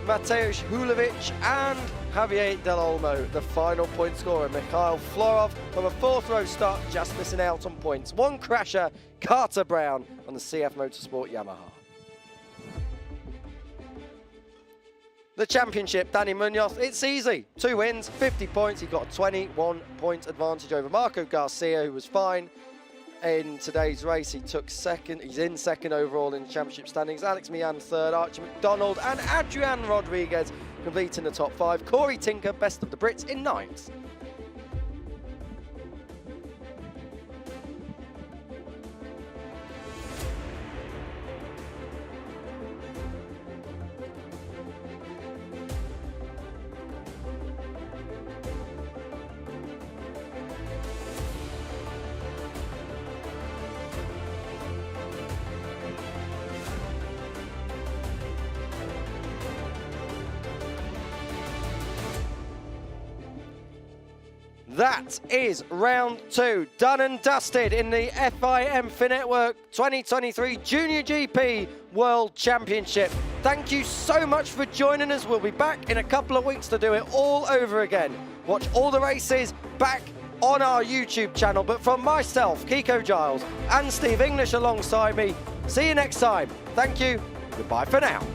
Mateusz Hulovic and Javier Del Olmo, the final point scorer. Mikhail Florov from a 4th row start, just missing out on points. 1 crasher, Carter Brown on the CF Motorsport Yamaha. The championship, Dani Munoz, it's easy. 2 wins, 50 points. He got a 21-point advantage over Marco Garcia, who was fine. In today's race, he took 2nd. He's in 2nd overall in the championship standings. Alex Mian 3rd, Archie McDonald and Adrian Rodriguez completing the top 5. Corey Tinker, best of the Brits, in 9th. That is round 2, done and dusted in the FIM Finetwork 2023 Junior GP World Championship. Thank you so much for joining us. We'll be back in a couple of weeks to do it all over again. Watch all the races back on our YouTube channel. But from myself, Kiko Giles, and Steve English alongside me, see you next time. Thank you. Goodbye for now.